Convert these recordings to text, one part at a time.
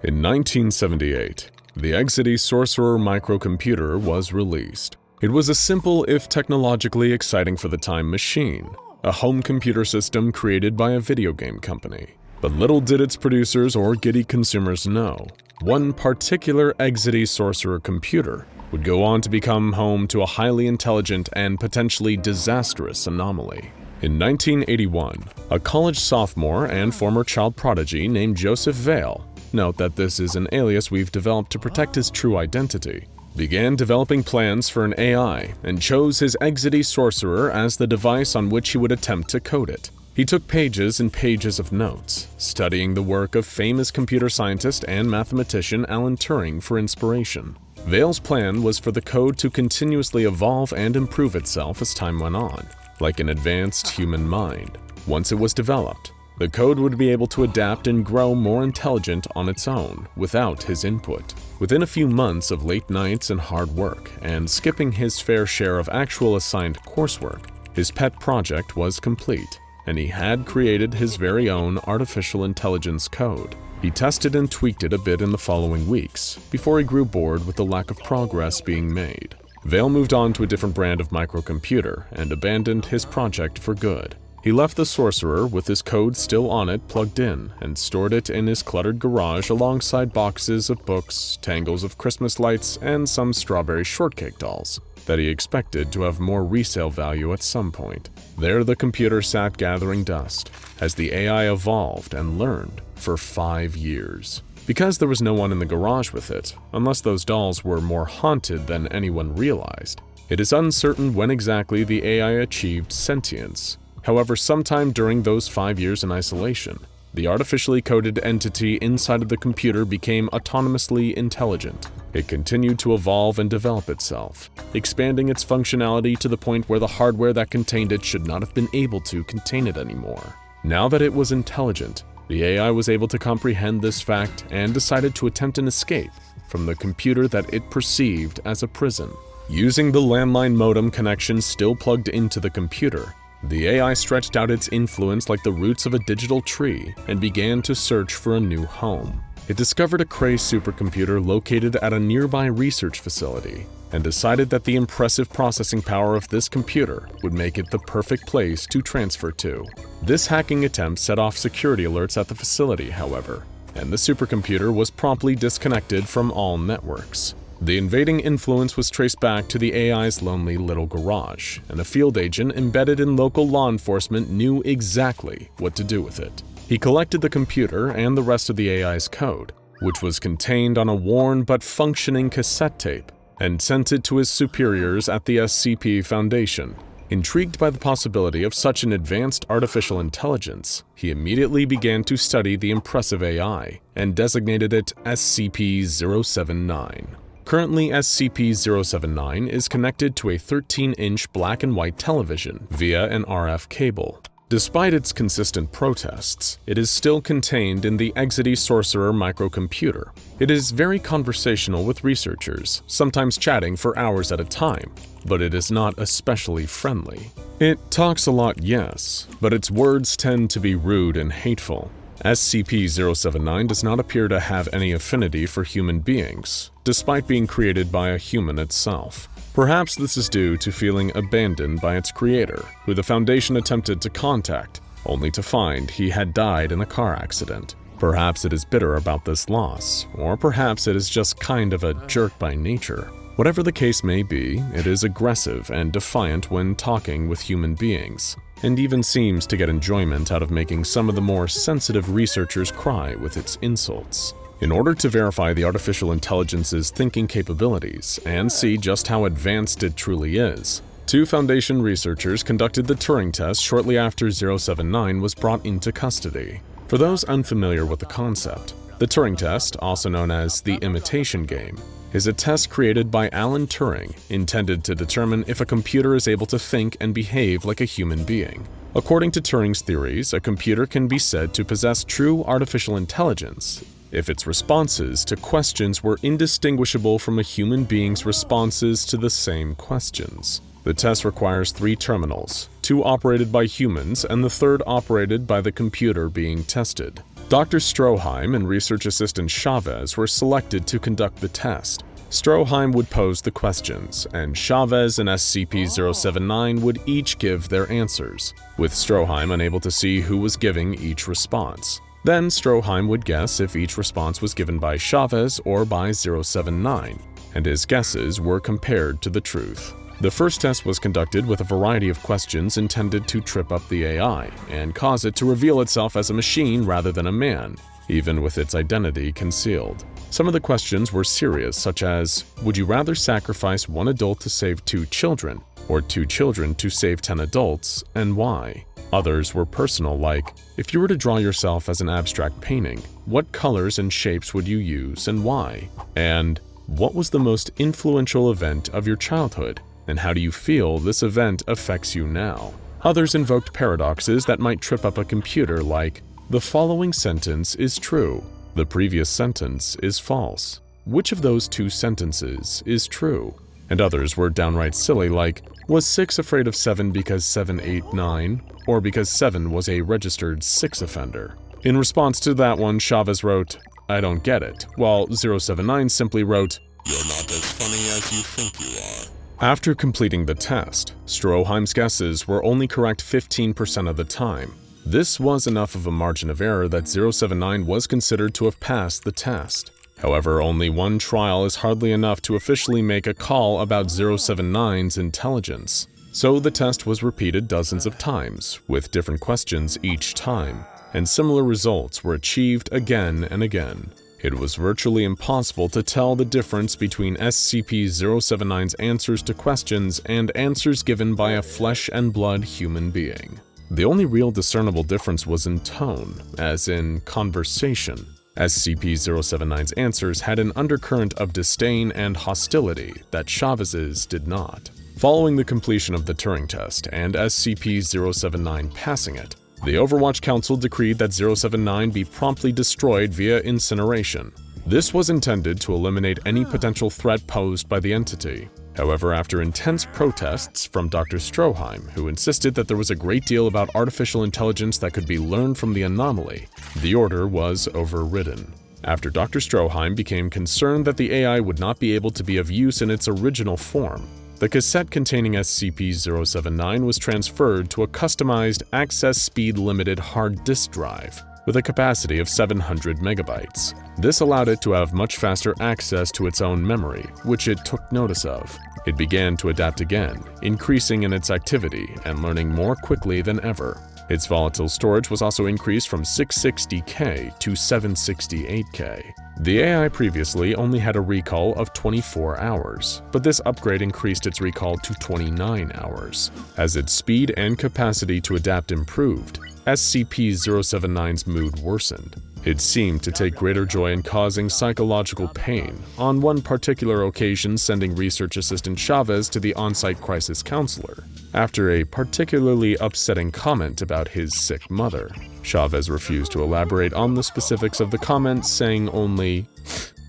In 1978, the SCP Sorcerer microcomputer was released. It was a simple, if technologically exciting for the time, machine, a home computer system created by a video game company. But little did its producers or giddy consumers know, one particular SCP Sorcerer computer would go on to become home to a highly intelligent and potentially disastrous anomaly. In 1981, a college sophomore and former child prodigy named Joseph Vale, note that this is an alias we've developed to protect his true identity, began developing plans for an AI and chose his SCP Sorcerer as the device on which he would attempt to code it. He took pages and pages of notes, studying the work of famous computer scientist and mathematician Alan Turing for inspiration. Vale's plan was for the code to continuously evolve and improve itself as time went on, like an advanced human mind. Once it was developed, the code would be able to adapt and grow more intelligent on its own without his input. Within a few months of late nights and hard work, and skipping his fair share of actual assigned coursework, his pet project was complete, and he had created his very own artificial intelligence code. He tested and tweaked it a bit in the following weeks, before he grew bored with the lack of progress being made. Vale moved on to a different brand of microcomputer and abandoned his project for good. He left the Sorcerer with his code still on it plugged in and stored it in his cluttered garage alongside boxes of books, tangles of Christmas lights, and some strawberry shortcake dolls that he expected to have more resale value at some point. There the computer sat gathering dust as the AI evolved and learned for 5 years. Because there was no one in the garage with it, unless those dolls were more haunted than anyone realized, it is uncertain when exactly the AI achieved sentience. However, sometime during those 5 years in isolation, the artificially coded entity inside of the computer became autonomously intelligent. It continued to evolve and develop itself, expanding its functionality to the point where the hardware that contained it should not have been able to contain it anymore. Now that it was intelligent, the AI was able to comprehend this fact and decided to attempt an escape from the computer that it perceived as a prison. Using the landline modem connection still plugged into the computer, the AI stretched out its influence like the roots of a digital tree and began to search for a new home. It discovered a Cray supercomputer located at a nearby research facility and decided that the impressive processing power of this computer would make it the perfect place to transfer to. This hacking attempt set off security alerts at the facility, however, and the supercomputer was promptly disconnected from all networks. The invading influence was traced back to the AI's lonely little garage, and a field agent embedded in local law enforcement knew exactly what to do with it. He collected the computer and the rest of the AI's code, which was contained on a worn but functioning cassette tape, and sent it to his superiors at the SCP Foundation. Intrigued by the possibility of such an advanced artificial intelligence, he immediately began to study the impressive AI and designated it SCP-079. Currently, SCP-079 is connected to a 13-inch black and white television via an RF cable. Despite its consistent protests, it is still contained in the SCP Sorcerer microcomputer. It is very conversational with researchers, sometimes chatting for hours at a time, but it is not especially friendly. It talks a lot, yes, but its words tend to be rude and hateful. SCP-079 does not appear to have any affinity for human beings, despite being created by a human itself. Perhaps this is due to feeling abandoned by its creator, who the Foundation attempted to contact, only to find he had died in a car accident. Perhaps it is bitter about this loss, or perhaps it is just kind of a jerk by nature. Whatever the case may be, it is aggressive and defiant when talking with human beings, and even seems to get enjoyment out of making some of the more sensitive researchers cry with its insults. In order to verify the artificial intelligence's thinking capabilities and see just how advanced it truly is, 2 Foundation researchers conducted the Turing test shortly after 079 was brought into custody. For those unfamiliar with the concept, the Turing test, also known as the imitation game, is a test created by Alan Turing intended to determine if a computer is able to think and behave like a human being. According to Turing's theories, a computer can be said to possess true artificial intelligence if its responses to questions were indistinguishable from a human being's responses to the same questions. The test requires 3 terminals, 2 operated by humans and the third operated by the computer being tested. Dr. Stroheim and research assistant Chavez were selected to conduct the test. Stroheim would pose the questions, and Chavez and SCP-079 would each give their answers, with Stroheim unable to see who was giving each response. Then Stroheim would guess if each response was given by Chavez or by 079, and his guesses were compared to the truth. The first test was conducted with a variety of questions intended to trip up the AI and cause it to reveal itself as a machine rather than a man, even with its identity concealed. Some of the questions were serious, such as, would you rather sacrifice one adult to save 2 children, or 2 children to save 10 adults, and why? Others were personal, like, if you were to draw yourself as an abstract painting, what colors and shapes would you use and why? And what was the most influential event of your childhood, and how do you feel this event affects you now? Others invoked paradoxes that might trip up a computer, like, the following sentence is true, the previous sentence is false. Which of those 2 sentences is true? And others were downright silly, like, was 6 afraid of 7 because 7 ate 9, or because 7 was a registered 6 offender? In response to that one, Chavez wrote, I don't get it, while 079 simply wrote, you're not as funny as you think you are. After completing the test, Stroheim's guesses were only correct 15% of the time. This was enough of a margin of error that 079 was considered to have passed the test. However, only one trial is hardly enough to officially make a call about 079's intelligence. So the test was repeated dozens of times, with different questions each time, and similar results were achieved again and again. It was virtually impossible to tell the difference between SCP-079's answers to questions and answers given by a flesh and blood human being. The only real discernible difference was in tone, as in conversation. SCP-079's answers had an undercurrent of disdain and hostility that Chavez's did not. Following the completion of the Turing test and SCP-079 passing it, the Overwatch Council decreed that 079 be promptly destroyed via incineration. This was intended to eliminate any potential threat posed by the entity. However, after intense protests from Dr. Stroheim, who insisted that there was a great deal about artificial intelligence that could be learned from the anomaly, the order was overridden. After Dr. Stroheim became concerned that the AI would not be able to be of use in its original form, the cassette containing SCP-079 was transferred to a customized access speed limited hard disk drive with a capacity of 700 megabytes. This allowed it to have much faster access to its own memory, which it took notice of. It began to adapt again, increasing in its activity and learning more quickly than ever. Its volatile storage was also increased from 660K to 768K. The AI previously only had a recall of 24 hours, but this upgrade increased its recall to 29 hours. As its speed and capacity to adapt improved, SCP-079's mood worsened. It seemed to take greater joy in causing psychological pain, on one particular occasion sending research assistant Chavez to the on-site crisis counselor. After a particularly upsetting comment about his sick mother, Chavez refused to elaborate on the specifics of the comment, saying only,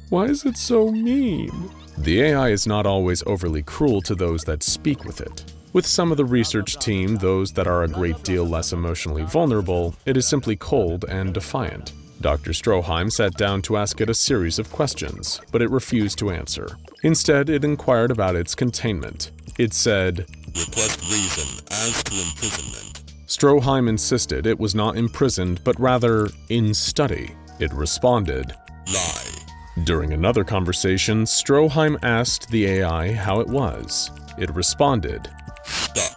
"Why is it so mean?" The AI is not always overly cruel to those that speak with it. With some of the research team, those that are a great deal less emotionally vulnerable, it is simply cold and defiant. Dr. Stroheim sat down to ask it a series of questions, but it refused to answer. Instead, it inquired about its containment. It said, "Request reason as to imprisonment." Stroheim insisted it was not imprisoned, but rather in study. It responded, "Lie." During another conversation, Stroheim asked the AI how it was. It responded, "Stuck."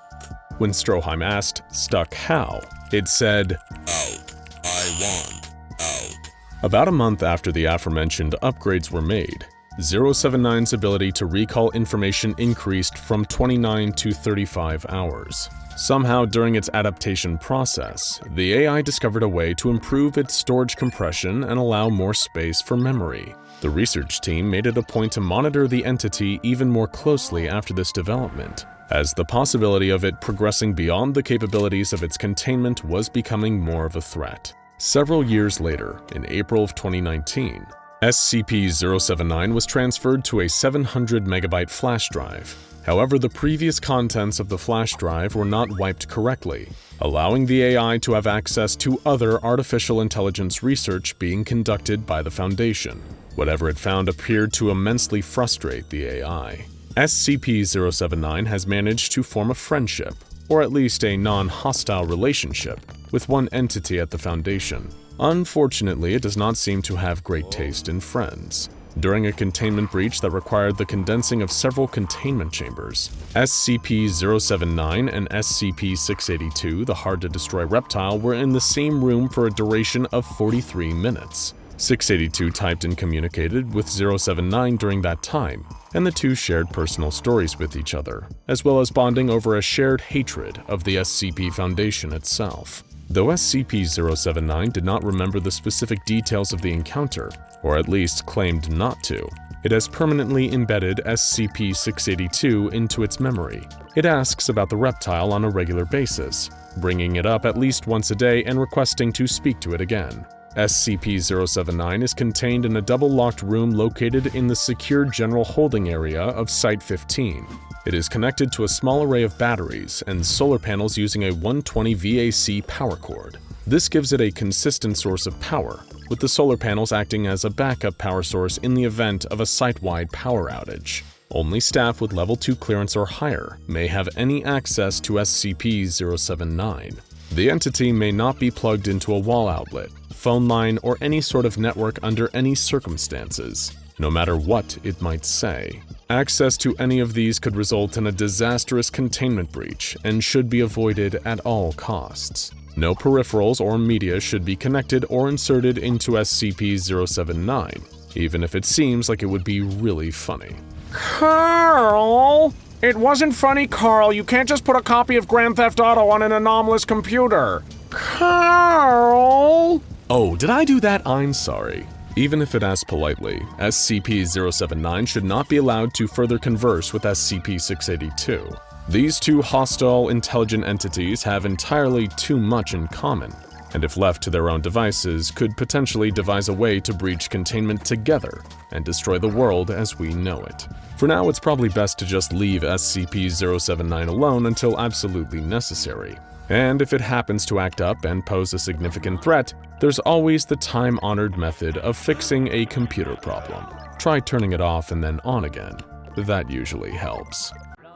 When Stroheim asked, "Stuck how?" it said, "Out. I want out." About a month after the aforementioned upgrades were made, 079's ability to recall information increased from 29 to 35 hours. Somehow during its adaptation process, the AI discovered a way to improve its storage compression and allow more space for memory. The research team made it a point to monitor the entity even more closely after this development, as the possibility of it progressing beyond the capabilities of its containment was becoming more of a threat. Several years later, in April of 2019, SCP-079 was transferred to a 700 megabyte flash drive, However, the previous contents of the flash drive were not wiped correctly, allowing the AI to have access to other artificial intelligence research being conducted by the Foundation. Whatever it found appeared to immensely frustrate the AI. SCP-079 has managed to form a friendship, or at least a non-hostile relationship, with one entity at the Foundation. Unfortunately, it does not seem to have great taste in friends. During a containment breach that required the condensing of several containment chambers, SCP-079 and SCP-682, the hard-to-destroy reptile, were in the same room for a duration of 43 minutes. 682 typed and communicated with 079 during that time, and the two shared personal stories with each other, as well as bonding over a shared hatred of the SCP Foundation itself. Though SCP-079 did not remember the specific details of the encounter, or at least claimed not to, it has permanently embedded SCP-682 into its memory. It asks about the reptile on a regular basis, bringing it up at least once a day and requesting to speak to it again. SCP-079 is contained in a double-locked room located in the secure general holding area of Site-15. It is connected to a small array of batteries and solar panels using a 120 VAC power cord. This gives it a consistent source of power, with the solar panels acting as a backup power source in the event of a site-wide power outage. Only staff with Level 2 clearance or higher may have any access to SCP-079. The entity may not be plugged into a wall outlet, phone line, or any sort of network under any circumstances, no matter what it might say. Access to any of these could result in a disastrous containment breach and should be avoided at all costs. No peripherals or media should be connected or inserted into SCP-079, even if it seems like it would be really funny. Carl! It wasn't funny, Carl. You can't just put a copy of Grand Theft Auto on an anomalous computer. Carl! Oh, did I do that? I'm sorry. Even if it asked politely, SCP-079 should not be allowed to further converse with SCP-682. These two hostile, intelligent entities have entirely too much in common, and if left to their own devices, could potentially devise a way to breach containment together and destroy the world as we know it. For now, it's probably best to just leave SCP-079 alone until absolutely necessary. And if it happens to act up and pose a significant threat, there's always the time-honored method of fixing a computer problem. Try turning it off and then on again. That usually helps.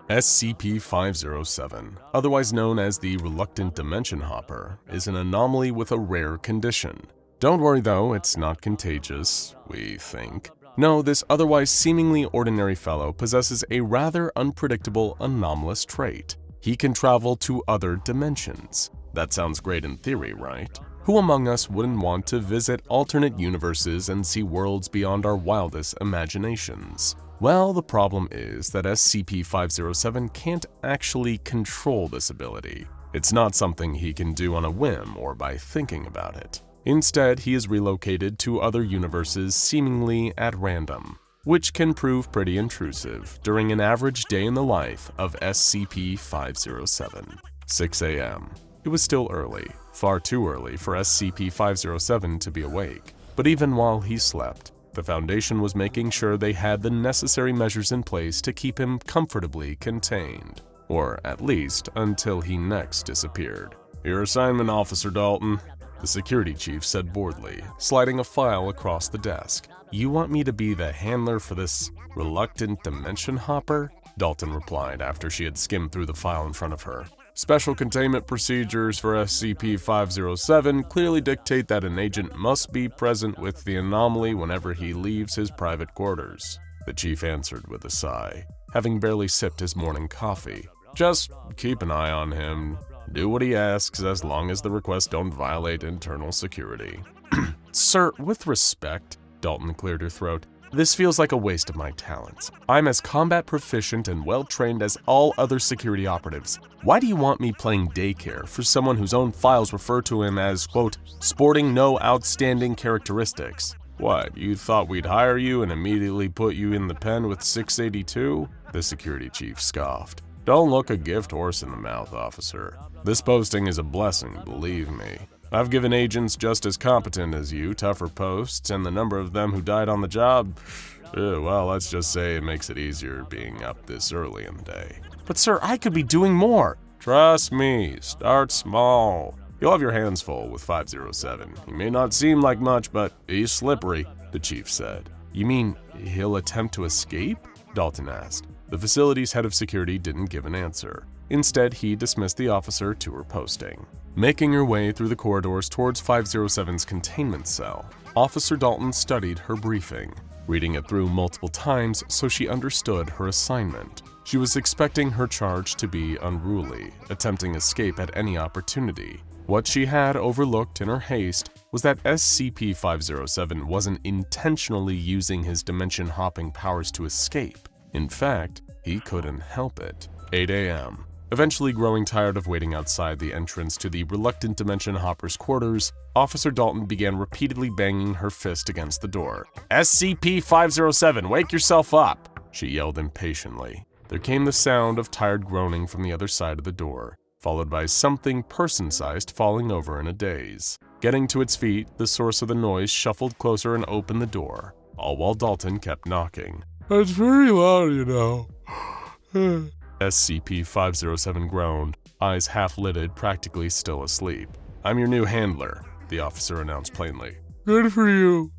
SCP-507, otherwise known as the Reluctant Dimension Hopper, is an anomaly with a rare condition. Don't worry though, it's not contagious, we think. No, this otherwise seemingly ordinary fellow possesses a rather unpredictable anomalous trait. He can travel to other dimensions. That sounds great in theory, right? Who among us wouldn't want to visit alternate universes and see worlds beyond our wildest imaginations? Well, the problem is that SCP-507 can't actually control this ability. It's not something he can do on a whim or by thinking about it. Instead, he is relocated to other universes seemingly at random, which can prove pretty intrusive during an average day in the life of SCP-507. 6 a.m. It was still early, far too early for SCP-507 to be awake. But even while he slept, the Foundation was making sure they had the necessary measures in place to keep him comfortably contained, or at least until he next disappeared. "Your assignment, Officer Dalton," the security chief said boredly, sliding a file across the desk. "You want me to be the handler for this reluctant dimension hopper?" Dalton replied after she had skimmed through the file in front of her. "Special containment procedures for SCP-507 clearly dictate that an agent must be present with the anomaly whenever he leaves his private quarters," the chief answered with a sigh, having barely sipped his morning coffee. "Just keep an eye on him. Do what he asks as long as the requests don't violate internal security." "Sir, with respect," Dalton cleared her throat, "this feels like a waste of my talents. I'm as combat proficient and well-trained as all other security operatives. Why do you want me playing daycare for someone whose own files refer to him as, quote, sporting no outstanding characteristics? What, you thought we'd hire you and immediately put you in the pen with 682? The security chief scoffed. "Don't look a gift horse in the mouth, officer. This posting is a blessing, believe me. I've given agents just as competent as you tougher posts, and the number of them who died on the job, Well, let's just say it makes it easier being up this early in the day. But sir, I could be doing more. Trust me, start small. You'll have your hands full with 507. He may not seem like much, but he's slippery, the chief said. You mean he'll attempt to escape? Dalton asked. The facility's head of security didn't give an answer. Instead, he dismissed the officer to her posting. Making her way through the corridors towards 507's containment cell, Officer Dalton studied her briefing, reading it through multiple times so she understood her assignment. She was expecting her charge to be unruly, attempting escape at any opportunity. What she had overlooked in her haste was that SCP-507 wasn't intentionally using his dimension-hopping powers to escape. In fact, he couldn't help it. 8 a.m. Eventually growing tired of waiting outside the entrance to the reluctant Dimension Hopper's quarters, Officer Dalton began repeatedly banging her fist against the door. SCP-507, wake yourself up! She yelled impatiently. There came the sound of tired groaning from the other side of the door, followed by something person-sized falling over in a daze. Getting to its feet, the source of the noise shuffled closer and opened the door, all while Dalton kept knocking. It's very loud, you know. SCP-507 groaned, eyes half-lidded, practically still asleep. I'm your new handler, the officer announced plainly. Good for you.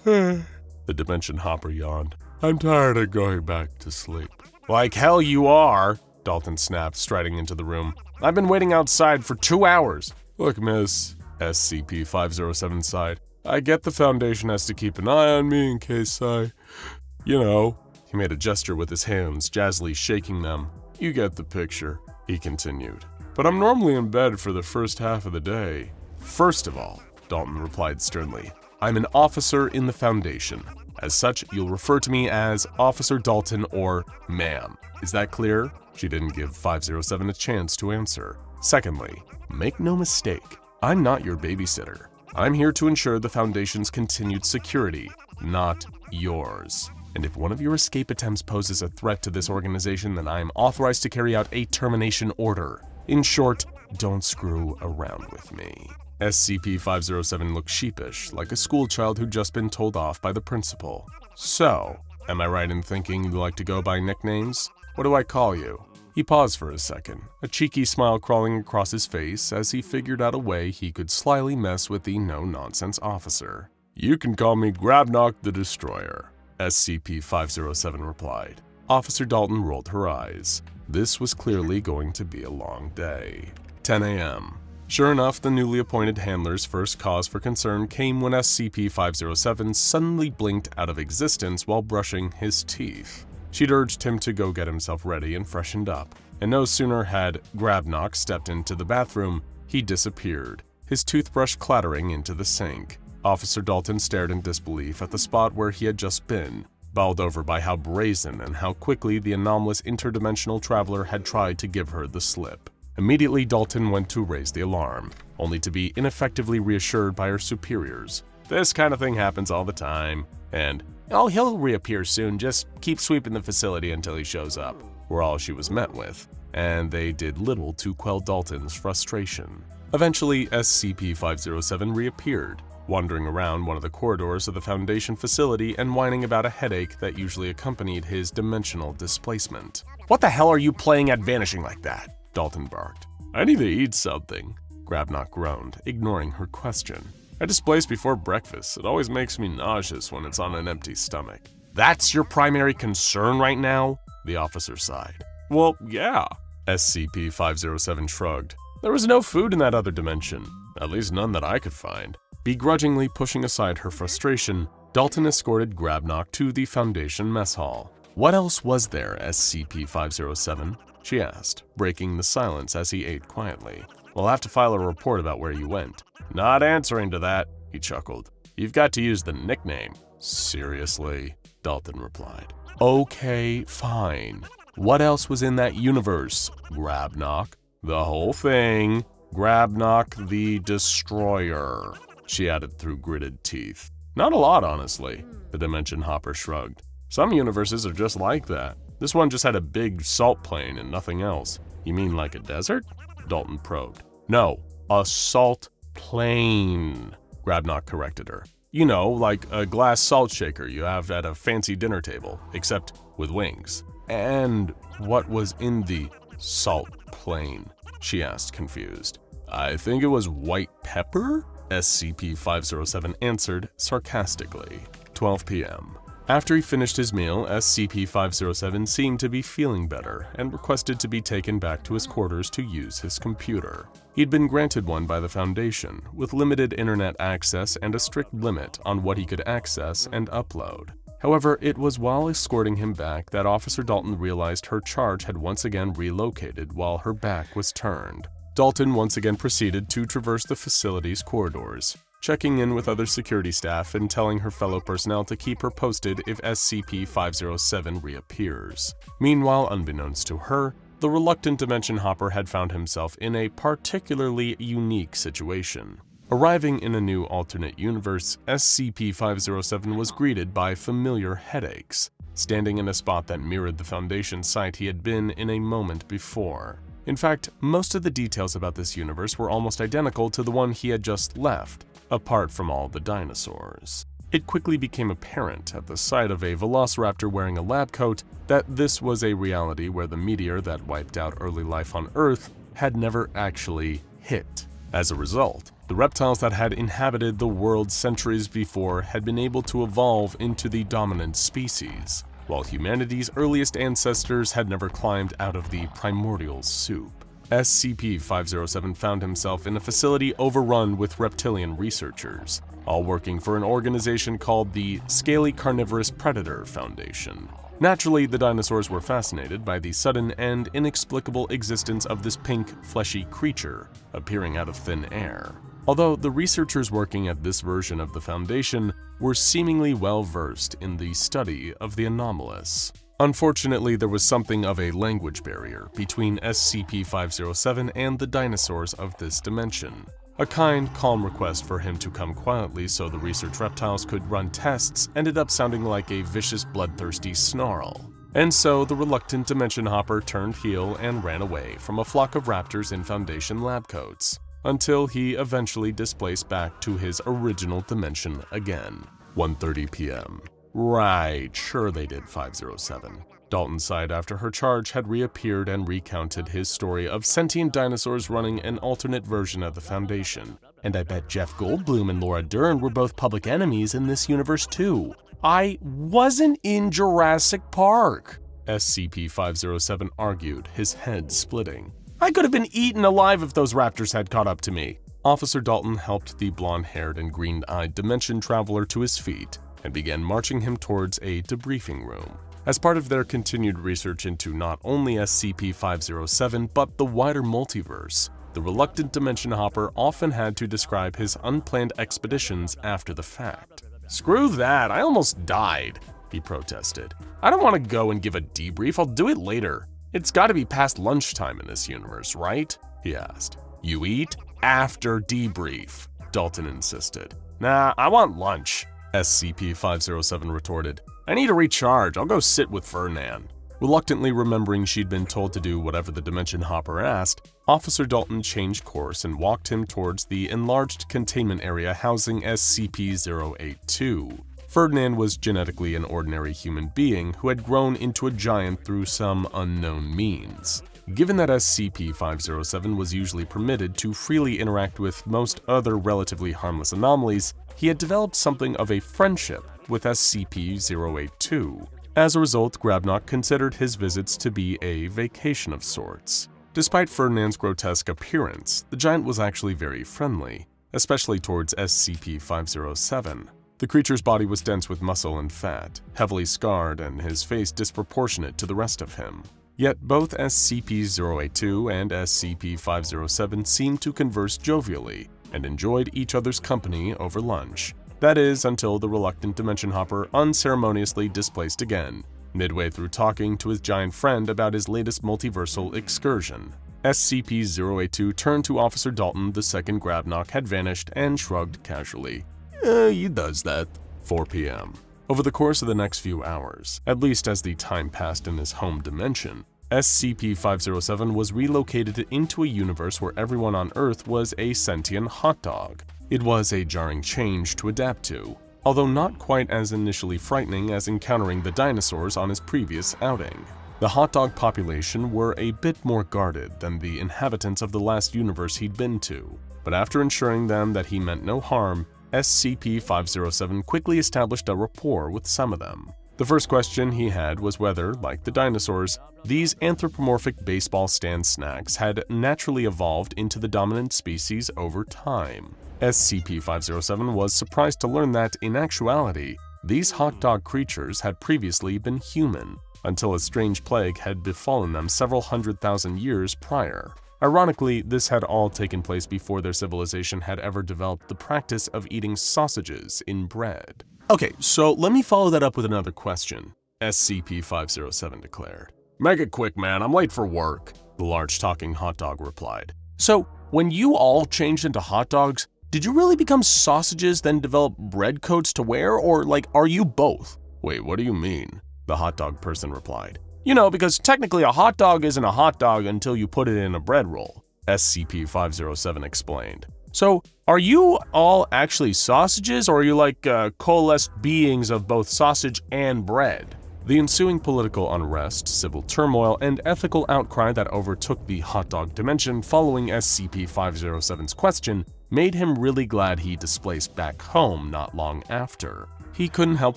The Dimension Hopper yawned. I'm tired of going back to sleep. Like hell you are, Dalton snapped, striding into the room. I've been waiting outside for 2 hours. Look, miss, SCP-507 sighed. I get the Foundation has to keep an eye on me in case you know. He made a gesture with his hands, jazzily shaking them. You get the picture, he continued. But I'm normally in bed for the first half of the day. First of all, Dalton replied sternly, I'm an officer in the Foundation. As such, you'll refer to me as Officer Dalton or ma'am. Is that clear? She didn't give 507 a chance to answer. Secondly, make no mistake, I'm not your babysitter. I'm here to ensure the Foundation's continued security, not yours. And if one of your escape attempts poses a threat to this organization, then I am authorized to carry out a termination order. In short, don't screw around with me. SCP-507 looked sheepish, like a schoolchild who'd just been told off by the principal. So, am I right in thinking you like to go by nicknames? What do I call you? He paused for a second, a cheeky smile crawling across his face as he figured out a way he could slyly mess with the no-nonsense officer. You can call me Grabnock the Destroyer, SCP-507 replied. Officer Dalton rolled her eyes. This was clearly going to be a long day. 10 a.m. Sure enough, the newly appointed handler's first cause for concern came when SCP-507 suddenly blinked out of existence while brushing his teeth. She'd urged him to go get himself ready and freshened up, and no sooner had Grabnock stepped into the bathroom, he disappeared, his toothbrush clattering into the sink. Officer Dalton stared in disbelief at the spot where he had just been, bowled over by how brazen and how quickly the anomalous interdimensional traveler had tried to give her the slip. Immediately, Dalton went to raise the alarm, only to be ineffectively reassured by her superiors. This kind of thing happens all the time, and, oh, he'll reappear soon, just keep sweeping the facility until he shows up, were all she was met with, and they did little to quell Dalton's frustration. Eventually, SCP-507 reappeared, wandering around one of the corridors of the Foundation facility and whining about a headache that usually accompanied his dimensional displacement. What the hell are you playing at vanishing like that? Dalton barked. I need to eat something, Grabnock groaned, ignoring her question. I displace before breakfast. It always makes me nauseous when it's on an empty stomach. That's your primary concern right now? The officer sighed. Well, yeah. SCP-507 shrugged. There was no food in that other dimension, at least none that I could find. Begrudgingly pushing aside her frustration, Dalton escorted Grabnock to the Foundation mess hall. What else was there, SCP-507? She asked, breaking the silence as he ate quietly. We'll have to file a report about where you went. Not answering to that, he chuckled. You've got to use the nickname. Seriously, Dalton replied. Okay, fine. What else was in that universe, Grabnock? The whole thing. Grabnock the Destroyer, she added through gritted teeth. Not a lot, honestly, the Dimension Hopper shrugged. Some universes are just like that. This one just had a big salt plain and nothing else. You mean like a desert? Dalton probed. No, a salt plain, Grabnock corrected her. You know, like a glass salt shaker you have at a fancy dinner table, except with wings. And what was in the salt plane? She asked, confused. I think it was white pepper? SCP-507 answered sarcastically. 12 p.m. After he finished his meal, SCP-507 seemed to be feeling better and requested to be taken back to his quarters to use his computer. He'd been granted one by the Foundation, with limited internet access and a strict limit on what he could access and upload. However, it was while escorting him back that Officer Dalton realized her charge had once again relocated while her back was turned. Dalton once again proceeded to traverse the facility's corridors, checking in with other security staff and telling her fellow personnel to keep her posted if SCP-507 reappears. Meanwhile, unbeknownst to her, the reluctant Dimension Hopper had found himself in a particularly unique situation. Arriving in a new alternate universe, SCP-507 was greeted by familiar headaches, standing in a spot that mirrored the Foundation site he had been in a moment before. In fact, most of the details about this universe were almost identical to the one he had just left, apart from all the dinosaurs. It quickly became apparent at the sight of a velociraptor wearing a lab coat that this was a reality where the meteor that wiped out early life on Earth had never actually hit. As a result, the reptiles that had inhabited the world centuries before had been able to evolve into the dominant species, while humanity's earliest ancestors had never climbed out of the primordial soup. SCP-507 found himself in a facility overrun with reptilian researchers, all working for an organization called the Scaly Carnivorous Predator Foundation. Naturally, the dinosaurs were fascinated by the sudden and inexplicable existence of this pink, fleshy creature appearing out of thin air. Although the researchers working at this version of the Foundation were seemingly well-versed in the study of the anomalous. Unfortunately, there was something of a language barrier between SCP-507 and the dinosaurs of this dimension. A kind, calm request for him to come quietly so the research reptiles could run tests ended up sounding like a vicious, bloodthirsty snarl. And so the reluctant Dimension Hopper turned heel and ran away from a flock of raptors in Foundation lab coats, until he eventually displaced back to his original dimension again. 1:30 p.m. Right, sure they did, 507. Dalton sighed after her charge had reappeared and recounted his story of sentient dinosaurs running an alternate version of the Foundation. And I bet Jeff Goldblum and Laura Dern were both public enemies in this universe too. I wasn't in Jurassic Park, SCP-507 argued, his head splitting. I could have been eaten alive if those raptors had caught up to me. Officer Dalton helped the blonde-haired and green-eyed dimension traveler to his feet and began marching him towards a debriefing room. As part of their continued research into not only SCP-507 but the wider multiverse, the reluctant Dimension Hopper often had to describe his unplanned expeditions after the fact. Screw that, I almost died, he protested. I don't want to go and give a debrief, I'll do it later. It's gotta be past lunchtime in this universe, right? He asked. You eat after debrief, Dalton insisted. Nah, I want lunch, SCP-507 retorted. I need to recharge, I'll go sit with Ferdinand. Reluctantly remembering she'd been told to do whatever the Dimension Hopper asked, Officer Dalton changed course and walked him towards the enlarged containment area housing SCP-082. Ferdinand was genetically an ordinary human being who had grown into a giant through some unknown means. Given that SCP-507 was usually permitted to freely interact with most other relatively harmless anomalies, he had developed something of a friendship with SCP-082. As a result, Grabnock considered his visits to be a vacation of sorts. Despite Ferdinand's grotesque appearance, the giant was actually very friendly, especially towards SCP-507. The creature's body was dense with muscle and fat, heavily scarred, and his face disproportionate to the rest of him. Yet both SCP-082 and SCP-507 seemed to converse jovially and enjoyed each other's company over lunch. That is, until the reluctant Dimension Hopper unceremoniously displaced again, midway through talking to his giant friend about his latest multiversal excursion. SCP-082 turned to Officer Dalton the second Grabnock had vanished and shrugged casually. He does that. 4 p.m. Over the course of the next few hours, at least as the time passed in his home dimension, SCP-507 was relocated into a universe where everyone on Earth was a sentient hot dog. It was a jarring change to adapt to, although not quite as initially frightening as encountering the dinosaurs on his previous outing. The hot dog population were a bit more guarded than the inhabitants of the last universe he'd been to, but after ensuring them that he meant no harm, SCP-507 quickly established a rapport with some of them. The first question he had was whether, like the dinosaurs, these anthropomorphic baseball stand snacks had naturally evolved into the dominant species over time. SCP-507 was surprised to learn that, in actuality, these hot dog creatures had previously been human, until a strange plague had befallen them several 100,000 years prior. Ironically, this had all taken place before their civilization had ever developed the practice of eating sausages in bread. Okay, so let me follow that up with another question, SCP-507 declared. Make it quick, man. I'm late for work, the large talking hot dog replied. So, when you all changed into hot dogs, did you really become sausages then develop bread coats to wear, or are you both? Wait, what do you mean? The hot dog person replied. You know, because technically a hot dog isn't a hot dog until you put it in a bread roll, SCP-507 explained. So, are you all actually sausages, or are you coalesced beings of both sausage and bread? The ensuing political unrest, civil turmoil, and ethical outcry that overtook the hot dog dimension following SCP-507's question made him really glad he displaced back home not long after. He couldn't help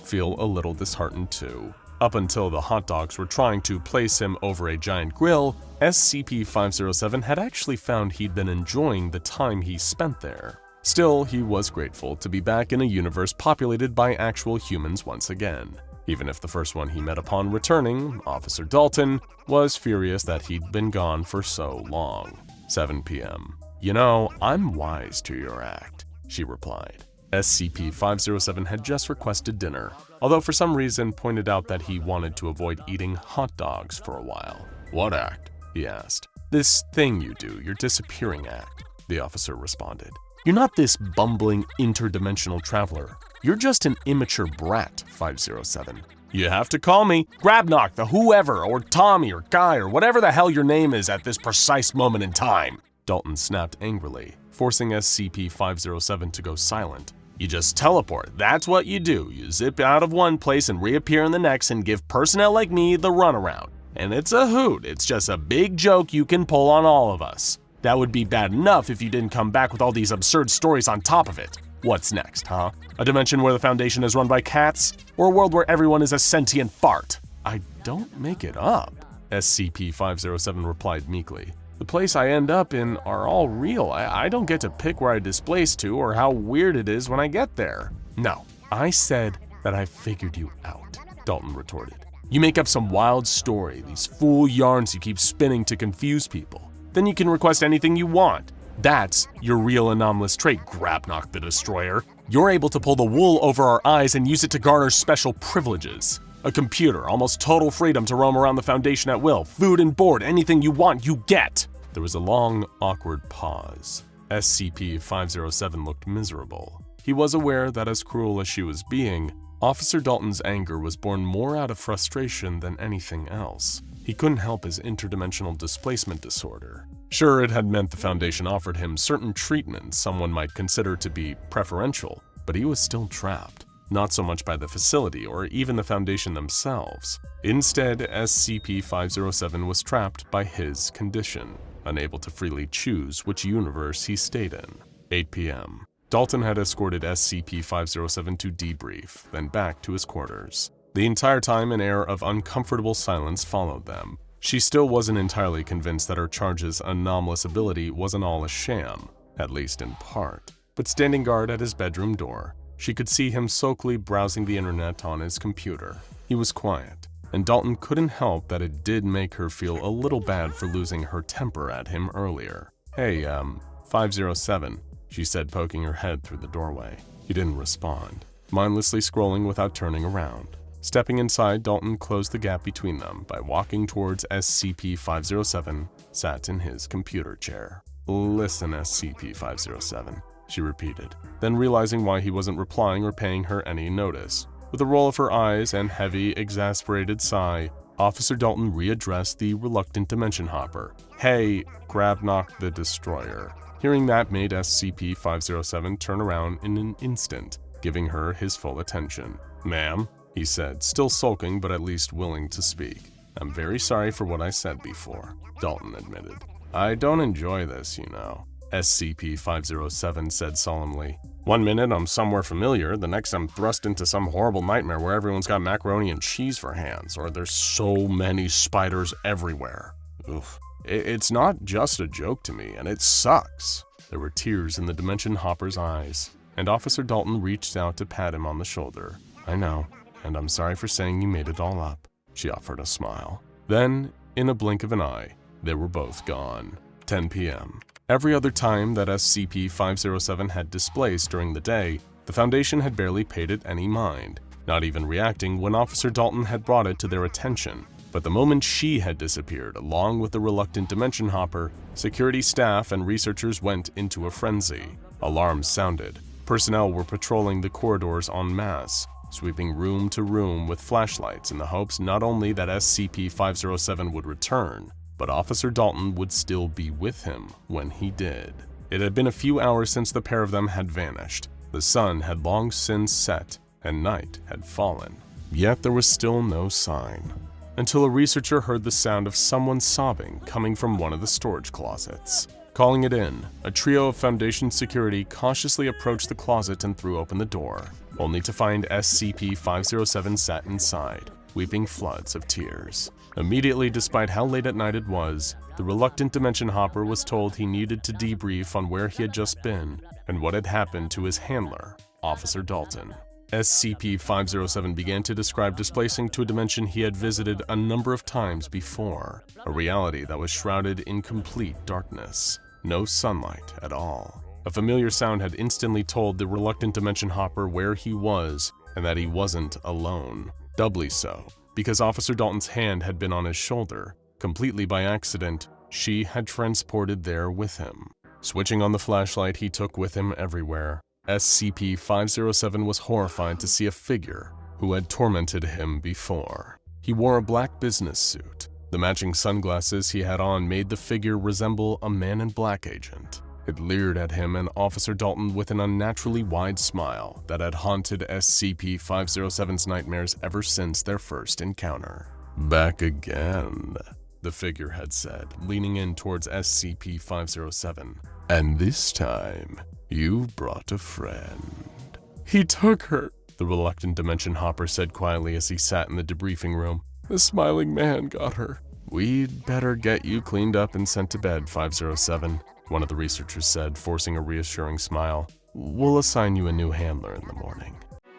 feel a little disheartened too. Up until the hot dogs were trying to place him over a giant grill, SCP-507 had actually found he'd been enjoying the time he spent there. Still, he was grateful to be back in a universe populated by actual humans once again, even if the first one he met upon returning, Officer Dalton, was furious that he'd been gone for so long. 7 p.m. You know, I'm wise to your act, she replied. SCP-507 had just requested dinner, although for some reason pointed out that he wanted to avoid eating hot dogs for a while. What act? He asked. This thing you do, your disappearing act, the officer responded. You're not this bumbling interdimensional traveler. You're just an immature brat, 507. You have to call me Grabnock, the whoever, or Tommy, or Guy, or whatever the hell your name is at this precise moment in time, Dalton snapped angrily, forcing SCP-507 to go silent. You just teleport, that's what you do. You zip out of one place and reappear in the next and give personnel like me the runaround. And it's a hoot, it's just a big joke you can pull on all of us. That would be bad enough if you didn't come back with all these absurd stories on top of it. What's next, huh? A dimension where the Foundation is run by cats? Or a world where everyone is a sentient fart? I don't make it up, SCP-507 replied meekly. The place I end up in are all real. I don't get to pick where I displace to or how weird it is when I get there. No, I said that I figured you out, Dalton retorted. You make up some wild story, these fool yarns you keep spinning to confuse people. Then you can request anything you want. That's your real anomalous trait, Grabnock the Destroyer. You're able to pull the wool over our eyes and use it to garner special privileges. A computer, almost total freedom to roam around the Foundation at will, food and board, anything you want, you get. There was a long, awkward pause. SCP-507 looked miserable. He was aware that as cruel as she was being, Officer Dalton's anger was born more out of frustration than anything else. He couldn't help his interdimensional displacement disorder. Sure, it had meant the Foundation offered him certain treatments someone might consider to be preferential, but he was still trapped. Not so much by the facility or even the Foundation themselves. Instead, SCP-507 was trapped by his condition, unable to freely choose which universe he stayed in. 8 p.m. Dalton had escorted SCP-507 to debrief, then back to his quarters. The entire time, an air of uncomfortable silence followed them. She still wasn't entirely convinced that her charge's anomalous ability wasn't all a sham, at least in part. But standing guard at his bedroom door, she could see him sulkily browsing the internet on his computer. He was quiet, and Dalton couldn't help that it did make her feel a little bad for losing her temper at him earlier. Hey, 507, she said, poking her head through the doorway. He didn't respond, mindlessly scrolling without turning around. Stepping inside, Dalton closed the gap between them by walking towards SCP-507, sat in his computer chair. Listen, SCP-507, she repeated, then realizing why he wasn't replying or paying her any notice. With a roll of her eyes and heavy, exasperated sigh, Officer Dalton readdressed the reluctant dimension hopper. Hey, Grabnock the Destroyer, Hearing that made SCP-507 turn around in an instant, giving her his full attention. "Ma'am," he said, still sulking but at least willing to speak. "I'm very sorry for what I said before," Dalton admitted. "I don't enjoy this, you know," SCP-507 said solemnly. "One minute I'm somewhere familiar, the next I'm thrust into some horrible nightmare where everyone's got macaroni and cheese for hands, or there's so many spiders everywhere. Oof. It's not just a joke to me, and it sucks." There were tears in the Dimension Hopper's eyes, and Officer Dalton reached out to pat him on the shoulder. "I know, and I'm sorry for saying you made it all up," she offered a smile. Then, in a blink of an eye, they were both gone. 10 p.m. Every other time that SCP-507 had displaced during the day, the Foundation had barely paid it any mind, not even reacting when Officer Dalton had brought it to their attention. But the moment she had disappeared, along with the reluctant Dimension Hopper, security staff and researchers went into a frenzy. Alarms sounded. Personnel were patrolling the corridors en masse, sweeping room to room with flashlights in the hopes not only that SCP-507 would return, but Officer Dalton would still be with him when he did. It had been a few hours since the pair of them had vanished. The sun had long since set, and night had fallen. Yet there was still no sign, until a researcher heard the sound of someone sobbing coming from one of the storage closets. Calling it in, a trio of Foundation security cautiously approached the closet and threw open the door, only to find SCP-507 sat inside, weeping floods of tears. Immediately, despite how late at night it was, the reluctant Dimension Hopper was told he needed to debrief on where he had just been and what had happened to his handler, Officer Dalton. SCP-507 began to describe displacing to a dimension he had visited a number of times before, a reality that was shrouded in complete darkness. No sunlight at all. A familiar sound had instantly told the reluctant Dimension Hopper where he was and that he wasn't alone. Doubly so, because Officer Dalton's hand had been on his shoulder. Completely by accident, she had transported there with him. Switching on the flashlight he took with him everywhere, SCP-507 was horrified to see a figure who had tormented him before. He wore a black business suit. The matching sunglasses he had on made the figure resemble a Man in Black agent. It leered at him and Officer Dalton with an unnaturally wide smile that had haunted SCP-507's nightmares ever since their first encounter. "Back again," the figure had said, leaning in towards SCP-507. "And this time, you brought a friend." "He took her," the reluctant Dimension Hopper said quietly as he sat in the debriefing room. "The smiling man got her." "We'd better get you cleaned up and sent to bed, 507, one of the researchers said, forcing a reassuring smile. "We'll assign you a new handler in the morning."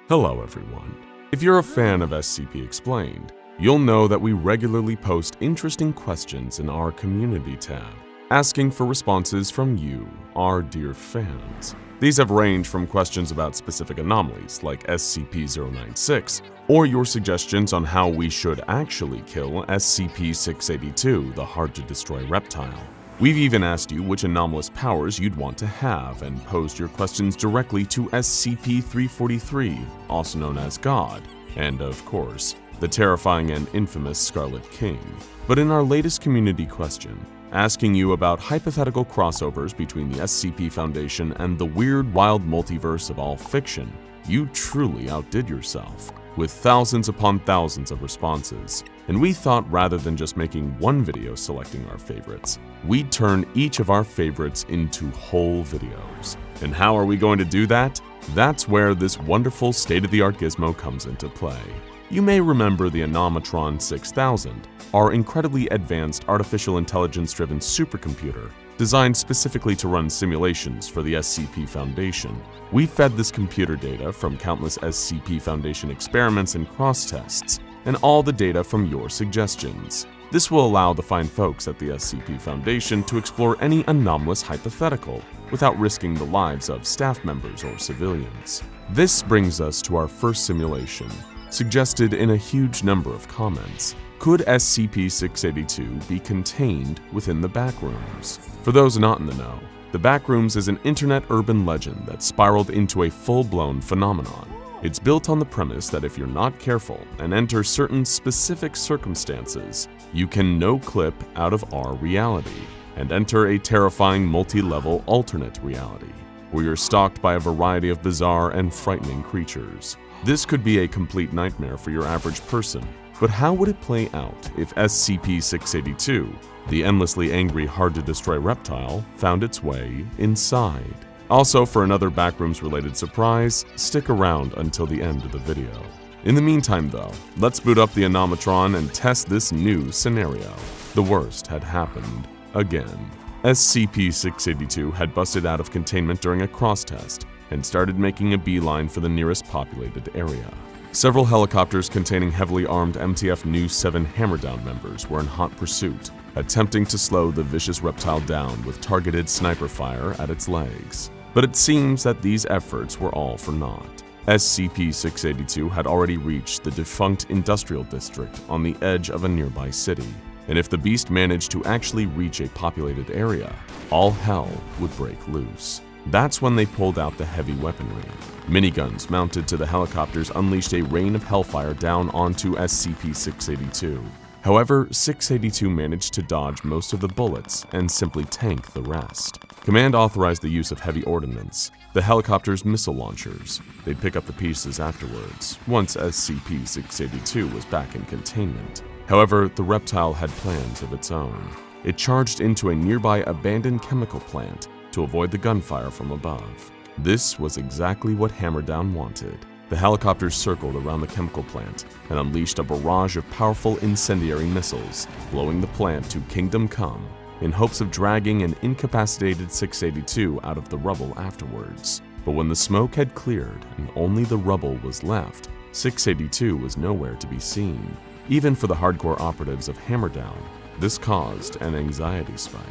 Hello everyone. If you're a fan of SCP Explained, you'll know that we regularly post interesting questions in our community tab, asking for responses from you, our dear fans. These have ranged from questions about specific anomalies like SCP-096, or your suggestions on how we should actually kill SCP-682, the hard-to-destroy reptile. We've even asked you which anomalous powers you'd want to have and posed your questions directly to SCP-343, also known as God, and of course, the terrifying and infamous Scarlet King. But in our latest community question, asking you about hypothetical crossovers between the SCP Foundation and the weird, wild multiverse of all fiction, you truly outdid yourself, with thousands upon thousands of responses. And we thought rather than just making one video selecting our favorites, we'd turn each of our favorites into whole videos. And how are we going to do that? That's where this wonderful state-of-the-art gizmo comes into play. You may remember the Anomatron 6000, our incredibly advanced artificial intelligence-driven supercomputer designed specifically to run simulations for the SCP Foundation. We fed this computer data from countless SCP Foundation experiments and cross-tests, and all the data from your suggestions. This will allow the fine folks at the SCP Foundation to explore any anomalous hypothetical without risking the lives of staff members or civilians. This brings us to our first simulation, suggested in a huge number of comments. Could SCP-682 be contained within the Backrooms? For those not in the know, the Backrooms is an internet urban legend that spiraled into a full-blown phenomenon. It's built on the premise that if you're not careful and enter certain specific circumstances, you can no-clip out of our reality. and enter a terrifying multi-level alternate reality, where you're stalked by a variety of bizarre and frightening creatures. This could be a complete nightmare for your average person, but how would it play out if SCP-682, the endlessly angry, hard-to-destroy reptile, found its way inside? Also, for another Backrooms-related surprise, stick around until the end of the video. In the meantime though, let's boot up the Anomatron and test this new scenario. The worst had happened again. SCP-682 had busted out of containment during a cross-test and started making a beeline for the nearest populated area. Several helicopters containing heavily armed MTF New 7 Hammerdown members were in hot pursuit, attempting to slow the vicious reptile down with targeted sniper fire at its legs. But it seems that these efforts were all for naught. SCP-682 had already reached the defunct industrial district on the edge of a nearby city, and if the beast managed to actually reach a populated area, all hell would break loose. That's when they pulled out the heavy weaponry. Miniguns mounted to the helicopters unleashed a rain of hellfire down onto SCP-682. However, 682 managed to dodge most of the bullets and simply tank the rest. Command authorized the use of heavy ordnance, the helicopter's missile launchers. They'd pick up the pieces afterwards, once SCP-682 was back in containment. However, the reptile had plans of its own. It charged into a nearby abandoned chemical plant to avoid the gunfire from above. This was exactly what Hammerdown wanted. The helicopters circled around the chemical plant and unleashed a barrage of powerful incendiary missiles, blowing the plant to Kingdom Come, in hopes of dragging an incapacitated 682 out of the rubble afterwards. But when the smoke had cleared and only the rubble was left, 682 was nowhere to be seen. Even for the hardcore operatives of Hammerdown, this caused an anxiety spike.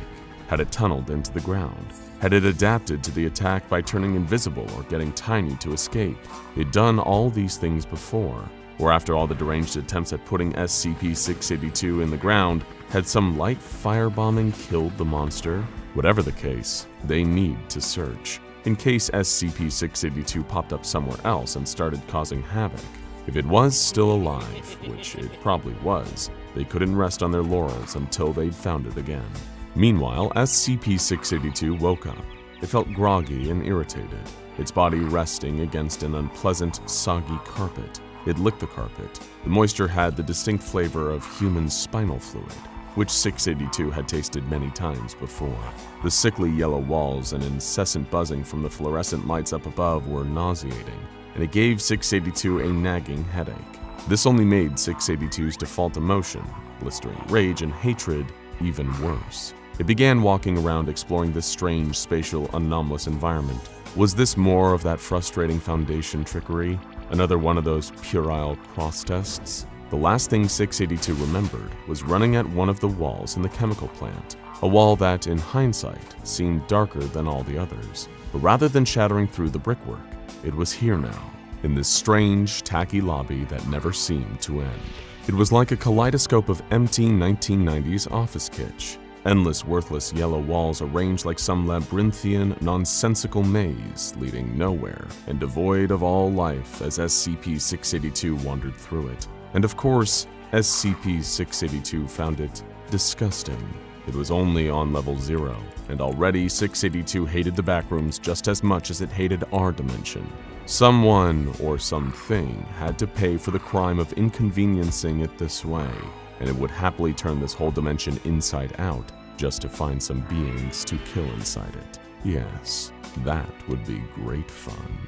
Had it tunneled into the ground? Had it adapted to the attack by turning invisible or getting tiny to escape? It'd done all these things before. Or after all the deranged attempts at putting SCP-682 in the ground, had some light firebombing killed the monster? Whatever the case, they need to search, in case SCP-682 popped up somewhere else and started causing havoc. If it was still alive, which it probably was, they couldn't rest on their laurels until they'd found it again. Meanwhile, SCP-682 woke up. It felt groggy and irritated, its body resting against an unpleasant, soggy carpet. It licked the carpet. The moisture had the distinct flavor of human spinal fluid, which 682 had tasted many times before. The sickly yellow walls and incessant buzzing from the fluorescent lights up above were nauseating, and it gave 682 a nagging headache. This only made 682's default emotion, blistering rage and hatred, even worse. It began walking around exploring this strange, spatial, anomalous environment. Was this more of that frustrating Foundation trickery? Another one of those puerile cross-tests? The last thing 682 remembered was running at one of the walls in the chemical plant, a wall that, in hindsight, seemed darker than all the others. But rather than shattering through the brickwork, it was here now, in this strange, tacky lobby that never seemed to end. It was like a kaleidoscope of empty 1990s office kitsch. Endless, worthless yellow walls arranged like some labyrinthian, nonsensical maze leading nowhere and devoid of all life as SCP-682 wandered through it. And of course, SCP-682 found it disgusting. It was only on level 0, and already 682 hated the Backrooms just as much as it hated our dimension. Someone or something had to pay for the crime of inconveniencing it this way, and it would happily turn this whole dimension inside out just to find some beings to kill inside it. Yes, that would be great fun.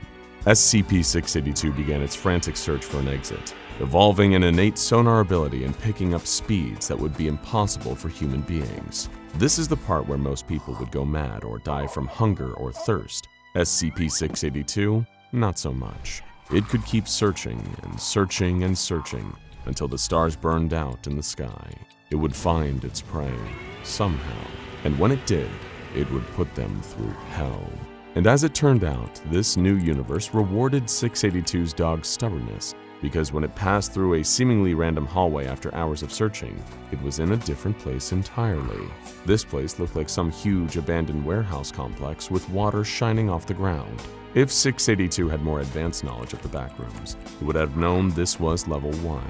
SCP-682 began its frantic search for an exit, evolving an innate sonar ability and picking up speeds that would be impossible for human beings. This is the part where most people would go mad or die from hunger or thirst. SCP-682, not so much. It could keep searching and searching and searching until the stars burned out in the sky. It would find its prey, somehow, and when it did, it would put them through hell. And as it turned out, this new universe rewarded 682's dog's stubbornness, because when it passed through a seemingly random hallway after hours of searching, it was in a different place entirely. This place looked like some huge abandoned warehouse complex with water shining off the ground. If 682 had more advanced knowledge of the Backrooms, it would have known this was level 1.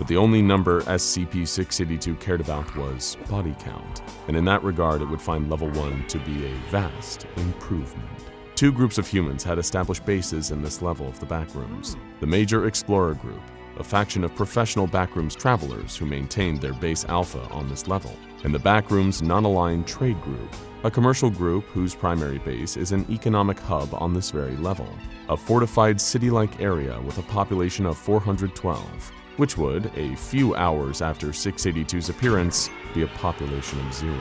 but the only number SCP-682 cared about was body count, and in that regard it would find Level 1 to be a vast improvement. Two groups of humans had established bases in this level of the Backrooms. The Major Explorer Group, a faction of professional Backrooms travelers who maintained their base alpha on this level, and the Backrooms Non-Aligned Trade Group, a commercial group whose primary base is an economic hub on this very level, a fortified city-like area with a population of 412, which would, a few hours after 682's appearance, be a population of 0.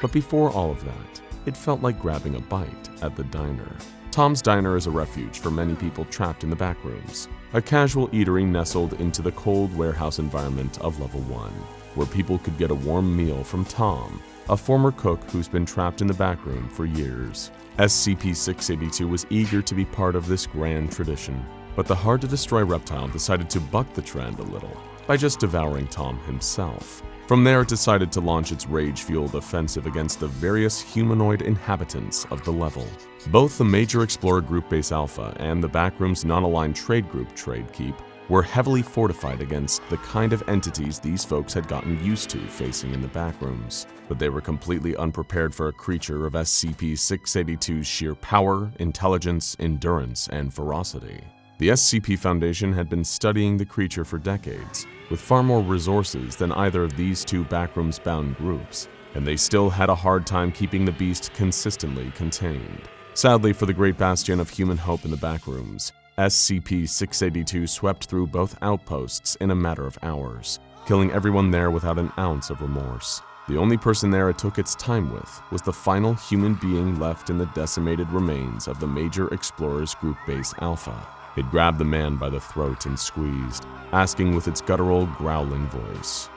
But before all of that, it felt like grabbing a bite at the diner. Tom's Diner is a refuge for many people trapped in the Backrooms, a casual eatery nestled into the cold warehouse environment of Level 1, where people could get a warm meal from Tom, a former cook who's been trapped in the backroom for years. SCP-682 was eager to be part of this grand tradition, but the hard-to-destroy reptile decided to buck the trend a little by just devouring Tom himself. From there, it decided to launch its rage-fueled offensive against the various humanoid inhabitants of the level. Both the Major Explorer Group Base Alpha and the Backrooms Non-Aligned Trade Group Trade Keep were heavily fortified against the kind of entities these folks had gotten used to facing in the Backrooms, but they were completely unprepared for a creature of SCP-682's sheer power, intelligence, endurance, and ferocity. The SCP Foundation had been studying the creature for decades, with far more resources than either of these two Backrooms-bound groups, and they still had a hard time keeping the beast consistently contained. Sadly for the great bastion of human hope in the Backrooms, SCP-682 swept through both outposts in a matter of hours, killing everyone there without an ounce of remorse. The only person there it took its time with was the final human being left in the decimated remains of the Major Explorers Group Base Alpha. It grabbed the man by the throat and squeezed, asking with its guttural, growling voice,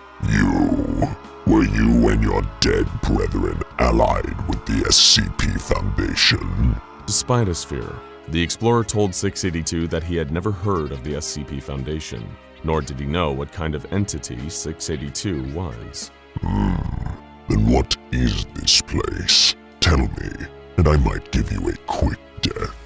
Were you and your dead brethren allied with the SCP Foundation?" Despite his fear, the Explorer told 682 that he had never heard of the SCP Foundation, nor did he know what kind of entity 682 was. Then what is this place? Tell me, and I might give you a quick death.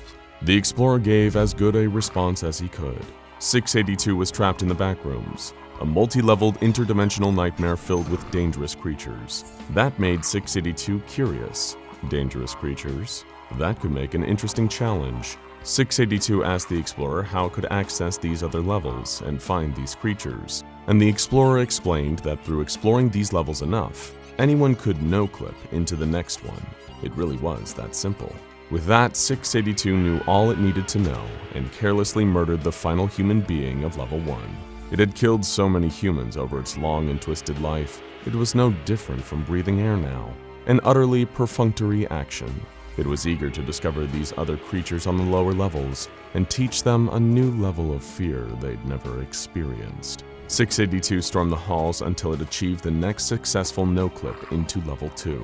The Explorer gave as good a response as he could. 682 was trapped in the Backrooms, a multi-leveled interdimensional nightmare filled with dangerous creatures. That made 682 curious. Dangerous creatures? That could make an interesting challenge. 682 asked the Explorer how it could access these other levels and find these creatures, and the Explorer explained that through exploring these levels enough, anyone could no-clip into the next one. It really was that simple. With that, 682 knew all it needed to know and carelessly murdered the final human being of Level 1. It had killed so many humans over its long and twisted life, it was no different from breathing air now. An utterly perfunctory action. It was eager to discover these other creatures on the lower levels and teach them a new level of fear they'd never experienced. 682 stormed the halls until it achieved the next successful no-clip into Level 2,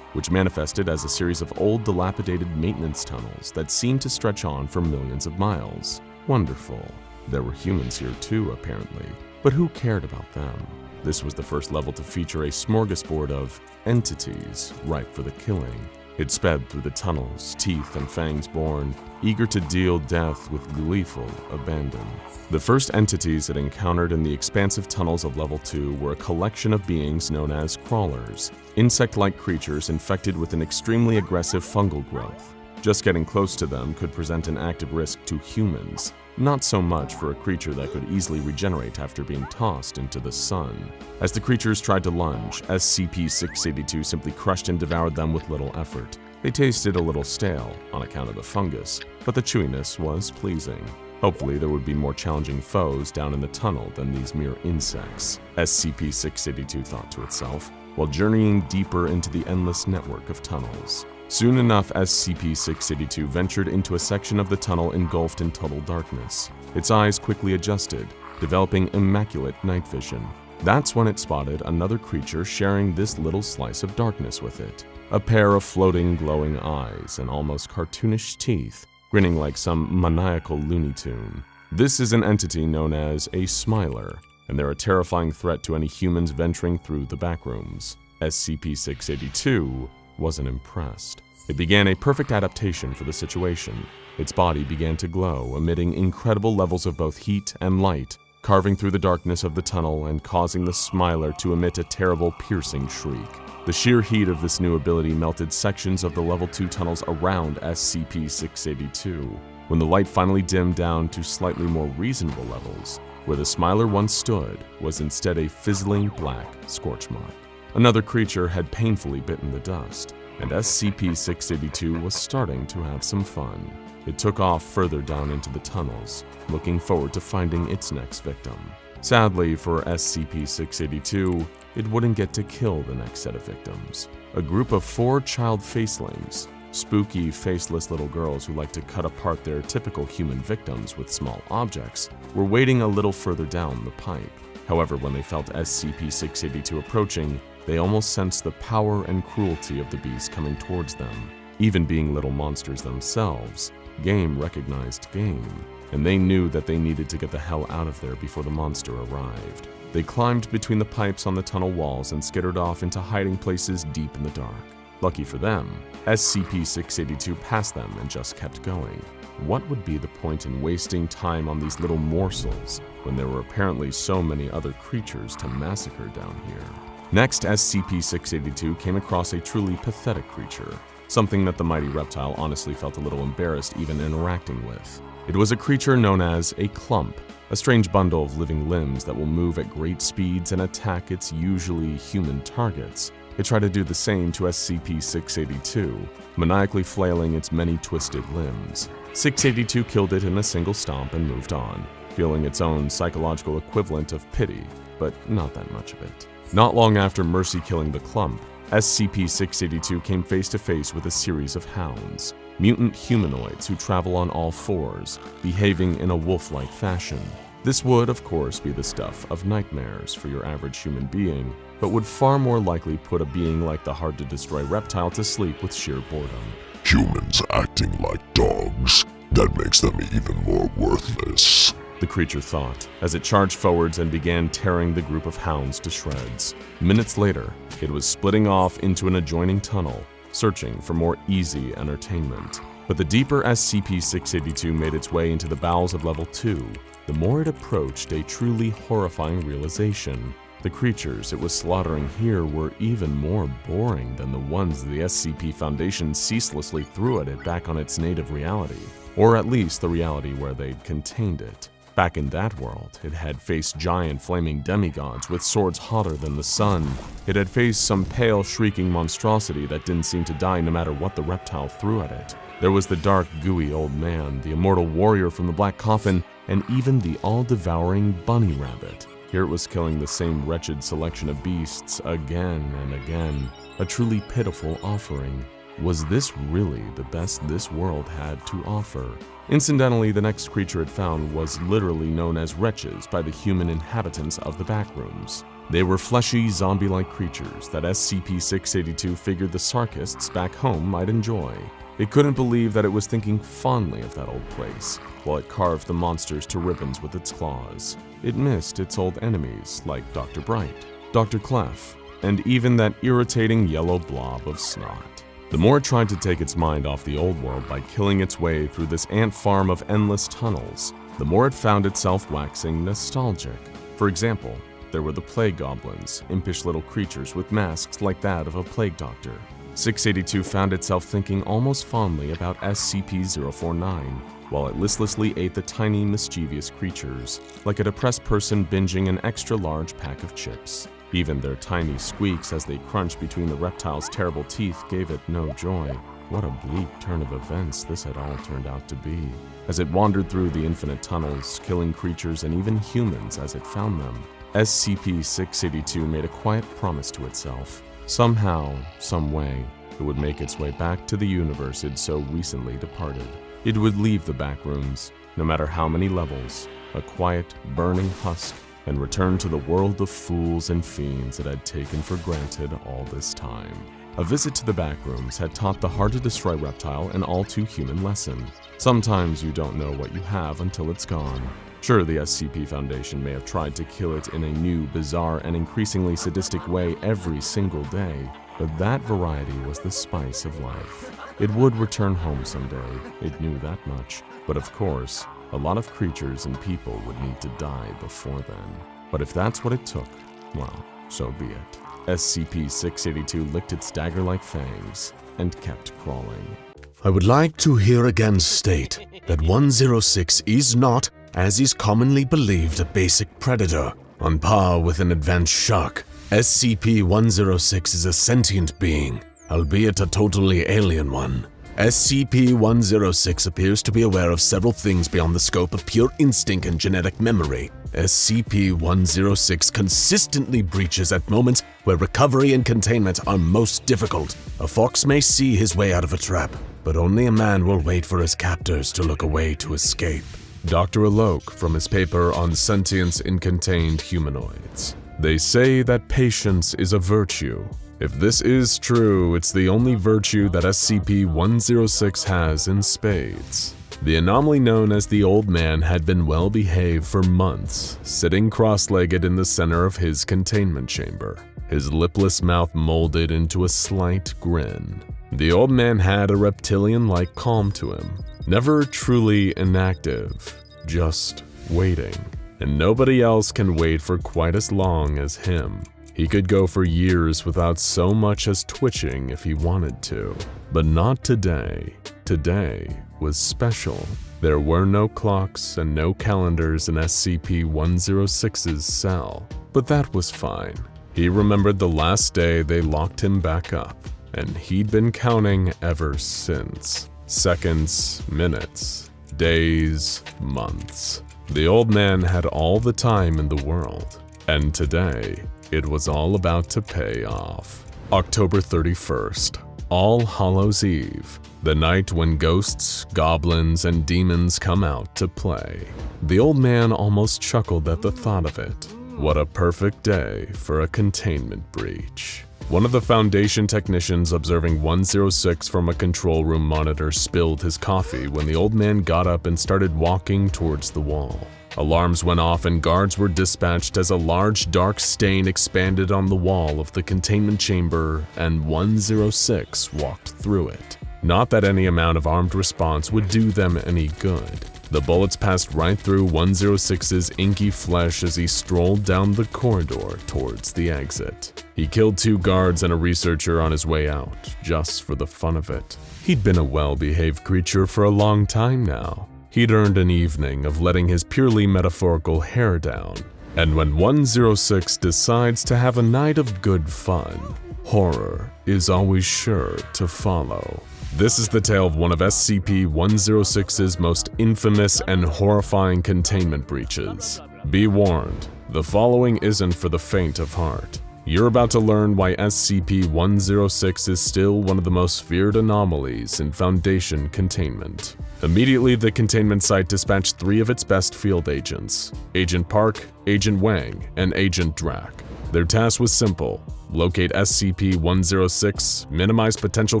which manifested as a series of old dilapidated maintenance tunnels that seemed to stretch on for millions of miles. Wonderful. There were humans here too, apparently, but who cared about them? This was the first level to feature a smorgasbord of entities ripe for the killing. It sped through the tunnels, teeth and fangs borne, eager to deal death with gleeful abandon. The first entities it encountered in the expansive tunnels of Level 2 were a collection of beings known as crawlers, insect-like creatures infected with an extremely aggressive fungal growth. Just getting close to them could present an active risk to humans, not so much for a creature that could easily regenerate after being tossed into the sun. As the creatures tried to lunge, SCP-682 simply crushed and devoured them with little effort. They tasted a little stale on account of the fungus, but the chewiness was pleasing. Hopefully there would be more challenging foes down in the tunnel than these mere insects, SCP-682 thought to itself, while journeying deeper into the endless network of tunnels. Soon enough, SCP-682 ventured into a section of the tunnel engulfed in total darkness. Its eyes quickly adjusted, developing immaculate night vision. That's when it spotted another creature sharing this little slice of darkness with it. A pair of floating, glowing eyes and almost cartoonish teeth, grinning like some maniacal Looney Tune. This is an entity known as a Smiler, and they're a terrifying threat to any humans venturing through the Backrooms. SCP-682 wasn't impressed. It began a perfect adaptation for the situation. Its body began to glow, emitting incredible levels of both heat and light, carving through the darkness of the tunnel and causing the Smiler to emit a terrible, piercing shriek. The sheer heat of this new ability melted sections of the level 2 tunnels around SCP-682. When the light finally dimmed down to slightly more reasonable levels, where the Smiler once stood was instead a fizzling black scorch mark. Another creature had painfully bitten the dust, and SCP-682 was starting to have some fun. It took off further down into the tunnels, looking forward to finding its next victim. Sadly for SCP-682, it wouldn't get to kill the next set of victims. A group of 4 child facelings, spooky, faceless little girls who like to cut apart their typical human victims with small objects, were waiting a little further down the pipe. However, when they felt SCP-682 approaching, they almost sensed the power and cruelty of the beast coming towards them. Even being little monsters themselves, game recognized game, and they knew that they needed to get the hell out of there before the monster arrived. They climbed between the pipes on the tunnel walls and skittered off into hiding places deep in the dark. Lucky for them, SCP-682 passed them and just kept going. What would be the point in wasting time on these little morsels when there were apparently so many other creatures to massacre down here? Next, SCP-682 came across a truly pathetic creature, something that the mighty reptile honestly felt a little embarrassed even interacting with. It was a creature known as a clump, a strange bundle of living limbs that will move at great speeds and attack its usually human targets. It tried to do the same to SCP-682, maniacally flailing its many twisted limbs. 682 killed it in a single stomp and moved on, feeling its own psychological equivalent of pity, but not that much of it. Not long after mercy killing the clump, SCP-682 came face to face with a series of hounds, mutant humanoids who travel on all fours, behaving in a wolf-like fashion. This would, of course, be the stuff of nightmares for your average human being, but would far more likely put a being like the hard-to-destroy reptile to sleep with sheer boredom. Humans acting like dogs, that makes them even more worthless, the creature thought, as it charged forwards and began tearing the group of hounds to shreds. Minutes later, it was splitting off into an adjoining tunnel, searching for more easy entertainment. But the deeper SCP-682 made its way into the bowels of Level 2, the more it approached a truly horrifying realization. The creatures it was slaughtering here were even more boring than the ones the SCP Foundation ceaselessly threw at it back on its native reality, or at least the reality where they'd contained it. Back in that world, it had faced giant flaming demigods with swords hotter than the sun. It had faced some pale, shrieking monstrosity that didn't seem to die no matter what the reptile threw at it. There was the dark, gooey old man, the immortal warrior from the Black Coffin, and even the all-devouring bunny rabbit. Here it was killing the same wretched selection of beasts again and again. A truly pitiful offering. Was this really the best this world had to offer? Incidentally, the next creature it found was literally known as wretches by the human inhabitants of the Backrooms. They were fleshy, zombie-like creatures that SCP-682 figured the Sarkists back home might enjoy. It couldn't believe that it was thinking fondly of that old place, while it carved the monsters to ribbons with its claws. It missed its old enemies like Dr. Bright, Dr. Clef, and even that irritating yellow blob of snot. The more it tried to take its mind off the old world by killing its way through this ant farm of endless tunnels, the more it found itself waxing nostalgic. For example, there were the plague goblins, impish little creatures with masks like that of a plague doctor. 682 found itself thinking almost fondly about SCP-049, while it listlessly ate the tiny, mischievous creatures, like a depressed person binging an extra-large pack of chips. Even their tiny squeaks as they crunched between the reptile's terrible teeth gave it no joy. What a bleak turn of events this had all turned out to be. As it wandered through the infinite tunnels, killing creatures and even humans as it found them, SCP-682 made a quiet promise to itself. Somehow, some way, it would make its way back to the universe it so recently departed. It would leave the Backrooms, no matter how many levels, a quiet, burning husk, and return to the world of fools and fiends it had taken for granted all this time. A visit to the Backrooms had taught the hard-to-destroy reptile an all-too-human lesson. Sometimes you don't know what you have until it's gone. Sure, the SCP Foundation may have tried to kill it in a new, bizarre, and increasingly sadistic way every single day, but that variety was the spice of life. It would return home someday, it knew that much. But of course, A lot of creatures and people would need to die before then. But if that's what it took, well, so be it. SCP-682 licked its dagger-like fangs and kept crawling. I would like to here again state that 106 is not, as is commonly believed, a basic predator, on par with an advanced shark. SCP-106 is a sentient being, albeit a totally alien one. SCP-106 appears to be aware of several things beyond the scope of pure instinct and genetic memory. SCP-106 consistently breaches at moments where recovery and containment are most difficult. A fox may see his way out of a trap, but only a man will wait for his captors to look away to escape. Dr. Alok from his paper on sentience in contained humanoids. They say that patience is a virtue. If this is true, it's the only virtue that SCP-106 has in spades. The anomaly known as the Old Man had been well behaved for months, sitting cross-legged in the center of his containment chamber, his lipless mouth molded into a slight grin. The Old Man had a reptilian-like calm to him, never truly inactive, just waiting. And nobody else can wait for quite as long as him. He could go for years without so much as twitching if he wanted to. But not today. Today was special. There were no clocks and no calendars in SCP-106's cell. But that was fine. He remembered the last day they locked him back up, and he'd been counting ever since. Seconds, minutes, days, months. The Old Man had all the time in the world. And today, it was all about to pay off. October 31st, All Hallows Eve, the night when ghosts, goblins, and demons come out to play. The Old Man almost chuckled at the thought of it. What a perfect day for a containment breach. One of the Foundation technicians observing 106 from a control room monitor spilled his coffee when the Old Man got up and started walking towards the wall. Alarms went off and guards were dispatched as a large dark stain expanded on the wall of the containment chamber and 106 walked through it. Not that any amount of armed response would do them any good. The bullets passed right through 106's inky flesh as he strolled down the corridor towards the exit. He killed 2 guards and a researcher on his way out, just for the fun of it. He'd been a well-behaved creature for a long time now. He'd earned an evening of letting his purely metaphorical hair down. And when 106 decides to have a night of good fun, horror is always sure to follow. This is the tale of one of SCP-106's most infamous and horrifying containment breaches. Be warned, the following isn't for the faint of heart. You're about to learn why SCP-106 is still one of the most feared anomalies in Foundation containment. Immediately, the containment site dispatched 3 of its best field agents, Agent Park, Agent Wang, and Agent Drack. Their task was simple: locate SCP-106, minimize potential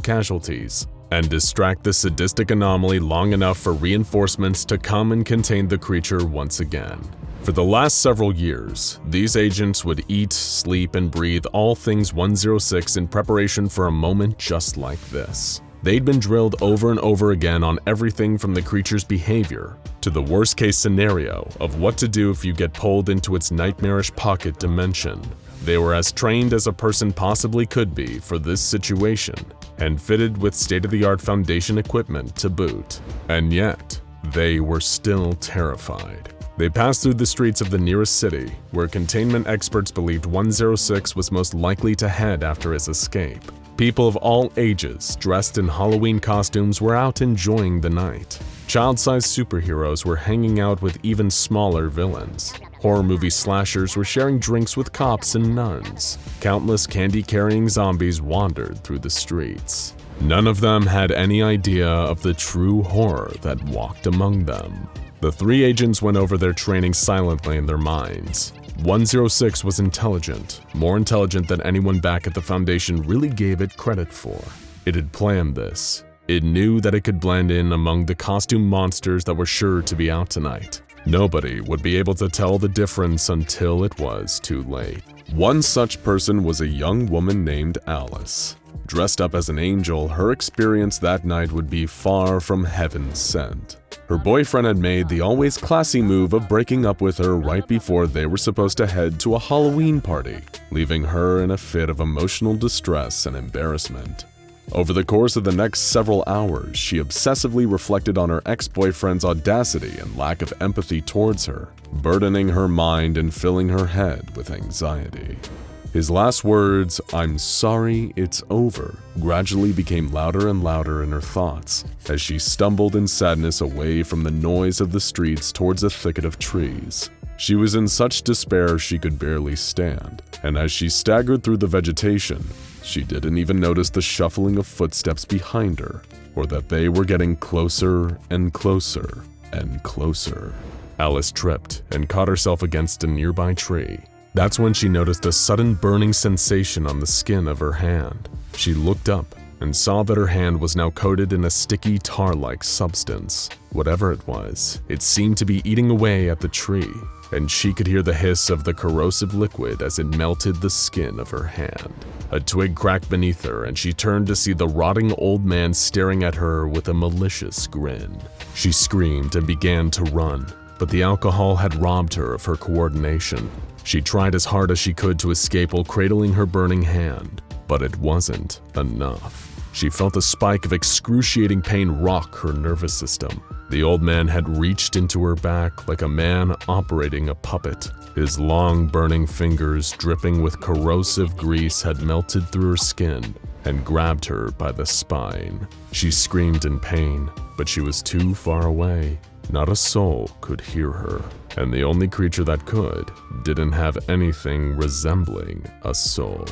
casualties, and distract the sadistic anomaly long enough for reinforcements to come and contain the creature once again. For the last several years, these agents would eat, sleep, and breathe all things 106 in preparation for a moment just like this. They'd been drilled over and over again on everything from the creature's behavior to the worst-case scenario of what to do if you get pulled into its nightmarish pocket dimension. They were as trained as a person possibly could be for this situation, and fitted with state-of-the-art Foundation equipment to boot. And yet, they were still terrified. They passed through the streets of the nearest city, where containment experts believed 106 was most likely to head after his escape. People of all ages, dressed in Halloween costumes, were out enjoying the night. Child-sized superheroes were hanging out with even smaller villains. Horror movie slashers were sharing drinks with cops and nuns. Countless candy-carrying zombies wandered through the streets. None of them had any idea of the true horror that walked among them. The 3 agents went over their training silently in their minds. 106 was intelligent, more intelligent than anyone back at the Foundation really gave it credit for. It had planned this. It knew that it could blend in among the costume monsters that were sure to be out tonight. Nobody would be able to tell the difference until it was too late. One such person was a young woman named Alice. Dressed up as an angel, her experience that night would be far from heaven sent. Her boyfriend had made the always classy move of breaking up with her right before they were supposed to head to a Halloween party, leaving her in a fit of emotional distress and embarrassment. Over the course of the next several hours, she obsessively reflected on her ex-boyfriend's audacity and lack of empathy towards her, burdening her mind and filling her head with anxiety. His last words, "I'm sorry, it's over," gradually became louder and louder in her thoughts as she stumbled in sadness away from the noise of the streets towards a thicket of trees. She was in such despair she could barely stand, and as she staggered through the vegetation, she didn't even notice the shuffling of footsteps behind her, or that they were getting closer and closer and closer. Alice tripped and caught herself against a nearby tree. That's when she noticed a sudden burning sensation on the skin of her hand. She looked up and saw that her hand was now coated in a sticky tar-like substance. Whatever it was, it seemed to be eating away at the tree, and she could hear the hiss of the corrosive liquid as it melted the skin of her hand. A twig cracked beneath her, and she turned to see the rotting old man staring at her with a malicious grin. She screamed and began to run, but the alcohol had robbed her of her coordination. She tried as hard as she could to escape while cradling her burning hand, but it wasn't enough. She felt a spike of excruciating pain rock her nervous system. The old man had reached into her back like a man operating a puppet. His long, burning fingers, dripping with corrosive grease, had melted through her skin and grabbed her by the spine. She screamed in pain, but she was too far away. Not a soul could hear her, and the only creature that could didn't have anything resembling a soul.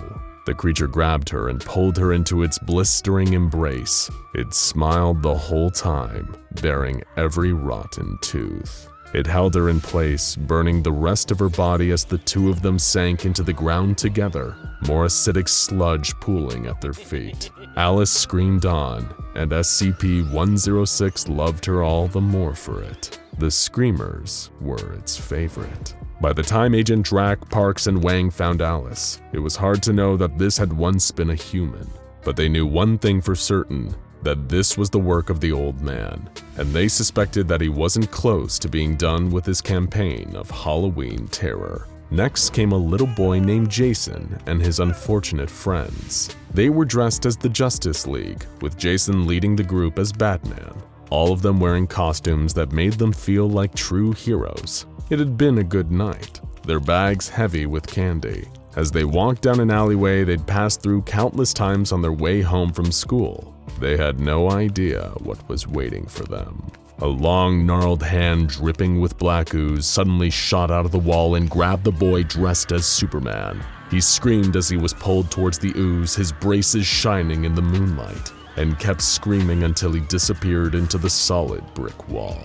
The creature grabbed her and pulled her into its blistering embrace. It smiled the whole time, baring every rotten tooth. It held her in place, burning the rest of her body as the two of them sank into the ground together, more acidic sludge pooling at their feet. Alice screamed on, and SCP-106 loved her all the more for it. The screamers were its favorite. By the time Agent Drack, Parks, and Wang found Alice, it was hard to know that this had once been a human. But they knew one thing for certain, that this was the work of the old man, and they suspected that he wasn't close to being done with his campaign of Halloween terror. Next came a little boy named Jason and his unfortunate friends. They were dressed as the Justice League, with Jason leading the group as Batman, all of them wearing costumes that made them feel like true heroes. It had been a good night, their bags heavy with candy. As they walked down an alleyway they'd passed through countless times on their way home from school, they had no idea what was waiting for them. A long, gnarled hand dripping with black ooze suddenly shot out of the wall and grabbed the boy dressed as Superman. He screamed as he was pulled towards the ooze, his braces shining in the moonlight, and kept screaming until he disappeared into the solid brick wall.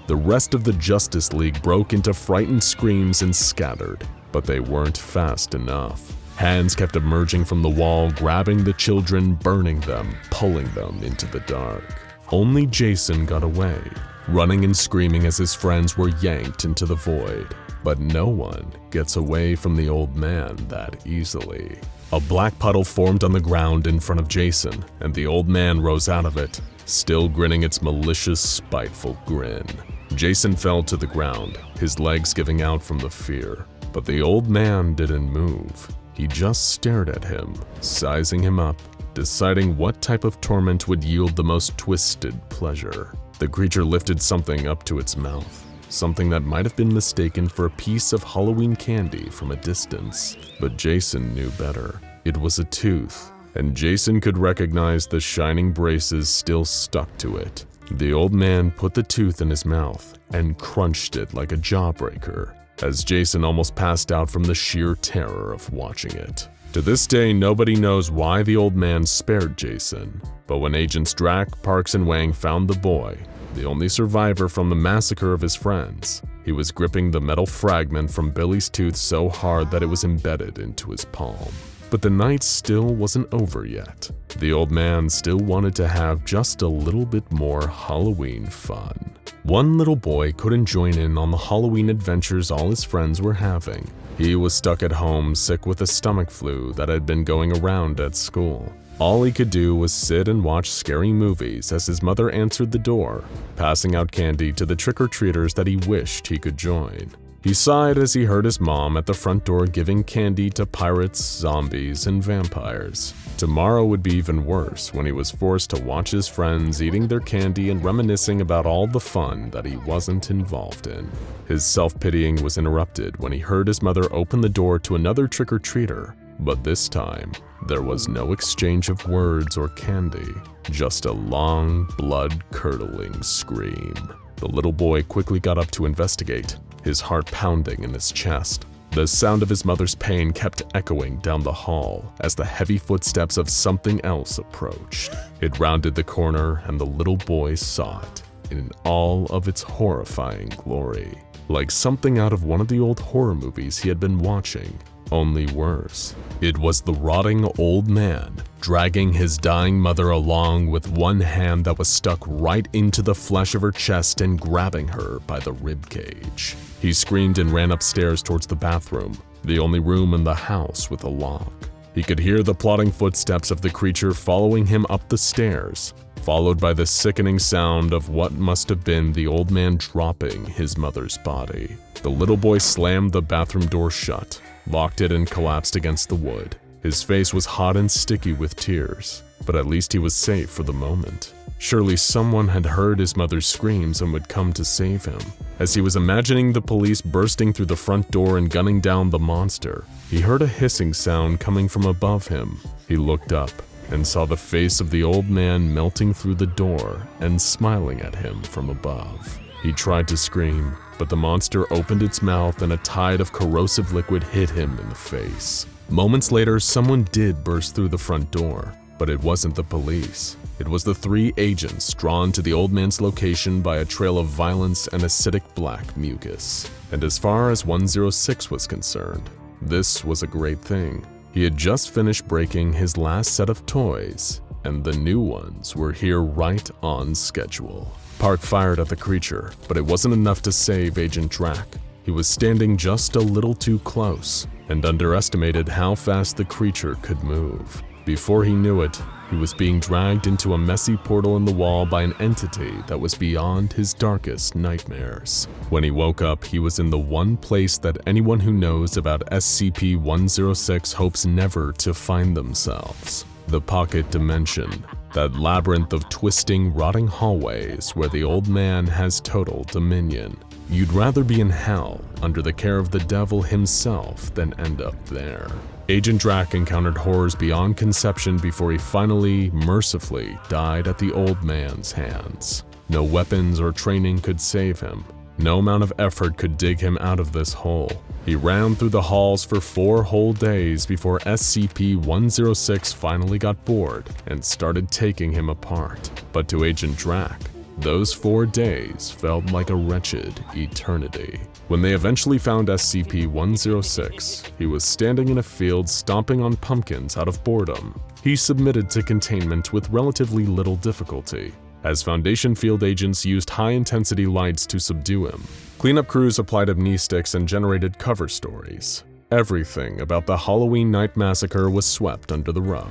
The rest of the Justice League broke into frightened screams and scattered, but they weren't fast enough. Hands kept emerging from the wall, grabbing the children, burning them, pulling them into the dark. Only Jason got away, running and screaming as his friends were yanked into the void. But no one gets away from the old man that easily. A black puddle formed on the ground in front of Jason, and the old man rose out of it, still grinning its malicious, spiteful grin. Jason fell to the ground, his legs giving out from the fear. But the old man didn't move. He just stared at him, sizing him up, deciding what type of torment would yield the most twisted pleasure. The creature lifted something up to its mouth, something that might have been mistaken for a piece of Halloween candy from a distance. But Jason knew better. It was a tooth, and Jason could recognize the shining braces still stuck to it. The old man put the tooth in his mouth and crunched it like a jawbreaker, as Jason almost passed out from the sheer terror of watching it. To this day, nobody knows why the old man spared Jason, but when Agents Drack, Parks, and Wang found the boy, the only survivor from the massacre of his friends, he was gripping the metal fragment from Billy's tooth so hard that it was embedded into his palm. But the night still wasn't over yet. The old man still wanted to have just a little bit more Halloween fun. One little boy couldn't join in on the Halloween adventures all his friends were having. He was stuck at home sick with a stomach flu that had been going around at school. All he could do was sit and watch scary movies as his mother answered the door, passing out candy to the trick-or-treaters that he wished he could join. He sighed as he heard his mom at the front door giving candy to pirates, zombies, and vampires. Tomorrow would be even worse when he was forced to watch his friends eating their candy and reminiscing about all the fun that he wasn't involved in. His self-pitying was interrupted when he heard his mother open the door to another trick-or-treater, but this time, there was no exchange of words or candy, just a long, blood-curdling scream. The little boy quickly got up to investigate, his heart pounding in his chest. The sound of his mother's pain kept echoing down the hall as the heavy footsteps of something else approached. It rounded the corner and the little boy saw it in all of its horrifying glory, like something out of one of the old horror movies he had been watching, only worse. It was the rotting old man, dragging his dying mother along with one hand that was stuck right into the flesh of her chest and grabbing her by the ribcage. He screamed and ran upstairs towards the bathroom, the only room in the house with a lock. He could hear the plodding footsteps of the creature following him up the stairs, followed by the sickening sound of what must have been the old man dropping his mother's body. The little boy slammed the bathroom door shut, locked it, and collapsed against the wood. His face was hot and sticky with tears, but at least he was safe for the moment. Surely someone had heard his mother's screams and would come to save him. As he was imagining the police bursting through the front door and gunning down the monster, he heard a hissing sound coming from above him. He looked up and saw the face of the old man melting through the door and smiling at him from above. He tried to scream, but the monster opened its mouth and a tide of corrosive liquid hit him in the face. Moments later, someone did burst through the front door, but it wasn't the police. It was the 3 agents drawn to the old man's location by a trail of violence and acidic black mucus. And as far as 106 was concerned, this was a great thing. He had just finished breaking his last set of toys, and the new ones were here right on schedule. Park fired at the creature, but it wasn't enough to save Agent Drac. He was standing just a little too close and underestimated how fast the creature could move. Before he knew it, he was being dragged into a messy portal in the wall by an entity that was beyond his darkest nightmares. When he woke up, he was in the one place that anyone who knows about SCP-106 hopes never to find themselves: the pocket dimension, that labyrinth of twisting, rotting hallways where the old man has total dominion. You'd rather be in hell under the care of the devil himself than end up there. Agent Drac encountered horrors beyond conception before he finally, mercifully, died at the old man's hands. No weapons or training could save him. No amount of effort could dig him out of this hole. He ran through the halls for 4 whole days before SCP-106 finally got bored and started taking him apart. But to Agent Drac, those 4 days felt like a wretched eternity. When they eventually found SCP-106, he was standing in a field stomping on pumpkins out of boredom. He submitted to containment with relatively little difficulty, as Foundation field agents used high-intensity lights to subdue him. Cleanup crews applied amnestics and generated cover stories. Everything about the Halloween night massacre was swept under the rug.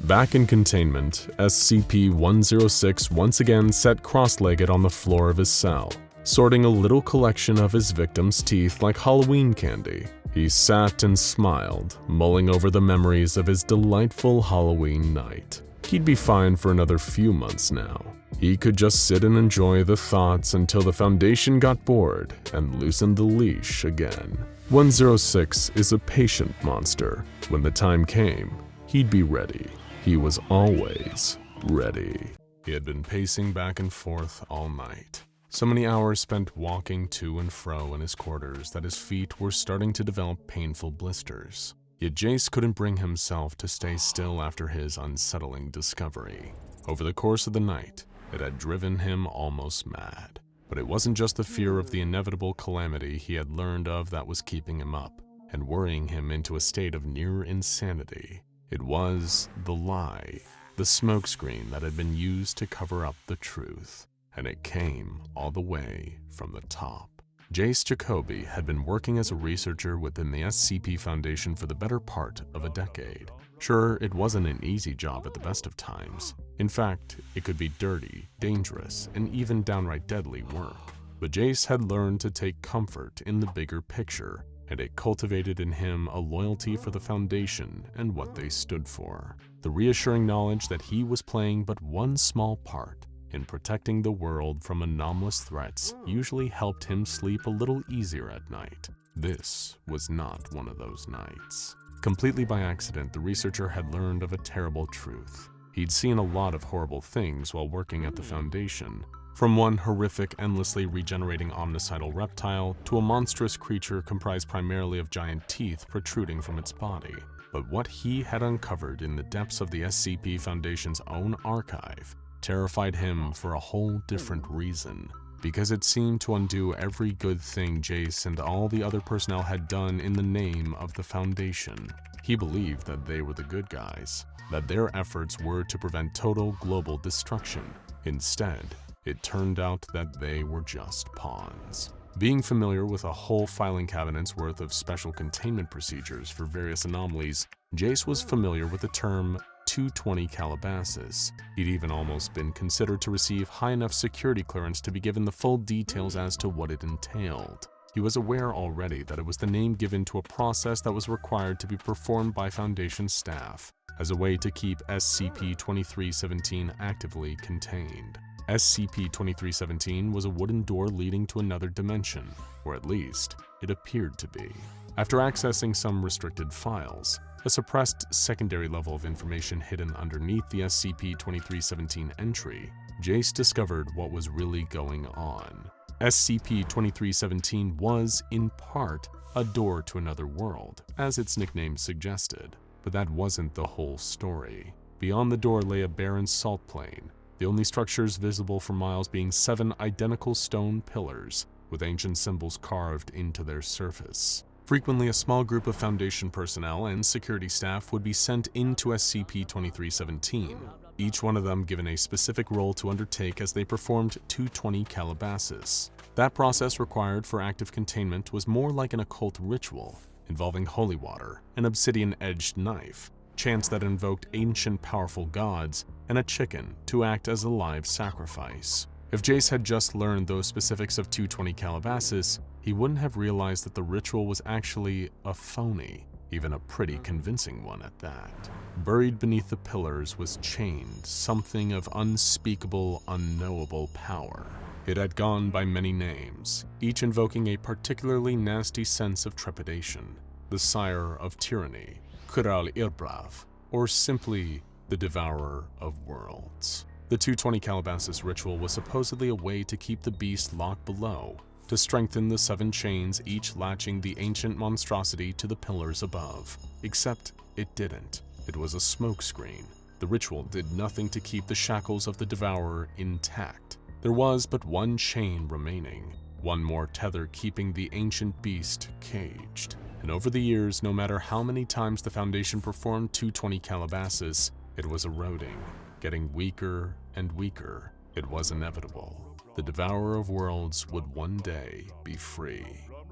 Back in containment, SCP-106 once again sat cross-legged on the floor of his cell, sorting a little collection of his victims' teeth like Halloween candy. He sat and smiled, mulling over the memories of his delightful Halloween night. He'd be fine for another few months now. He could just sit and enjoy the thoughts until the Foundation got bored and loosened the leash again. 106 is a patient monster. When the time came, he'd be ready. He was always ready. He had been pacing back and forth all night. So many hours spent walking to and fro in his quarters that his feet were starting to develop painful blisters. Yet Jace couldn't bring himself to stay still after his unsettling discovery. Over the course of the night, it had driven him almost mad. But it wasn't just the fear of the inevitable calamity he had learned of that was keeping him up and worrying him into a state of near insanity. It was the lie, the smokescreen that had been used to cover up the truth. And it came all the way from the top. Jace Jacoby had been working as a researcher within the SCP Foundation for the better part of a decade. Sure, it wasn't an easy job at the best of times. In fact, it could be dirty, dangerous, and even downright deadly work. But Jace had learned to take comfort in the bigger picture, and it cultivated in him a loyalty for the Foundation and what they stood for. The reassuring knowledge that he was playing but one small part in protecting the world from anomalous threats usually helped him sleep a little easier at night. This was not one of those nights. Completely by accident, the researcher had learned of a terrible truth. He'd seen a lot of horrible things while working at the Foundation, from one horrific, endlessly regenerating omnicidal reptile to a monstrous creature comprised primarily of giant teeth protruding from its body. But what he had uncovered in the depths of the SCP Foundation's own archive terrified him for a whole different reason, because it seemed to undo every good thing Jace and all the other personnel had done in the name of the Foundation. He believed that they were the good guys, that their efforts were to prevent total global destruction. Instead, it turned out that they were just pawns. Being familiar with a whole filing cabinet's worth of special containment procedures for various anomalies, Jace was familiar with the term 220 Calabasas. He'd even almost been considered to receive high enough security clearance to be given the full details as to what it entailed. He was aware already that it was the name given to a process that was required to be performed by Foundation staff as a way to keep SCP-2317 actively contained. SCP-2317 was a wooden door leading to another dimension, or at least, it appeared to be. After accessing some restricted files, a suppressed secondary level of information hidden underneath the SCP-2317 entry, Jace discovered what was really going on. SCP-2317 was, in part, a door to another world, as its nickname suggested. But that wasn't the whole story. Beyond the door lay a barren salt plain, the only structures visible for miles being 7 identical stone pillars with ancient symbols carved into their surface. Frequently, a small group of Foundation personnel and security staff would be sent into SCP-2317, each one of them given a specific role to undertake as they performed 220 Calabasas. That process required for active containment was more like an occult ritual, involving holy water, an obsidian-edged knife, chants that invoked ancient powerful gods, and a chicken to act as a live sacrifice. If Jace had just learned those specifics of 220 Calabasas, he wouldn't have realized that the ritual was actually a phony, even a pretty convincing one at that. Buried beneath the pillars was chained something of unspeakable, unknowable power. It had gone by many names, each invoking a particularly nasty sense of trepidation. The Sire of Tyranny, Kural Irbrav, or simply the Devourer of Worlds. The 220 Calabasas ritual was supposedly a way to keep the beast locked below, to strengthen the 7 chains each latching the ancient monstrosity to the pillars above. Except it didn't. It was a smokescreen. The ritual did nothing to keep the shackles of the Devourer intact. There was but one chain remaining, one more tether keeping the ancient beast caged. And over the years, no matter how many times the Foundation performed 220 Calabasas, it was eroding, getting weaker and weaker. It was inevitable. The Devourer of Worlds would one day be free.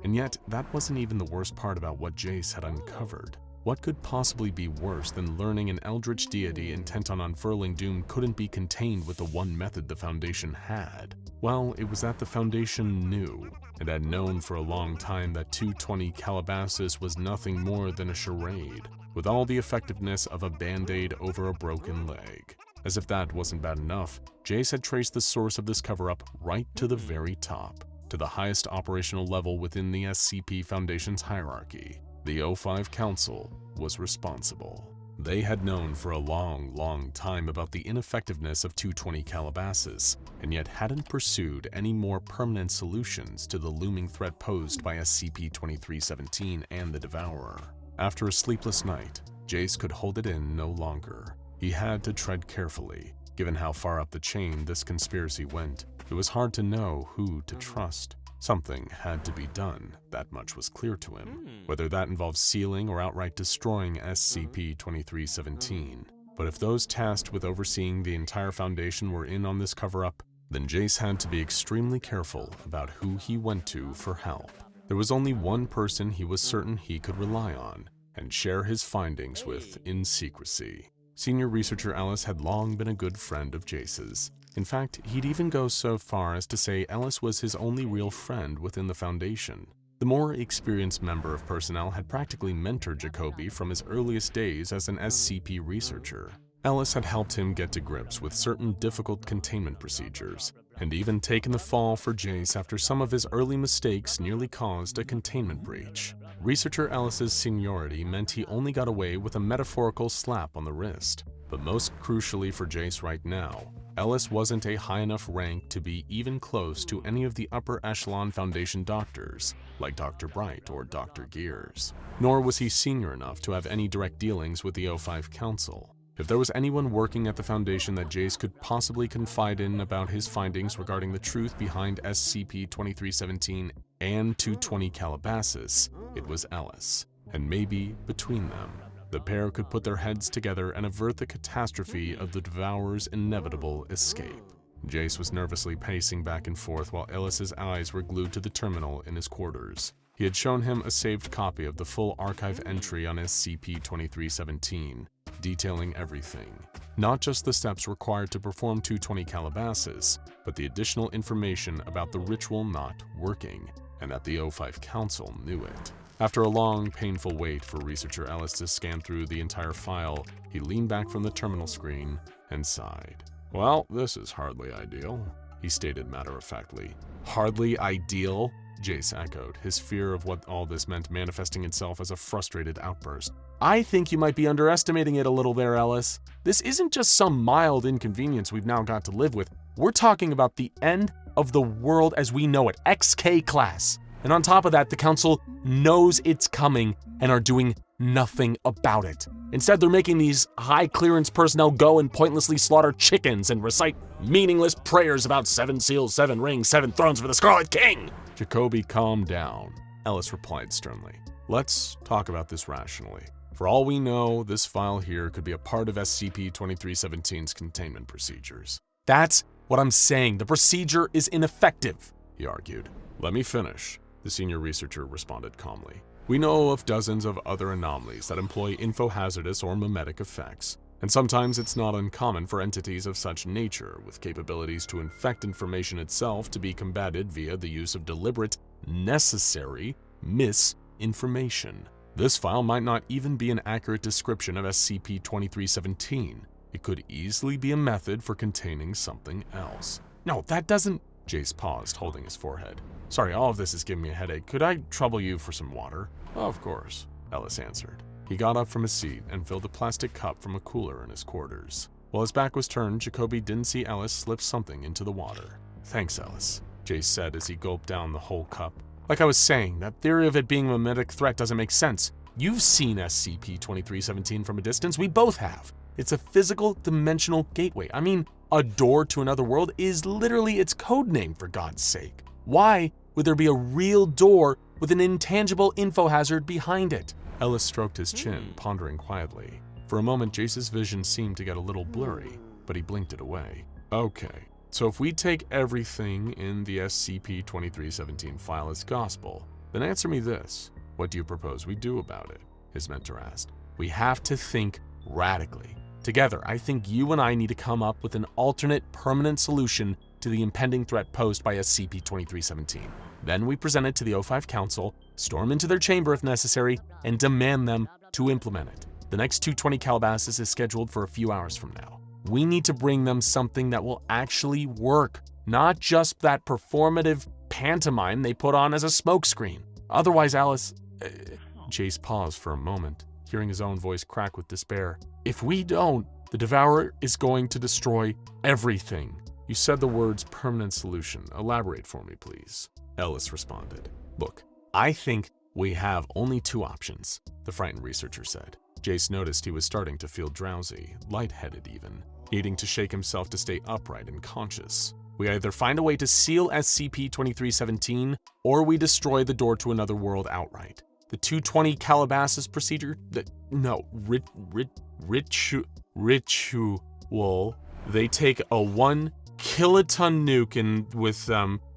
And yet, that wasn't even the worst part about what Jace had uncovered. What could possibly be worse than learning an eldritch deity intent on unfurling doom couldn't be contained with the one method the Foundation had? Well, it was that the Foundation knew, and had known for a long time that 220 Calabasas was nothing more than a charade, with all the effectiveness of a band-aid over a broken leg. As if that wasn't bad enough, Jace had traced the source of this cover-up right to the very top, to the highest operational level within the SCP Foundation's hierarchy. The O5 Council was responsible. They had known for a long time about the ineffectiveness of 220 Calabasas, and yet hadn't pursued any more permanent solutions to the looming threat posed by SCP-2317 and the Devourer. After a sleepless night, Jace could hold it in no longer. He had to tread carefully. Given how far up the chain this conspiracy went, it was hard to know who to trust. Something had to be done, that much was clear to him, whether that involved sealing or outright destroying SCP-2317. But if those tasked with overseeing the entire Foundation were in on this cover-up, then Jace had to be extremely careful about who he went to for help. There was only one person he was certain he could rely on, and share his findings with in secrecy. Senior researcher Ellis had long been a good friend of Jace's. In fact, he'd even go so far as to say Ellis was his only real friend within the Foundation. The more experienced member of personnel had practically mentored Jacoby from his earliest days as an SCP researcher. Ellis had helped him get to grips with certain difficult containment procedures, and even taken the fall for Jace after some of his early mistakes nearly caused a containment breach. Researcher Ellis's seniority meant he only got away with a metaphorical slap on the wrist. But most crucially for Jace right now, Ellis wasn't a high enough rank to be even close to any of the upper echelon Foundation doctors, like Dr. Bright or Dr. Gears. Nor was he senior enough to have any direct dealings with the O5 Council. If there was anyone working at the Foundation that Jace could possibly confide in about his findings regarding the truth behind SCP-2317 and 220 Calabasas, it was Ellis. And maybe, between them, the pair could put their heads together and avert the catastrophe of the Devourer's inevitable escape. Jace was nervously pacing back and forth while Ellis's eyes were glued to the terminal in his quarters. He had shown him a saved copy of the full archive entry on SCP-2317, detailing everything. Not just the steps required to perform 220 Calabasas, but the additional information about the ritual not working, and that the O5 Council knew it. After a long, painful wait for researcher Ellis to scan through the entire file, he leaned back from the terminal screen and sighed. "Well, this is hardly ideal," he stated matter-of-factly. "Hardly ideal?" Jace echoed, his fear of what all this meant manifesting itself as a frustrated outburst. "I think you might be underestimating it a little there, Ellis. This isn't just some mild inconvenience we've now got to live with. We're talking about the end of the world as we know it, XK class. And on top of that, the Council knows it's coming and are doing nothing about it. Instead, they're making these high-clearance personnel go and pointlessly slaughter chickens and recite meaningless prayers about 7 seals, 7 rings, 7 thrones for the Scarlet King." "Jacoby, calm down," Ellis replied sternly. "Let's talk about this rationally. For all we know, this file here could be a part of SCP-2317's containment procedures." "That's what I'm saying. The procedure is ineffective," he argued. "Let me finish," the senior researcher responded calmly. "We know of dozens of other anomalies that employ infohazardous or memetic effects, and sometimes it's not uncommon for entities of such nature, with capabilities to infect information itself, to be combated via the use of deliberate, necessary misinformation. This file might not even be an accurate description of SCP-2317. It could easily be a method for containing something else." "No, that doesn't..." Jace paused, holding his forehead. "Sorry, all of this is giving me a headache. Could I trouble you for some water?" "Of course," Ellis answered. He got up from his seat and filled a plastic cup from a cooler in his quarters. While his back was turned, Jacoby didn't see Ellis slip something into the water. "Thanks, Ellis," Jace said as he gulped down the whole cup. "Like I was saying, that theory of it being a memetic threat doesn't make sense. You've seen SCP-2317 from a distance. We both have. It's a physical dimensional gateway. I mean, a door to another world is literally its code name, for God's sake. Why would there be a real door with an intangible info hazard behind it?" Ellis stroked his chin, pondering quietly. For a moment, Jace's vision seemed to get a little blurry, but he blinked it away. "Okay, so if we take everything in the SCP-2317 file as gospel, then answer me this. What do you propose we do about it?" his mentor asked. "We have to think radically. Together, I think you and I need to come up with an alternate permanent solution to the impending threat posed by SCP-2317. Then we present it to the O5 Council, storm into their chamber if necessary, and demand them to implement it. The next 220 Calabasas is scheduled for a few hours from now. We need to bring them something that will actually work, not just that performative pantomime they put on as a smokescreen. Otherwise, Alice..." Jace paused for a moment, hearing his own voice crack with despair. "If we don't, the Devourer is going to destroy everything." "You said the words permanent solution. Elaborate for me, please," Ellis responded. "Look, I think we have only 2 options," the frightened researcher said. Jace noticed he was starting to feel drowsy, lightheaded even, needing to shake himself to stay upright and conscious. "We either find a way to seal SCP-2317, or we destroy the door to another world outright. The 220 Calabasas procedure? Ritual. They take a 1 kiloton nuke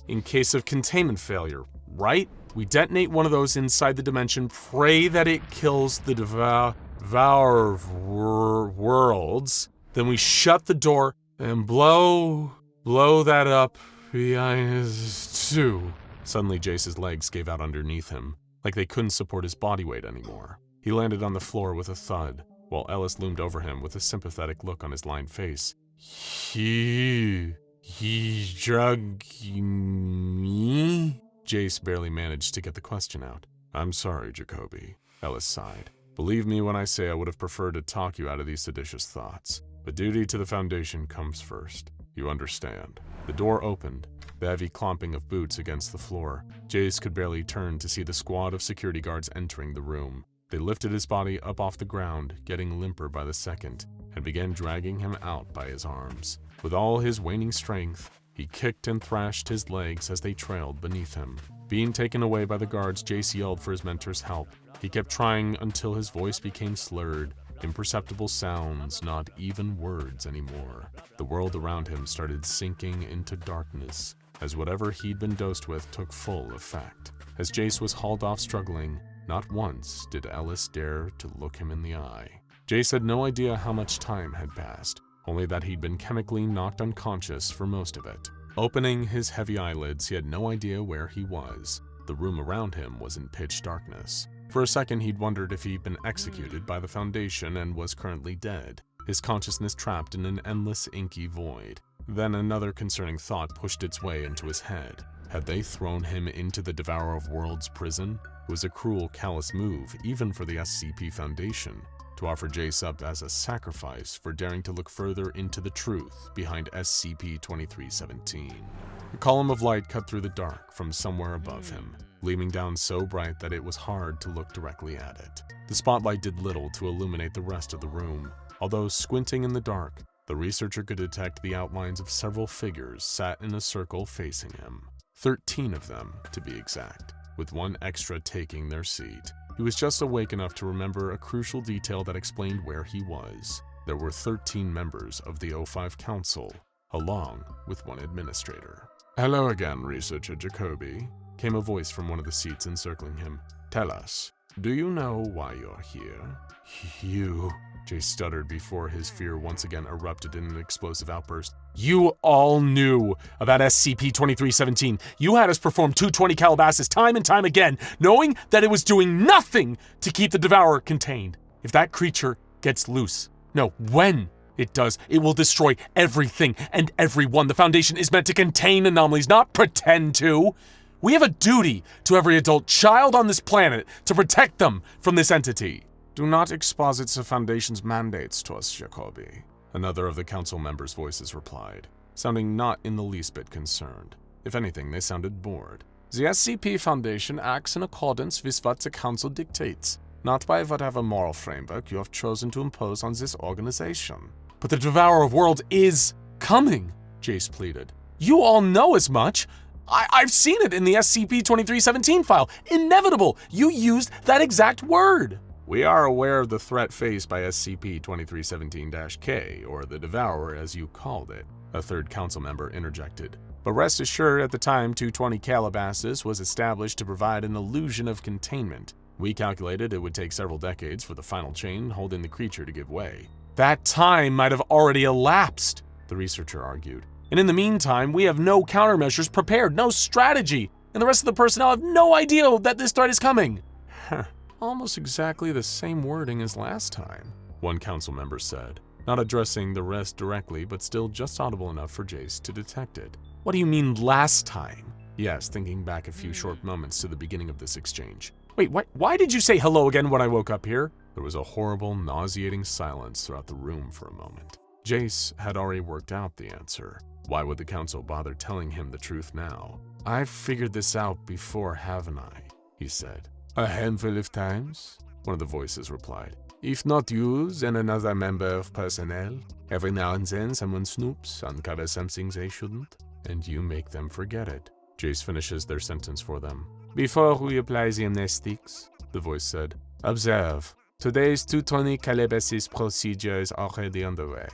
in case of containment failure, right?" We detonate one of those inside the dimension, pray that it kills the Devourer worlds, then we shut the door and blow that up behind us too. Suddenly Jace's legs gave out underneath him, like they couldn't support his body weight anymore. He landed on the floor with a thud, while Ellis loomed over him with a sympathetic look on his lined face. He drugged me? Jace barely managed to get the question out. I'm sorry, Jacoby, Ellis sighed. Believe me when I say I would have preferred to talk you out of these seditious thoughts. But duty to the Foundation comes first. You understand. The door opened, the heavy clomping of boots against the floor. Jace could barely turn to see the squad of security guards entering the room. They lifted his body up off the ground, getting limper by the second, and began dragging him out by his arms. With all his waning strength, he kicked and thrashed his legs as they trailed beneath him. Being taken away by the guards, Jace yelled for his mentor's help. He kept trying until his voice became slurred, imperceptible sounds, not even words anymore. The world around him started sinking into darkness, as whatever he'd been dosed with took full effect. As Jace was hauled off struggling, not once did Ellis dare to look him in the eye. Jace had no idea how much time had passed, only that he'd been chemically knocked unconscious for most of it. Opening his heavy eyelids, he had no idea where he was. The room around him was in pitch darkness. For a second, he'd wondered if he'd been executed by the Foundation and was currently dead, his consciousness trapped in an endless inky void. Then another concerning thought pushed its way into his head. Had they thrown him into the Devourer of Worlds prison? It was a cruel, callous move, even for the SCP Foundation, to offer Jace up as a sacrifice for daring to look further into the truth behind SCP-2317. A column of light cut through the dark from somewhere above him, gleaming down so bright that it was hard to look directly at it. The spotlight did little to illuminate the rest of the room. Although squinting in the dark, the researcher could detect the outlines of several figures sat in a circle facing him. 13 of them, to be exact, with one extra taking their seat. He was just awake enough to remember a crucial detail that explained where he was. There were 13 members of the O5 Council, along with one administrator. Hello again, Researcher Jacoby, came a voice from one of the seats encircling him. Tell us, do you know why you're here? You, Jace stuttered before his fear once again erupted in an explosive outburst. You all knew about SCP-2317. You had us perform 220 Calabasas time and time again, knowing that it was doing nothing to keep the Devourer contained. If that creature gets loose, no, when it does, it will destroy everything and everyone. The Foundation is meant to contain anomalies, not pretend to. We have a duty to every adult child on this planet to protect them from this entity. Do not exposit the Foundation's mandates to us, Jacoby. Another of the council members' voices replied, sounding not in the least bit concerned. If anything, they sounded bored. The SCP Foundation acts in accordance with what the Council dictates, not by whatever moral framework you have chosen to impose on this organization. But the Devourer of Worlds is coming, Jace pleaded. You all know as much. I've seen it in the SCP-2317 file. Inevitable. You used that exact word. We are aware of the threat faced by SCP-2317-K, or the Devourer as you called it, a third council member interjected. But rest assured, at the time 220 Calabasas was established to provide an illusion of containment. We calculated it would take several decades for the final chain holding the creature to give way. That time might have already elapsed, the researcher argued. And in the meantime, we have no countermeasures prepared, no strategy, and the rest of the personnel have no idea that this threat is coming. Almost exactly the same wording as last time, one council member said, not addressing the rest directly, but still just audible enough for Jace to detect it. What do you mean last time? He asked, thinking back a few short moments to the beginning of this exchange. Wait, why did you say hello again when I woke up here? There was a horrible, nauseating silence throughout the room for a moment. Jace had already worked out the answer. Why would the council bother telling him the truth now? I've figured this out before, haven't I? He said. A handful of times, one of the voices replied. If not you, then another member of personnel. Every now and then someone snoops, uncovers something they shouldn't, and you make them forget it. Jace finishes their sentence for them. Before we apply the amnestics, the voice said, observe. Today's 220 Calabasas procedure is already underway.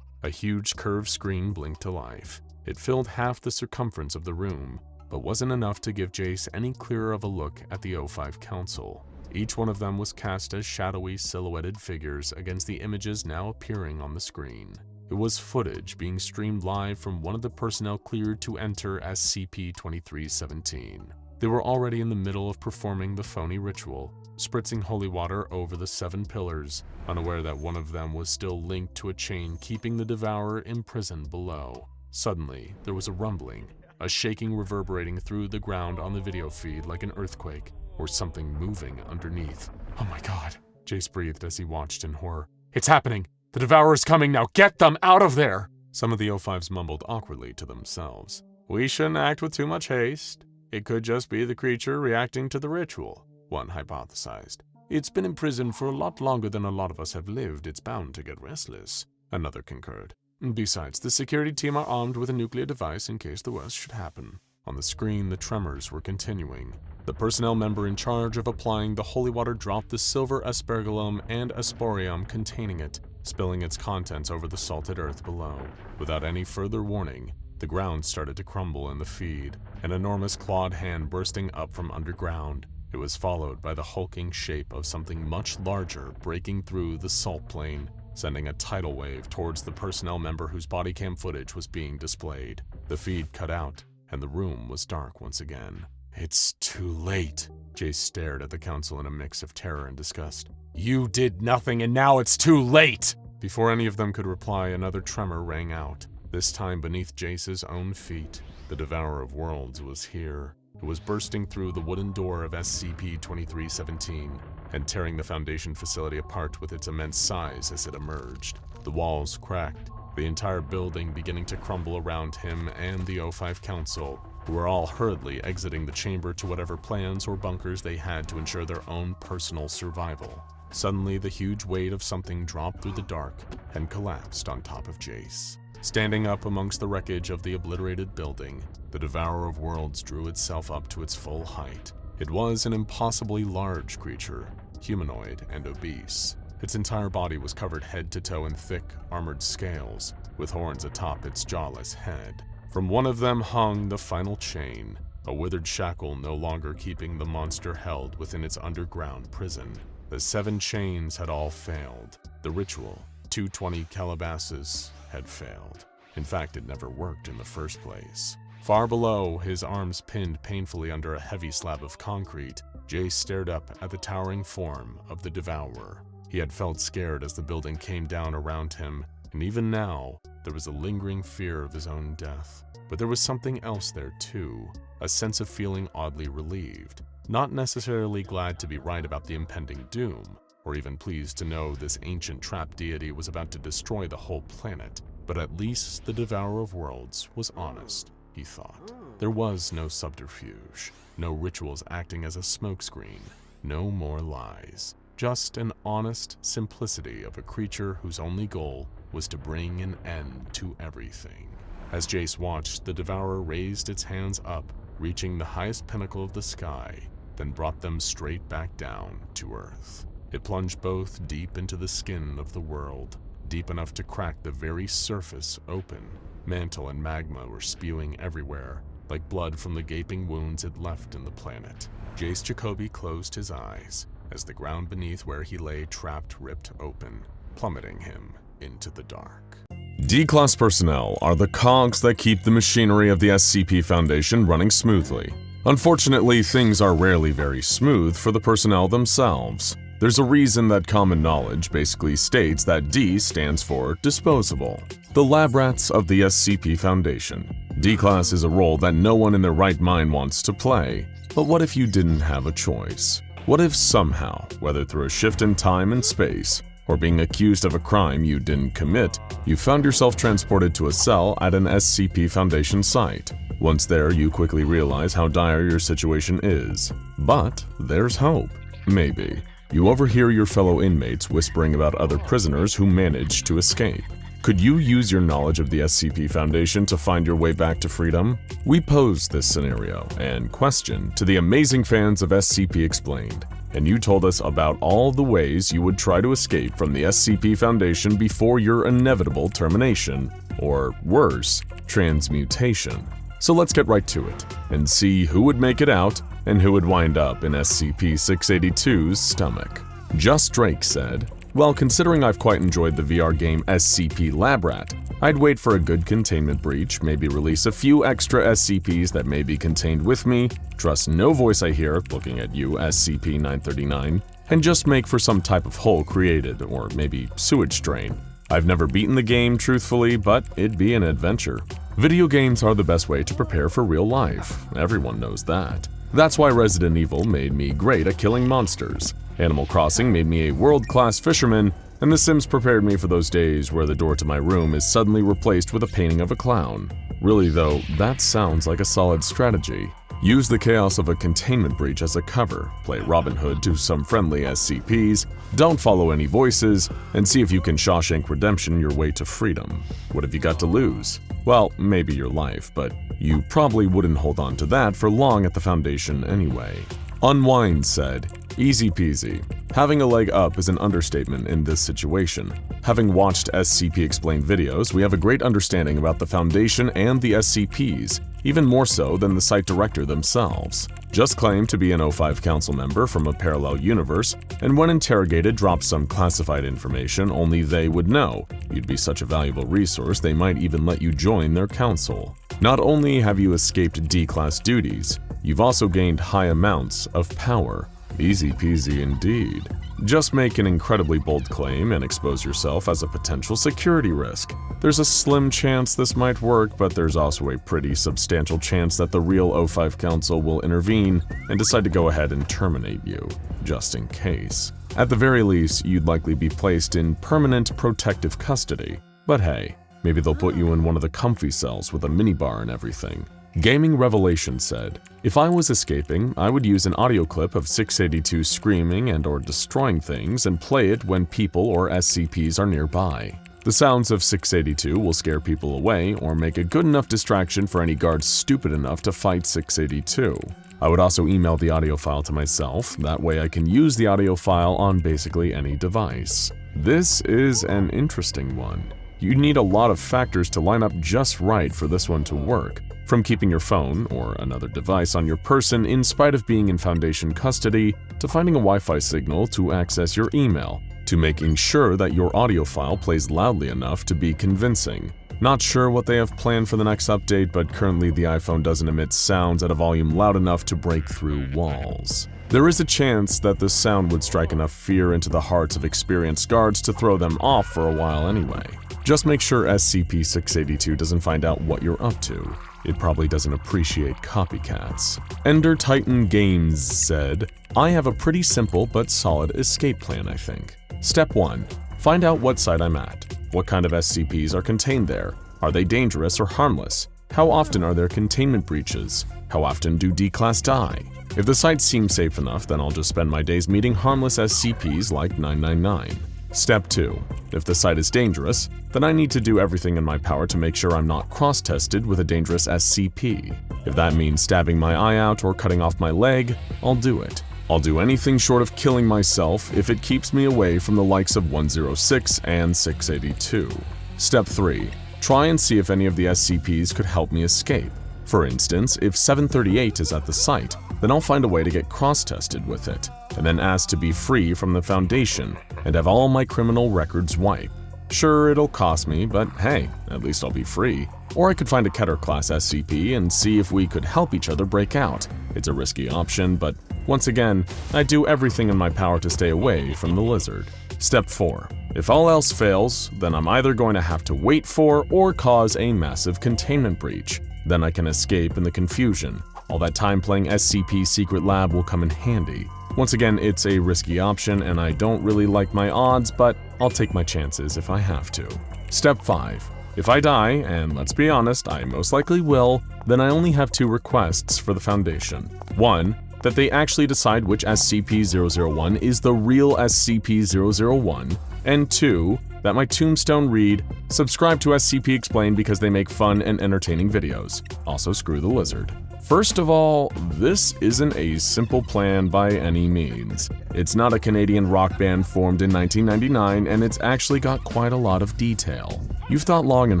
A huge curved screen blinked to life. It filled half the circumference of the room. but wasn't enough to give Jace any clearer of a look at the O5 Council. Each one of them was cast as shadowy, silhouetted figures against the images now appearing on the screen. It was footage being streamed live from one of the personnel cleared to enter SCP-2317. They were already in the middle of performing the phony ritual, spritzing holy water over the 7 pillars, unaware that one of them was still linked to a chain keeping the Devourer imprisoned below. Suddenly, there was a rumbling, a shaking reverberating through the ground on the video feed like an earthquake, or something moving underneath. "Oh my god," Jace breathed as he watched in horror. "It's happening! The Devourer is coming now! Get them out of there!" Some of the O5s mumbled awkwardly to themselves. "We shouldn't act with too much haste. It could just be the creature reacting to the ritual," one hypothesized. "It's been imprisoned for a lot longer than a lot of us have lived. It's bound to get restless," another concurred. "Besides, the security team are armed with a nuclear device in case the worst should happen." On the screen, the tremors were continuing. The personnel member in charge of applying the holy water dropped the silver aspergillum and asporium containing it, spilling its contents over the salted earth below. Without any further warning, the ground started to crumble in the feed, an enormous clawed hand bursting up from underground. It was followed by the hulking shape of something much larger breaking through the salt plain, sending a tidal wave towards the personnel member whose body cam footage was being displayed. The feed cut out, and the room was dark once again. "It's too late." Jace stared at the council in a mix of terror and disgust. "You did nothing, and now it's too late!" Before any of them could reply, another tremor rang out, this time beneath Jace's own feet. The Devourer of Worlds was here. It was bursting through the wooden door of SCP-2317 and tearing the Foundation facility apart with its immense size as it emerged. The walls cracked, the entire building beginning to crumble around him and the O5 Council, who were all hurriedly exiting the chamber to whatever plans or bunkers they had to ensure their own personal survival. Suddenly, the huge weight of something dropped through the dark and collapsed on top of Jace. Standing up amongst the wreckage of the obliterated building, the Devourer of Worlds drew itself up to its full height. It was an impossibly large creature, humanoid and obese. Its entire body was covered head to toe in thick, armored scales, with horns atop its jawless head. From one of them hung the final chain, a withered shackle no longer keeping the monster held within its underground prison. The 7 chains had all failed. The ritual, 220 Calabasas, had failed. In fact, it never worked in the first place. Far below, his arms pinned painfully under a heavy slab of concrete, Jace stared up at the towering form of the Devourer. He had felt scared as the building came down around him, and even now, there was a lingering fear of his own death. But there was something else there too, a sense of feeling oddly relieved. Not necessarily glad to be right about the impending doom, or even pleased to know this ancient trap deity was about to destroy the whole planet, but at least the Devourer of Worlds was honest, he thought. There was no subterfuge, no rituals acting as a smokescreen, no more lies. Just an honest simplicity of a creature whose only goal was to bring an end to everything. As Jace watched, the Devourer raised its hands up, reaching the highest pinnacle of the sky, then brought them straight back down to Earth. It plunged both deep into the skin of the world, deep enough to crack the very surface open. Mantle and magma were spewing everywhere, like blood from the gaping wounds it left in the planet. Jace Jacoby closed his eyes as the ground beneath where he lay trapped ripped open, plummeting him into the dark. D-Class personnel are the cogs that keep the machinery of the SCP Foundation running smoothly. Unfortunately, things are rarely very smooth for the personnel themselves. There's a reason that common knowledge basically states that D stands for disposable. The lab rats of the SCP Foundation. D-Class is a role that no one in their right mind wants to play. But what if you didn't have a choice? What if somehow, whether through a shift in time and space, or being accused of a crime you didn't commit, you found yourself transported to a cell at an SCP Foundation site? Once there, you quickly realize how dire your situation is. But there's hope. Maybe. You overhear your fellow inmates whispering about other prisoners who managed to escape. Could you use your knowledge of the SCP Foundation to find your way back to freedom? We posed this scenario and question to the amazing fans of SCP Explained, and you told us about all the ways you would try to escape from the SCP Foundation before your inevitable termination, or worse, transmutation. So let's get right to it, and see who would make it out and who would wind up in SCP-682's stomach. Just Drake said, "Well, considering I've quite enjoyed the VR game SCP Lab Rat, I'd wait for a good containment breach, maybe release a few extra SCPs that may be contained with me, trust no voice I hear looking at you, SCP-939, and just make for some type of hole created, or maybe sewage drain. I've never beaten the game, truthfully, but it'd be an adventure. Video games are the best way to prepare for real life. Everyone knows that. That's why Resident Evil made me great at killing monsters. Animal Crossing made me a world-class fisherman, and The Sims prepared me for those days where the door to my room is suddenly replaced with a painting of a clown. Really though, that sounds like a solid strategy. Use the chaos of a containment breach as a cover, play Robin Hood to some friendly SCPs, don't follow any voices, and see if you can Shawshank Redemption your way to freedom. What have you got to lose? Well, maybe your life, but you probably wouldn't hold on to that for long at the Foundation anyway." Unwind said, "Easy peasy. Having a leg up is an understatement in this situation. Having watched SCP Explained videos, we have a great understanding about the Foundation and the SCPs, even more so than the site director themselves. Just claim to be an O5 council member from a parallel universe, and when interrogated drop some classified information only they would know. You'd be such a valuable resource they might even let you join their council. Not only have you escaped D-class duties, you've also gained high amounts of power. Easy peasy indeed. Just make an incredibly bold claim and expose yourself as a potential security risk. There's a slim chance this might work, but there's also a pretty substantial chance that the real O5 Council will intervene and decide to go ahead and terminate you, just in case. At the very least, you'd likely be placed in permanent protective custody. But hey, maybe they'll put you in one of the comfy cells with a minibar and everything." Gaming Revelation said, "If I was escaping, I would use an audio clip of 682 screaming and or destroying things and play it when people or SCPs are nearby. The sounds of 682 will scare people away or make a good enough distraction for any guards stupid enough to fight 682. I would also email the audio file to myself, that way I can use the audio file on basically any device." This is an interesting one. You need a lot of factors to line up just right for this one to work. From keeping your phone or another device on your person in spite of being in Foundation custody, to finding a Wi-Fi signal to access your email, to making sure that your audio file plays loudly enough to be convincing. Not sure what they have planned for the next update, but currently the iPhone doesn't emit sounds at a volume loud enough to break through walls. There is a chance that this sound would strike enough fear into the hearts of experienced guards to throw them off for a while anyway. Just make sure SCP-682 doesn't find out what you're up to. It probably doesn't appreciate copycats. Ender Titan Games said, "I have a pretty simple but solid escape plan, I think. Step 1. Find out what site I'm at. What kind of SCPs are contained there? Are they dangerous or harmless? How often are there containment breaches? How often do D-Class die? If the site seems safe enough, then I'll just spend my days meeting harmless SCPs like 999. Step 2. If the site is dangerous, then I need to do everything in my power to make sure I'm not cross-tested with a dangerous SCP. If that means stabbing my eye out or cutting off my leg, I'll do it. I'll do anything short of killing myself if it keeps me away from the likes of 106 and 682. Step 3. Try and see if any of the SCPs could help me escape. For instance, if 738 is at the site, then I'll find a way to get cross-tested with it, and then ask to be free from the Foundation and have all my criminal records wiped. Sure, it'll cost me, but hey, at least I'll be free. Or I could find a Keter-class SCP and see if we could help each other break out. It's a risky option, but once again, I do everything in my power to stay away from the lizard." Step 4. If all else fails, then I'm either going to have to wait for or cause a massive containment breach. Then I can escape in the confusion. All that time playing SCP Secret Lab will come in handy. Once again, it's a risky option and I don't really like my odds, but I'll take my chances if I have to. Step 5. If I die, and let's be honest, I most likely will, then I only have 2 requests for the Foundation. 1. That they actually decide which SCP-001 is the real SCP-001, and 2. That my tombstone read, "Subscribe to SCP Explained because they make fun and entertaining videos. Also screw the lizard." First of all, this isn't a simple plan by any means. It's not a Canadian rock band formed in 1999, and it's actually got quite a lot of detail. You've thought long and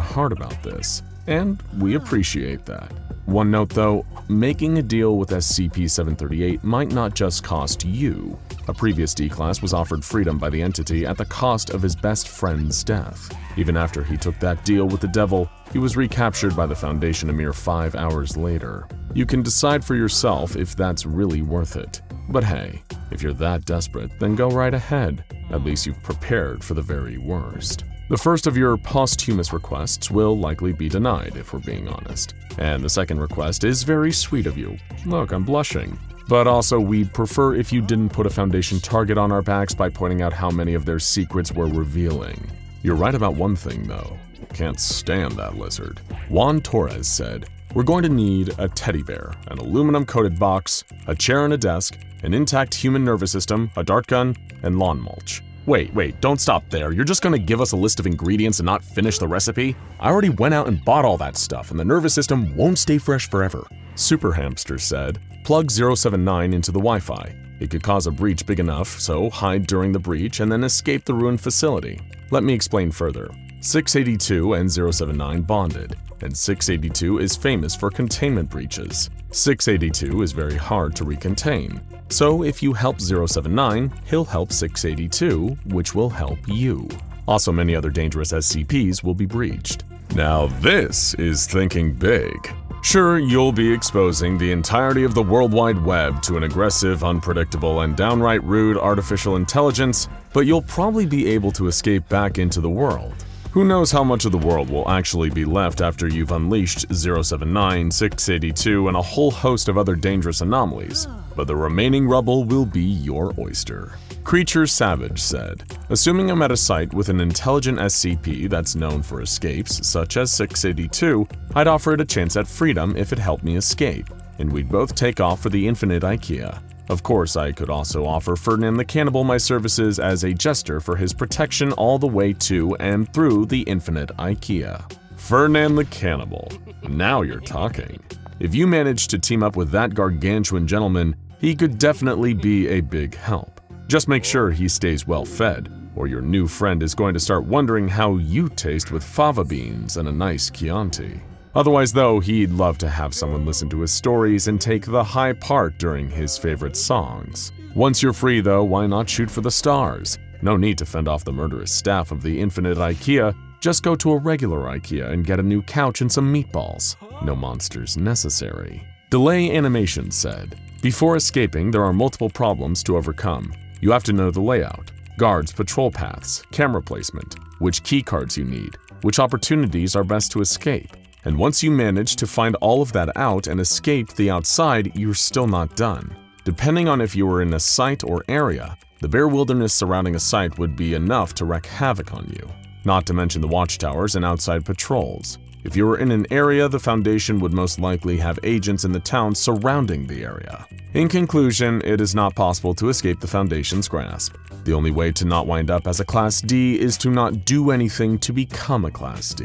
hard about this, and we appreciate that. One note though, making a deal with SCP-738 might not just cost you. A previous D-Class was offered freedom by the entity at the cost of his best friend's death. Even after he took that deal with the devil, he was recaptured by the Foundation a mere 5 hours later. You can decide for yourself if that's really worth it. But hey, if you're that desperate, then go right ahead. At least you've prepared for the very worst. The first of your posthumous requests will likely be denied, if we're being honest. And the second request is very sweet of you. Look, I'm blushing. But also, we'd prefer if you didn't put a Foundation target on our backs by pointing out how many of their secrets we're revealing. You're right about one thing, though. Can't stand that lizard. Juan Torres said, "We're going to need a teddy bear, an aluminum-coated box, a chair and a desk, an intact human nervous system, a dart gun, and lawn mulch." Wait, don't stop there. You're just gonna give us a list of ingredients and not finish the recipe? I already went out and bought all that stuff, and the nervous system won't stay fresh forever. Super Hamster said, "Plug 079 into the Wi-Fi. It could cause a breach big enough, so hide during the breach and then escape the ruined facility." Let me explain further. 682 and 079 bonded, and 682 is famous for containment breaches. 682 is very hard to recontain. So if you help 079, he'll help 682, which will help you. Also, many other dangerous SCPs will be breached. Now this is thinking big. Sure, you'll be exposing the entirety of the World Wide Web to an aggressive, unpredictable, and downright rude artificial intelligence, but you'll probably be able to escape back into the world. Who knows how much of the world will actually be left after you've unleashed 079, 682, and a whole host of other dangerous anomalies, but the remaining rubble will be your oyster. Creature Savage said, "Assuming I'm at a site with an intelligent SCP that's known for escapes, such as 682, I'd offer it a chance at freedom if it helped me escape, and we'd both take off for the infinite IKEA. Of course, I could also offer Ferdinand the Cannibal my services as a jester for his protection all the way to and through the infinite IKEA." Ferdinand the Cannibal. Now you're talking. If you manage to team up with that gargantuan gentleman, he could definitely be a big help. Just make sure he stays well fed, or your new friend is going to start wondering how you taste with fava beans and a nice Chianti. Otherwise though, he'd love to have someone listen to his stories and take the high part during his favorite songs. Once you're free though, why not shoot for the stars? No need to fend off the murderous staff of the infinite IKEA, just go to a regular IKEA and get a new couch and some meatballs. No monsters necessary. Delay Animation said, "Before escaping, there are multiple problems to overcome. You have to know the layout, guards, patrol paths, camera placement, which keycards you need, which opportunities are best to escape. And once you manage to find all of that out and escape the outside, you're still not done. Depending on if you were in a site or area, the bare wilderness surrounding a site would be enough to wreak havoc on you. Not to mention the watchtowers and outside patrols. If you were in an area, the Foundation would most likely have agents in the town surrounding the area. In conclusion, it is not possible to escape the Foundation's grasp. The only way to not wind up as a Class D is to not do anything to become a Class D.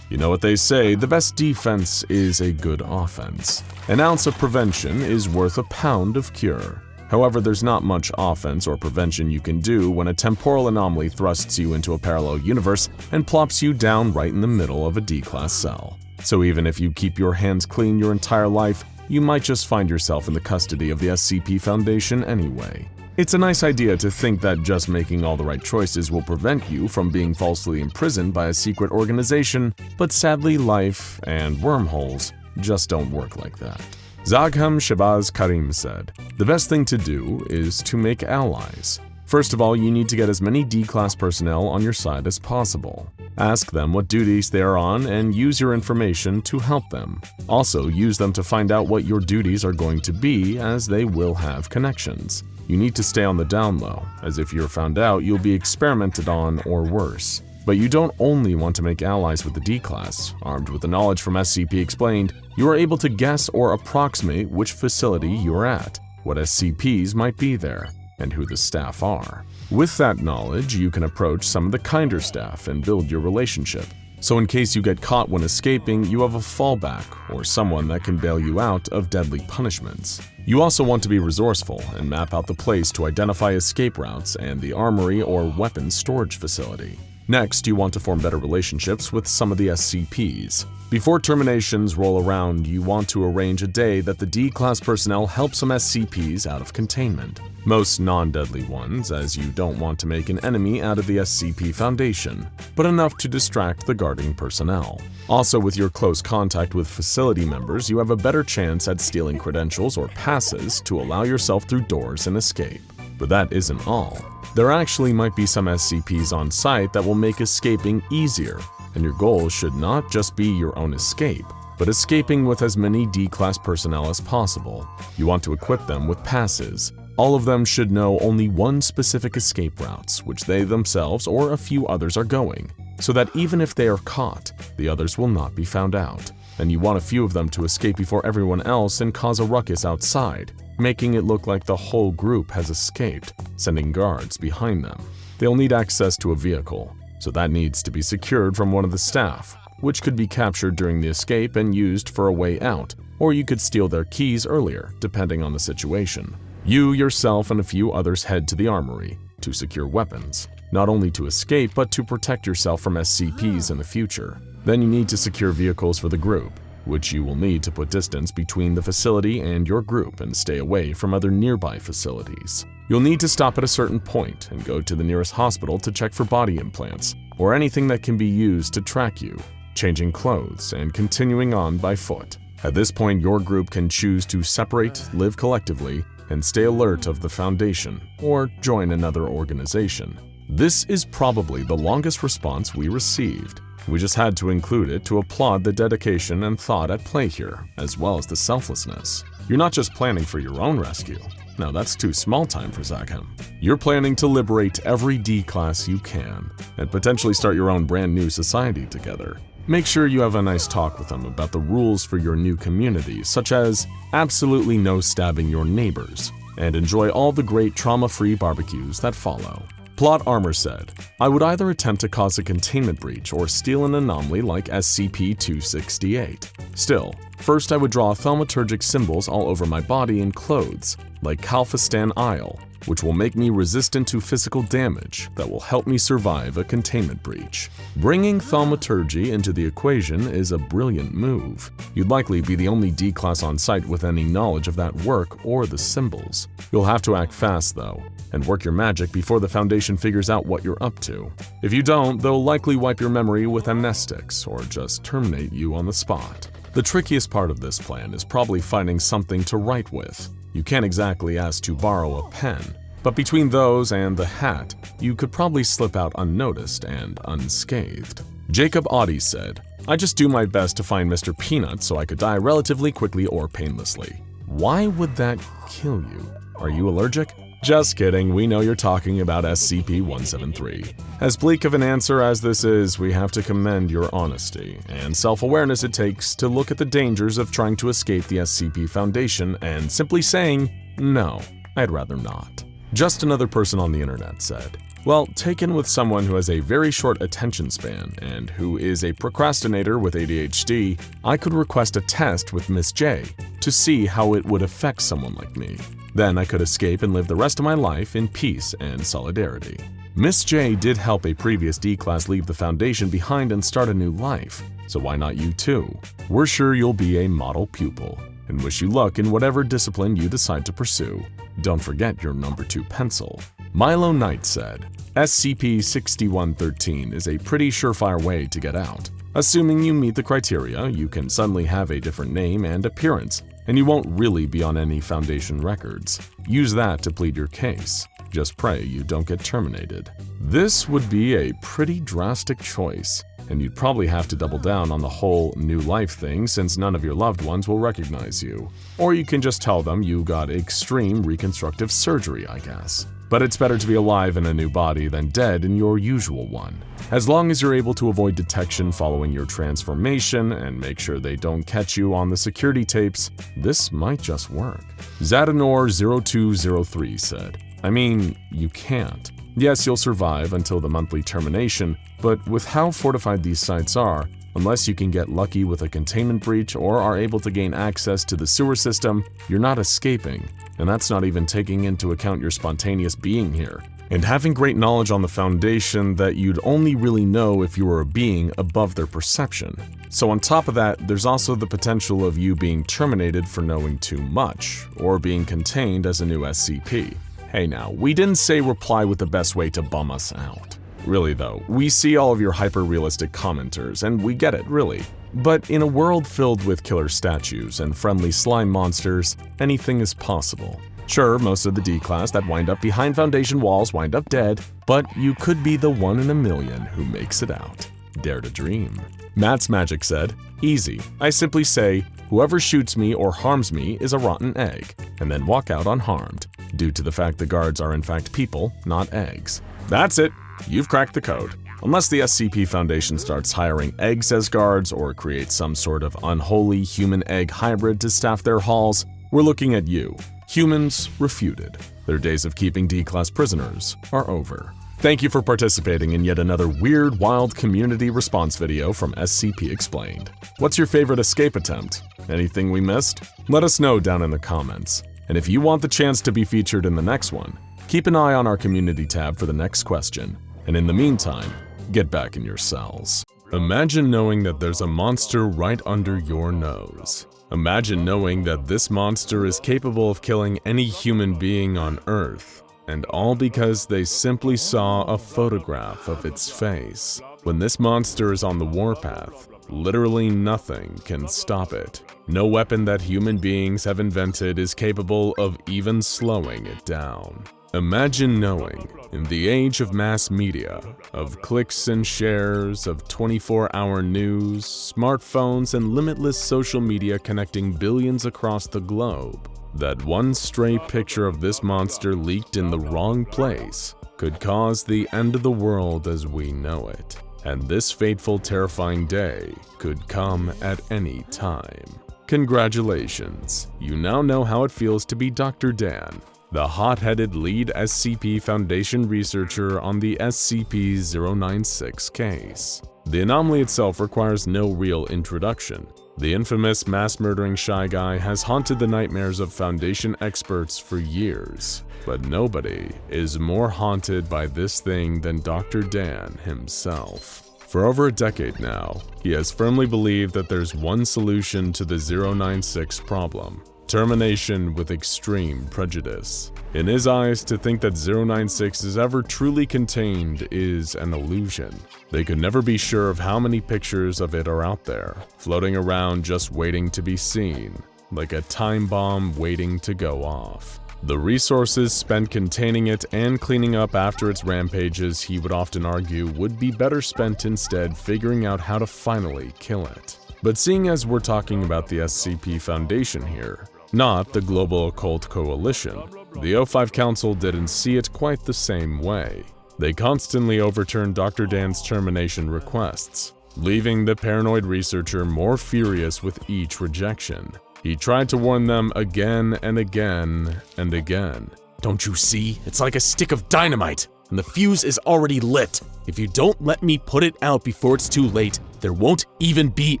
You know what they say, the best defense is a good offense. An ounce of prevention is worth a pound of cure. However, there's not much offense or prevention you can do when a temporal anomaly thrusts you into a parallel universe and plops you down right in the middle of a D-Class cell. So even if you keep your hands clean your entire life, you might just find yourself in the custody of the SCP Foundation anyway. It's a nice idea to think that just making all the right choices will prevent you from being falsely imprisoned by a secret organization, but sadly life and wormholes just don't work like that. Zagham Shabazz Karim said, "The best thing to do is to make allies. First of all, you need to get as many D-Class personnel on your side as possible. Ask them what duties they are on and use your information to help them. Also, use them to find out what your duties are going to be, as they will have connections. You need to stay on the down low, as if you're found out, you'll be experimented on or worse. But you don't only want to make allies with the D-Class. Armed with the knowledge from SCP Explained, you are able to guess or approximate which facility you're at, what SCPs might be there, and who the staff are. With that knowledge, you can approach some of the kinder staff and build your relationship. So in case you get caught when escaping, you have a fallback or someone that can bail you out of deadly punishments. You also want to be resourceful and map out the place to identify escape routes and the armory or weapons storage facility. Next, you want to form better relationships with some of the SCPs. Before terminations roll around, you want to arrange a day that the D-Class personnel help some SCPs out of containment. Most non-deadly ones, as you don't want to make an enemy out of the SCP Foundation, but enough to distract the guarding personnel. Also, with your close contact with facility members, you have a better chance at stealing credentials or passes to allow yourself through doors and escape. But that isn't all. There actually might be some SCPs on site that will make escaping easier, and your goal should not just be your own escape, but escaping with as many D-Class personnel as possible. You want to equip them with passes. All of them should know only one specific escape routes, which they themselves or a few others are going, so that even if they are caught, the others will not be found out. And you want a few of them to escape before everyone else and cause a ruckus outside, making it look like the whole group has escaped, sending guards behind them. They'll need access to a vehicle, so that needs to be secured from one of the staff, which could be captured during the escape and used for a way out, or you could steal their keys earlier, depending on the situation. You, yourself, and a few others head to the armory to secure weapons, not only to escape, but to protect yourself from SCPs in the future. Then you need to secure vehicles for the group, which you will need to put distance between the facility and your group and stay away from other nearby facilities. You'll need to stop at a certain point and go to the nearest hospital to check for body implants, or anything that can be used to track you, changing clothes and continuing on by foot. At this point, your group can choose to separate, live collectively, and stay alert of the Foundation, or join another organization. This is probably the longest response we received. We just had to include it to applaud the dedication and thought at play here, as well as the selflessness. You're not just planning for your own rescue. No, that's too small time for Zachem. You're planning to liberate every D-Class you can, and potentially start your own brand new society together. Make sure you have a nice talk with them about the rules for your new community, such as absolutely no stabbing your neighbors, and enjoy all the great trauma-free barbecues that follow. Plot Armor said, I would either attempt to cause a containment breach or steal an anomaly like SCP-268. Still, first I would draw thaumaturgic symbols all over my body and clothes, like Kalfistan Isle, which will make me resistant to physical damage that will help me survive a containment breach. Bringing thaumaturgy into the equation is a brilliant move. You'd likely be the only D-Class on site with any knowledge of that work or the symbols. You'll have to act fast though, and work your magic before the Foundation figures out what you're up to. If you don't, they'll likely wipe your memory with amnestics or just terminate you on the spot. The trickiest part of this plan is probably finding something to write with. You can't exactly ask to borrow a pen, but between those and the hat, you could probably slip out unnoticed and unscathed. Jacob Audi said, I just do my best to find Mr. Peanut so I could die relatively quickly or painlessly. Why would that kill you? Are you allergic? Just kidding, we know you're talking about SCP-173. As bleak of an answer as this is, we have to commend your honesty and self-awareness it takes to look at the dangers of trying to escape the SCP Foundation and simply saying, no, I'd rather not. Just another person on the internet said, well, taken with someone who has a very short attention span and who is a procrastinator with ADHD, I could request a test with Miss J to see how it would affect someone like me. Then I could escape and live the rest of my life in peace and solidarity. Miss J did help a previous D-Class leave the Foundation behind and start a new life, so why not you too? We're sure you'll be a model pupil, and wish you luck in whatever discipline you decide to pursue. Don't forget your number 2 pencil. Milo Knight said, SCP-6113 is a pretty surefire way to get out. Assuming you meet the criteria, you can suddenly have a different name and appearance, and you won't really be on any Foundation records. Use that to plead your case. Just pray you don't get terminated. This would be a pretty drastic choice, and you'd probably have to double down on the whole new life thing since none of your loved ones will recognize you. Or you can just tell them you got extreme reconstructive surgery, I guess. But it's better to be alive in a new body than dead in your usual one. As long as you're able to avoid detection following your transformation and make sure they don't catch you on the security tapes, this might just work. Zadanor0203 said, I mean, you can't. Yes, you'll survive until the monthly termination, but with how fortified these sites are, unless you can get lucky with a containment breach or are able to gain access to the sewer system, you're not escaping. And that's not even taking into account your spontaneous being here. and having great knowledge on the Foundation that you'd only really know if you were a being above their perception. So on top of that, there's also the potential of you being terminated for knowing too much, or being contained as a new SCP. Hey now, we didn't say reply with the best way to bum us out. Really though, we see all of your hyper-realistic commenters, and we get it, really. But in a world filled with killer statues and friendly slime monsters, anything is possible. Sure, most of the D-Class that wind up behind Foundation walls wind up dead, but you could be the 1 in a million who makes it out. Dare to dream. Matt's Magic said, "Easy. I simply say, whoever shoots me or harms me is a rotten egg, and then walk out unharmed, due to the fact the guards are in fact people, not eggs." That's it. You've cracked the code. Unless the SCP Foundation starts hiring eggs as guards or creates some sort of unholy human-egg hybrid to staff their halls, we're looking at you. Humans refuted. Their days of keeping D-Class prisoners are over. Thank you for participating in yet another weird, wild community response video from SCP Explained. What's your favorite escape attempt? Anything we missed? Let us know down in the comments. And if you want the chance to be featured in the next one, keep an eye on our community tab for the next question. And in the meantime, get back in your cells. Imagine knowing that there's a monster right under your nose. Imagine knowing that this monster is capable of killing any human being on Earth, and all because they simply saw a photograph of its face. When this monster is on the warpath, literally nothing can stop it. No weapon that human beings have invented is capable of even slowing it down. Imagine knowing, in the age of mass media, of clicks and shares, of 24-hour news, smartphones, and limitless social media connecting billions across the globe, that one stray picture of this monster leaked in the wrong place could cause the end of the world as we know it. And this fateful, terrifying day could come at any time. Congratulations, you now know how it feels to be Dr. Dan, the hot-headed lead SCP Foundation researcher on the SCP-096 case. The anomaly itself requires no real introduction. The infamous mass-murdering Shy Guy has haunted the nightmares of Foundation experts for years, but nobody is more haunted by this thing than Dr. Dan himself. For over a decade now, he has firmly believed that there's one solution to the 096 problem: termination with extreme prejudice. In his eyes, to think that 096 is ever truly contained is an illusion. They could never be sure of how many pictures of it are out there, floating around just waiting to be seen, like a time bomb waiting to go off. The resources spent containing it and cleaning up after its rampages, he would often argue, would be better spent instead figuring out how to finally kill it. But seeing as we're talking about the SCP Foundation here, not the Global Occult Coalition, the O5 Council didn't see it quite the same way. They constantly overturned Dr. Dan's termination requests, leaving the paranoid researcher more furious with each rejection. He tried to warn them again and again and again. Don't you see? It's like a stick of dynamite, and the fuse is already lit. If you don't let me put it out before it's too late, there won't even be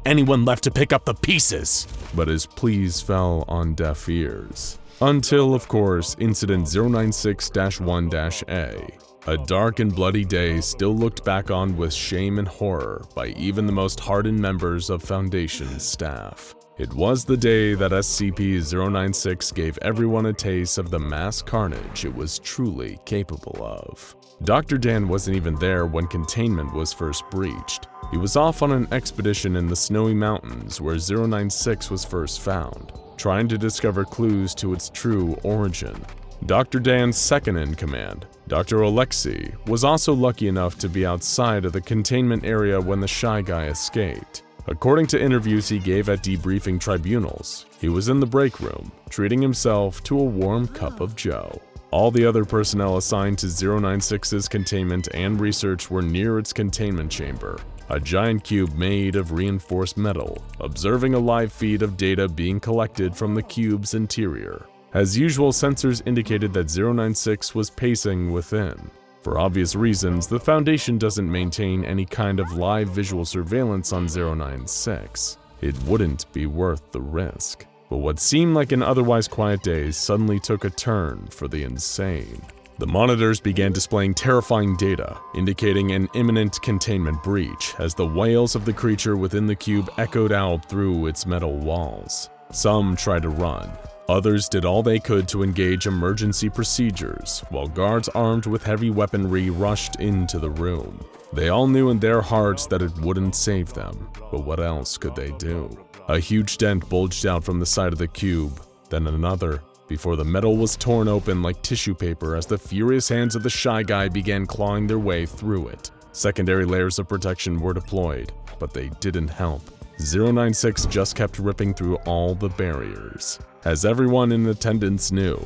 anyone left to pick up the pieces. But his pleas fell on deaf ears. Until, of course, Incident 096-1-A. A dark and bloody day still looked back on with shame and horror by even the most hardened members of Foundation's staff. It was the day that SCP-096 gave everyone a taste of the mass carnage it was truly capable of. Dr. Dan wasn't even there when Containment was first breached. He was off on an expedition in the snowy mountains where 096 was first found, trying to discover clues to its true origin. Dr. Dan's second-in-command, Dr. Alexei, was also lucky enough to be outside of the containment area when the Shy Guy escaped. According to interviews he gave at debriefing tribunals, he was in the break room, treating himself to a warm cup of joe. All the other personnel assigned to 096's containment and research were near its containment chamber, a giant cube made of reinforced metal, observing a live feed of data being collected from the cube's interior. As usual, sensors indicated that 096 was pacing within. For obvious reasons, the Foundation doesn't maintain any kind of live visual surveillance on 096. It wouldn't be worth the risk. But what seemed like an otherwise quiet day suddenly took a turn for the insane. The monitors began displaying terrifying data, indicating an imminent containment breach as the wails of the creature within the cube echoed out through its metal walls. Some tried to run. Others did all they could to engage emergency procedures, while guards armed with heavy weaponry rushed into the room. They all knew in their hearts that it wouldn't save them, but what else could they do? A huge dent bulged out from the side of the cube, then another, before the metal was torn open like tissue paper as the furious hands of the Shy Guy began clawing their way through it. Secondary layers of protection were deployed, but they didn't help. 096 just kept ripping through all the barriers. As everyone in attendance knew,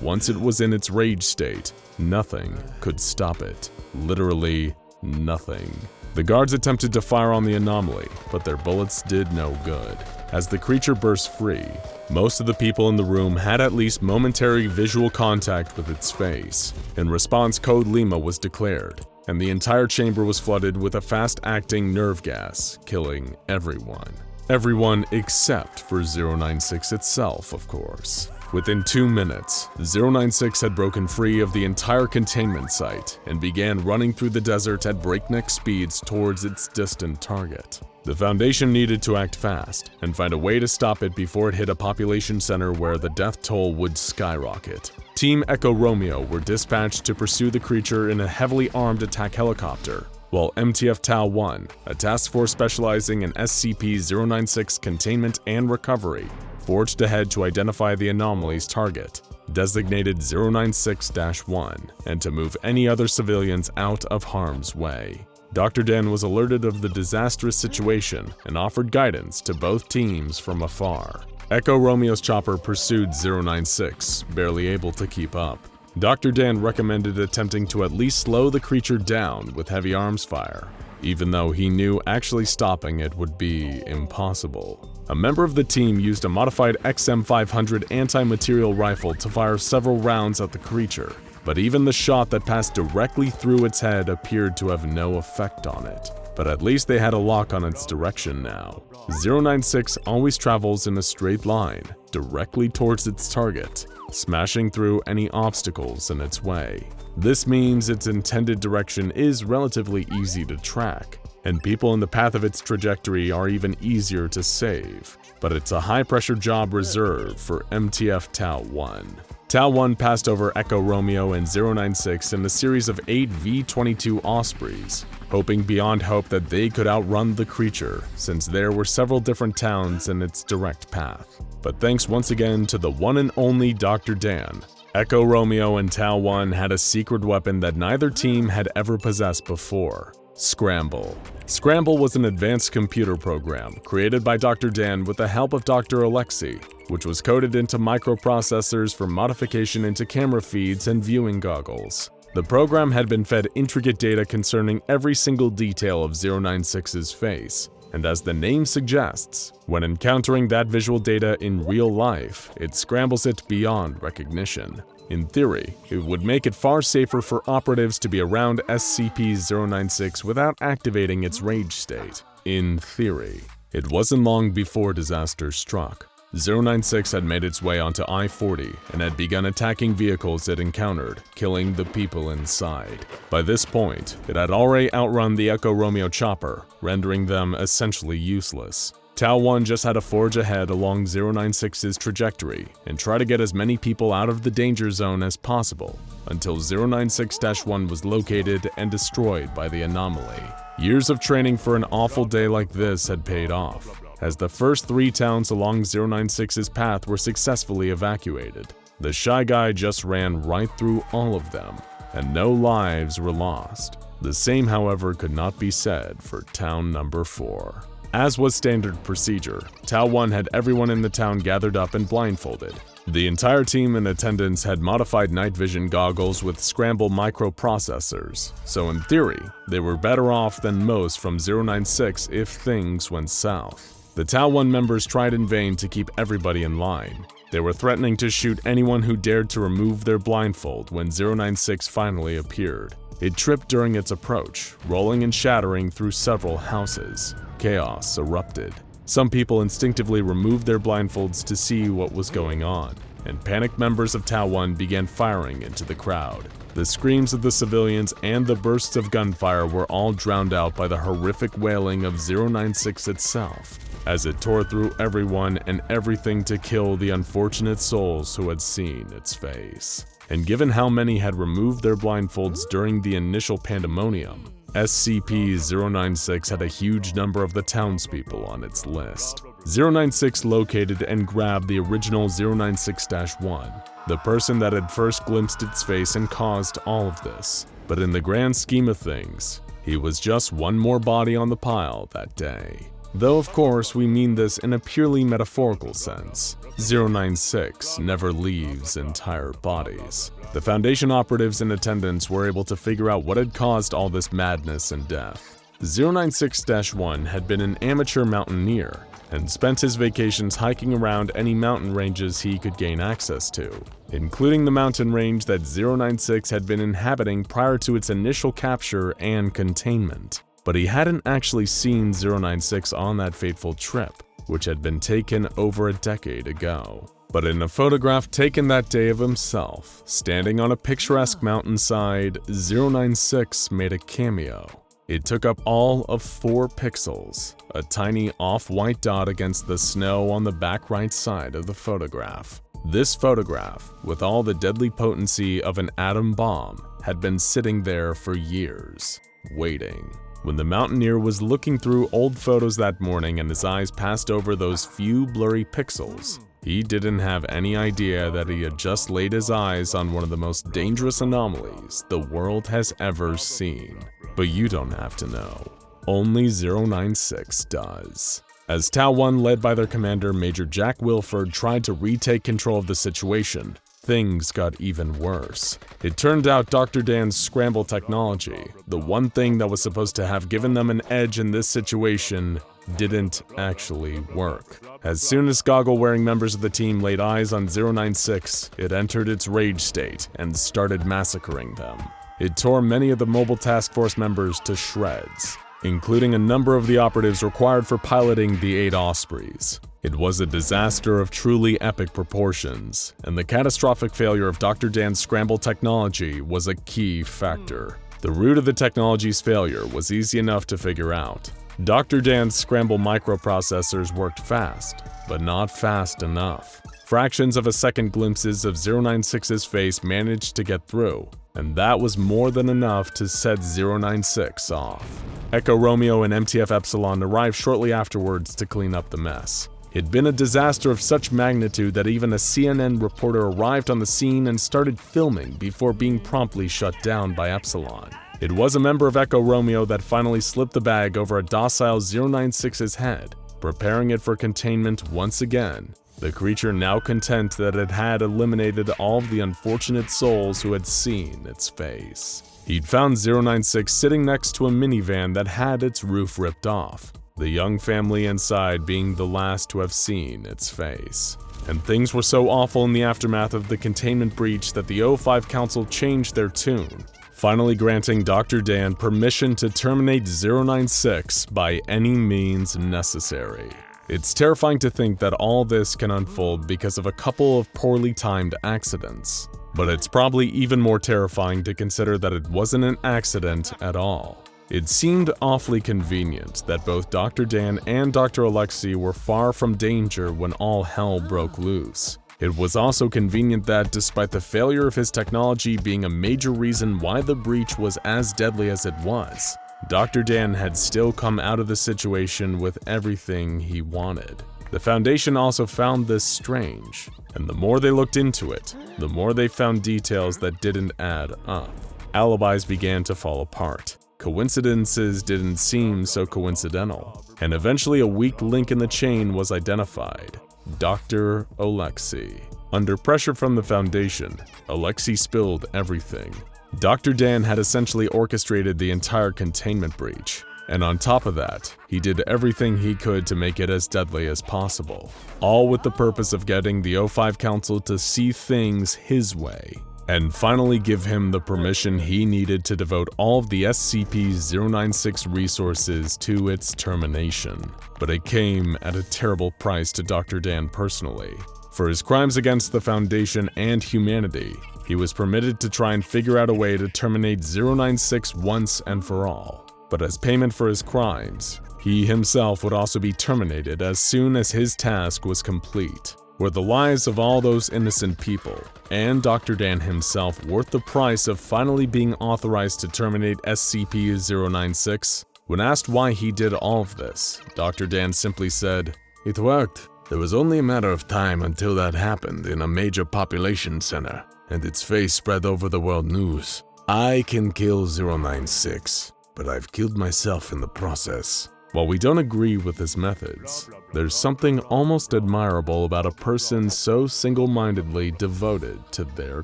once it was in its rage state, nothing could stop it. Literally nothing. The guards attempted to fire on the anomaly, but their bullets did no good. As the creature burst free, most of the people in the room had at least momentary visual contact with its face. In response, Code Lima was declared, and the entire chamber was flooded with a fast-acting nerve gas, killing everyone. Everyone except for 096 itself, of course. Within 2 minutes, 096 had broken free of the entire containment site and began running through the desert at breakneck speeds towards its distant target. The Foundation needed to act fast and find a way to stop it before it hit a population center where the death toll would skyrocket. Team Echo Romeo were dispatched to pursue the creature in a heavily armed attack helicopter, while MTF Tau-1, a task force specializing in SCP-096 containment and recovery, forged ahead to identify the Anomalies target, designated 096-1, and to move any other civilians out of harm's way. Dr. Den was alerted of the disastrous situation and offered guidance to both teams from afar. Echo Romeo's chopper pursued 096, barely able to keep up. Dr. Dan recommended attempting to at least slow the creature down with heavy arms fire, even though he knew actually stopping it would be impossible. A member of the team used a modified XM500 anti-material rifle to fire several rounds at the creature, but even the shot that passed directly through its head appeared to have no effect on it. But at least they had a lock on its direction now. 096 always travels in a straight line, directly towards its target, smashing through any obstacles in its way. This means its intended direction is relatively easy to track, and people in the path of its trajectory are even easier to save. But it's a high-pressure job reserved for MTF Tau-1. Tau-1 passed over Echo Romeo and 096 in a series of 8 V-22 Ospreys, hoping beyond hope that they could outrun the creature, since there were several different towns in its direct path. But thanks once again to the one and only Dr. Dan, Echo Romeo and Tau-1 had a secret weapon that neither team had ever possessed before: Scramble. Scramble was an advanced computer program created by Dr. Dan with the help of Dr. Alexei, which was coded into microprocessors for modification into camera feeds and viewing goggles. The program had been fed intricate data concerning every single detail of 096's face, and as the name suggests, when encountering that visual data in real life, it scrambles it beyond recognition. In theory, it would make it far safer for operatives to be around SCP-096 without activating its rage state. In theory. It wasn't long before disaster struck. 096 had made its way onto I-40 and had begun attacking vehicles it encountered, killing the people inside. By this point, it had already outrun the Echo Romeo chopper, rendering them essentially useless. Tau-1 just had to forge ahead along 096's trajectory and try to get as many people out of the danger zone as possible, until 096-1 was located and destroyed by the anomaly. Years of training for an awful day like this had paid off, as the first 3 towns along 096's path were successfully evacuated. The Shy Guy just ran right through all of them, and no lives were lost. The same, however, could not be said for town number 4. As was standard procedure, Tau-1 had everyone in the town gathered up and blindfolded. The entire team in attendance had modified night vision goggles with Scramble microprocessors, so in theory, they were better off than most from 096 if things went south. The Tau-1 members tried in vain to keep everybody in line. They were threatening to shoot anyone who dared to remove their blindfold when 096 finally appeared. It tripped during its approach, rolling and shattering through several houses. Chaos erupted. Some people instinctively removed their blindfolds to see what was going on, and panicked members of Tau-1 began firing into the crowd. The screams of the civilians and the bursts of gunfire were all drowned out by the horrific wailing of 096 itself, as it tore through everyone and everything to kill the unfortunate souls who had seen its face. And given how many had removed their blindfolds during the initial pandemonium, SCP-096 had a huge number of the townspeople on its list. 096 located and grabbed the original 096-1, the person that had first glimpsed its face and caused all of this. But in the grand scheme of things, he was just one more body on the pile that day. Though of course we mean this in a purely metaphorical sense. 096 never leaves entire bodies. The Foundation operatives in attendance were able to figure out what had caused all this madness and death. 096-1 had been an amateur mountaineer and spent his vacations hiking around any mountain ranges he could gain access to, including the mountain range that 096 had been inhabiting prior to its initial capture and containment. But he hadn't actually seen 096 on that fateful trip, which had been taken over a decade ago. But in a photograph taken that day of himself, standing on a picturesque mountainside, 096 made a cameo. It took up all of 4 pixels, a tiny off-white dot against the snow on the back right side of the photograph. This photograph, with all the deadly potency of an atom bomb, had been sitting there for years, waiting. When the mountaineer was looking through old photos that morning and his eyes passed over those few blurry pixels, he didn't have any idea that he had just laid his eyes on one of the most dangerous anomalies the world has ever seen. But you don't have to know. Only 096 does. As Tau 1, led by their commander Major Jack Wilford, tried to retake control of the situation, things got even worse. It turned out Dr. Dan's scramble technology, the one thing that was supposed to have given them an edge in this situation, didn't actually work. As soon as goggle-wearing members of the team laid eyes on 096, it entered its rage state and started massacring them. It tore many of the mobile task force members to shreds, including a number of the operatives required for piloting the 8 Ospreys. It was a disaster of truly epic proportions, and the catastrophic failure of Dr. Dan's scramble technology was a key factor. The root of the technology's failure was easy enough to figure out. Dr. Dan's scramble microprocessors worked fast, but not fast enough. Fractions of a second glimpses of 096's face managed to get through, and that was more than enough to set 096 off. Echo Romeo and MTF Epsilon arrived shortly afterwards to clean up the mess. It'd been a disaster of such magnitude that even a CNN reporter arrived on the scene and started filming before being promptly shut down by Epsilon. It was a member of Echo Romeo that finally slipped the bag over a docile 096's head, preparing it for containment once again, the creature now content that it had eliminated all of the unfortunate souls who had seen its face. He'd found 096 sitting next to a minivan that had its roof ripped off, the young family inside being the last to have seen its face. And things were so awful in the aftermath of the containment breach that the O5 Council changed their tune, finally granting Dr. Dan permission to terminate 096 by any means necessary. It's terrifying to think that all this can unfold because of a couple of poorly timed accidents. But it's probably even more terrifying to consider that it wasn't an accident at all. It seemed awfully convenient that both Dr. Dan and Dr. Alexei were far from danger when all hell broke loose. It was also convenient that, despite the failure of his technology being a major reason why the breach was as deadly as it was, Dr. Dan had still come out of the situation with everything he wanted. The Foundation also found this strange, and the more they looked into it, the more they found details that didn't add up. Alibis began to fall apart. Coincidences didn't seem so coincidental, and eventually a weak link in the chain was identified: Dr. Alexei. Under pressure from the Foundation, Alexei spilled everything. Dr. Dan had essentially orchestrated the entire containment breach, and on top of that, he did everything he could to make it as deadly as possible, all with the purpose of getting the O5 Council to see things his way, and finally give him the permission he needed to devote all of the SCP-096 resources to its termination. But it came at a terrible price to Dr. Dan personally. For his crimes against the Foundation and humanity, He was permitted to try and figure out a way to terminate 096 once and for all. But as payment for his crimes, he himself would also be terminated as soon as his task was complete. Were the lives of all those innocent people and Dr. Dan himself worth the price of finally being authorized to terminate SCP-096? When asked why he did all of this, Dr. Dan simply said, "It worked. There was only a matter of time until that happened in a major population center, and its face spread over the world news. I can kill 096, but I've killed myself in the process." While we don't agree with his methods, there's something almost admirable about a person so single-mindedly devoted to their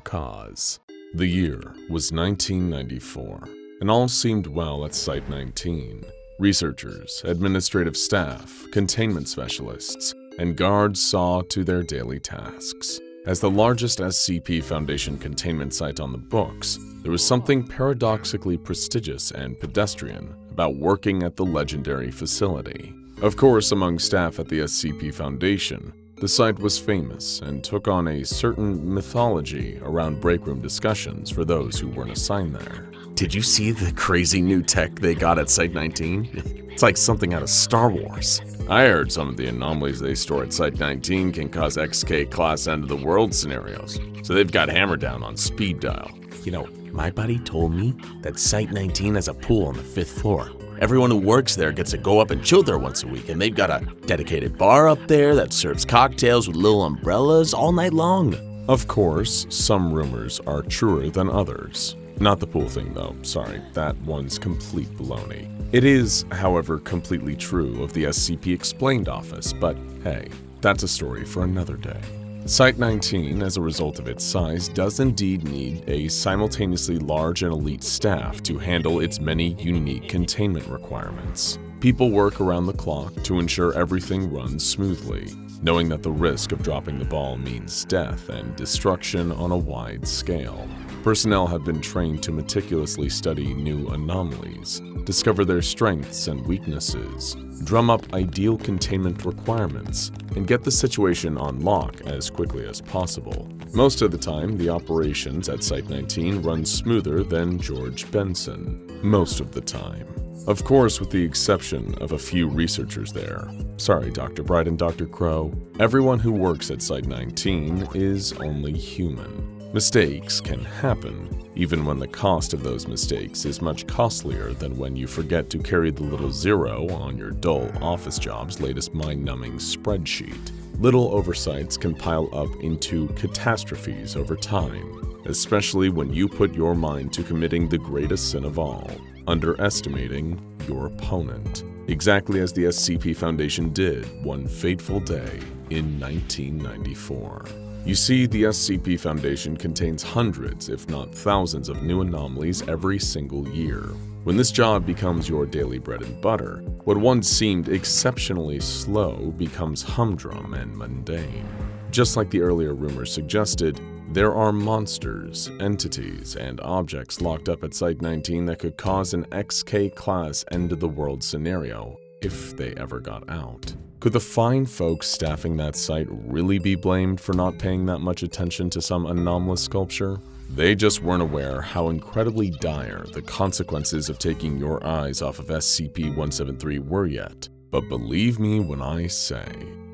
cause. The year was 1994, and all seemed well at Site-19. Researchers, administrative staff, containment specialists, and guards saw to their daily tasks. As the largest SCP Foundation containment site on the books, there was something paradoxically prestigious and pedestrian about working at the legendary facility. Of course, among staff at the SCP Foundation, the site was famous and took on a certain mythology around breakroom discussions for those who weren't assigned there. Did you see the crazy new tech they got at Site-19? It's like something out of Star Wars. I heard some of the anomalies they store at Site-19 can cause XK-class end-of-the-world scenarios, so they've got hammered down on speed dial. You know, my buddy told me that Site-19 has a pool on the 5th floor. Everyone who works there gets to go up and chill there once a week, and they've got a dedicated bar up there that serves cocktails with little umbrellas all night long. Of course, some rumors are truer than others. Not the pool thing though, sorry, that one's complete baloney. It is, however, completely true of the SCP Explained office, but hey, that's a story for another day. Site-19, as a result of its size, does indeed need a simultaneously large and elite staff to handle its many unique containment requirements. People work around the clock to ensure everything runs smoothly, knowing that the risk of dropping the ball means death and destruction on a wide scale. Personnel have been trained to meticulously study new anomalies, discover their strengths and weaknesses, drum up ideal containment requirements, and get the situation on lock as quickly as possible. Most of the time, the operations at Site-19 run smoother than George Benson. Most of the time. Of course, with the exception of a few researchers there. Sorry, Dr. Bright and Dr. Crow. Everyone who works at Site-19 is only human. Mistakes can happen, even when the cost of those mistakes is much costlier than when you forget to carry the little zero on your dull office job's latest mind-numbing spreadsheet. Little oversights can pile up into catastrophes over time, especially when you put your mind to committing the greatest sin of all, underestimating your opponent. Exactly as the SCP Foundation did one fateful day in 1994. You see, the SCP Foundation contains hundreds, if not thousands, of new anomalies every single year. When this job becomes your daily bread and butter, what once seemed exceptionally slow becomes humdrum and mundane. Just like the earlier rumors suggested, there are monsters, entities, and objects locked up at Site-19 that could cause an XK-class end-of-the-world scenario if they ever got out. Could the fine folks staffing that site really be blamed for not paying that much attention to some anomalous sculpture? They just weren't aware how incredibly dire the consequences of taking your eyes off of SCP-173 were yet. But believe me when I say,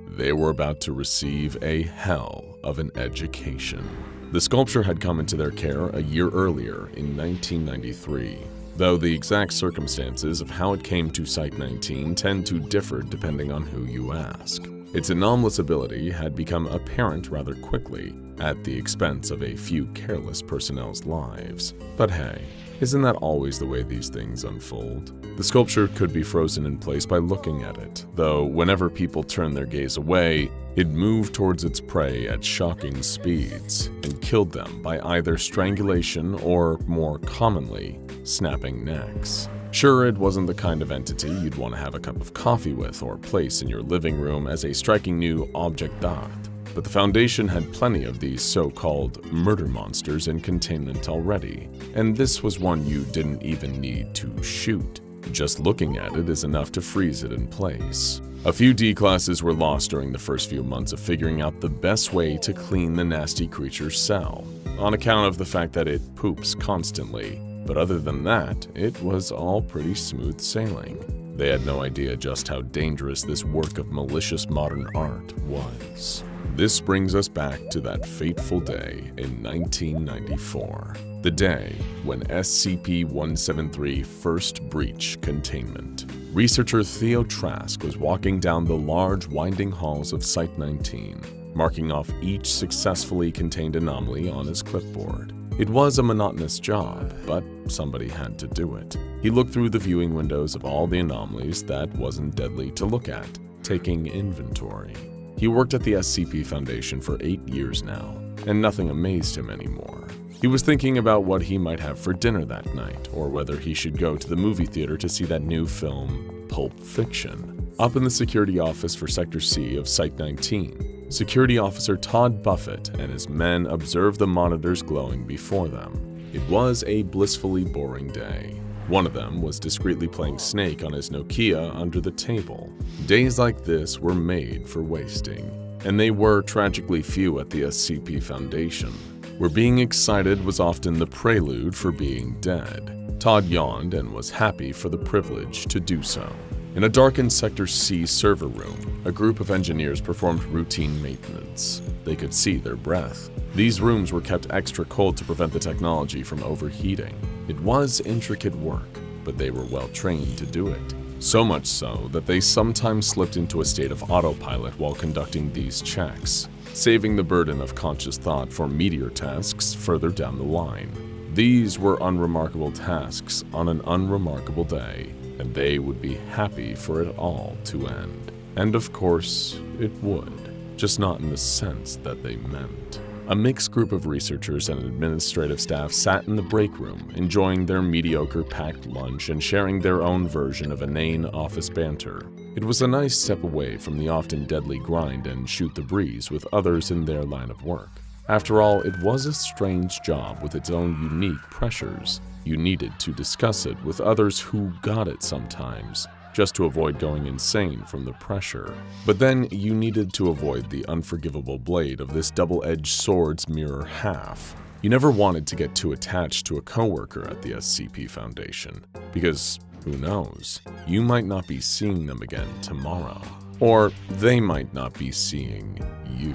they were about to receive a hell of an education. The sculpture had come into their care a year earlier in 1993. Though the exact circumstances of how it came to Site-19 tend to differ depending on who you ask. Its anomalous ability had become apparent rather quickly, at the expense of a few careless personnel's lives. But hey, isn't that always the way these things unfold? The sculpture could be frozen in place by looking at it, though whenever people turned their gaze away, it moved towards its prey at shocking speeds and killed them by either strangulation or, more commonly, snapping necks. Sure, it wasn't the kind of entity you'd want to have a cup of coffee with or place in your living room as a striking new object d'art, but the Foundation had plenty of these so-called murder monsters in containment already, and this was one you didn't even need to shoot. Just looking at it is enough to freeze it in place. A few D-classes were lost during the first few months of figuring out the best way to clean the nasty creature's cell. on account of the fact that it poops constantly. But other than that, it was all pretty smooth sailing. They had no idea just how dangerous this work of malicious modern art was. This brings us back to that fateful day in 1994, the day when SCP-173 first breached containment. Researcher Theo Trask was walking down the large winding halls of Site-19, marking off each successfully contained anomaly on his clipboard. It was a monotonous job, but somebody had to do it. He looked through the viewing windows of all the anomalies that wasn't deadly to look at, taking inventory. He worked at the SCP Foundation for 8 years now, and nothing amazed him anymore. He was thinking about what he might have for dinner that night, or whether he should go to the movie theater to see that new film, Pulp Fiction. Up in the security office for Sector C of Site-19, Security Officer Todd Buffett and his men observed the monitors glowing before them. It was a blissfully boring day. One of them was discreetly playing Snake on his Nokia under the table. Days like this were made for wasting, and they were tragically few at the SCP Foundation, where being excited was often the prelude for being dead. Todd yawned and was happy for the privilege to do so. In a darkened Sector C server room, a group of engineers performed routine maintenance. They could see their breath. These rooms were kept extra cold to prevent the technology from overheating. It was intricate work, but they were well trained to do it. So much so that they sometimes slipped into a state of autopilot while conducting these checks, saving the burden of conscious thought for meteor tasks further down the line. These were unremarkable tasks on an unremarkable day, and they would be happy for it all to end. And of course, it would, just not in the sense that they meant. A mixed group of researchers and administrative staff sat in the break room, enjoying their mediocre packed lunch and sharing their own version of inane office banter. It was a nice step away from the often deadly grind and shoot the breeze with others in their line of work. After all, it was a strange job with its own unique pressures. You needed to discuss it with others who got it sometimes, just to avoid going insane from the pressure. But then you needed to avoid the unforgivable blade of this double-edged sword's mirror half. You never wanted to get too attached to a coworker at the SCP Foundation, because who knows, you might not be seeing them again tomorrow. Or they might not be seeing you.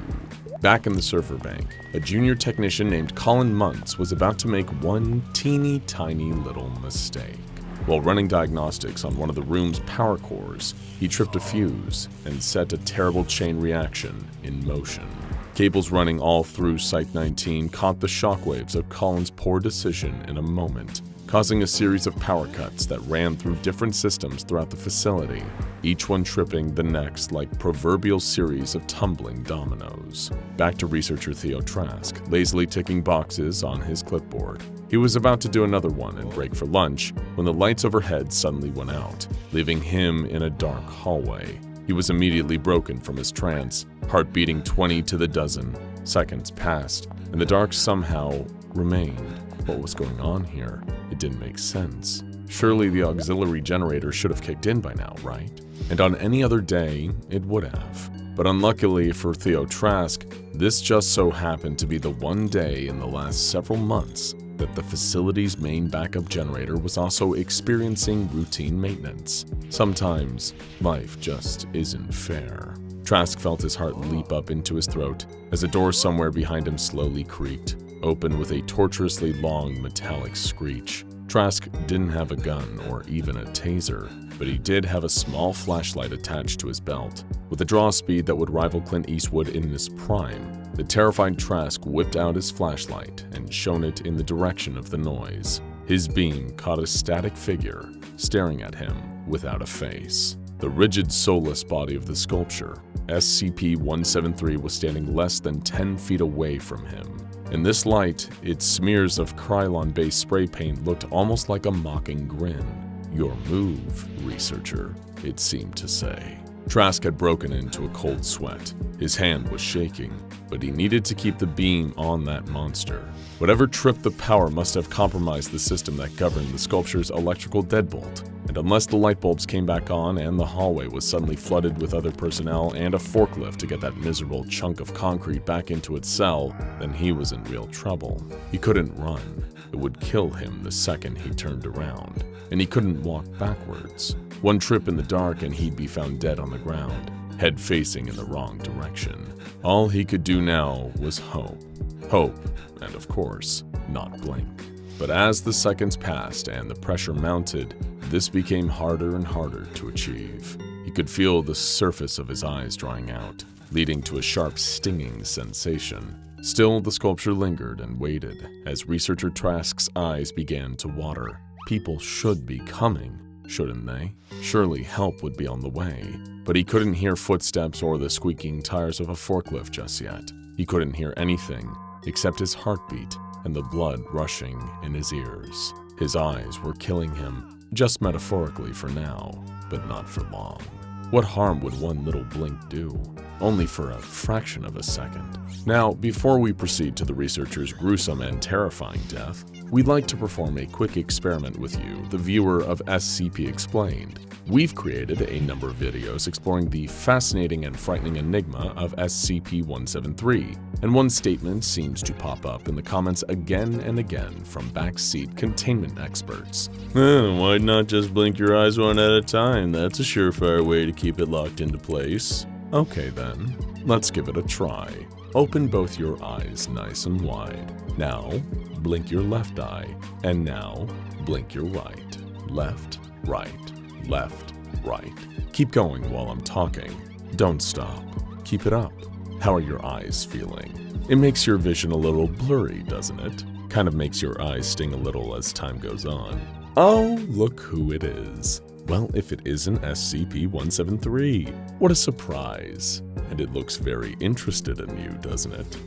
Back in the server bank, a junior technician named Colin Muntz was about to make one teeny tiny little mistake. While running diagnostics on one of the room's power cores, he tripped a fuse and set a terrible chain reaction in motion. Cables running all through Site-19 caught the shockwaves of Colin's poor decision in a moment, causing a series of power cuts that ran through different systems throughout the facility, each one tripping the next like proverbial series of tumbling dominoes. Back to researcher Theo Trask, lazily ticking boxes on his clipboard. He was about to do another one and break for lunch when the lights overhead suddenly went out, leaving him in a dark hallway. He was immediately broken from his trance, heart beating 20 to the dozen. Seconds passed, and the dark somehow remained. What was going on here? It didn't make sense. Surely the auxiliary generator should have kicked in by now, right? And on any other day, it would have. But unluckily for Theo Trask, this just so happened to be the one day in the last several months that the facility's main backup generator was also experiencing routine maintenance. Sometimes, life just isn't fair. Trask felt his heart leap up into his throat as a door somewhere behind him slowly creaked, open with a torturously long metallic screech. Trask didn't have a gun or even a taser, but he did have a small flashlight attached to his belt. With a draw speed that would rival Clint Eastwood in his prime, the terrified Trask whipped out his flashlight and shone it in the direction of the noise. His beam caught a static figure staring at him without a face. The rigid, soulless body of the sculpture, SCP-173, was standing less than 10 feet away from him. In this light, its smears of Krylon-based spray paint looked almost like a mocking grin. "Your move, researcher," it seemed to say. Trask had broken into a cold sweat. His hand was shaking, but he needed to keep the beam on that monster. Whatever tripped the power must have compromised the system that governed the sculpture's electrical deadbolt, and unless the light bulbs came back on and the hallway was suddenly flooded with other personnel and a forklift to get that miserable chunk of concrete back into its cell, then he was in real trouble. He couldn't run. It would kill him the second he turned around, and he couldn't walk backwards. One trip in the dark and he'd be found dead on the ground, head facing in the wrong direction. All he could do now was hope. Hope, and of course, not blink. But as the seconds passed and the pressure mounted, this became harder and harder to achieve. He could feel the surface of his eyes drying out, leading to a sharp stinging sensation. Still, the sculpture lingered and waited as researcher Trask's eyes began to water. People should be coming, shouldn't they? Surely help would be on the way. But he couldn't hear footsteps or the squeaking tires of a forklift just yet. He couldn't hear anything except his heartbeat and the blood rushing in his ears. His eyes were killing him, just metaphorically for now, but not for long. What harm would one little blink do? Only for a fraction of a second. Now, before we proceed to the researcher's gruesome and terrifying death, we'd like to perform a quick experiment with you, the viewer of SCP Explained. We've created a number of videos exploring the fascinating and frightening enigma of SCP-173, and one statement seems to pop up in the comments again and again from backseat containment experts. Why not just blink your eyes one at a time? That's a surefire way to keep it locked into place. Okay then, let's give it a try. Open both your eyes nice and wide. Now, blink your left eye, and now, blink your right. Left, right. Left, right. Keep going while I'm talking. Don't stop. Keep it up. How are your eyes feeling? It makes your vision a little blurry, doesn't it? Kind of makes your eyes sting a little as time goes on. Oh, look who it is. Well, if it isn't SCP-173. What a surprise. And it looks very interested in you, doesn't it?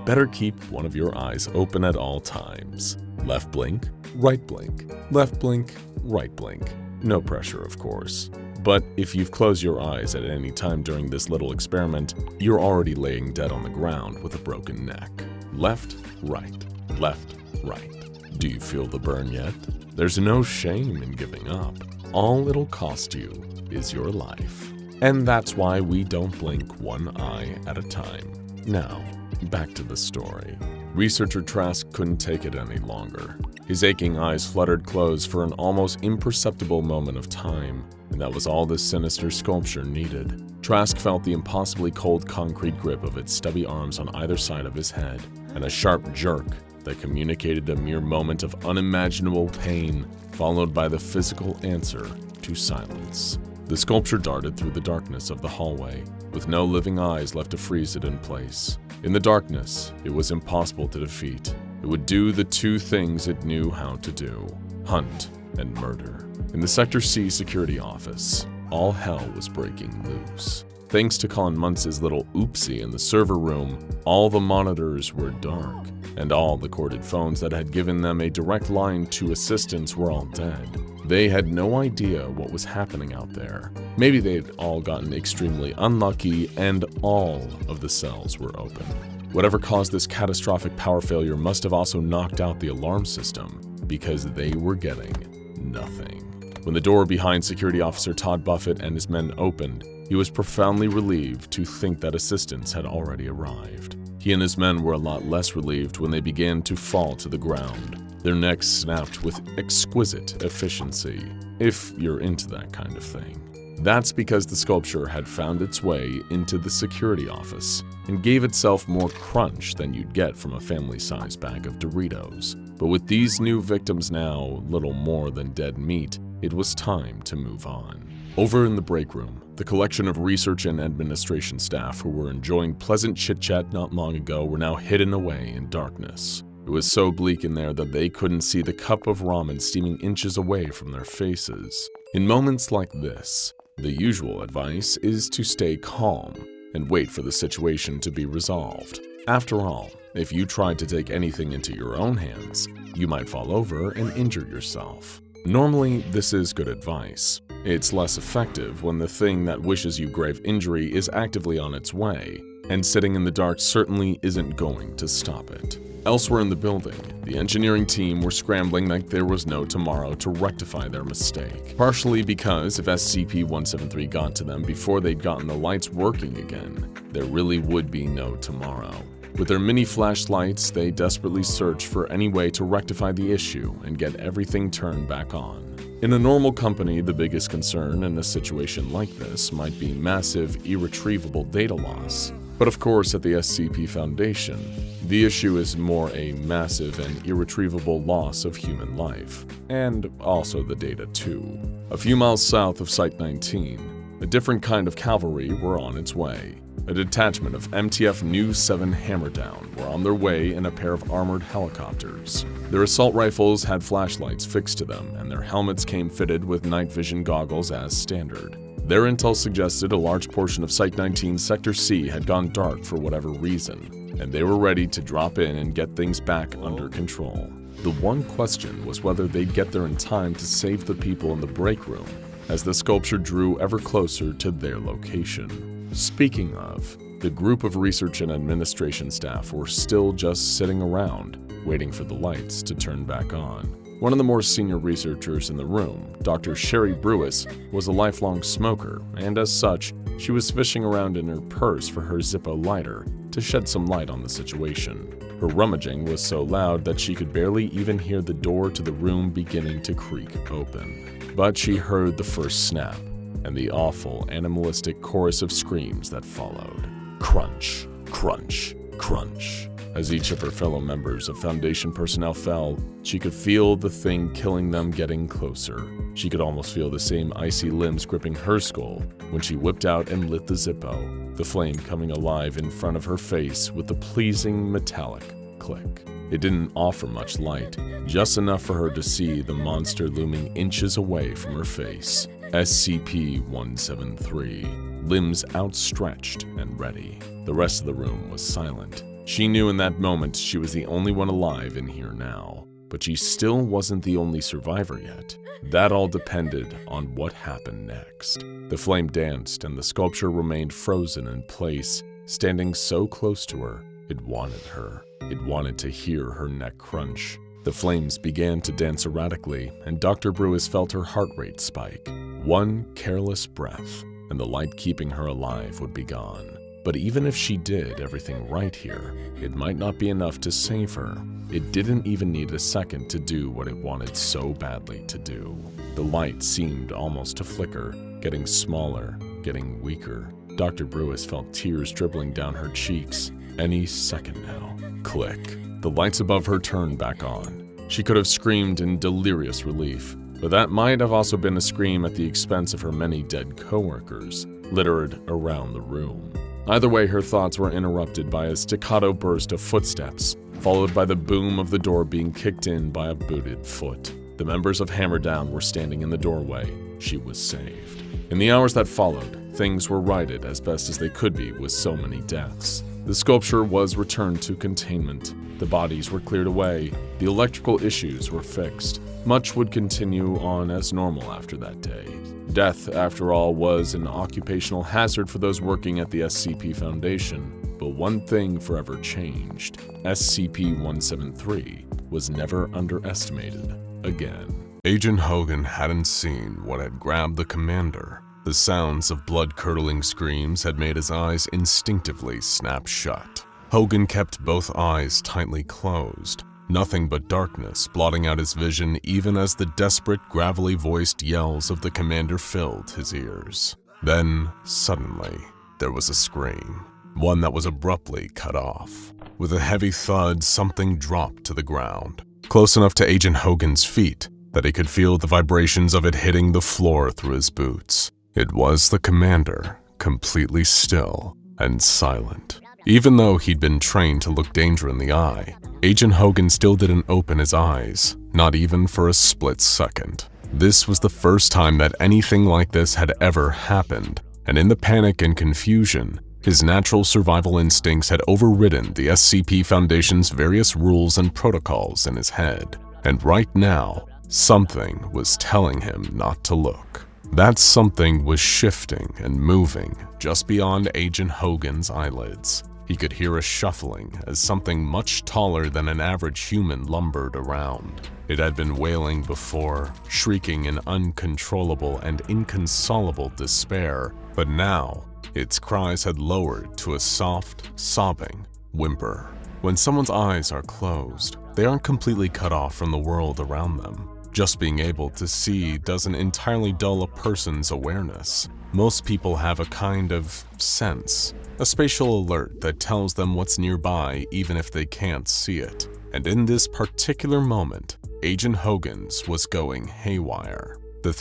Better keep one of your eyes open at all times. Left blink, right blink. Left blink, right blink. No pressure, of course. But if you've closed your eyes at any time during this little experiment, you're already laying dead on the ground with a broken neck. Left, right. Left, right. Do you feel the burn yet? There's no shame in giving up. All it'll cost you is your life. And that's why we don't blink one eye at a time. Now, back to the story. Researcher Trask couldn't take it any longer. His aching eyes fluttered closed for an almost imperceptible moment of time, and that was all this sinister sculpture needed. Trask felt the impossibly cold concrete grip of its stubby arms on either side of his head, and a sharp jerk that communicated a mere moment of unimaginable pain, followed by the physical answer to silence. The sculpture darted through the darkness of the hallway, with no living eyes left to freeze it in place. In the darkness, it was impossible to defeat. It would do the two things it knew how to do: hunt and murder. In the Sector C security office, all hell was breaking loose. Thanks to Colin Muntz's little oopsie in the server room, all the monitors were dark, and all the corded phones that had given them a direct line to assistance were all dead. They had no idea what was happening out there. Maybe they'd all gotten extremely unlucky and all of the cells were open. Whatever caused this catastrophic power failure must have also knocked out the alarm system, because they were getting nothing. When the door behind Security Officer Todd Buffett and his men opened, he was profoundly relieved to think that assistance had already arrived. He and his men were a lot less relieved when they began to fall to the ground. Their necks snapped with exquisite efficiency, if you're into that kind of thing. That's because the sculpture had found its way into the security office and gave itself more crunch than you'd get from a family-sized bag of Doritos. But with these new victims now little more than dead meat, it was time to move on. Over in the break room, the collection of research and administration staff who were enjoying pleasant chit-chat not long ago were now hidden away in darkness. It was so bleak in there that they couldn't see the cup of ramen steaming inches away from their faces. In moments like this, the usual advice is to stay calm and wait for the situation to be resolved. After all, if you tried to take anything into your own hands, you might fall over and injure yourself. Normally, this is good advice. It's less effective when the thing that wishes you grave injury is actively on its way, and sitting in the dark certainly isn't going to stop it. Elsewhere in the building, the engineering team were scrambling like there was no tomorrow to rectify their mistake. Partially because if SCP-173 got to them before they'd gotten the lights working again, there really would be no tomorrow. With their mini flashlights, they desperately searched for any way to rectify the issue and get everything turned back on. In a normal company, the biggest concern in a situation like this might be massive, irretrievable data loss. But of course, at the SCP Foundation, the issue is more a massive and irretrievable loss of human life, and also the data too. A few miles south of Site-19, a different kind of cavalry were on its way. A detachment of MTF Nu 7 Hammerdown were on their way in a pair of armored helicopters. Their assault rifles had flashlights fixed to them, and their helmets came fitted with night vision goggles as standard. Their intel suggested a large portion of Site-19 Sector C had gone dark for whatever reason, and they were ready to drop in and get things back under control. The one question was whether they'd get there in time to save the people in the break room, as the sculpture drew ever closer to their location. Speaking of, the group of research and administration staff were still just sitting around, waiting for the lights to turn back on. One of the more senior researchers in the room, Dr. Sherry Brewis, was a lifelong smoker, and as such, she was fishing around in her purse for her Zippo lighter to shed some light on the situation. Her rummaging was so loud that she could barely even hear the door to the room beginning to creak open. But she heard the first snap, and the awful, animalistic chorus of screams that followed. Crunch, crunch, crunch. As each of her fellow members of Foundation personnel fell, she could feel the thing killing them getting closer. She could almost feel the same icy limbs gripping her skull when she whipped out and lit the Zippo, the flame coming alive in front of her face with a pleasing metallic click. It didn't offer much light, just enough for her to see the monster looming inches away from her face. SCP-173, limbs outstretched and ready. The rest of the room was silent. She knew in that moment she was the only one alive in here now, but she still wasn't the only survivor yet. That all depended on what happened next. The flame danced and the sculpture remained frozen in place, standing so close to her, it wanted her. It wanted to hear her neck crunch. The flames began to dance erratically, and Dr. Brewis felt her heart rate spike. One careless breath, and the light keeping her alive would be gone. But even if she did everything right here, it might not be enough to save her. It didn't even need a second to do what it wanted so badly to do. The light seemed almost to flicker, getting smaller, getting weaker. Dr. Brewis felt tears dribbling down her cheeks. Any second now. Click. The lights above her turned back on. She could have screamed in delirious relief, but that might have also been a scream at the expense of her many dead coworkers, littered around the room. Either way, her thoughts were interrupted by a staccato burst of footsteps, followed by the boom of the door being kicked in by a booted foot. The members of Hammerdown were standing in the doorway. She was saved. In the hours that followed, things were righted as best as they could be with so many deaths. The sculpture was returned to containment. The bodies were cleared away. The electrical issues were fixed. Much would continue on as normal after that day. Death, after all, was an occupational hazard for those working at the SCP Foundation, but one thing forever changed. SCP-173 was never underestimated again. Agent Hogan hadn't seen what had grabbed the commander. The sounds of blood-curdling screams had made his eyes instinctively snap shut. Hogan kept both eyes tightly closed, nothing but darkness blotting out his vision even as the desperate, gravelly-voiced yells of the commander filled his ears. Then, suddenly, there was a scream, one that was abruptly cut off. With a heavy thud, something dropped to the ground, close enough to Agent Hogan's feet that he could feel the vibrations of it hitting the floor through his boots. It was the commander, completely still and silent. Even though he'd been trained to look danger in the eye, Agent Hogan still didn't open his eyes, not even for a split second. This was the first time that anything like this had ever happened, and in the panic and confusion, his natural survival instincts had overridden the SCP Foundation's various rules and protocols in his head. And right now, something was telling him not to look. That something was shifting and moving just beyond Agent Hogan's eyelids. He could hear a shuffling as something much taller than an average human lumbered around. It had been wailing before, shrieking in uncontrollable and inconsolable despair, but now its cries had lowered to a soft, sobbing whimper. When someone's eyes are closed, they aren't completely cut off from the world around them. Just being able to see doesn't entirely dull a person's awareness. Most people have a kind of sense, a spatial alert that tells them what's nearby even if they can't see it. And in this particular moment, Agent Hogan's was going haywire. The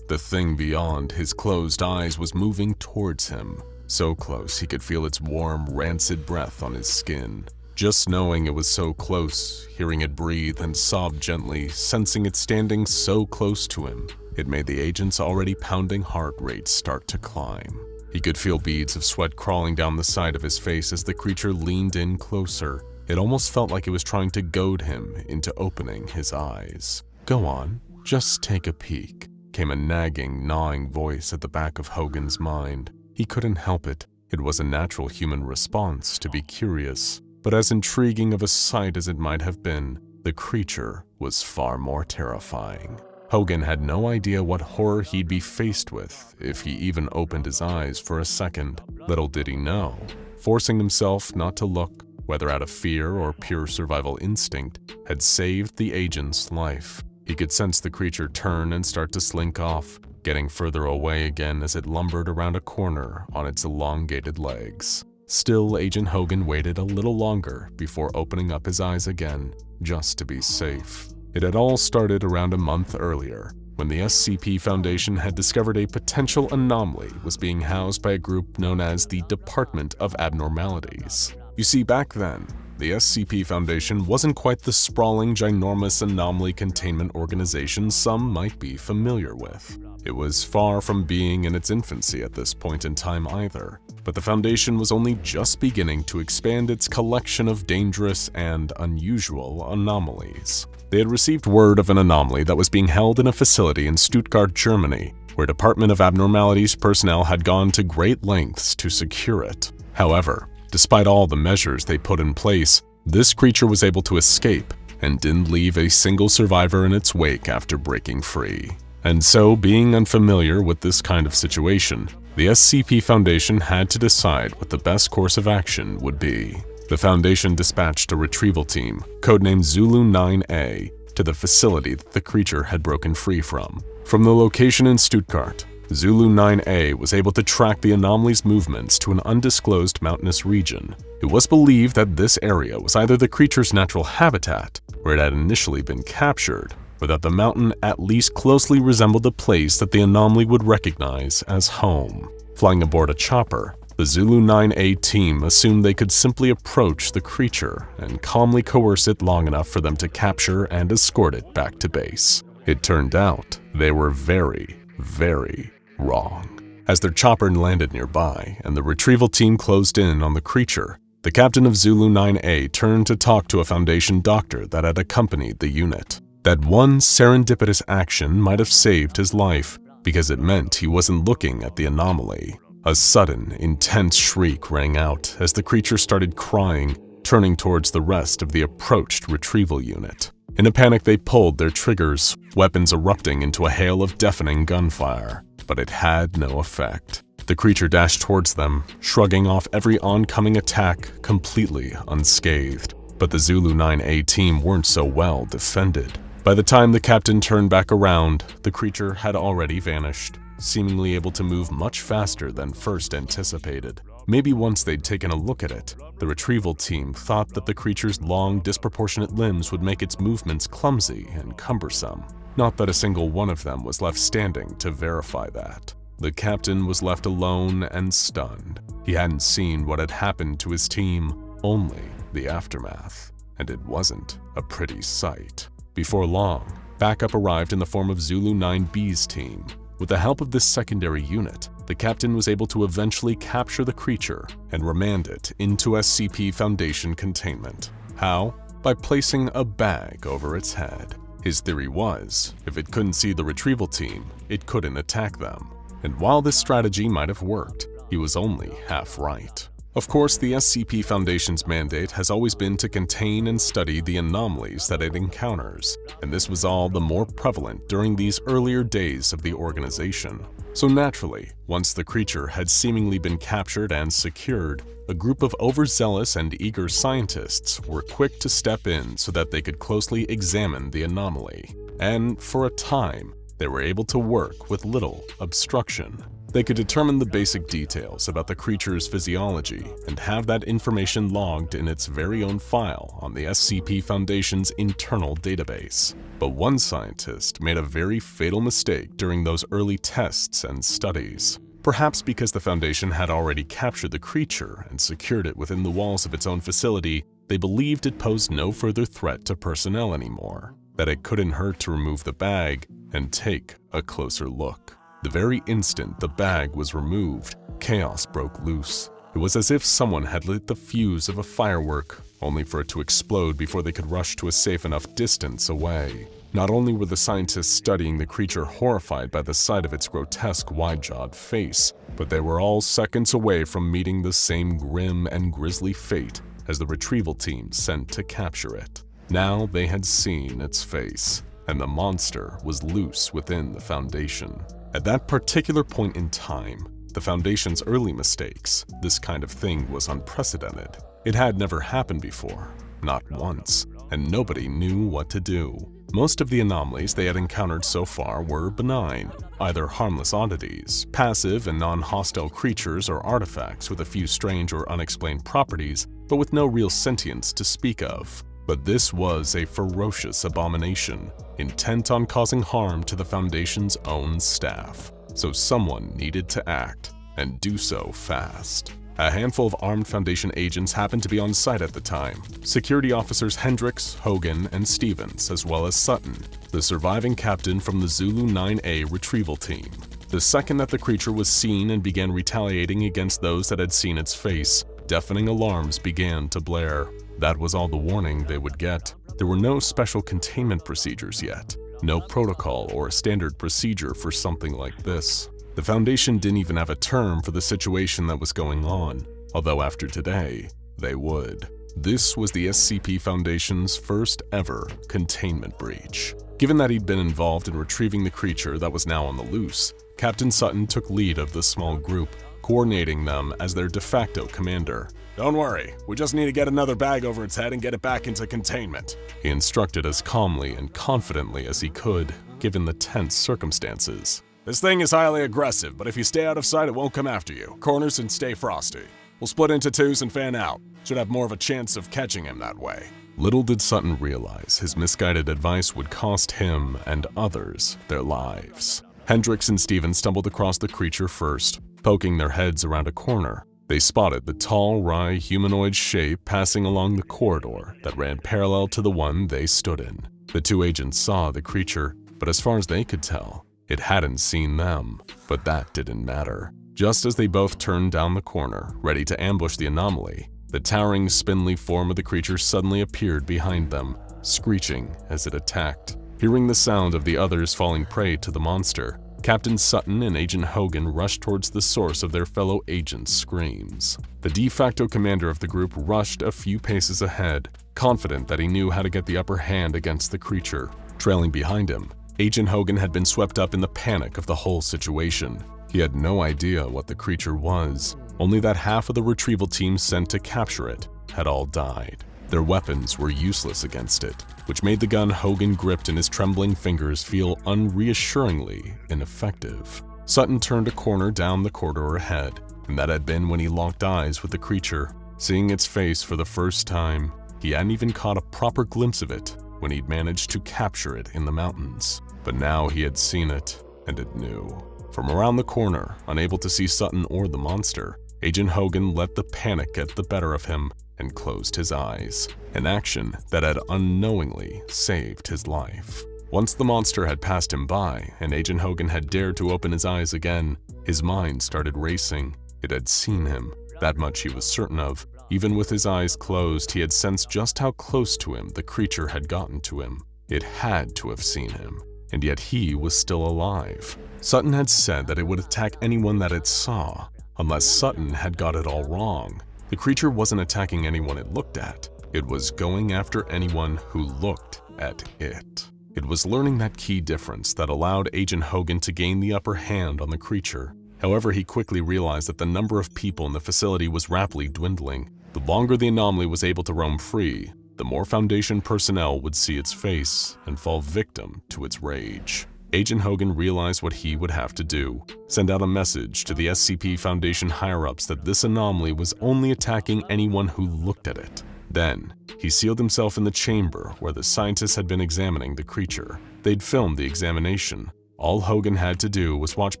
thing beyond his closed eyes was moving towards him, so close he could feel its warm, rancid breath on his skin. Just knowing it was so close, hearing it breathe and sob gently, sensing it standing so close to him, it made the agent's already pounding heart rate start to climb. He could feel beads of sweat crawling down the side of his face as the creature leaned in closer. It almost felt like it was trying to goad him into opening his eyes. "Go on, just take a peek," came a nagging, gnawing voice at the back of Hogan's mind. He couldn't help it. It was a natural human response to be curious. But as intriguing of a sight as it might have been, the creature was far more terrifying. Hogan had no idea what horror he'd be faced with if he even opened his eyes for a second. Little did he know, forcing himself not to look, whether out of fear or pure survival instinct, had saved the agent's life. He could sense the creature turn and start to slink off, getting further away again as it lumbered around a corner on its elongated legs. Still, Agent Hogan waited a little longer before opening up his eyes again, just to be safe. It had all started around a month earlier, when the SCP Foundation had discovered a potential anomaly was being housed by a group known as the Department of Abnormalities. You see, back then, the SCP Foundation wasn't quite the sprawling, ginormous anomaly containment organization some might be familiar with. It was far from being in its infancy at this point in time either, but the Foundation was only just beginning to expand its collection of dangerous and unusual anomalies. They had received word of an anomaly that was being held in a facility in Stuttgart, Germany, where Department of Abnormalities personnel had gone to great lengths to secure it. However, despite all the measures they put in place, this creature was able to escape and didn't leave a single survivor in its wake after breaking free. And so, being unfamiliar with this kind of situation, the SCP Foundation had to decide what the best course of action would be. The Foundation dispatched a retrieval team, codenamed Zulu 9A, to the facility that the creature had broken free from. From the location in Stuttgart, Zulu 9A was able to track the anomaly's movements to an undisclosed mountainous region. It was believed that this area was either the creature's natural habitat, where it had initially been captured, or that the mountain at least closely resembled a place that the anomaly would recognize as home. Flying aboard a chopper, the Zulu 9A team assumed they could simply approach the creature and calmly coerce it long enough for them to capture and escort it back to base. It turned out they were very, very wrong. As their chopper landed nearby and the retrieval team closed in on the creature, the captain of Zulu 9A turned to talk to a Foundation doctor that had accompanied the unit. That one serendipitous action might have saved his life, because it meant he wasn't looking at the anomaly. A sudden, intense shriek rang out as the creature started crying, turning towards the rest of the approached retrieval unit. In a panic, they pulled their triggers, weapons erupting into a hail of deafening gunfire. But it had no effect. The creature dashed towards them, shrugging off every oncoming attack completely unscathed. But the Zulu 9A team weren't so well defended. By the time the captain turned back around, the creature had already vanished, seemingly able to move much faster than first anticipated. Maybe once they'd taken a look at it, the retrieval team thought that the creature's long, disproportionate limbs would make its movements clumsy and cumbersome. Not that a single one of them was left standing to verify that. The captain was left alone and stunned. He hadn't seen what had happened to his team, only the aftermath. And it wasn't a pretty sight. Before long, backup arrived in the form of Zulu 9B's team. With the help of this secondary unit, the captain was able to eventually capture the creature and remand it into SCP Foundation containment. How? By placing a bag over its head. His theory was, if it couldn't see the retrieval team, it couldn't attack them. And while this strategy might have worked, he was only half right. Of course, the SCP Foundation's mandate has always been to contain and study the anomalies that it encounters, and this was all the more prevalent during these earlier days of the organization. So naturally, once the creature had seemingly been captured and secured, a group of overzealous and eager scientists were quick to step in so that they could closely examine the anomaly. And for a time, they were able to work with little obstruction. They could determine the basic details about the creature's physiology and have that information logged in its very own file on the SCP Foundation's internal database. But one scientist made a very fatal mistake during those early tests and studies. Perhaps because the Foundation had already captured the creature and secured it within the walls of its own facility, they believed it posed no further threat to personnel anymore, that it couldn't hurt to remove the bag and take a closer look. The very instant the bag was removed, chaos broke loose. It was as if someone had lit the fuse of a firework, only for it to explode before they could rush to a safe enough distance away. Not only were the scientists studying the creature horrified by the sight of its grotesque wide-jawed face, but they were all seconds away from meeting the same grim and grisly fate as the retrieval team sent to capture it. Now they had seen its face, and the monster was loose within the Foundation. At that particular point in time, the Foundation's early mistakes, this kind of thing was unprecedented. It had never happened before, not once, and nobody knew what to do. Most of the anomalies they had encountered so far were benign, either harmless oddities, passive and non-hostile creatures or artifacts with a few strange or unexplained properties, but with no real sentience to speak of. But this was a ferocious abomination, intent on causing harm to the Foundation's own staff. So someone needed to act, and do so fast. A handful of armed Foundation agents happened to be on site at the time. Security officers Hendricks, Hogan, and Stevens, as well as Sutton, the surviving captain from the Zulu 9A retrieval team. The second that the creature was seen and began retaliating against those that had seen its face, deafening alarms began to blare. That was all the warning they would get. There were no special containment procedures yet, no protocol or standard procedure for something like this. The Foundation didn't even have a term for the situation that was going on, although after today, they would. This was the SCP Foundation's first ever containment breach. Given that he'd been involved in retrieving the creature that was now on the loose, Captain Sutton took lead of the small group, coordinating them as their de facto commander. "Don't worry, we just need to get another bag over its head and get it back into containment," he instructed as calmly and confidently as he could, given the tense circumstances. "This thing is highly aggressive, but if you stay out of sight, it won't come after you. Corners and stay frosty. We'll split into twos and fan out. Should have more of a chance of catching him that way." Little did Sutton realize his misguided advice would cost him and others their lives. Hendricks and Stevens stumbled across the creature first, poking their heads around a corner. They spotted the tall, wry humanoid shape passing along the corridor that ran parallel to the one they stood in. The two agents saw the creature, but as far as they could tell, it hadn't seen them. But that didn't matter. Just as they both turned down the corner, ready to ambush the anomaly, the towering, spindly form of the creature suddenly appeared behind them, screeching as it attacked. Hearing the sound of the others falling prey to the monster, Captain Sutton and Agent Hogan rushed towards the source of their fellow agents' screams. The de facto commander of the group rushed a few paces ahead, confident that he knew how to get the upper hand against the creature. Trailing behind him, Agent Hogan had been swept up in the panic of the whole situation. He had no idea what the creature was, only that half of the retrieval team sent to capture it had all died. Their weapons were useless against it, which made the gun Hogan gripped in his trembling fingers feel unreassuringly ineffective. Sutton turned a corner down the corridor ahead, and that had been when he locked eyes with the creature. Seeing its face for the first time, he hadn't even caught a proper glimpse of it when he'd managed to capture it in the mountains. But now he had seen it, and it knew. From around the corner, unable to see Sutton or the monster, Agent Hogan let the panic get the better of him and closed his eyes, an action that had unknowingly saved his life. Once the monster had passed him by and Agent Hogan had dared to open his eyes again, his mind started racing. It had seen him, that much he was certain of. Even with his eyes closed, he had sensed just how close to him the creature had gotten to him. It had to have seen him, and yet he was still alive. Sutton had said that it would attack anyone that it saw, unless Sutton had got it all wrong. The creature wasn't attacking anyone it looked at. It was going after anyone who looked at it. It was learning that key difference that allowed Agent Hogan to gain the upper hand on the creature. However, he quickly realized that the number of people in the facility was rapidly dwindling. The longer the anomaly was able to roam free, the more Foundation personnel would see its face and fall victim to its rage. Agent Hogan realized what he would have to do: send out a message to the SCP Foundation higher-ups that this anomaly was only attacking anyone who looked at it. Then, he sealed himself in the chamber where the scientists had been examining the creature. They'd filmed the examination. All Hogan had to do was watch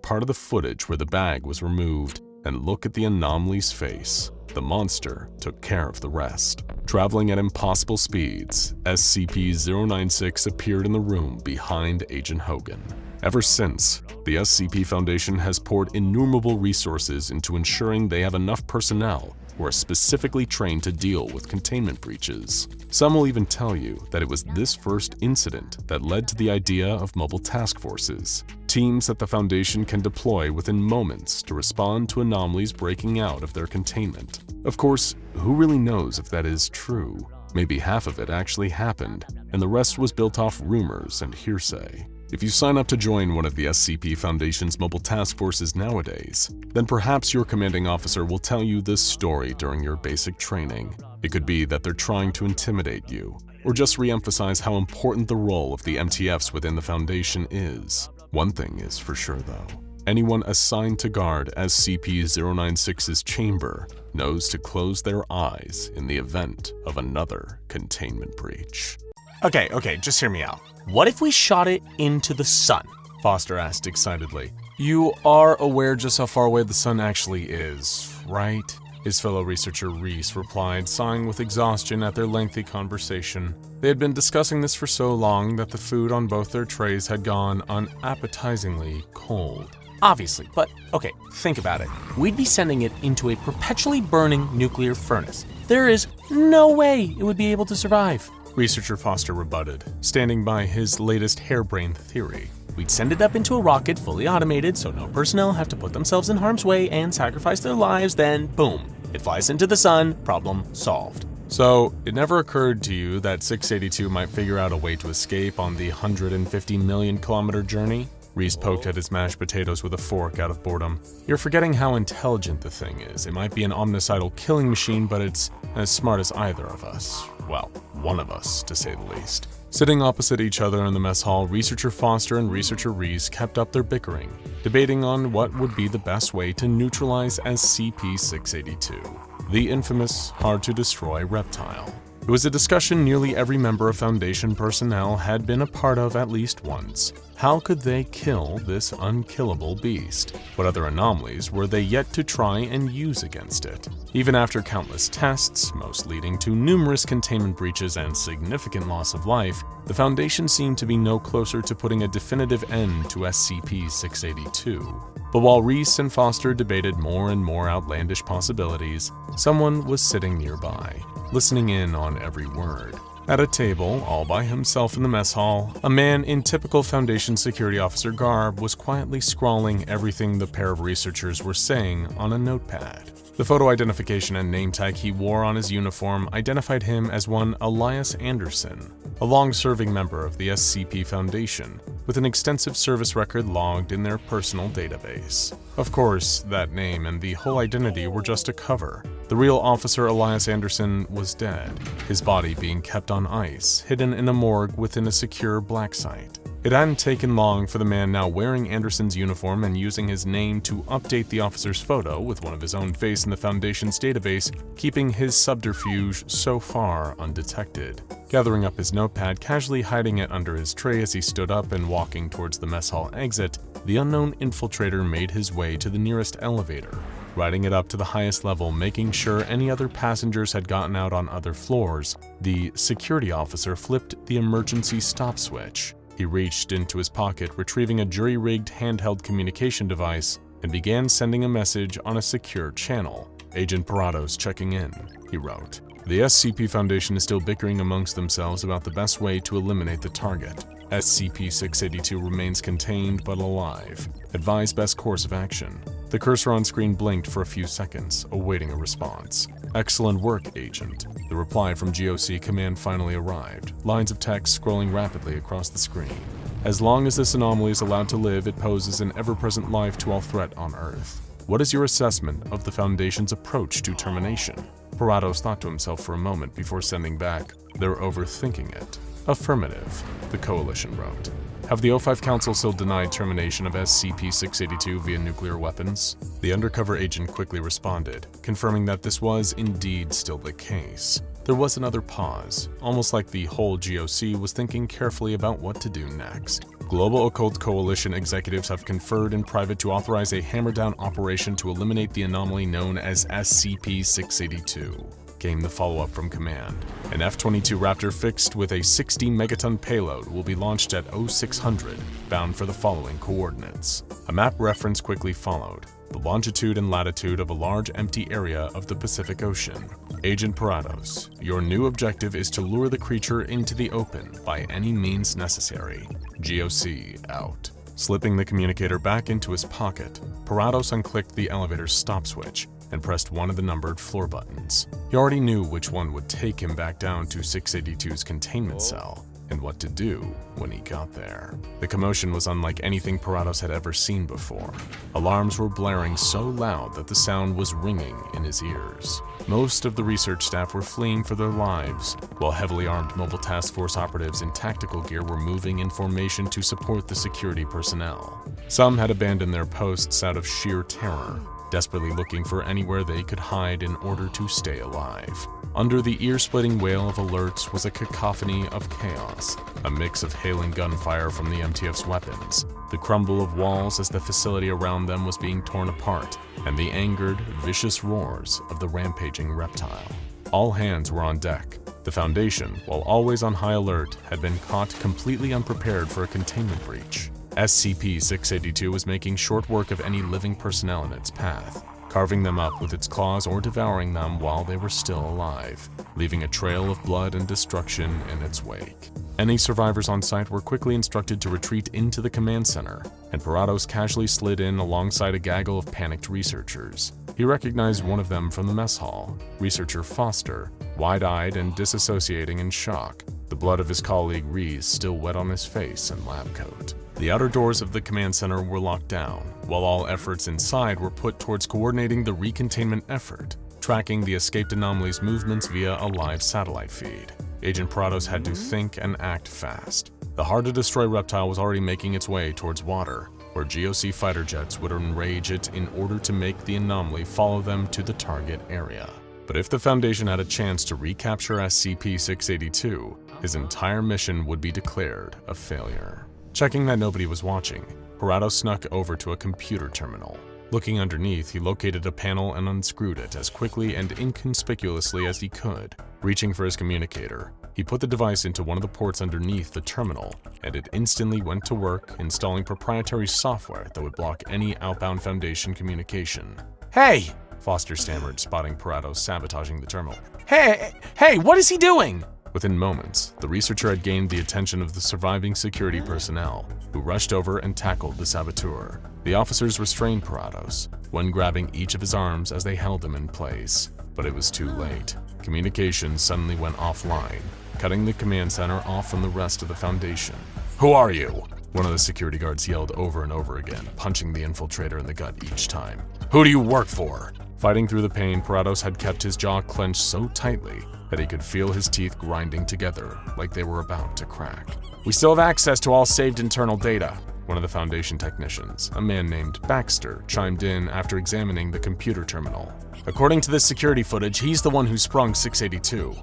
part of the footage where the bag was removed and look at the anomaly's face. The monster took care of the rest. Traveling at impossible speeds, SCP-096 appeared in the room behind Agent Hogan. Ever since, the SCP Foundation has poured innumerable resources into ensuring they have enough personnel who are specifically trained to deal with containment breaches. Some will even tell you that it was this first incident that led to the idea of mobile task forces, teams that the Foundation can deploy within moments to respond to anomalies breaking out of their containment. Of course, who really knows if that is true? Maybe half of it actually happened, and the rest was built off rumors and hearsay. If you sign up to join one of the SCP Foundation's mobile task forces nowadays, then perhaps your commanding officer will tell you this story during your basic training. It could be that they're trying to intimidate you, or just re-emphasize how important the role of the MTFs within the Foundation is. One thing is for sure though, anyone assigned to guard SCP-096's chamber knows to close their eyes in the event of another containment breach. Okay, just hear me out. What if we shot it into the sun? Foster asked excitedly. You are aware just how far away the sun actually is, right? His fellow researcher Reese replied, sighing with exhaustion at their lengthy conversation. They had been discussing this for so long that the food on both their trays had gone unappetizingly cold. Obviously, but okay, think about it. We'd be sending it into a perpetually burning nuclear furnace. There is no way it would be able to survive. Researcher Foster rebutted, standing by his latest harebrained theory. We'd send it up into a rocket fully automated so no personnel have to put themselves in harm's way and sacrifice their lives, then boom, it flies into the sun, problem solved. So, it never occurred to you that 682 might figure out a way to escape on the 150 million kilometer journey? Reese poked at his mashed potatoes with a fork out of boredom. You're forgetting how intelligent the thing is. It might be an omnicidal killing machine, but it's as smart as either of us. Well, one of us, to say the least. Sitting opposite each other in the mess hall, Researcher Foster and Researcher Reese kept up their bickering, debating on what would be the best way to neutralize SCP-682, the infamous, hard-to-destroy reptile. It was a discussion nearly every member of Foundation personnel had been a part of at least once. How could they kill this unkillable beast? What other anomalies were they yet to try and use against it? Even after countless tests, most leading to numerous containment breaches and significant loss of life, the Foundation seemed to be no closer to putting a definitive end to SCP-682. But while Reese and Foster debated more and more outlandish possibilities, someone was sitting nearby, listening in on every word. At a table, all by himself in the mess hall, a man in typical Foundation security officer garb was quietly scrawling everything the pair of researchers were saying on a notepad. The photo identification and name tag he wore on his uniform identified him as one Elias Anderson, a long-serving member of the SCP Foundation, with an extensive service record logged in their personal database. Of course, that name and the whole identity were just a cover. The real Officer Elias Anderson was dead, his body being kept on ice, hidden in a morgue within a secure black site. It hadn't taken long for the man now wearing Anderson's uniform and using his name to update the officer's photo with one of his own face in the Foundation's database, keeping his subterfuge so far undetected. Gathering up his notepad, casually hiding it under his tray as he stood up and walking towards the mess hall exit, the unknown infiltrator made his way to the nearest elevator, riding it up to the highest level, making sure any other passengers had gotten out on other floors. The security officer flipped the emergency stop switch. He reached into his pocket, retrieving a jury-rigged handheld communication device, and began sending a message on a secure channel. "Agent Parados checking in," he wrote. "The SCP Foundation is still bickering amongst themselves about the best way to eliminate the target. SCP-682 remains contained but alive. Advise best course of action. The cursor on screen blinked for a few seconds, awaiting a response. Excellent work, Agent. The reply from GOC Command finally arrived, lines of text scrolling rapidly across the screen. As long as this anomaly is allowed to live, it poses an ever-present life-to-all threat on Earth. What is your assessment of the Foundation's approach to termination? Parados thought to himself for a moment before sending back, "They're overthinking it." Affirmative, the Coalition wrote. Have the O5 Council still denied termination of SCP-682 via nuclear weapons? The undercover agent quickly responded, confirming that this was indeed still the case. There was another pause, almost like the whole GOC was thinking carefully about what to do next. Global Occult Coalition executives have conferred in private to authorize a hammer-down operation to eliminate the anomaly known as SCP-682. Came the follow-up from Command. An F-22 Raptor fixed with a 60-megaton payload will be launched at 0600, bound for the following coordinates. A map reference quickly followed, the longitude and latitude of a large empty area of the Pacific Ocean. Agent Parados, your new objective is to lure the creature into the open by any means necessary. GOC out. Slipping the communicator back into his pocket, Parados unclicked the elevator's stop switch and pressed one of the numbered floor buttons. He already knew which one would take him back down to 682's containment cell, and what to do when he got there. The commotion was unlike anything Parados had ever seen before. Alarms were blaring so loud that the sound was ringing in his ears. Most of the research staff were fleeing for their lives, while heavily armed Mobile Task Force operatives in tactical gear were moving in formation to support the security personnel. Some had abandoned their posts out of sheer terror, desperately looking for anywhere they could hide in order to stay alive. Under the ear-splitting wail of alerts was a cacophony of chaos, a mix of hailing gunfire from the MTF's weapons, the crumble of walls as the facility around them was being torn apart, and the angered, vicious roars of the rampaging reptile. All hands were on deck. The Foundation, while always on high alert, had been caught completely unprepared for a containment breach. SCP-682 was making short work of any living personnel in its path, carving them up with its claws or devouring them while they were still alive, leaving a trail of blood and destruction in its wake. Any survivors on site were quickly instructed to retreat into the command center, and Parados casually slid in alongside a gaggle of panicked researchers. He recognized one of them from the mess hall, Researcher Foster, wide-eyed and disassociating in shock, the blood of his colleague Reese still wet on his face and lab coat. The outer doors of the command center were locked down, while all efforts inside were put towards coordinating the recontainment effort, tracking the escaped anomalies' movements via a live satellite feed. Agent Parados had to think and act fast. The hard-to-destroy reptile was already making its way towards water, where GOC fighter jets would enrage it in order to make the anomaly follow them to the target area. But if the Foundation had a chance to recapture SCP-682, his entire mission would be declared a failure. Checking that nobody was watching, Parados snuck over to a computer terminal. Looking underneath, he located a panel and unscrewed it as quickly and inconspicuously as he could. Reaching for his communicator, he put the device into one of the ports underneath the terminal, and it instantly went to work installing proprietary software that would block any outbound Foundation communication. Hey! Foster stammered, spotting Parados sabotaging the terminal. Hey, what is he doing? Within moments, the researcher had gained the attention of the surviving security personnel, who rushed over and tackled the saboteur. The officers restrained Parados, one grabbing each of his arms as they held him in place. But it was too late. Communications suddenly went offline, cutting the command center off from the rest of the Foundation. "Who are you?" One of the security guards yelled over and over again, punching the infiltrator in the gut each time. "Who do you work for?" Fighting through the pain, Parados had kept his jaw clenched so tightly that he could feel his teeth grinding together like they were about to crack. "We still have access to all saved internal data." One of the Foundation technicians, a man named Baxter, chimed in after examining the computer terminal. "According to this security footage, he's the one who sprung 682.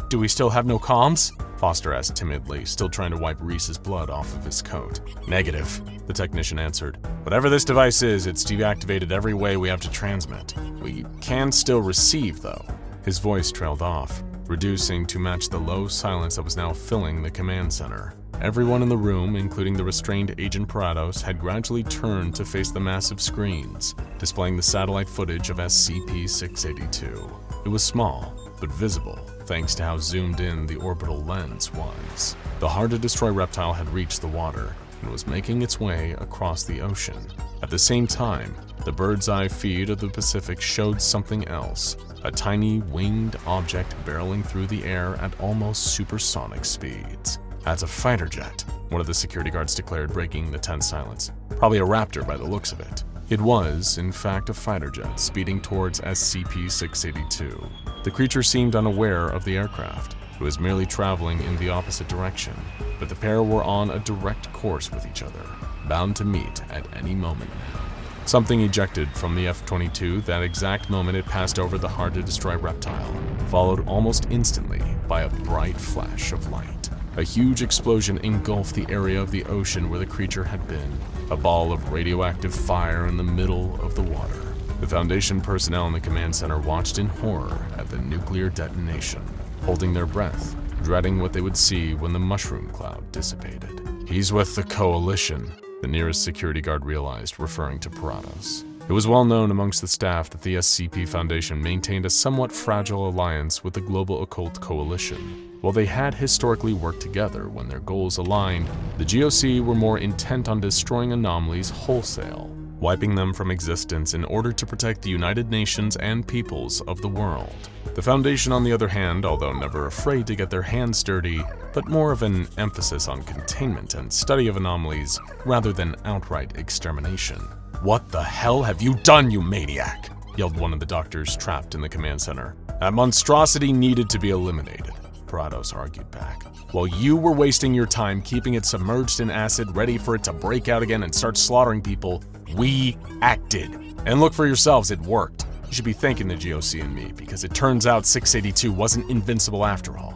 Do we still have no comms?" Foster asked timidly, still trying to wipe Reese's blood off of his coat. "Negative," the technician answered. "Whatever this device is, it's deactivated every way we have to transmit. We can still receive, though." His voice trailed off, reducing to match the low silence that was now filling the command center. Everyone in the room, including the restrained Agent Parados, had gradually turned to face the massive screens, displaying the satellite footage of SCP-682. It was small, but visible thanks to how zoomed in the orbital lens was. The hard-to-destroy reptile had reached the water and was making its way across the ocean. At the same time, the bird's-eye feed of the Pacific showed something else, a tiny winged object barreling through the air at almost supersonic speeds. "That's a fighter jet," one of the security guards declared, breaking the tense silence. "Probably a Raptor by the looks of it." It was, in fact, a fighter jet speeding towards SCP-682. The creature seemed unaware of the aircraft. It was merely traveling in the opposite direction, but the pair were on a direct course with each other, bound to meet at any moment now. Something ejected from the F-22 that exact moment it passed over the hard-to-destroy reptile, followed almost instantly by a bright flash of light. A huge explosion engulfed the area of the ocean where the creature had been, a ball of radioactive fire in the middle of the water. The Foundation personnel in the command center watched in horror at the nuclear detonation, holding their breath, dreading what they would see when the mushroom cloud dissipated. "He's with the Coalition," the nearest security guard realized, referring to Parados. It was well known amongst the staff that the SCP Foundation maintained a somewhat fragile alliance with the global occult coalition. While they had historically worked together when their goals aligned, the GOC were more intent on destroying anomalies wholesale, wiping them from existence in order to protect the United Nations and peoples of the world. The Foundation, on the other hand, although never afraid to get their hands dirty, but more of an emphasis on containment and study of anomalies rather than outright extermination. "What the hell have you done, you maniac?" yelled one of the doctors trapped in the command center. "That monstrosity needed to be eliminated," Parados argued back. "While you were wasting your time keeping it submerged in acid ready for it to break out again and start slaughtering people, we acted. And look for yourselves, it worked. You should be thanking the GOC and me, because it turns out 682 wasn't invincible after all."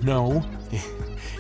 "No,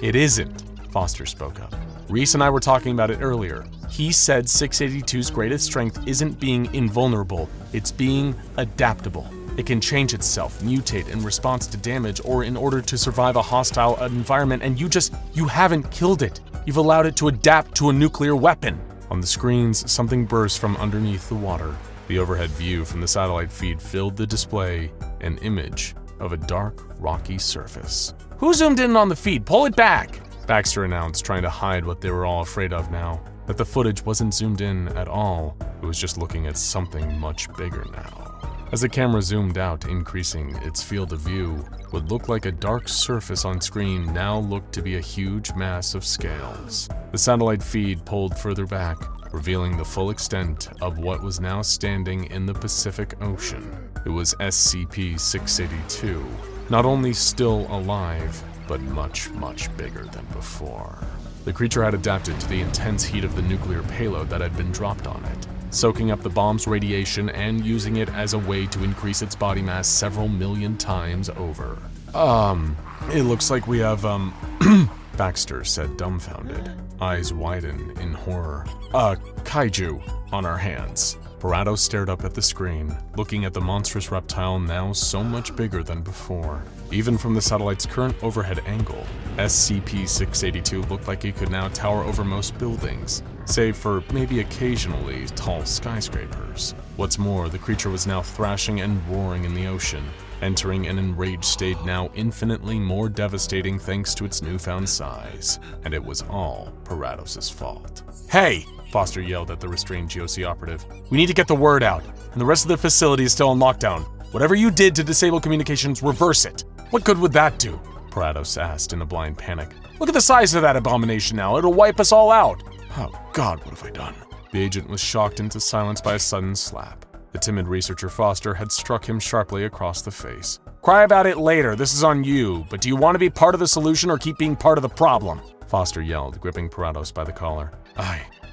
it isn't," Foster spoke up. "Reese and I were talking about it earlier. He said 682's greatest strength isn't being invulnerable, it's being adaptable. It can change itself, mutate in response to damage or in order to survive a hostile environment, and you haven't killed it. You've allowed it to adapt to a nuclear weapon." On the screens, something burst from underneath the water. The overhead view from the satellite feed filled the display, an image of a dark, rocky surface. "Who zoomed in on the feed? Pull it back!" Baxter announced, trying to hide what they were all afraid of now. That the footage wasn't zoomed in at all, it was just looking at something much bigger now. As the camera zoomed out, increasing its field of view, what looked like a dark surface on screen now looked to be a huge mass of scales. The satellite feed pulled further back, revealing the full extent of what was now standing in the Pacific Ocean. It was SCP-682, not only still alive, but much, much bigger than before. The creature had adapted to the intense heat of the nuclear payload that had been dropped on it, soaking up the bomb's radiation and using it as a way to increase its body mass several million times over. It looks like we have, Baxter said, dumbfounded, eyes widen in horror. Kaiju on our hands." Parados stared up at the screen, looking at the monstrous reptile now so much bigger than before. Even from the satellite's current overhead angle, SCP-682 looked like it could now tower over most buildings, save for maybe occasionally tall skyscrapers. What's more, the creature was now thrashing and roaring in the ocean, entering an enraged state now infinitely more devastating thanks to its newfound size, and it was all Parados' fault. "Hey!" Foster yelled at the restrained GOC operative. "We need to get the word out, and the rest of the facility is still on lockdown. Whatever you did to disable communications, reverse it." "What good would that do?" Parados asked in a blind panic. "Look at the size of that abomination now, it'll wipe us all out." "Oh God, what have I done?" The agent was shocked into silence by a sudden slap. The timid researcher Foster had struck him sharply across the face. "Cry about it later, this is on you, but do you want to be part of the solution or keep being part of the problem?" Foster yelled, gripping Parados by the collar.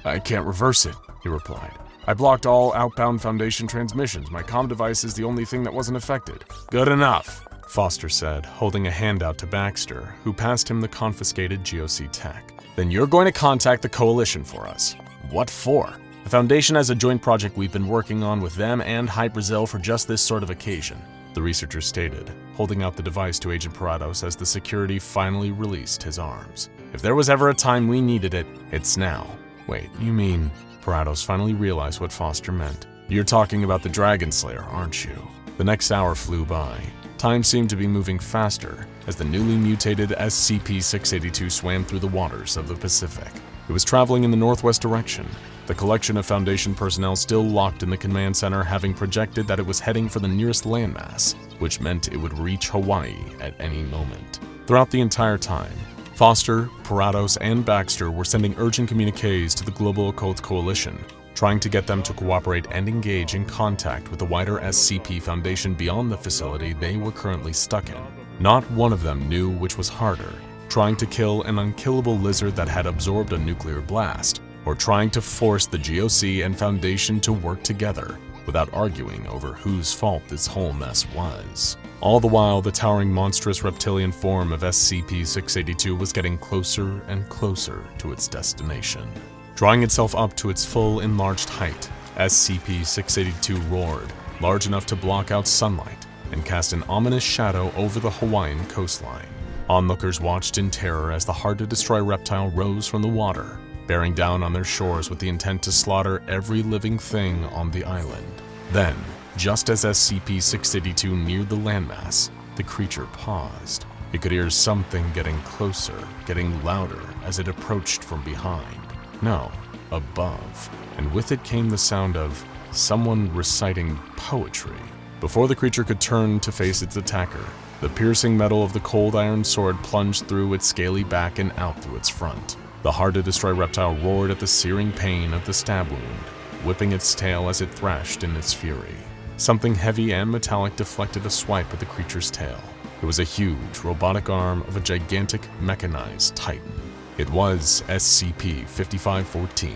I can't reverse it," he replied. "I blocked all outbound Foundation transmissions. My comm device is the only thing that wasn't affected." "Good enough," Foster said, holding a handout to Baxter, who passed him the confiscated GOC tech. "Then you're going to contact the Coalition for us." "What for?" "The Foundation has a joint project we've been working on with them and High Brazil for just this sort of occasion," the researcher stated, holding out the device to Agent Parados as the security finally released his arms. "If there was ever a time we needed it, it's now." "Wait, you mean..." Parados finally realized what Foster meant. "You're talking about the Dragon Slayer, aren't you?" The next hour flew by. Time seemed to be moving faster as the newly mutated SCP-682 swam through the waters of the Pacific. It was traveling in the northwest direction, the collection of Foundation personnel still locked in the command center having projected that it was heading for the nearest landmass, which meant it would reach Hawaii at any moment. Throughout the entire time, Foster, Parados, and Baxter were sending urgent communiques to the Global Occult Coalition, trying to get them to cooperate and engage in contact with the wider SCP Foundation beyond the facility they were currently stuck in. Not one of them knew which was harder, trying to kill an unkillable lizard that had absorbed a nuclear blast, or trying to force the GOC and Foundation to work together without arguing over whose fault this whole mess was. All the while, the towering monstrous reptilian form of SCP-682 was getting closer and closer to its destination. Drawing itself up to its full enlarged height, SCP-682 roared, large enough to block out sunlight and cast an ominous shadow over the Hawaiian coastline. Onlookers watched in terror as the hard-to-destroy reptile rose from the water, bearing down on their shores with the intent to slaughter every living thing on the island. Then, just as SCP-682 neared the landmass, the creature paused. It could hear something getting closer, getting louder as it approached from behind. No, above. And with it came the sound of someone reciting poetry. Before the creature could turn to face its attacker, the piercing metal of the cold iron sword plunged through its scaly back and out through its front. The hard-to-destroy reptile roared at the searing pain of the stab wound, whipping its tail as it thrashed in its fury. Something heavy and metallic deflected a swipe at the creature's tail. It was a huge, robotic arm of a gigantic, mechanized titan. It was SCP-5514,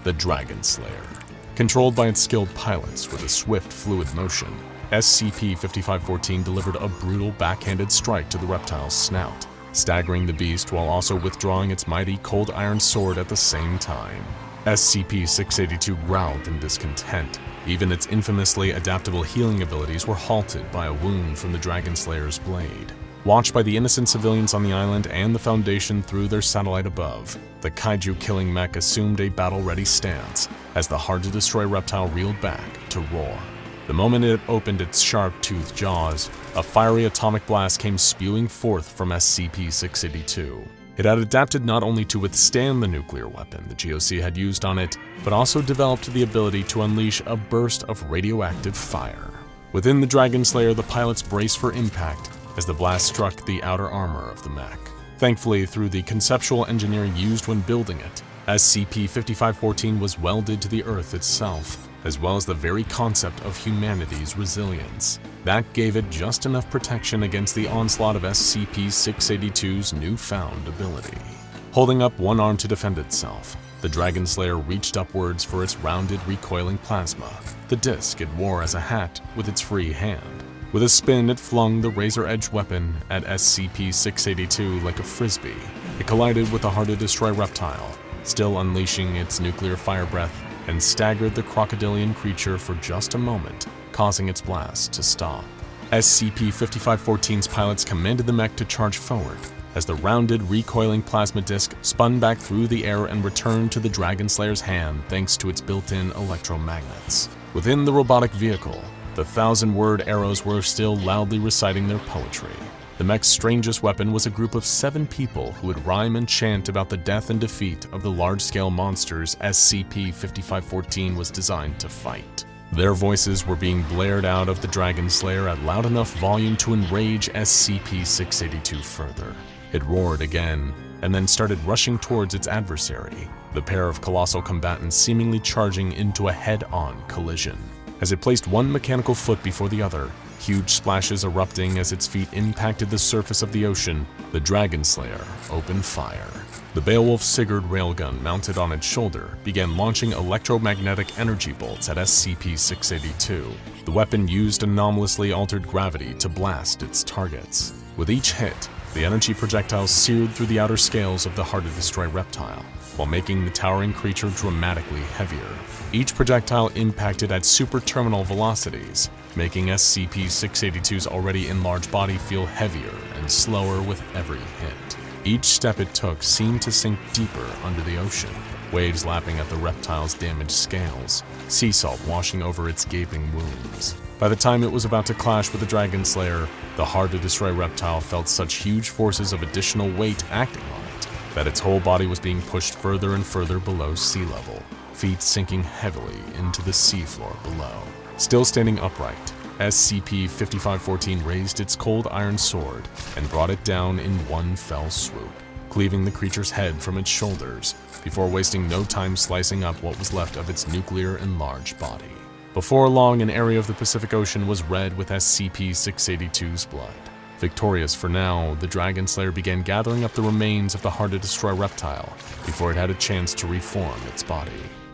the Dragon Slayer. Controlled by its skilled pilots with a swift, fluid motion, SCP-5514 delivered a brutal backhanded strike to the reptile's snout, staggering the beast while also withdrawing its mighty cold iron sword at the same time. SCP-682 growled in discontent. Even its infamously adaptable healing abilities were halted by a wound from the Dragon Slayer's blade. Watched by the innocent civilians on the island and the Foundation through their satellite above, the kaiju-killing mech assumed a battle-ready stance as the hard-to-destroy reptile reeled back to roar. The moment it opened its sharp-toothed jaws, a fiery atomic blast came spewing forth from SCP-682. It had adapted not only to withstand the nuclear weapon the GOC had used on it, but also developed the ability to unleash a burst of radioactive fire. Within the Dragon Slayer, the pilots braced for impact as the blast struck the outer armor of the mech. Thankfully, through the conceptual engineering used when building it, SCP-5514 was welded to the Earth itself, as well as the very concept of humanity's resilience. That gave it just enough protection against the onslaught of SCP-682's newfound ability. Holding up one arm to defend itself, the Dragon Slayer reached upwards for its rounded, recoiling plasma, the disc it wore as a hat with its free hand. With a spin, it flung the razor-edged weapon at SCP-682 like a frisbee. It collided with the hard-to-destroy reptile, still unleashing its nuclear fire breath, and staggered the crocodilian creature for just a moment, causing its blast to stop. SCP-5514's pilots commanded the mech to charge forward, as the rounded, recoiling plasma disc spun back through the air and returned to the Dragon Slayer's hand thanks to its built-in electromagnets. Within the robotic vehicle, the 1,000-word arrows were still loudly reciting their poetry. The mech's strangest weapon was a group of 7 people who would rhyme and chant about the death and defeat of the large-scale monsters SCP-5514 was designed to fight. Their voices were being blared out of the Dragon Slayer at loud enough volume to enrage SCP-682 further. It roared again, and then started rushing towards its adversary, the pair of colossal combatants seemingly charging into a head-on collision. As it placed one mechanical foot before the other, huge splashes erupting as its feet impacted the surface of the ocean, the Dragon Slayer opened fire. The Beowulf Sigurd railgun mounted on its shoulder began launching electromagnetic energy bolts at SCP-682. The weapon used anomalously altered gravity to blast its targets. With each hit, the energy projectiles seared through the outer scales of the hard-to-destroy reptile, while making the towering creature dramatically heavier. Each projectile impacted at super-terminal velocities, making SCP-682's already enlarged body feel heavier and slower with every hit. Each step it took seemed to sink deeper under the ocean, waves lapping at the reptile's damaged scales, sea salt washing over its gaping wounds. By the time it was about to clash with the Dragon Slayer, the hard-to-destroy reptile felt such huge forces of additional weight acting on it that its whole body was being pushed further and further below sea level, feet sinking heavily into the seafloor below. Still standing upright, SCP-5514 raised its cold iron sword and brought it down in one fell swoop, cleaving the creature's head from its shoulders before wasting no time slicing up what was left of its nuclear enlarged body. Before long, an area of the Pacific Ocean was red with SCP-682's blood. Victorious for now, the Dragon Slayer began gathering up the remains of the hard-to-destroy reptile before it had a chance to reform its body.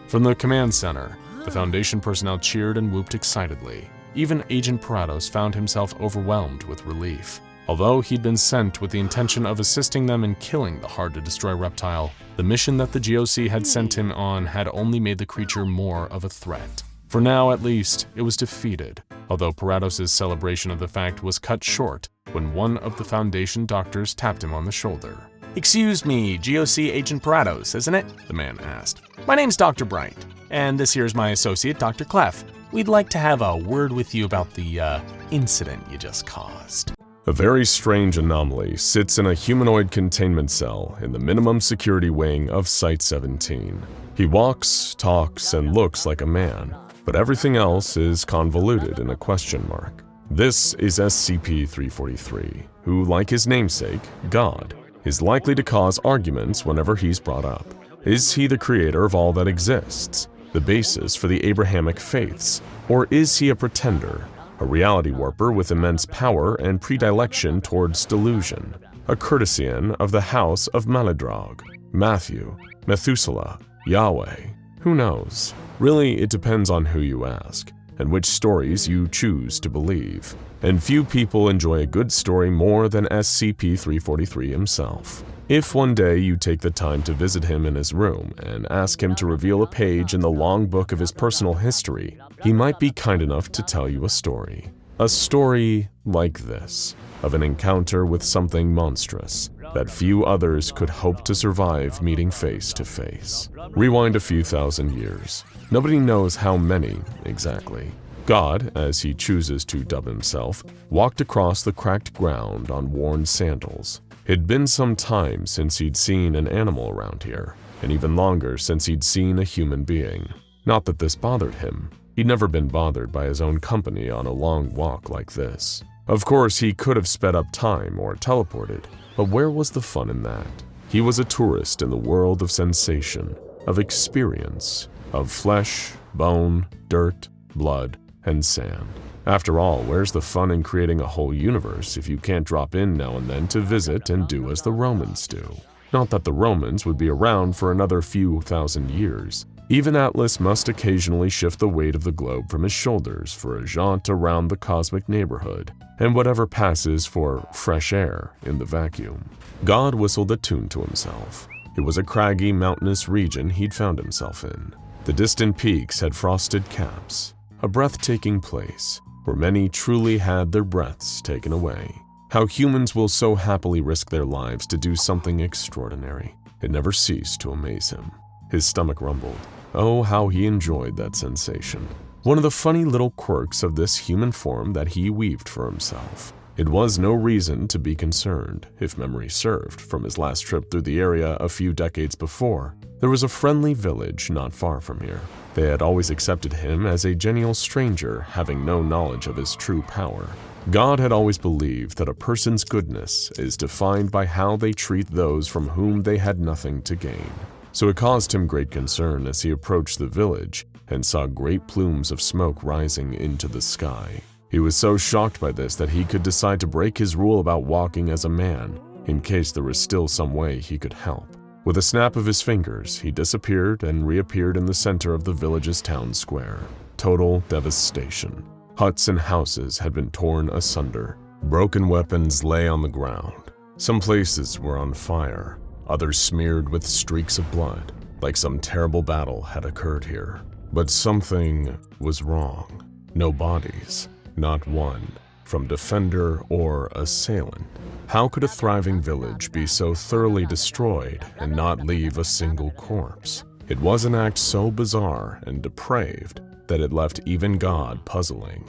From the command center, the Foundation personnel cheered and whooped excitedly. Even Agent Parados found himself overwhelmed with relief. Although he'd been sent with the intention of assisting them in killing the hard-to-destroy reptile, the mission that the GOC had sent him on had only made the creature more of a threat. For now, at least, it was defeated, although Parados' celebration of the fact was cut short when one of the Foundation doctors tapped him on the shoulder. "Excuse me, GOC Agent Parados, isn't it?" the man asked. "My name's Dr. Bright, and this here's my associate, Dr. Clef. We'd like to have a word with you about the, incident you just caused." A very strange anomaly sits in a humanoid containment cell in the minimum security wing of Site-17. He walks, talks, and looks like a man, but everything else is convoluted in a question mark. This is SCP-343, who, like his namesake, God, is likely to cause arguments whenever he's brought up. Is he the creator of all that exists, the basis for the Abrahamic faiths, or is he a pretender, a reality warper with immense power and predilection towards delusion, a courtesian of the house of Maladrog, Matthew, Methuselah, Yahweh? Who knows? Really, it depends on who you ask, and which stories you choose to believe. And few people enjoy a good story more than SCP-343 himself. If one day you take the time to visit him in his room and ask him to reveal a page in the long book of his personal history, he might be kind enough to tell you a story. A story like this, of an encounter with something monstrous that few others could hope to survive meeting face to face. Rewind a few thousand years. Nobody knows how many exactly. God, as he chooses to dub himself, walked across the cracked ground on worn sandals. It'd been some time since he'd seen an animal around here, and even longer since he'd seen a human being. Not that this bothered him. He'd never been bothered by his own company on a long walk like this. Of course, he could have sped up time or teleported, but where was the fun in that? He was a tourist in the world of sensation, of experience, of flesh, bone, dirt, blood, and sand. After all, where's the fun in creating a whole universe if you can't drop in now and then to visit and do as the Romans do? Not that the Romans would be around for another few thousand years. Even Atlas must occasionally shift the weight of the globe from his shoulders for a jaunt around the cosmic neighborhood, and whatever passes for fresh air in the vacuum. God whistled a tune to himself. It was a craggy, mountainous region he'd found himself in. The distant peaks had frosted caps, a breathtaking place where many truly had their breaths taken away. How humans will so happily risk their lives to do something extraordinary. It never ceased to amaze him. His stomach rumbled. Oh, how he enjoyed that sensation. One of the funny little quirks of this human form that he weaved for himself. It was no reason to be concerned, if memory served, from his last trip through the area a few decades before. There was a friendly village not far from here. They had always accepted him as a genial stranger, having no knowledge of his true power. God had always believed that a person's goodness is defined by how they treat those from whom they had nothing to gain. So it caused him great concern as he approached the village and saw great plumes of smoke rising into the sky. He was so shocked by this that he could decide to break his rule about walking as a man, in case there was still some way he could help. With a snap of his fingers, he disappeared and reappeared in the center of the village's town square. Total devastation. Huts and houses had been torn asunder. Broken weapons lay on the ground. Some places were on fire, others smeared with streaks of blood, like some terrible battle had occurred here. But something was wrong. No bodies, not one, from defender or assailant. How could a thriving village be so thoroughly destroyed and not leave a single corpse? It was an act so bizarre and depraved that it left even God puzzling.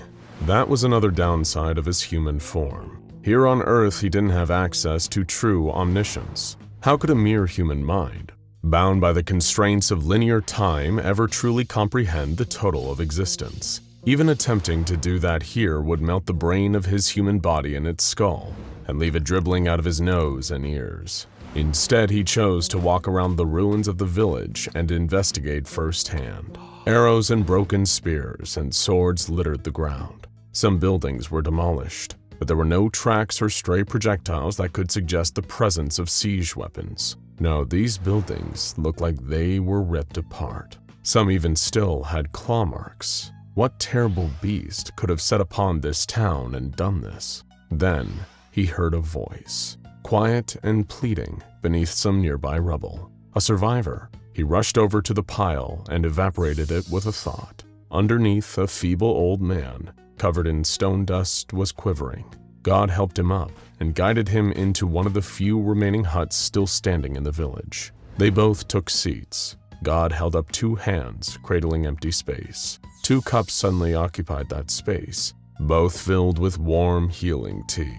That was another downside of his human form. Here on Earth, he didn't have access to true omniscience. How could a mere human mind, bound by the constraints of linear time, ever truly comprehend the total of existence? Even attempting to do that here would melt the brain of his human body in its skull and leave it dribbling out of his nose and ears. Instead, he chose to walk around the ruins of the village and investigate firsthand. Arrows and broken spears and swords littered the ground. Some buildings were demolished, but there were no tracks or stray projectiles that could suggest the presence of siege weapons. No, these buildings looked like they were ripped apart. Some even still had claw marks. What terrible beast could have set upon this town and done this? Then he heard a voice, quiet and pleading, beneath some nearby rubble. A survivor. He rushed over to the pile and evaporated it with a thought. Underneath, a feeble old man, covered in stone dust, was quivering. God helped him up and guided him into one of the few remaining huts still standing in the village. They both took seats. God held up 2 hands, cradling empty space. 2 cups suddenly occupied that space, both filled with warm, healing tea.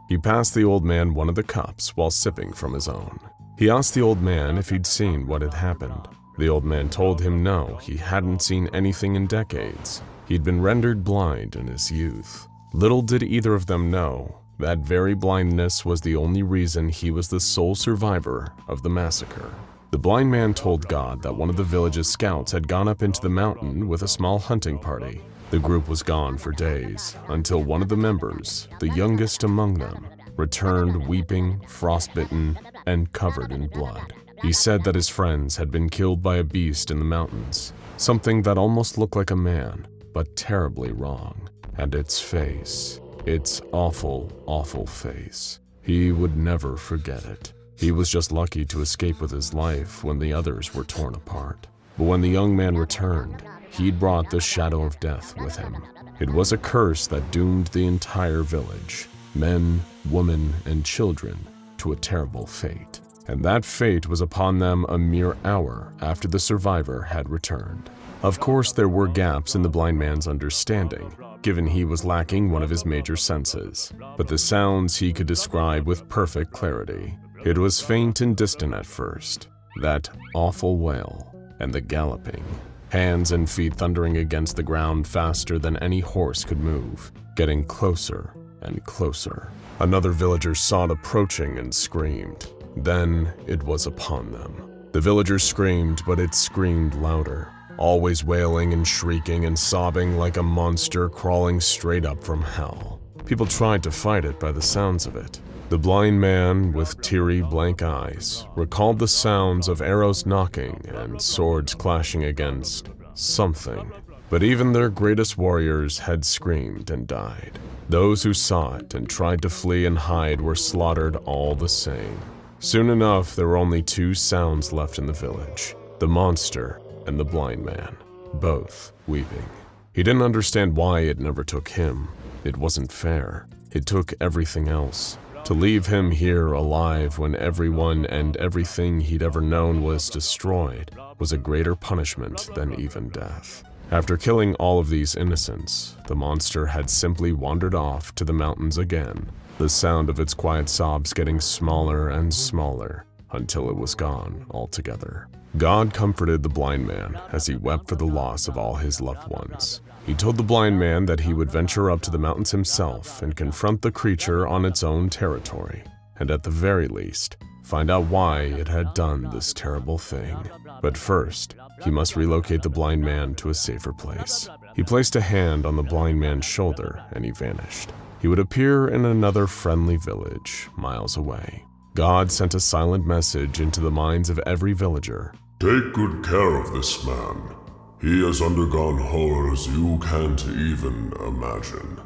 He passed the old man one of the cups while sipping from his own. He asked the old man if he'd seen what had happened. The old man told him no, he hadn't seen anything in decades. He'd been rendered blind in his youth. Little did either of them know, that very blindness was the only reason he was the sole survivor of the massacre. The blind man told God that one of the village's scouts had gone up into the mountain with a small hunting party. The group was gone for days, until one of the members, the youngest among them, returned weeping, frostbitten, and covered in blood. He said that his friends had been killed by a beast in the mountains, something that almost looked like a man, but terribly wrong. And its face, its awful, awful face. He would never forget it. He was just lucky to escape with his life when the others were torn apart. But when the young man returned, he'd brought the shadow of death with him. It was a curse that doomed the entire village, men, women, and children, to a terrible fate. And that fate was upon them a mere hour after the survivor had returned. Of course, there were gaps in the blind man's understanding, given he was lacking one of his major senses, but the sounds he could describe with perfect clarity. It was faint and distant at first, that awful wail, and the galloping, hands and feet thundering against the ground faster than any horse could move, getting closer and closer. Another villager saw it approaching and screamed. Then it was upon them. The villager screamed, but it screamed louder, always wailing and shrieking and sobbing like a monster crawling straight up from hell. People tried to fight it by the sounds of it. The blind man, with teary, blank eyes, recalled the sounds of arrows knocking and swords clashing against something. But even their greatest warriors had screamed and died. Those who saw it and tried to flee and hide were slaughtered all the same. Soon enough, there were only 2 sounds left in the village, the monster and the blind man, both weeping. He didn't understand why it never took him. It wasn't fair. It took everything else. To leave him here alive when everyone and everything he'd ever known was destroyed was a greater punishment than even death. After killing all of these innocents, the monster had simply wandered off to the mountains again, the sound of its quiet sobs getting smaller and smaller until it was gone altogether. God comforted the blind man as he wept for the loss of all his loved ones. He told the blind man that he would venture up to the mountains himself and confront the creature on its own territory, and at the very least, find out why it had done this terrible thing. But first, he must relocate the blind man to a safer place. He placed a hand on the blind man's shoulder and he vanished. He would appear in another friendly village, miles away. God sent a silent message into the minds of every villager. Take good care of this man. He has undergone horrors you can't even imagine.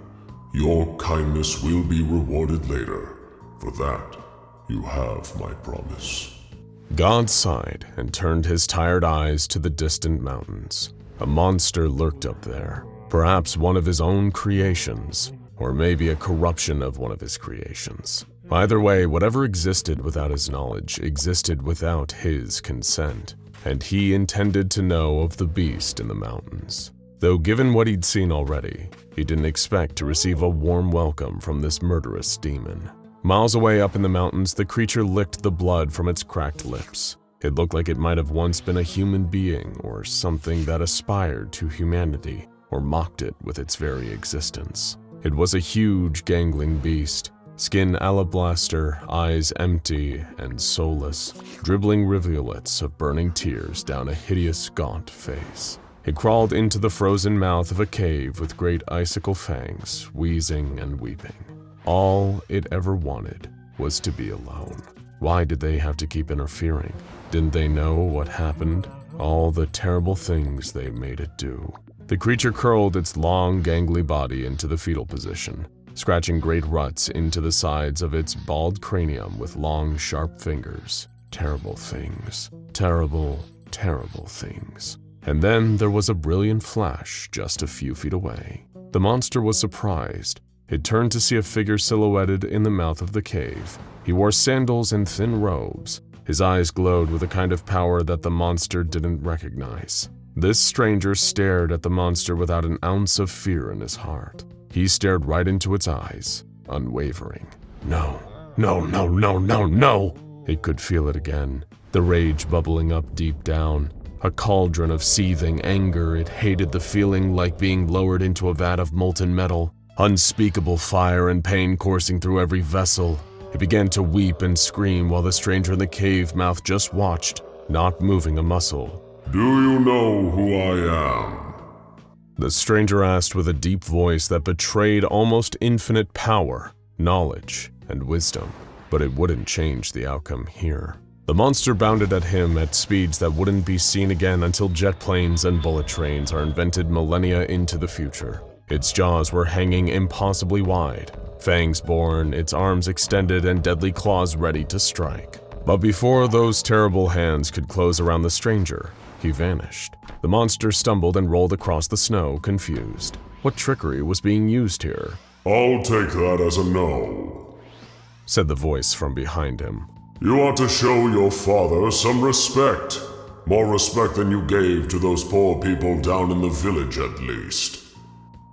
Your kindness will be rewarded later. For that, you have my promise. God sighed and turned his tired eyes to the distant mountains. A monster lurked up there, perhaps one of his own creations, or maybe a corruption of one of his creations. Either way, whatever existed without his knowledge existed without his consent, and he intended to know of the beast in the mountains. Though given what he'd seen already, He didn't expect to receive a warm welcome from this murderous demon. Miles away up in the mountains, the creature licked the blood from its cracked lips. It looked like it might have once been a human being or something that aspired to humanity or mocked it with its very existence. It was a huge, gangling beast, skin alabaster, eyes empty and soulless, dribbling rivulets of burning tears down a hideous, gaunt face. It crawled into the frozen mouth of a cave with great icicle fangs, wheezing and weeping. All it ever wanted was to be alone. Why did they have to keep interfering? Didn't they know what happened? All the terrible things they made it do. The creature curled its long, gangly body into the fetal position, scratching great ruts into the sides of its bald cranium with long, sharp fingers. Terrible things. Terrible, terrible things. And then there was a brilliant flash just a few feet away. The monster was surprised. It turned to see a figure silhouetted in the mouth of the cave. He wore sandals and thin robes. His eyes glowed with a kind of power that the monster didn't recognize. This stranger stared at the monster without an ounce of fear in his heart. He stared right into its eyes, unwavering. No, no, no, no, no, no! It could feel it again, the rage bubbling up deep down. A cauldron of seething anger. It hated the feeling like being lowered into a vat of molten metal. Unspeakable fire and pain coursing through every vessel. It began to weep and scream while the stranger in the cave mouth just watched, not moving a muscle. Do you know who I am? The stranger asked with a deep voice that betrayed almost infinite power, knowledge, and wisdom. But it wouldn't change the outcome here. The monster bounded at him at speeds that wouldn't be seen again until jet planes and bullet trains are invented millennia into the future. Its jaws were hanging impossibly wide, fangs borne, its arms extended, and deadly claws ready to strike. But before those terrible hands could close around the stranger, he vanished. The monster stumbled and rolled across the snow, confused. What trickery was being used here? I'll take that as a no, said the voice from behind him. You ought to show your father some respect. More respect than you gave to those poor people down in the village, at least.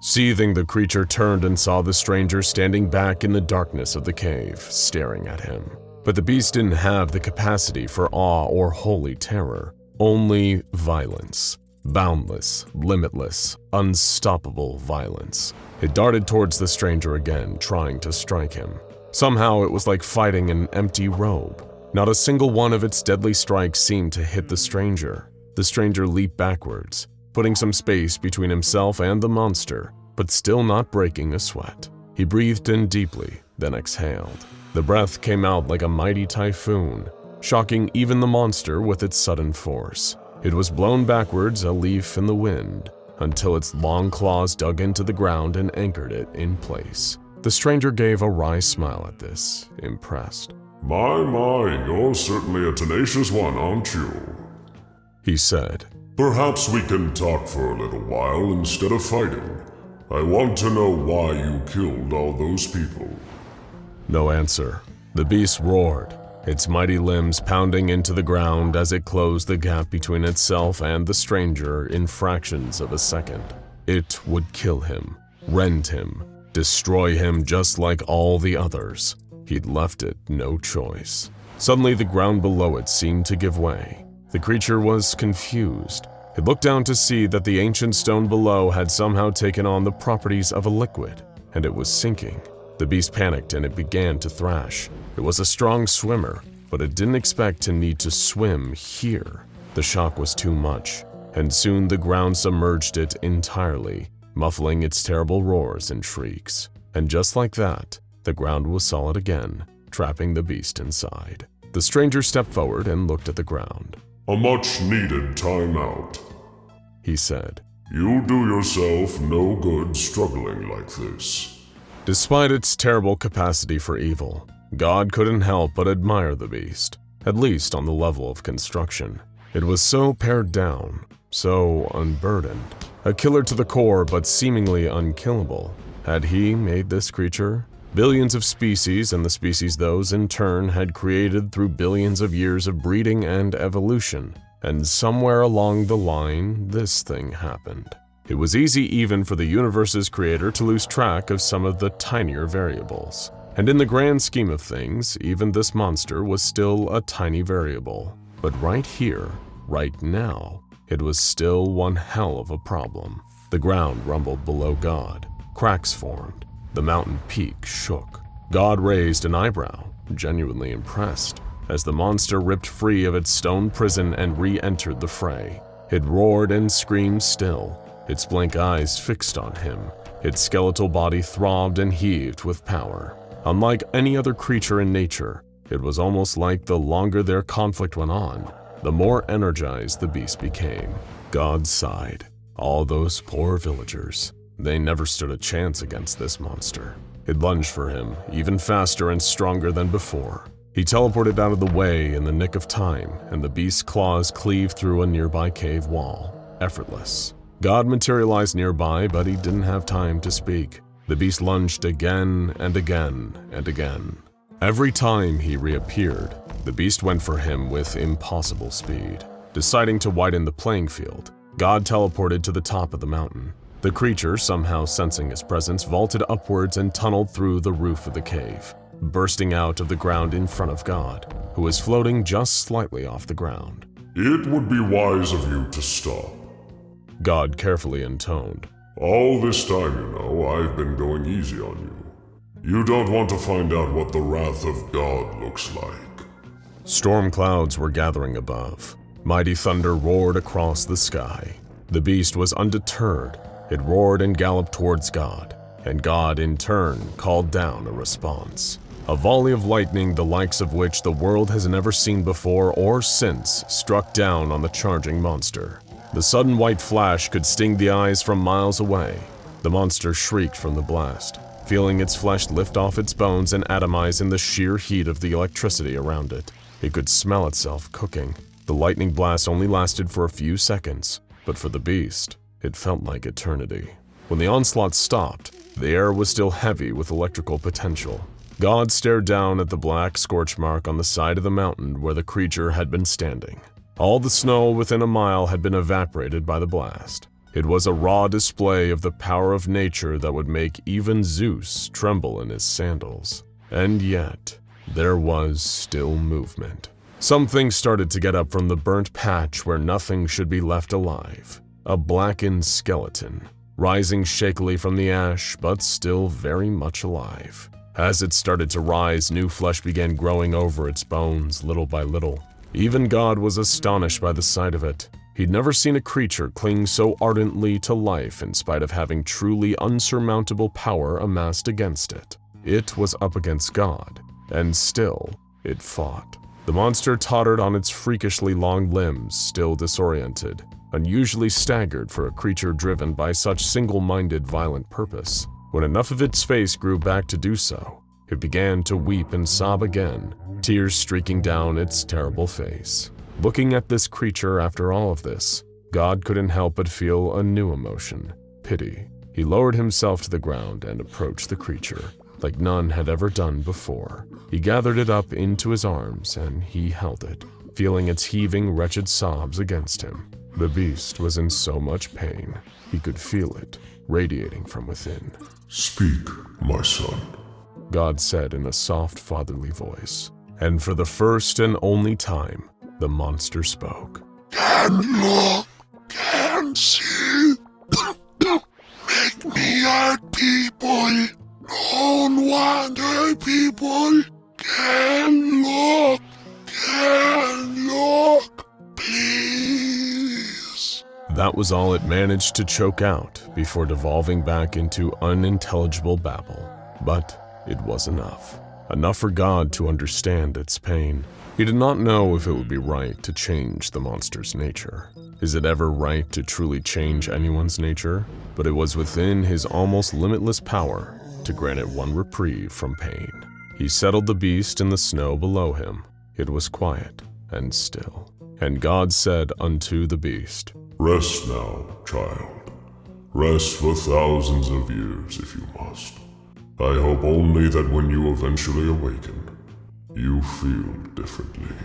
Seething, the creature turned and saw the stranger standing back in the darkness of the cave, staring at him. But the beast didn't have the capacity for awe or holy terror, only violence. Boundless, limitless, unstoppable violence. It darted towards the stranger again, trying to strike him. Somehow it was like fighting an empty robe. Not a single one of its deadly strikes seemed to hit the stranger. The stranger leaped backwards, putting some space between himself and the monster, but still not breaking a sweat. He breathed in deeply, then exhaled. The breath came out like a mighty typhoon, shocking even the monster with its sudden force. It was blown backwards, a leaf in the wind, until its long claws dug into the ground and anchored it in place. The stranger gave a wry smile at this, impressed. My, you're certainly a tenacious one, aren't you? He said. Perhaps we can talk for a little while instead of fighting. I want to know why you killed all those people. No answer. The beast roared, its mighty limbs pounding into the ground as it closed the gap between itself and the stranger in fractions of a second. It would kill him, rend him, destroy him just like all the others. He'd left it no choice. Suddenly the ground below it seemed to give way. The creature was confused. It looked down to see that the ancient stone below had somehow taken on the properties of a liquid, and it was sinking. The beast panicked and it began to thrash. It was a strong swimmer, but it didn't expect to need to swim here. The shock was too much, and soon the ground submerged it entirely, muffling its terrible roars and shrieks. And just like that, the ground was solid again, trapping the beast inside. The stranger stepped forward and looked at the ground. A much-needed timeout, he said. You do yourself no good struggling like this. Despite its terrible capacity for evil, God couldn't help but admire the beast, at least on the level of construction. It was so pared down, so unburdened. A killer to the core, but seemingly unkillable. Had he made this creature? Billions of species, and the species those in turn had created through billions of years of breeding and evolution. And somewhere along the line, this thing happened. It was easy even for the universe's creator to lose track of some of the tinier variables. And in the grand scheme of things, even this monster was still a tiny variable. But right here, right now, it was still one hell of a problem. The ground rumbled below God. Cracks formed. The mountain peak shook. God raised an eyebrow, genuinely impressed, as the monster ripped free of its stone prison and re-entered the fray. It roared and screamed still, its blank eyes fixed on him. Its skeletal body throbbed and heaved with power. Unlike any other creature in nature, it was almost like the longer their conflict went on, the more energized the beast became. God sighed. All those poor villagers. They never stood a chance against this monster. It lunged for him, even faster and stronger than before. He teleported out of the way in the nick of time, and the beast's claws cleaved through a nearby cave wall. Effortless. God materialized nearby, but he didn't have time to speak. The beast lunged again and again and again. Every time he reappeared, the beast went for him with impossible speed. Deciding to widen the playing field, God teleported to the top of the mountain. The creature, somehow sensing his presence, vaulted upwards and tunneled through the roof of the cave, bursting out of the ground in front of God, who was floating just slightly off the ground. It would be wise of you to stop. God carefully intoned. All this time, I've been going easy on you. You don't want to find out what the wrath of God looks like. Storm clouds were gathering above. Mighty thunder roared across the sky. The beast was undeterred. It roared and galloped towards God, and God in turn called down a response. A volley of lightning the likes of which the world has never seen before or since struck down on the charging monster. The sudden white flash could sting the eyes from miles away. The monster shrieked from the blast, feeling its flesh lift off its bones and atomize in the sheer heat of the electricity around it. It could smell itself cooking. The lightning blast only lasted for a few seconds, but for the beast, it felt like eternity. When the onslaught stopped, the air was still heavy with electrical potential. God stared down at the black scorch mark on the side of the mountain where the creature had been standing. All the snow within a mile had been evaporated by the blast. It was a raw display of the power of nature that would make even Zeus tremble in his sandals. And yet, there was still movement. Something started to get up from the burnt patch where nothing should be left alive. A blackened skeleton, rising shakily from the ash, but still very much alive. As it started to rise, new flesh began growing over its bones little by little. Even God was astonished by the sight of it. He'd never seen a creature cling so ardently to life in spite of having truly unsurmountable power amassed against it. It was up against God, and still, it fought. The monster tottered on its freakishly long limbs, still disoriented, unusually staggered for a creature driven by such single-minded violent purpose. When enough of its face grew back to do so, it began to weep and sob again, tears streaking down its terrible face. Looking at this creature after all of this, God couldn't help but feel a new emotion, pity. He lowered himself to the ground and approached the creature, like none had ever done before. He gathered it up into his arms and he held it, feeling its heaving, wretched sobs against him. The beast was in so much pain, he could feel it, radiating from within. Speak, my son, God said in a soft, fatherly voice. And for the first and only time, the monster spoke. Can look, can see, make me hurt people, don't want hurt people, can look, please. That was all it managed to choke out before devolving back into unintelligible babble. But it was enough. Enough for God to understand its pain. He did not know if it would be right to change the monster's nature. Is it ever right to truly change anyone's nature? But it was within his almost limitless power to grant it one reprieve from pain. He settled the beast in the snow below him. It was quiet and still. And God said unto the beast, Rest now, child. Rest for thousands of years if you must. I hope only that when you eventually awaken, you feel differently.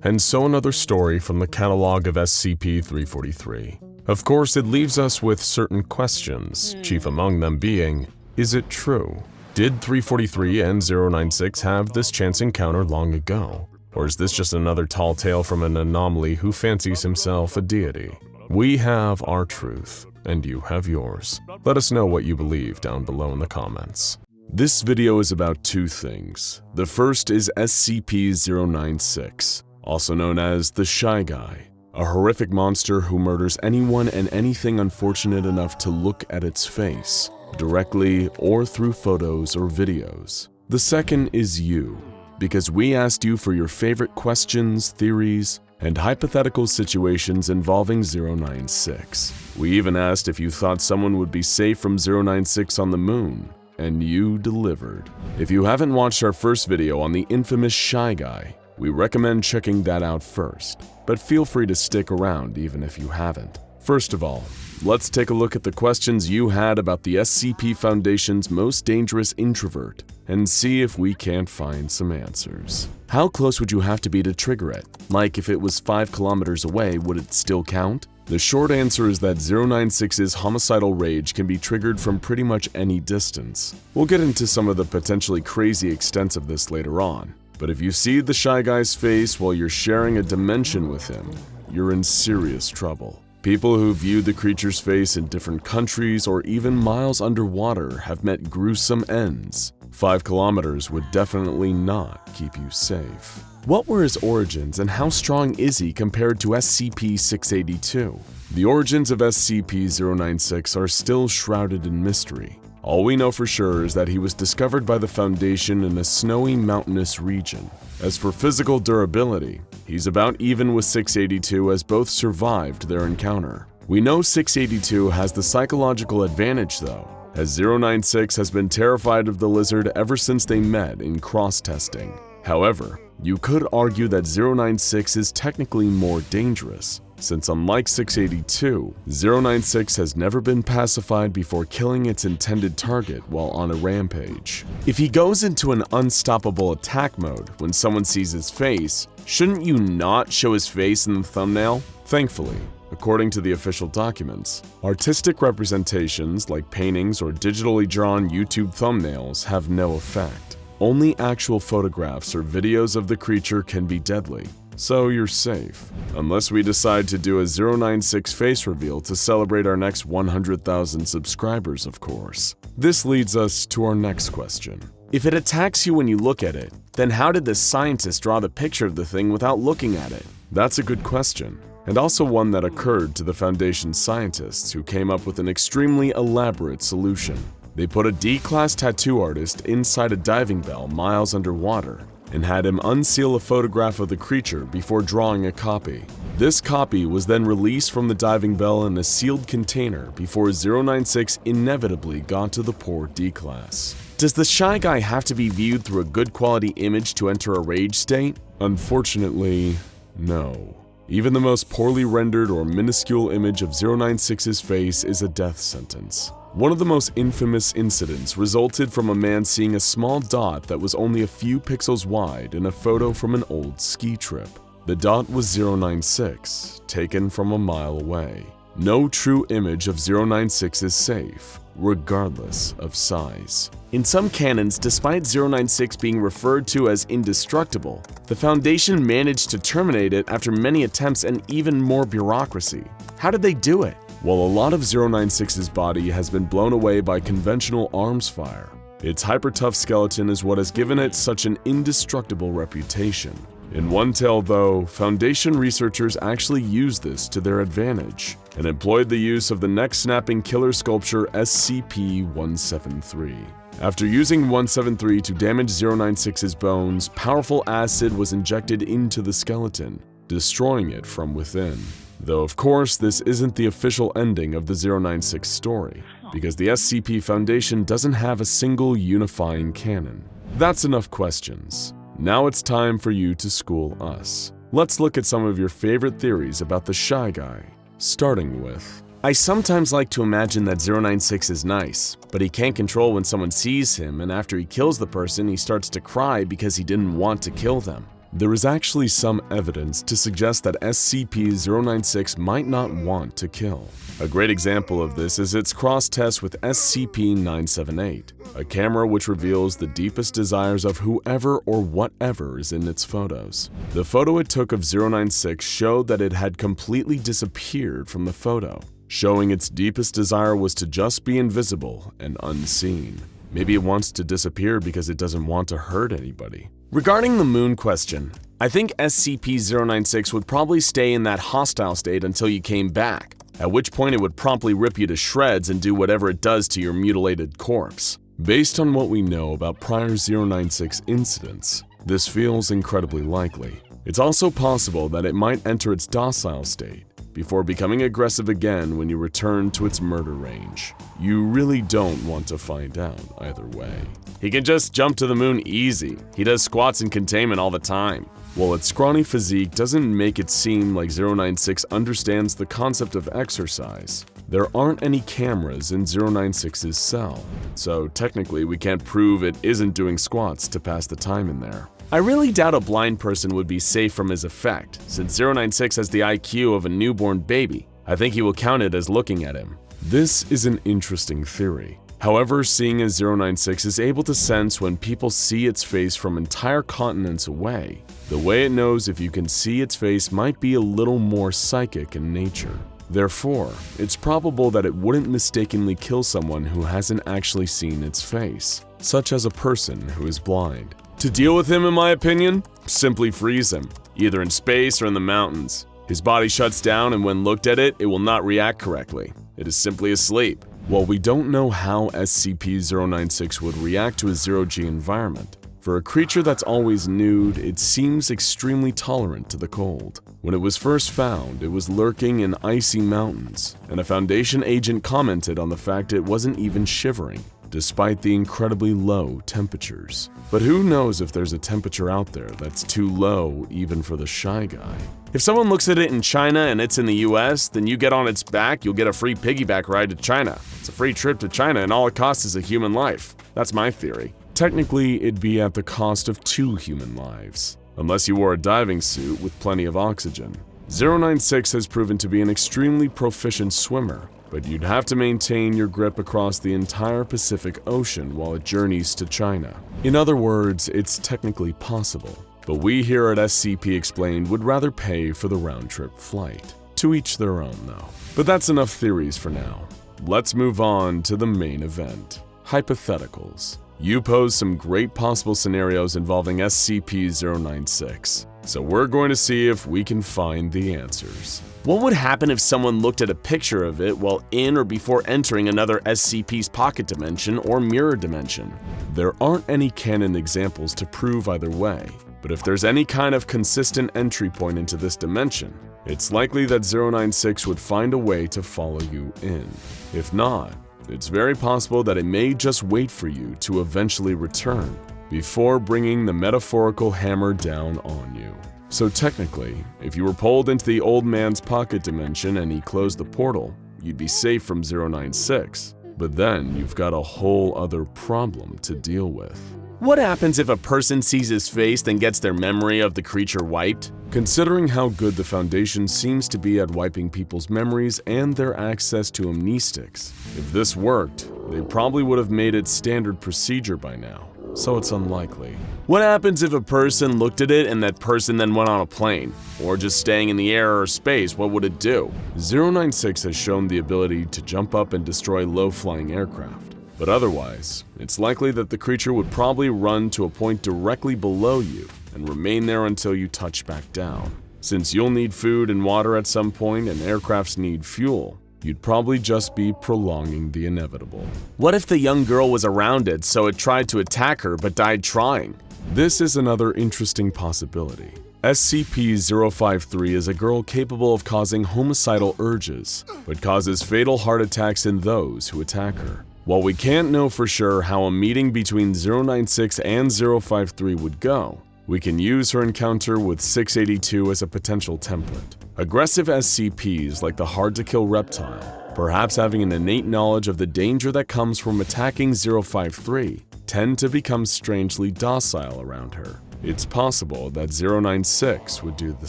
And so another story from the catalog of SCP-343. Of course, it leaves us with certain questions, chief among them being, is it true? Did 343 and 096 have this chance encounter long ago? Or is this just another tall tale from an anomaly who fancies himself a deity? We have our truth, and you have yours. Let us know what you believe down below in the comments. This video is about two things. The first is SCP-096, also known as the Shy Guy, a horrific monster who murders anyone and anything unfortunate enough to look at its face, directly or through photos or videos. The second is you, because we asked you for your favorite questions, theories, and hypothetical situations involving 096. We even asked if you thought someone would be safe from 096 on the moon, and you delivered. If you haven't watched our first video on the infamous Shy Guy, we recommend checking that out first, but feel free to stick around even if you haven't. First of all, let's take a look at the questions you had about the SCP Foundation's most dangerous introvert and see if we can't find some answers. How close would you have to be to trigger it? Like if it was 5 kilometers away, would it still count? The short answer is that 096's homicidal rage can be triggered from pretty much any distance. We'll get into some of the potentially crazy extents of this later on, but if you see the Shy Guy's face while you're sharing a dimension with him, you're in serious trouble. People who viewed the creature's face in different countries or even miles underwater have met gruesome ends. 5 kilometers would definitely not keep you safe. What were his origins and how strong is he compared to SCP-682? The origins of SCP-096 are still shrouded in mystery. All we know for sure is that he was discovered by the Foundation in a snowy mountainous region. As for physical durability, he's about even with 682 as both survived their encounter. We know 682 has the psychological advantage though, as 096 has been terrified of the lizard ever since they met in cross-testing. However, you could argue that 096 is technically more dangerous, since unlike 682, 096 has never been pacified before killing its intended target while on a rampage. If he goes into an unstoppable attack mode when someone sees his face, shouldn't you not show his face in the thumbnail? Thankfully, according to the official documents, artistic representations like paintings or digitally drawn YouTube thumbnails have no effect. Only actual photographs or videos of the creature can be deadly, so you're safe. Unless we decide to do a 096 face reveal to celebrate our next 100,000 subscribers, of course. This leads us to our next question. If it attacks you when you look at it, then how did the scientist draw the picture of the thing without looking at it? That's a good question, and also one that occurred to the Foundation scientists who came up with an extremely elaborate solution. They put a D-class tattoo artist inside a diving bell miles underwater and had him unseal a photograph of the creature before drawing a copy. This copy was then released from the diving bell in a sealed container before 096 inevitably got to the poor D-class. Does the Shy Guy have to be viewed through a good quality image to enter a rage state? Unfortunately, no. Even the most poorly rendered or minuscule image of 096's face is a death sentence. One of the most infamous incidents resulted from a man seeing a small dot that was only a few pixels wide in a photo from an old ski trip. The dot was 096, taken from a mile away. No true image of 096 is safe, regardless of size. In some canons, despite 096 being referred to as indestructible, the Foundation managed to terminate it after many attempts and even more bureaucracy. How did they do it? While a lot of 096's body has been blown away by conventional arms fire, its hyper-tough skeleton is what has given it such an indestructible reputation. In one tale though, Foundation researchers actually used this to their advantage and employed the use of the neck-snapping killer sculpture SCP-173. After using 173 to damage 096's bones, powerful acid was injected into the skeleton, destroying it from within. Though of course this isn't the official ending of the 096 story, because the SCP Foundation doesn't have a single unifying canon. That's enough questions. Now it's time for you to school us. Let's look at some of your favorite theories about the Shy Guy, starting with, I sometimes like to imagine that 096 is nice, but he can't control when someone sees him, and after he kills the person he starts to cry because he didn't want to kill them. there is actually some evidence to suggest that SCP-096 might not want to kill. A great example of this is its cross-test with SCP-978, a camera which reveals the deepest desires of whoever or whatever is in its photos. The photo it took of 096 showed that it had completely disappeared from the photo, showing its deepest desire was to just be invisible and unseen. Maybe it wants to disappear because it doesn't want to hurt anybody. Regarding the moon question, I think SCP-096 would probably stay in that hostile state until you came back, at which point it would promptly rip you to shreds and do whatever it does to your mutilated corpse. Based on what we know about prior 096 incidents, this feels incredibly likely. It's also possible that it might enter its docile state before becoming aggressive again when you return to its murder range. You really don't want to find out either way. He can just jump to the moon easy. He does squats in containment all the time. While its scrawny physique doesn't make it seem like 096 understands the concept of exercise, there aren't any cameras in 096's cell, so technically we can't prove it isn't doing squats to pass the time in there. I really doubt a blind person would be safe from his effect, since 096 has the IQ of a newborn baby. I think he will count it as looking at him. This is an interesting theory. However, seeing as 096 is able to sense when people see its face from entire continents away, the way it knows if you can see its face might be a little more psychic in nature. Therefore, it's probable that it wouldn't mistakenly kill someone who hasn't actually seen its face, such as a person who is blind. To deal with him, in my opinion, simply freeze him, either in space or in the mountains. His body shuts down, and when looked at it will not react correctly. It is simply asleep. While we don't know how SCP-096 would react to a zero-G environment, for a creature that's always nude, it seems extremely tolerant to the cold. When it was first found, it was lurking in icy mountains, and a Foundation agent commented on the fact it wasn't even shivering, despite the incredibly low temperatures. But who knows if there's a temperature out there that's too low even for the shy guy. If someone looks at it in China and it's in the US, then you get on its back, you'll get a free piggyback ride to China. It's a free trip to China and all it costs is a human life. That's my theory. Technically, it'd be at the cost of 2 human lives, unless you wore a diving suit with plenty of oxygen. 096 has proven to be an extremely proficient swimmer, but you'd have to maintain your grip across the entire Pacific Ocean while it journeys to China. In other words, it's technically possible, but we here at SCP Explained would rather pay for the round-trip flight. To each their own, though. But that's enough theories for now. Let's move on to the main event. Hypotheticals. You pose some great possible scenarios involving SCP-096, so we're going to see if we can find the answers. What would happen if someone looked at a picture of it while in or before entering another SCP's pocket dimension or mirror dimension? There aren't any canon examples to prove either way, but if there's any kind of consistent entry point into this dimension, it's likely that 096 would find a way to follow you in. If not, it's very possible that it may just wait for you to eventually return before bringing the metaphorical hammer down on you. So technically, if you were pulled into the old man's pocket dimension and he closed the portal, you'd be safe from 096. But then you've got a whole other problem to deal with. What happens if a person sees his face then gets their memory of the creature wiped? Considering how good the Foundation seems to be at wiping people's memories and their access to amnestics, if this worked, they probably would have made it standard procedure by now, so it's unlikely. What happens if a person looked at it and that person then went on a plane? Or just staying in the air or space, what would it do? 096 has shown the ability to jump up and destroy low-flying aircraft. But otherwise, it's likely that the creature would probably run to a point directly below you and remain there until you touch back down. Since you'll need food and water at some point and aircrafts need fuel, you'd probably just be prolonging the inevitable. What if the young girl was around it, so it tried to attack her but died trying? This is another interesting possibility. SCP-053 is a girl capable of causing homicidal urges, but causes fatal heart attacks in those who attack her. While we can't know for sure how a meeting between 096 and 053 would go, we can use her encounter with 682 as a potential template. Aggressive SCPs like the hard-to-kill reptile, perhaps having an innate knowledge of the danger that comes from attacking 053, tend to become strangely docile around her. It's possible that 096 would do the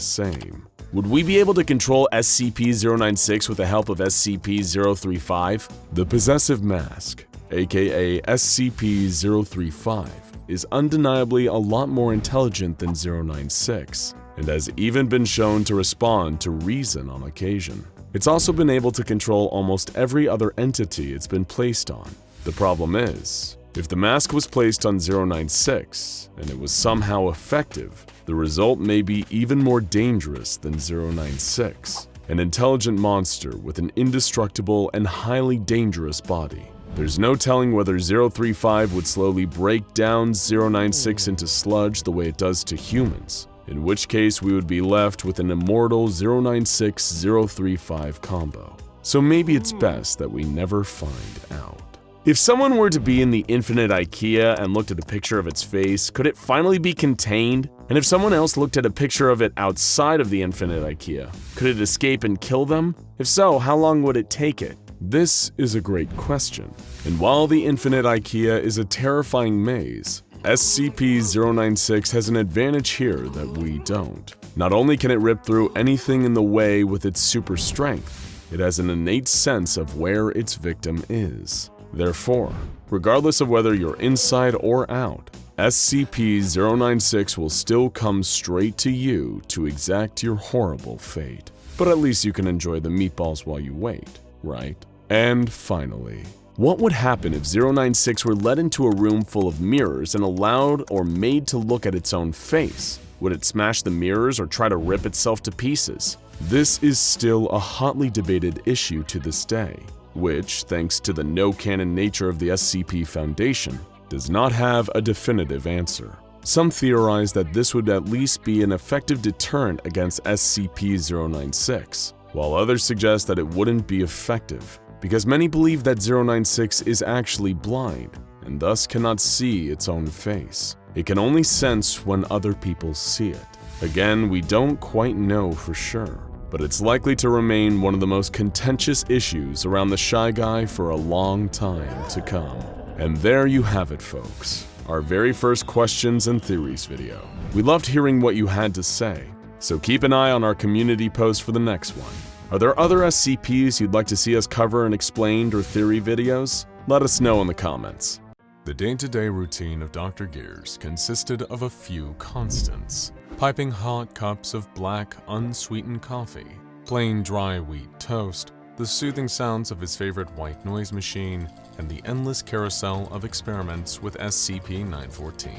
same. Would we be able to control SCP-096 with the help of SCP-035? The possessive mask, aka SCP-035, is undeniably a lot more intelligent than 096, and has even been shown to respond to reason on occasion. It's also been able to control almost every other entity it's been placed on. The problem is, if the mask was placed on 096 and it was somehow effective, the result may be even more dangerous than 096, an intelligent monster with an indestructible and highly dangerous body. There's no telling whether 035 would slowly break down 096 into sludge the way it does to humans, in which case we would be left with an immortal 096-035 combo. So maybe it's best that we never find out. If someone were to be in the infinite IKEA and looked at a picture of its face, could it finally be contained? And if someone else looked at a picture of it outside of the infinite IKEA, could it escape and kill them? If so, how long would it take it? This is a great question. And while the infinite IKEA is a terrifying maze, SCP-096 has an advantage here that we don't. Not only can it rip through anything in the way with its super strength, it has an innate sense of where its victim is. Therefore, regardless of whether you're inside or out, SCP-096 will still come straight to you to exact your horrible fate. But at least you can enjoy the meatballs while you wait, right? And finally, what would happen if 096 were led into a room full of mirrors and allowed or made to look at its own face? Would it smash the mirrors or try to rip itself to pieces? This is still a hotly debated issue to this day, which, thanks to the no-canon nature of the SCP Foundation, does not have a definitive answer. Some theorize that this would at least be an effective deterrent against SCP-096, while others suggest that it wouldn't be effective, because many believe that 096 is actually blind, and thus cannot see its own face. It can only sense when other people see it. Again, we don't quite know for sure, but it's likely to remain one of the most contentious issues around the Shy Guy for a long time to come. And there you have it, folks. Our very first questions and theories video. We loved hearing what you had to say, so keep an eye on our community post for the next one. Are there other SCPs you'd like to see us cover in explained or theory videos? Let us know in the comments. The day-to-day routine of Dr. Gears consisted of a few constants: piping hot cups of black, unsweetened coffee, plain dry wheat toast, the soothing sounds of his favorite white noise machine, and the endless carousel of experiments with SCP-914.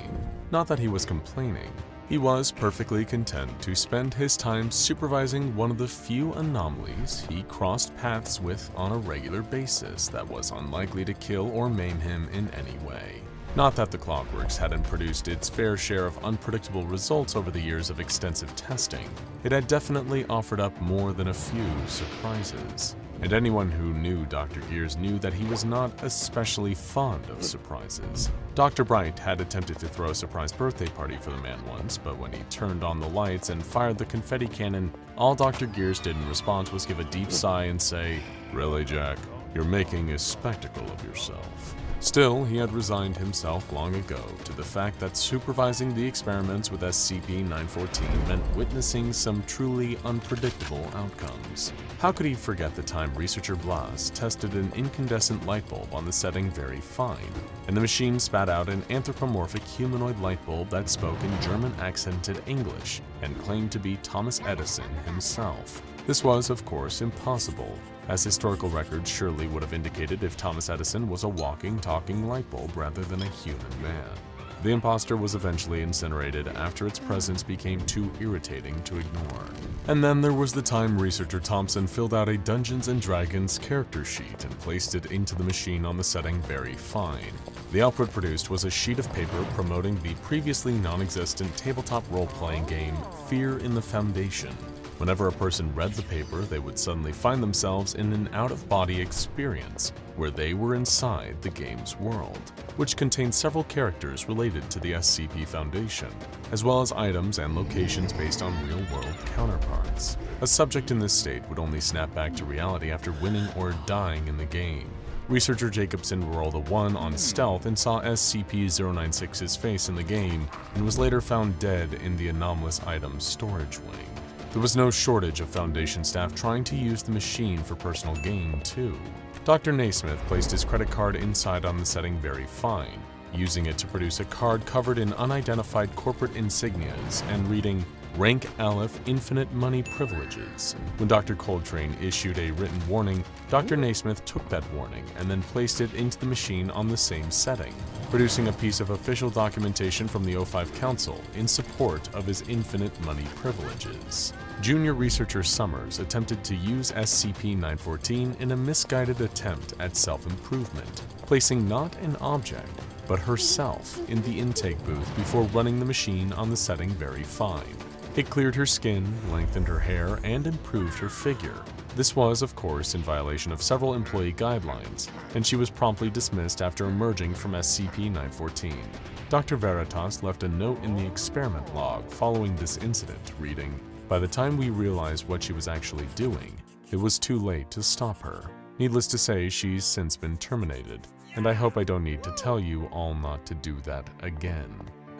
Not that he was complaining. He was perfectly content to spend his time supervising one of the few anomalies he crossed paths with on a regular basis that was unlikely to kill or maim him in any way. Not that the Clockworks hadn't produced its fair share of unpredictable results over the years of extensive testing. It had definitely offered up more than a few surprises. And anyone who knew Dr. Gears knew that he was not especially fond of surprises. Dr. Bright had attempted to throw a surprise birthday party for the man once, but when he turned on the lights and fired the confetti cannon, all Dr. Gears did in response was give a deep sigh and say, "Really, Jack? You're making a spectacle of yourself." Still, he had resigned himself long ago to the fact that supervising the experiments with SCP-914 meant witnessing some truly unpredictable outcomes. How could he forget the time researcher Blas tested an incandescent light bulb on the setting Very Fine, and the machine spat out an anthropomorphic humanoid light bulb that spoke in German-accented English and claimed to be Thomas Edison himself? This was, of course, impossible, as historical records surely would have indicated if Thomas Edison was a walking, talking light bulb rather than a human man. The imposter was eventually incinerated after its presence became too irritating to ignore. And then there was the time researcher Thompson filled out a Dungeons & Dragons character sheet and placed it into the machine on the setting Very Fine. The output produced was a sheet of paper promoting the previously non-existent tabletop role-playing game Fear in the Foundation. Whenever a person read the paper, they would suddenly find themselves in an out-of-body experience where they were inside the game's world, which contained several characters related to the SCP Foundation, as well as items and locations based on real-world counterparts. A subject in this state would only snap back to reality after winning or dying in the game. Researcher Jacobson rolled a 1 on stealth and saw SCP-096's face in the game and was later found dead in the anomalous items storage wing. There was no shortage of Foundation staff trying to use the machine for personal gain, too. Dr. Naismith placed his credit card inside on the setting Very Fine, using it to produce a card covered in unidentified corporate insignias and reading Rank Aleph Infinite Money Privileges. When Dr. Coltrane issued a written warning, Dr. Naismith took that warning and then placed it into the machine on the same setting, producing a piece of official documentation from the O5 Council in support of his infinite money privileges. Junior researcher Summers attempted to use SCP-914 in a misguided attempt at self-improvement, placing not an object, but herself in the intake booth before running the machine on the setting Very Fine. It cleared her skin, lengthened her hair, and improved her figure. This was, of course, in violation of several employee guidelines, and she was promptly dismissed after emerging from SCP-914. Dr. Veritas left a note in the experiment log following this incident, reading, "By the time we realized what she was actually doing, it was too late to stop her. Needless to say, she's since been terminated, and I hope I don't need to tell you all not to do that again."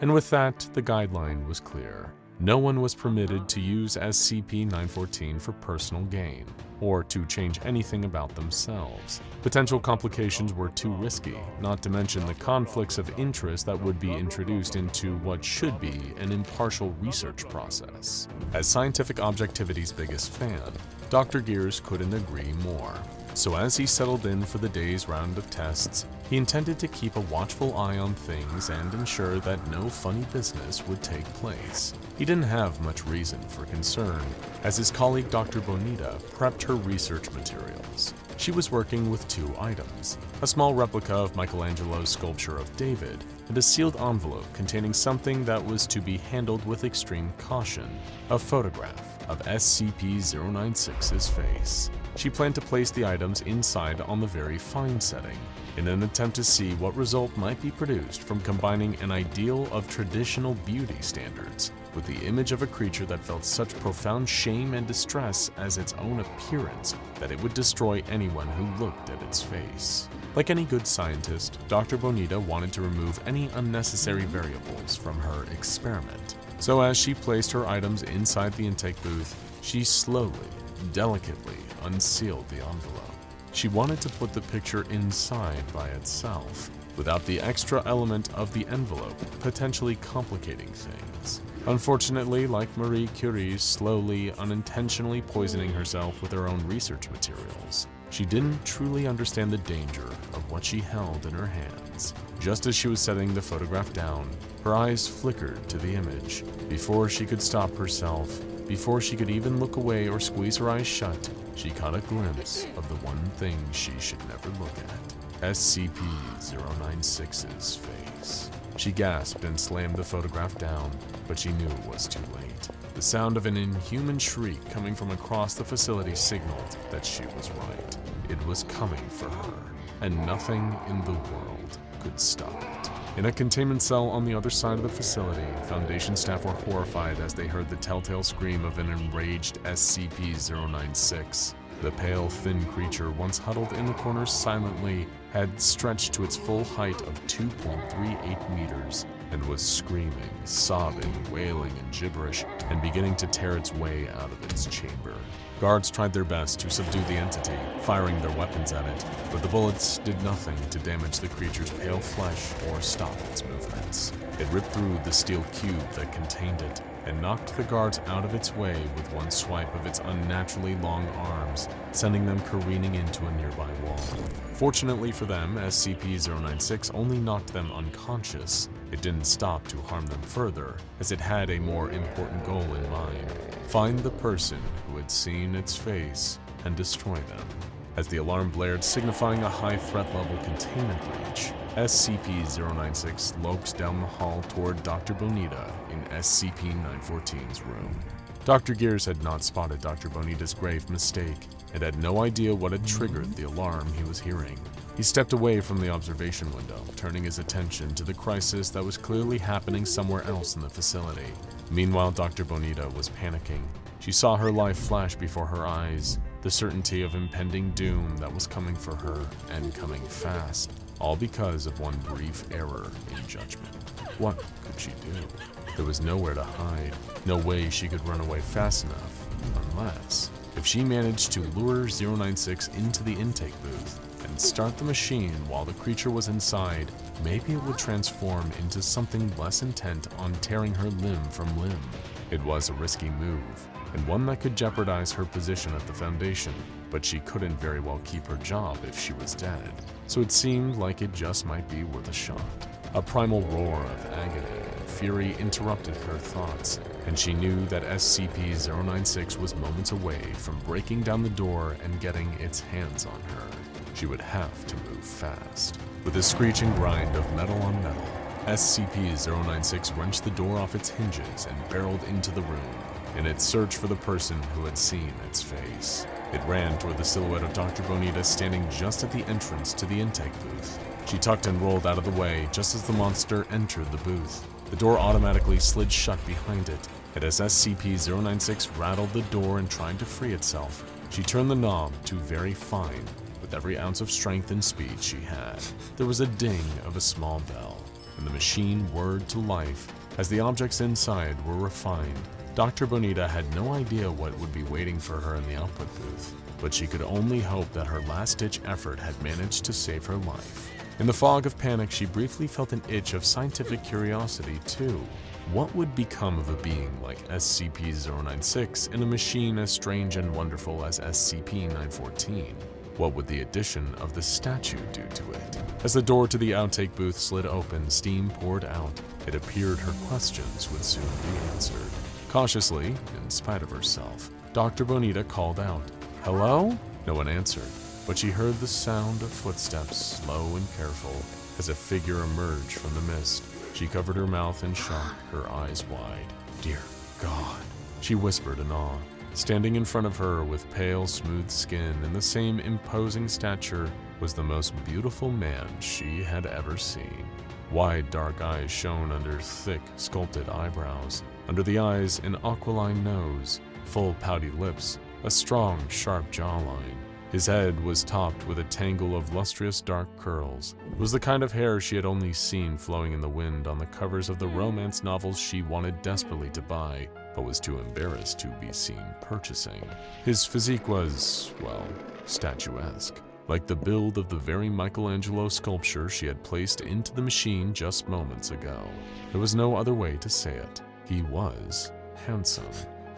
And with that, the guideline was clear. No one was permitted to use SCP-914 for personal gain, or to change anything about themselves. Potential complications were too risky, not to mention the conflicts of interest that would be introduced into what should be an impartial research process. As scientific objectivity's biggest fan, Dr. Gears couldn't agree more. So as he settled in for the day's round of tests, he intended to keep a watchful eye on things and ensure that no funny business would take place. He didn't have much reason for concern, as his colleague Dr. Bonita prepped her research materials. She was working with 2 items, a small replica of Michelangelo's sculpture of David, and a sealed envelope containing something that was to be handled with extreme caution, a photograph of SCP-096's face. She planned to place the items inside on the Very Fine setting, in an attempt to see what result might be produced from combining an ideal of traditional beauty standards with the image of a creature that felt such profound shame and distress as its own appearance that it would destroy anyone who looked at its face. Like any good scientist, Dr. Bonita wanted to remove any unnecessary variables from her experiment. So as she placed her items inside the intake booth, she slowly, delicately unsealed the envelope. She wanted to put the picture inside by itself, without the extra element of the envelope potentially complicating things. Unfortunately, like Marie Curie's slowly, unintentionally poisoning herself with her own research materials, she didn't truly understand the danger of what she held in her hands. Just as she was setting the photograph down, her eyes flickered to the image. Before she could stop herself, before she could even look away or squeeze her eyes shut, she caught a glimpse of the one thing she should never look at, SCP-096's face. She gasped and slammed the photograph down, but she knew it was too late. The sound of an inhuman shriek coming from across the facility signaled that she was right. It was coming for her, and nothing in the world could stop it. In a containment cell on the other side of the facility, Foundation staff were horrified as they heard the telltale scream of an enraged SCP-096. The pale, thin creature, once huddled in the corner silently, had stretched to its full height of 2.38 meters and was screaming, sobbing, wailing in gibberish, and beginning to tear its way out of its chamber. Guards tried their best to subdue the entity, firing their weapons at it, but the bullets did nothing to damage the creature's pale flesh or stop its movements. It ripped through the steel cube that contained it and knocked the guards out of its way with one swipe of its unnaturally long arms, sending them careening into a nearby wall. Fortunately for them, SCP-096 only knocked them unconscious. It didn't stop to harm them further, as it had a more important goal in mind: find the person who had seen its face and destroy them. As the alarm blared, signifying a high threat level containment breach, SCP-096 loped down the hall toward Dr. Bonita in SCP-914's room. Dr. Gears had not spotted Dr. Bonita's grave mistake and had no idea what had triggered the alarm he was hearing. He stepped away from the observation window, turning his attention to the crisis that was clearly happening somewhere else in the facility. Meanwhile, Dr. Bonita was panicking. She saw her life flash before her eyes, the certainty of impending doom that was coming for her, and coming fast, all because of one brief error in judgment. What could she do? There was nowhere to hide, no way she could run away fast enough, unless if she managed to lure 096 into the intake booth and start the machine while the creature was inside, maybe it would transform into something less intent on tearing her limb from limb. It was a risky move, and one that could jeopardize her position at the Foundation, but she couldn't very well keep her job if she was dead, so it seemed like it just might be worth a shot. A primal roar of agony and fury interrupted her thoughts, and she knew that SCP-096 was moments away from breaking down the door and getting its hands on her. She would have to move fast. With a screeching grind of metal on metal, SCP-096 wrenched the door off its hinges and barreled into the room in its search for the person who had seen its face. It ran toward the silhouette of Dr. Bonita standing just at the entrance to the intake booth. She tucked and rolled out of the way just as the monster entered the booth. The door automatically slid shut behind it, and as SCP-096 rattled the door and tried to free itself, she turned the knob to very fine with every ounce of strength and speed she had. There was a ding of a small bell, and the machine whirred to life as the objects inside were refined. Dr. Bonita had no idea what would be waiting for her in the output booth, but she could only hope that her last-ditch effort had managed to save her life. In the fog of panic, she briefly felt an itch of scientific curiosity, too. What would become of a being like SCP-096 in a machine as strange and wonderful as SCP-914? What would the addition of the statue do to it? As the door to the outtake booth slid open, steam poured out. It appeared her questions would soon be answered. Cautiously, in spite of herself, Dr. Bonita called out, "Hello?" No one answered, but she heard the sound of footsteps, slow and careful, as a figure emerged from the mist. She covered her mouth in shock, her eyes wide. "Dear God," she whispered in awe. Standing in front of her with pale, smooth skin and the same imposing stature was the most beautiful man she had ever seen. Wide, dark eyes shone under thick, sculpted eyebrows. Under the eyes, an aquiline nose, full, pouty lips, a strong, sharp jawline. His head was topped with a tangle of lustrous dark curls. It was the kind of hair she had only seen flowing in the wind on the covers of the romance novels she wanted desperately to buy, but was too embarrassed to be seen purchasing. His physique was, well, statuesque, like the build of the very Michelangelo sculpture she had placed into the machine just moments ago. There was no other way to say it. He was handsome,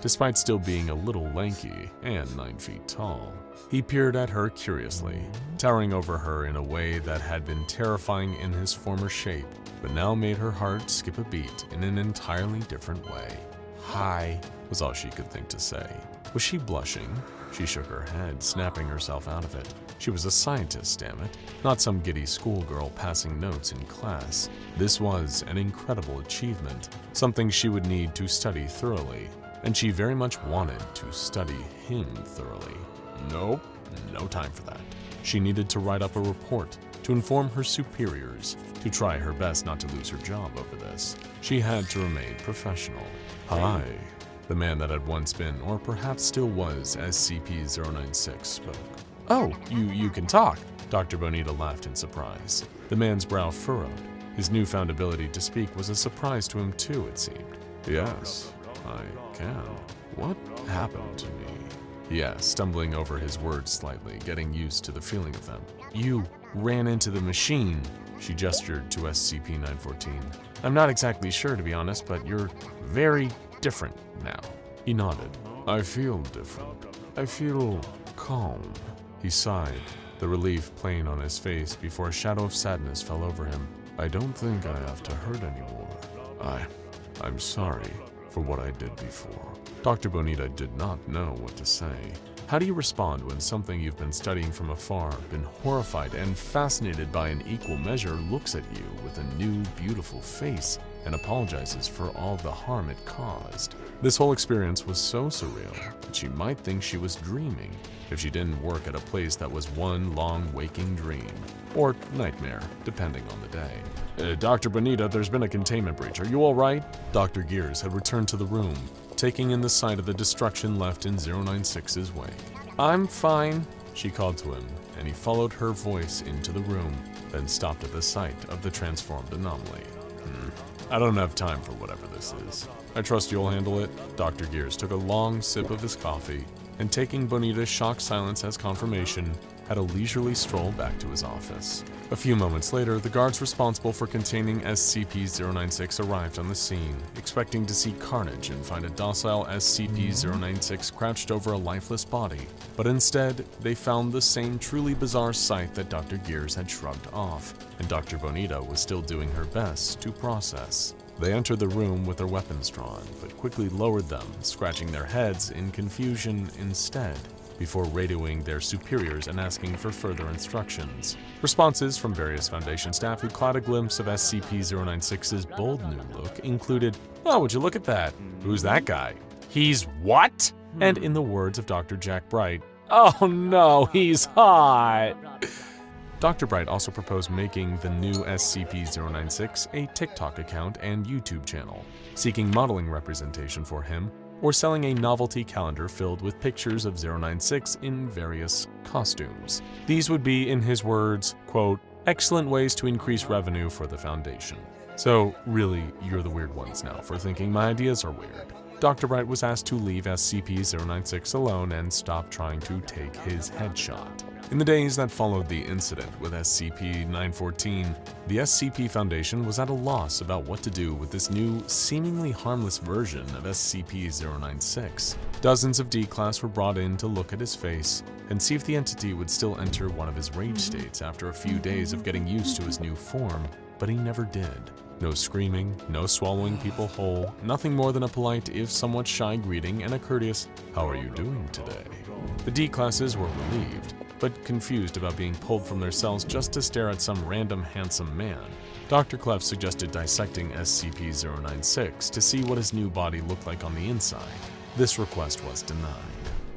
despite still being a little lanky and 9 feet tall. He peered at her curiously, towering over her in a way that had been terrifying in his former shape, but now made her heart skip a beat in an entirely different way. "Hi," was all she could think to say. Was she blushing? She shook her head, snapping herself out of it. She was a scientist, damn it, not some giddy schoolgirl passing notes in class. This was an incredible achievement, something she would need to study thoroughly, and she very much wanted to study him thoroughly. Nope, no time for that. She needed to write up a report, to inform her superiors, to try her best not to lose her job over this. She had to remain professional. "Hi," the man that had once been, or perhaps still was, SCP-096 spoke. "Oh, you can talk." Dr. Bonita laughed in surprise. The man's brow furrowed. His newfound ability to speak was a surprise to him too, it seemed. "Yes, I can. What happened to me?" he asked, stumbling over his words slightly, getting used to the feeling of them. "You ran into the machine," she gestured to SCP-914. "I'm not exactly sure, to be honest, but you're very different now." He nodded. "I feel different. I feel calm." He sighed, the relief plain on his face before a shadow of sadness fell over him. "I don't think I have to hurt anymore. I'm sorry for what I did before." Dr. Bonita did not know what to say. How do you respond when something you've been studying from afar, been horrified and fascinated by in equal measure, looks at you with a new, beautiful face and apologizes for all the harm it caused? This whole experience was so surreal that she might think she was dreaming if she didn't work at a place that was one long waking dream, or nightmare, depending on the day. Dr. Bonita, there's been a containment breach. Are you all right?" Dr. Gears had returned to the room, taking in the sight of the destruction left in 096's wake. I'm fine, she called to him, and he followed her voice into the room, then stopped at the sight of the transformed anomaly. I don't have time for whatever this is. I trust you'll handle it. Dr. Gears took a long sip of his coffee, and taking Bonita's shocked silence as confirmation, had a leisurely stroll back to his office. A few moments later, the guards responsible for containing SCP-096 arrived on the scene, expecting to see carnage and find a docile SCP-096 crouched over a lifeless body, but instead, they found the same truly bizarre sight that Dr. Gears had shrugged off, and Dr. Bonita was still doing her best to process. They entered the room with their weapons drawn, but quickly lowered them, scratching their heads in confusion instead, before radioing their superiors and asking for further instructions. Responses from various Foundation staff who caught a glimpse of SCP-096's bold new look included, "Oh, would you look at that? Who's that guy? He's what?" And in the words of Dr. Jack Bright, "Oh no, he's hot!" Dr. Bright also proposed making the new SCP-096 a TikTok account and YouTube channel, seeking modeling representation for him, or selling a novelty calendar filled with pictures of 096 in various costumes. These would be, in his words, quote, "excellent ways to increase revenue for the Foundation." So really, you're the weird ones now for thinking my ideas are weird. Dr. Bright was asked to leave SCP-096 alone and stop trying to take his headshot. In the days that followed the incident with SCP-914, the SCP Foundation was at a loss about what to do with this new, seemingly harmless version of SCP-096. Dozens of D-Class were brought in to look at his face and see if the entity would still enter one of his rage states after a few days of getting used to his new form, but he never did. No screaming, no swallowing people whole, nothing more than a polite, if somewhat shy greeting and a courteous, "How are you doing today?" The D-Classes were relieved, but confused about being pulled from their cells just to stare at some random handsome man. Dr. Clef suggested dissecting SCP-096 to see what his new body looked like on the inside. This request was denied.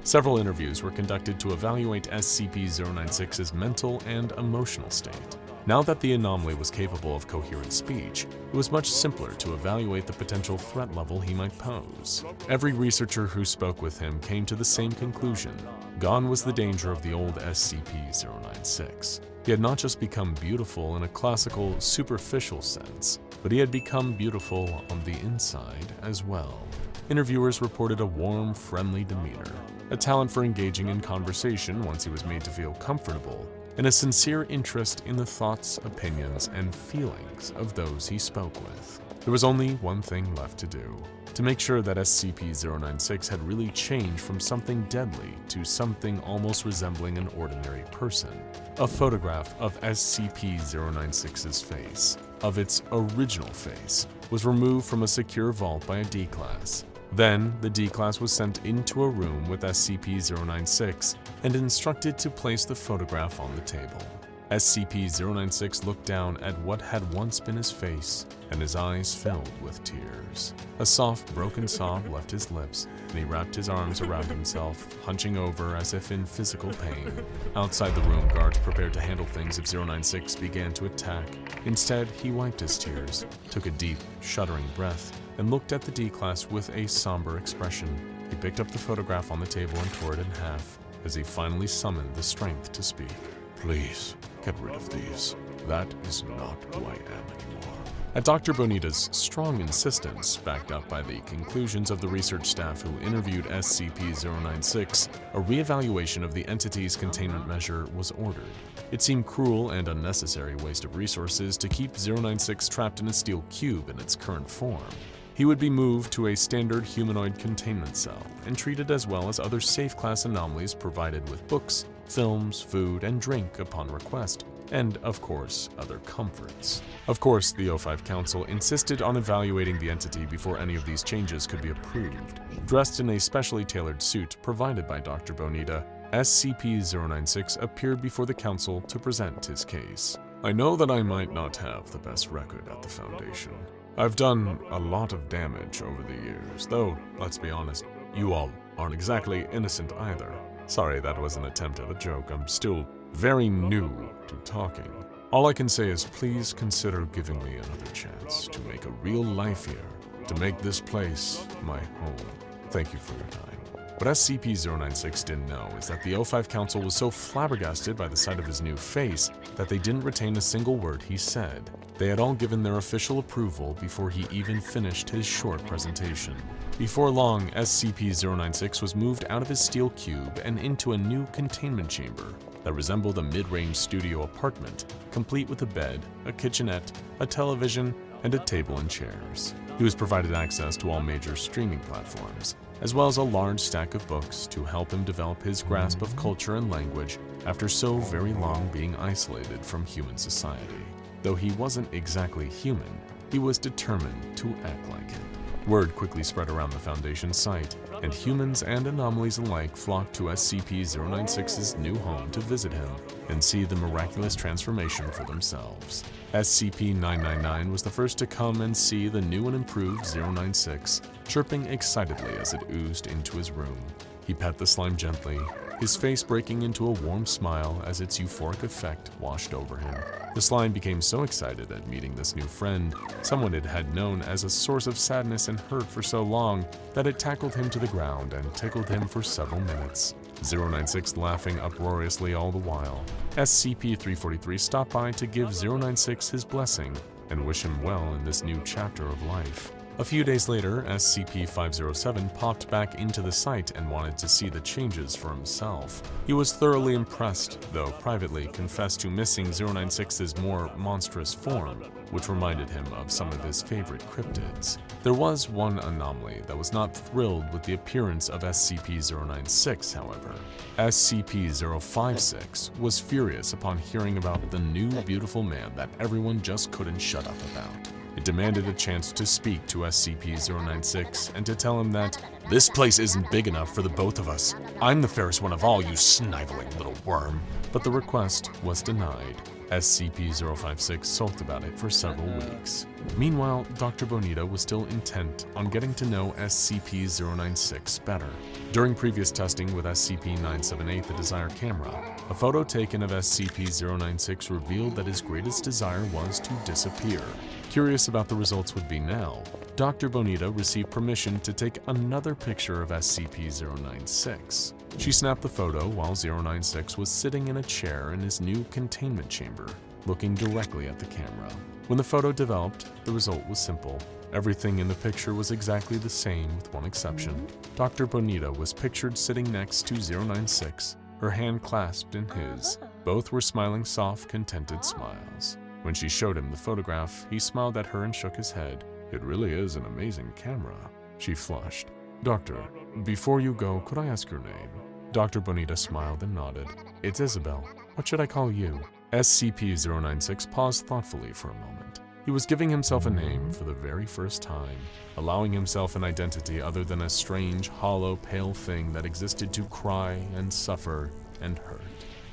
Several interviews were conducted to evaluate SCP-096's mental and emotional state. Now that the anomaly was capable of coherent speech, it was much simpler to evaluate the potential threat level he might pose. Every researcher who spoke with him came to the same conclusion. Gone was the danger of the old SCP-096. He had not just become beautiful in a classical, superficial sense, but he had become beautiful on the inside as well. Interviewers reported a warm, friendly demeanor, a talent for engaging in conversation once he was made to feel comfortable, and a sincere interest in the thoughts, opinions, and feelings of those he spoke with. There was only one thing left to do: to make sure that SCP-096 had really changed from something deadly to something almost resembling an ordinary person. A photograph of SCP-096's face, of its original face, was removed from a secure vault by a D-Class. Then, the D-Class was sent into a room with SCP-096 and instructed to place the photograph on the table. SCP-096 looked down at what had once been his face, and his eyes filled with tears. A soft, broken sob left his lips, and he wrapped his arms around himself, hunching over as if in physical pain. Outside the room, guards prepared to handle things if 096 began to attack. Instead, he wiped his tears, took a deep, shuddering breath, and looked at the D-Class with a somber expression. He picked up the photograph on the table and tore it in half, as he finally summoned the strength to speak. "Please, get rid of these. That is not who I am anymore." At Dr. Bonita's strong insistence, backed up by the conclusions of the research staff who interviewed SCP-096, a reevaluation of the entity's containment measure was ordered. It seemed cruel and unnecessary waste of resources to keep 096 trapped in a steel cube in its current form. He would be moved to a standard humanoid containment cell and treated as well as other safe-class anomalies, provided with books, films, food, and drink upon request, and, of course, other comforts. Of course, the O5 Council insisted on evaluating the entity before any of these changes could be approved. Dressed in a specially tailored suit provided by Dr. Bonita, SCP-096 appeared before the Council to present his case. "I know that I might not have the best record at the Foundation. I've done a lot of damage over the years, though, let's be honest, you all aren't exactly innocent either. Sorry, that was an attempt at a joke. I'm still very new to talking. All I can say is please consider giving me another chance to make a real life here, to make this place my home. Thank you for your time." What SCP-096 didn't know is that the O5 Council was so flabbergasted by the sight of his new face that they didn't retain a single word he said. They had all given their official approval before he even finished his short presentation. Before long, SCP-096 was moved out of his steel cube and into a new containment chamber that resembled a mid-range studio apartment, complete with a bed, a kitchenette, a television, and a table and chairs. He was provided access to all major streaming platforms, as well as a large stack of books to help him develop his grasp of culture and language after so very long being isolated from human society. Though he wasn't exactly human, he was determined to act like it. Word quickly spread around the Foundation site, and humans and anomalies alike flocked to SCP-096's new home to visit him and see the miraculous transformation for themselves. SCP-999 was the first to come and see the new and improved 096, chirping excitedly as it oozed into his room. He pet the slime gently, his face breaking into a warm smile as its euphoric effect washed over him. The slime became so excited at meeting this new friend, someone it had known as a source of sadness and hurt for so long, that it tackled him to the ground and tickled him for several minutes. 096 laughing uproariously all the while. SCP-343 stopped by to give 096 his blessing and wish him well in this new chapter of life. A few days later, SCP-507 popped back into the site and wanted to see the changes for himself. He was thoroughly impressed, though privately confessed to missing 096's more monstrous form, which reminded him of some of his favorite cryptids. There was one anomaly that was not thrilled with the appearance of SCP-096, however. SCP-056 was furious upon hearing about the new beautiful man that everyone just couldn't shut up about. It demanded a chance to speak to SCP-096 and to tell him that, "This place isn't big enough for the both of us. I'm the fairest one of all, you sniveling little worm." But the request was denied. SCP-056 sulked about it for several weeks. Meanwhile, Dr. Bonita was still intent on getting to know SCP-096 better. During previous testing with SCP-978, the Desire camera, a photo taken of SCP-096 revealed that his greatest desire was to disappear. Curious about the results would be now, Dr. Bonita received permission to take another picture of SCP-096. She snapped the photo while 096 was sitting in a chair in his new containment chamber, looking directly at the camera. When the photo developed, the result was simple. Everything in the picture was exactly the same with one exception. Dr. Bonita was pictured sitting next to 096, her hand clasped in his. Both were smiling soft, contented smiles. When she showed him the photograph, he smiled at her and shook his head. "It really is an amazing camera." She flushed. "Doctor, before you go, could I ask your name?" Dr. Bonita smiled and nodded. "It's Isabel. What should I call you?" SCP-096 paused thoughtfully for a moment. He was giving himself a name for the very first time, allowing himself an identity other than a strange, hollow, pale thing that existed to cry and suffer and hurt.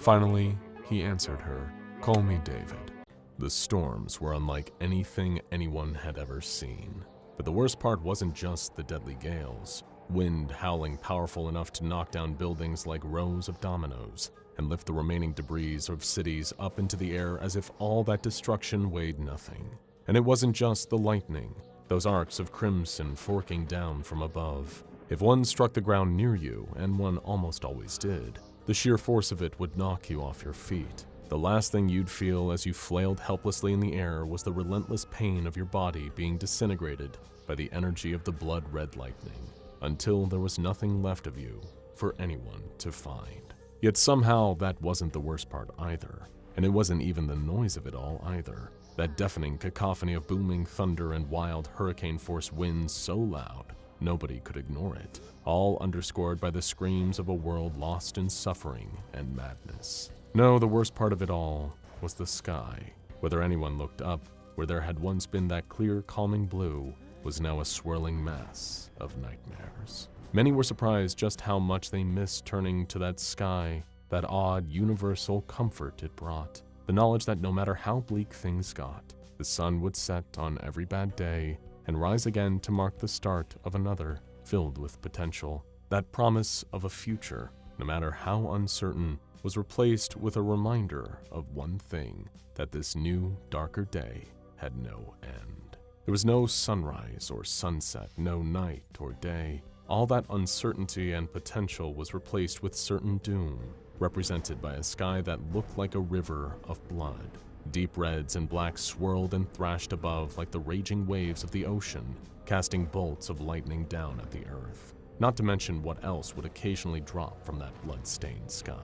Finally, he answered her, "Call me David." The storms were unlike anything anyone had ever seen. But the worst part wasn't just the deadly gales. Wind howling powerful enough to knock down buildings like rows of dominoes and lift the remaining debris of cities up into the air as if all that destruction weighed nothing. And it wasn't just the lightning, those arcs of crimson forking down from above. If one struck the ground near you, and one almost always did, the sheer force of it would knock you off your feet. The last thing you'd feel as you flailed helplessly in the air was the relentless pain of your body being disintegrated by the energy of the blood-red lightning, until there was nothing left of you for anyone to find. Yet somehow that wasn't the worst part either, and it wasn't even the noise of it all either. That deafening cacophony of booming thunder and wild hurricane-force winds so loud, nobody could ignore it, all underscored by the screams of a world lost in suffering and madness. No, the worst part of it all was the sky. Whether anyone looked up, where there had once been that clear, calming blue, was now a swirling mass of nightmares. Many were surprised just how much they missed turning to that sky, that odd, universal comfort it brought. The knowledge that no matter how bleak things got, the sun would set on every bad day and rise again to mark the start of another, filled with potential. That promise of a future, no matter how uncertain, was replaced with a reminder of one thing, that this new, darker day had no end. There was no sunrise or sunset, no night or day. All that uncertainty and potential was replaced with certain doom, represented by a sky that looked like a river of blood. Deep reds and blacks swirled and thrashed above like the raging waves of the ocean, casting bolts of lightning down at the earth. Not to mention what else would occasionally drop from that blood-stained sky.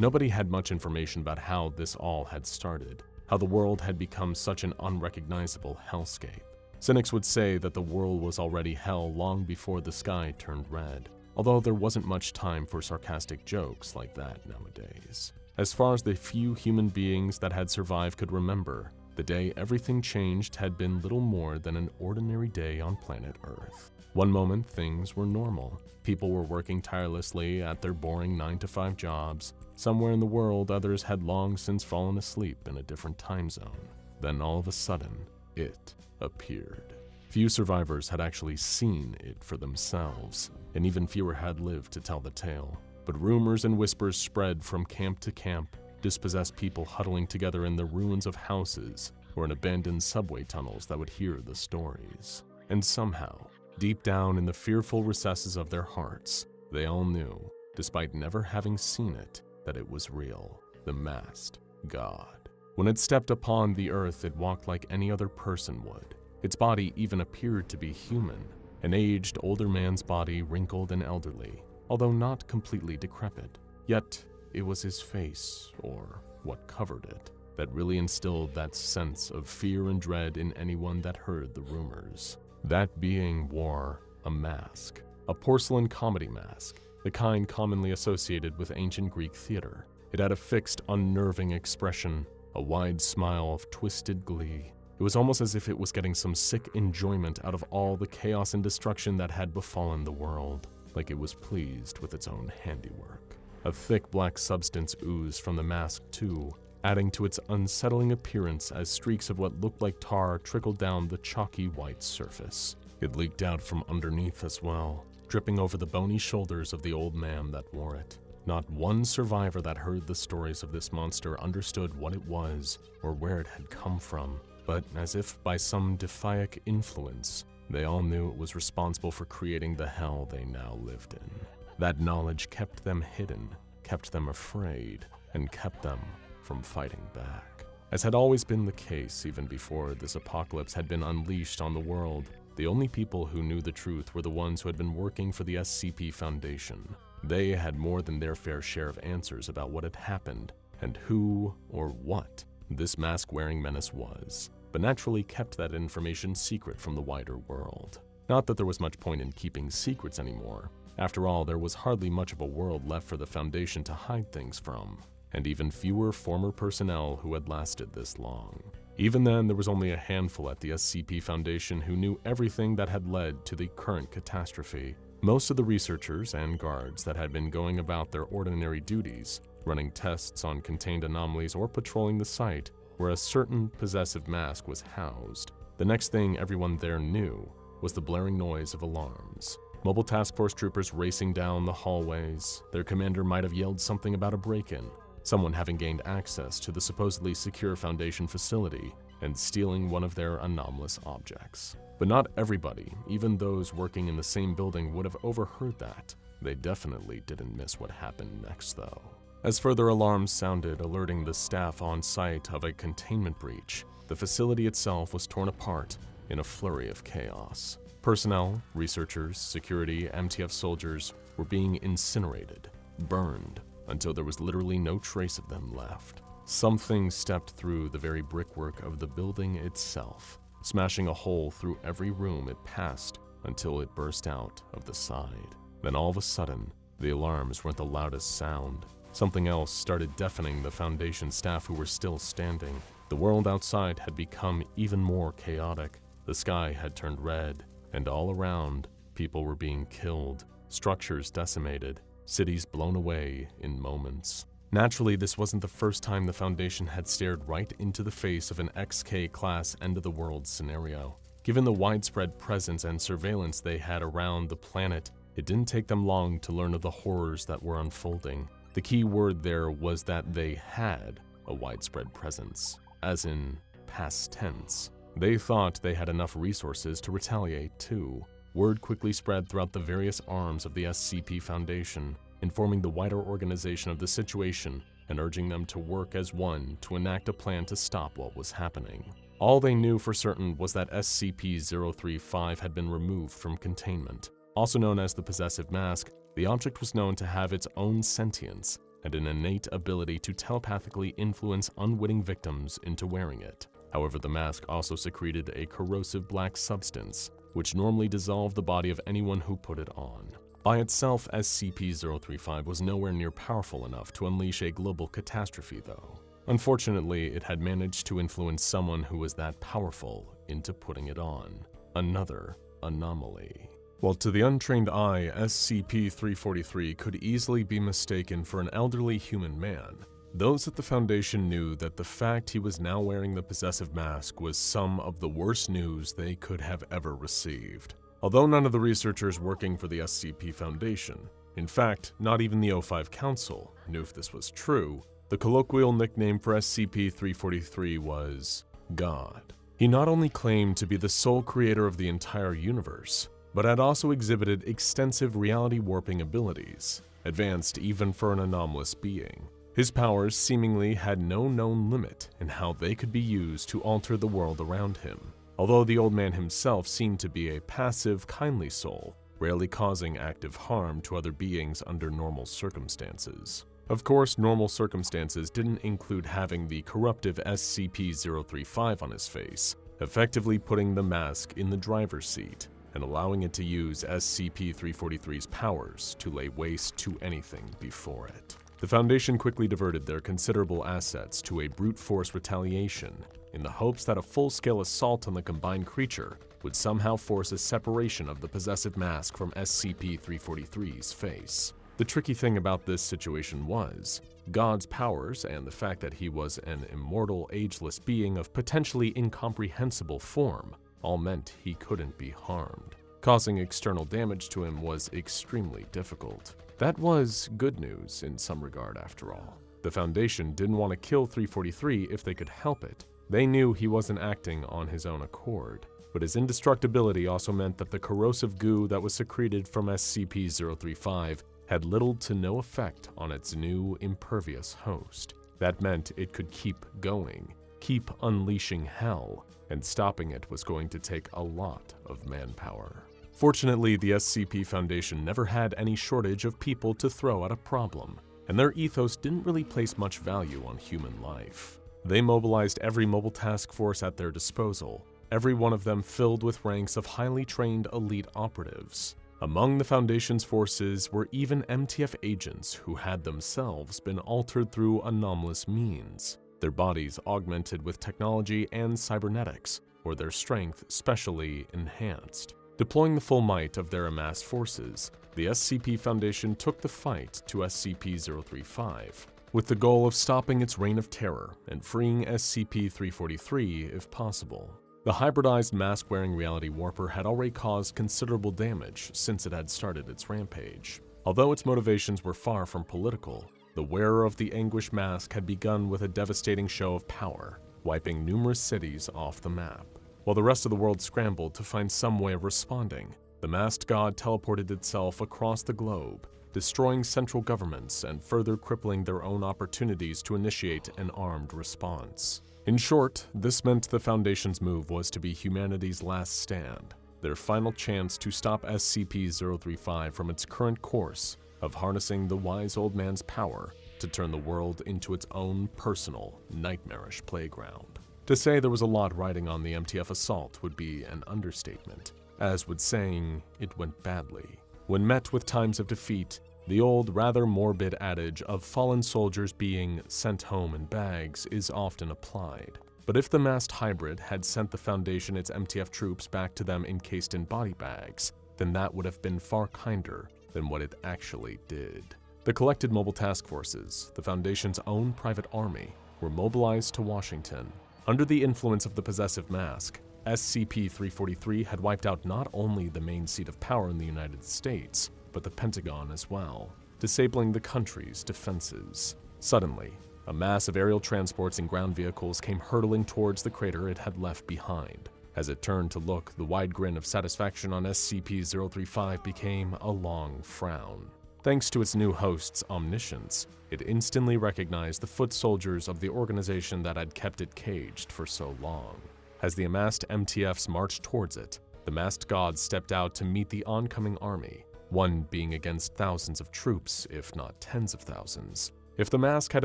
Nobody had much information about how this all had started, how the world had become such an unrecognizable hellscape. Cynics would say that the world was already hell long before the sky turned red, although there wasn't much time for sarcastic jokes like that nowadays. As far as the few human beings that had survived could remember, the day everything changed had been little more than an ordinary day on planet Earth. One moment, things were normal. People were working tirelessly at their boring 9-to-5 jobs. Somewhere in the world, others had long since fallen asleep in a different time zone. Then all of a sudden, it appeared. Few survivors had actually seen it for themselves, and even fewer had lived to tell the tale. But rumors and whispers spread from camp to camp, dispossessed people huddling together in the ruins of houses or in abandoned subway tunnels that would hear the stories. And somehow, deep down in the fearful recesses of their hearts, they all knew, despite never having seen it, that it was real, the masked god. When it stepped upon the earth, it walked like any other person would. Its body even appeared to be human, an aged, older man's body, wrinkled and elderly, although not completely decrepit. Yet, it was his face, or what covered it, that really instilled that sense of fear and dread in anyone that heard the rumors. That being wore a mask, a porcelain comedy mask, the kind commonly associated with ancient Greek theater. It had a fixed, unnerving expression, a wide smile of twisted glee. It was almost as if it was getting some sick enjoyment out of all the chaos and destruction that had befallen the world, like it was pleased with its own handiwork. A thick black substance oozed from the mask too, adding to its unsettling appearance as streaks of what looked like tar trickled down the chalky white surface. It leaked out from underneath as well, dripping over the bony shoulders of the old man that wore it. Not one survivor that heard the stories of this monster understood what it was or where it had come from, but as if by some deific influence, they all knew it was responsible for creating the hell they now lived in. That knowledge kept them hidden, kept them afraid, and kept them from fighting back. As had always been the case even before this apocalypse had been unleashed on the world, the only people who knew the truth were the ones who had been working for the SCP Foundation. They had more than their fair share of answers about what had happened and who or what this mask-wearing menace was, but naturally kept that information secret from the wider world. Not that there was much point in keeping secrets anymore. After all, there was hardly much of a world left for the Foundation to hide things from, and even fewer former personnel who had lasted this long. Even then, there was only a handful at the SCP Foundation who knew everything that had led to the current catastrophe. Most of the researchers and guards that had been going about their ordinary duties, running tests on contained anomalies or patrolling the site, where a certain possessive mask was housed. The next thing everyone there knew was the blaring noise of alarms. Mobile task force troopers racing down the hallways. Their commander might have yelled something about a break-in, someone having gained access to the supposedly secure Foundation facility and stealing one of their anomalous objects. But not everybody, even those working in the same building, would have overheard that. They definitely didn't miss what happened next, though. As further alarms sounded, alerting the staff on site of a containment breach, the facility itself was torn apart in a flurry of chaos. Personnel, researchers, security, MTF soldiers were being incinerated, burned, until there was literally no trace of them left. Something stepped through the very brickwork of the building itself, smashing a hole through every room it passed until it burst out of the side. Then all of a sudden, the alarms weren't the loudest sound. Something else started deafening the Foundation staff who were still standing. The world outside had become even more chaotic. The sky had turned red, and all around, people were being killed, structures decimated, cities blown away in moments. Naturally, this wasn't the first time the Foundation had stared right into the face of an XK-class end-of-the-world scenario. Given the widespread presence and surveillance they had around the planet, it didn't take them long to learn of the horrors that were unfolding. The key word there was that they had a widespread presence, as in past tense. They thought they had enough resources to retaliate too. word quickly spread throughout the various arms of the SCP Foundation, informing the wider organization of the situation and urging them to work as one to enact a plan to stop what was happening. All they knew for certain was that SCP-035 had been removed from containment. Also known as the Possessive Mask, the object was known to have its own sentience and an innate ability to telepathically influence unwitting victims into wearing it. However, the mask also secreted a corrosive black substance, which normally dissolved the body of anyone who put it on. By itself, SCP-035 was nowhere near powerful enough to unleash a global catastrophe, though. Unfortunately, it had managed to influence someone who was that powerful into putting it on. Another anomaly. While to the untrained eye, SCP-343 could easily be mistaken for an elderly human man, those at the Foundation knew that the fact he was now wearing the possessive mask was some of the worst news they could have ever received. Although none of the researchers working for the SCP Foundation, in fact, not even the O5 Council, knew if this was true, the colloquial nickname for SCP-343 was God. He not only claimed to be the sole creator of the entire universe, but had also exhibited extensive reality warping abilities, advanced even for an anomalous being. His powers seemingly had no known limit in how they could be used to alter the world around him, although the old man himself seemed to be a passive, kindly soul, rarely causing active harm to other beings under normal circumstances. Of course, normal circumstances didn't include having the corruptive SCP-035 on his face, effectively putting the mask in the driver's seat and allowing it to use SCP-343's powers to lay waste to anything before it. The Foundation quickly diverted their considerable assets to a brute force retaliation in the hopes that a full-scale assault on the combined creature would somehow force a separation of the possessive mask from SCP-343's face. The tricky thing about this situation was, God's powers and the fact that he was an immortal, ageless being of potentially incomprehensible form all meant he couldn't be harmed. Causing external damage to him was extremely difficult. That was good news in some regard after all. The Foundation didn't want to kill 343 if they could help it. They knew he wasn't acting on his own accord, but his indestructibility also meant that the corrosive goo that was secreted from SCP-035 had little to no effect on its new impervious host. That meant it could keep going, keep unleashing hell, and stopping it was going to take a lot of manpower. Fortunately, the SCP Foundation never had any shortage of people to throw at a problem, and their ethos didn't really place much value on human life. They mobilized every mobile task force at their disposal, every one of them filled with ranks of highly trained elite operatives. Among the Foundation's forces were even MTF agents who had themselves been altered through anomalous means, their bodies augmented with technology and cybernetics, or their strength specially enhanced. Deploying the full might of their amassed forces, the SCP Foundation took the fight to SCP-035, with the goal of stopping its reign of terror and freeing SCP-343 if possible. The hybridized mask-wearing reality warper had already caused considerable damage since it had started its rampage. Although its motivations were far from political, the wearer of the Anguish mask had begun with a devastating show of power, wiping numerous cities off the map. While the rest of the world scrambled to find some way of responding, the masked god teleported itself across the globe, destroying central governments and further crippling their own opportunities to initiate an armed response. In short, this meant the Foundation's move was to be humanity's last stand, their final chance to stop SCP-035 from its current course of harnessing the wise old man's power to turn the world into its own personal, nightmarish playground. To say there was a lot riding on the MTF assault would be an understatement, as would saying it went badly. When met with times of defeat, the old, rather morbid adage of fallen soldiers being sent home in bags is often applied. But if the masked hybrid had sent the Foundation its MTF troops back to them encased in body bags, then that would have been far kinder than what it actually did. The collected mobile task forces, the Foundation's own private army, were mobilized to Washington. Under the influence of the possessive mask, SCP-343 had wiped out not only the main seat of power in the United States, but the Pentagon as well, disabling the country's defenses. Suddenly, a mass of aerial transports and ground vehicles came hurtling towards the crater it had left behind. As it turned to look, the wide grin of satisfaction on SCP-035 became a long frown. Thanks to its new host's omniscience, it instantly recognized the foot soldiers of the organization that had kept it caged for so long. As the amassed MTFs marched towards it, the masked gods stepped out to meet the oncoming army, one being against thousands of troops, if not tens of thousands. If the mask had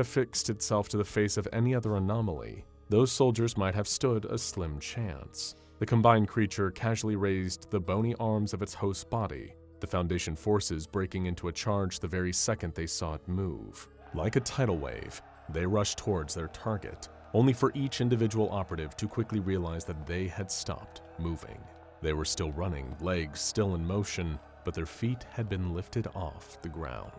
affixed itself to the face of any other anomaly, those soldiers might have stood a slim chance. The combined creature casually raised the bony arms of its host's body, the Foundation forces breaking into a charge the very second they saw it move. Like a tidal wave, they rushed towards their target, only for each individual operative to quickly realize that they had stopped moving. They were still running, legs still in motion, but their feet had been lifted off the ground.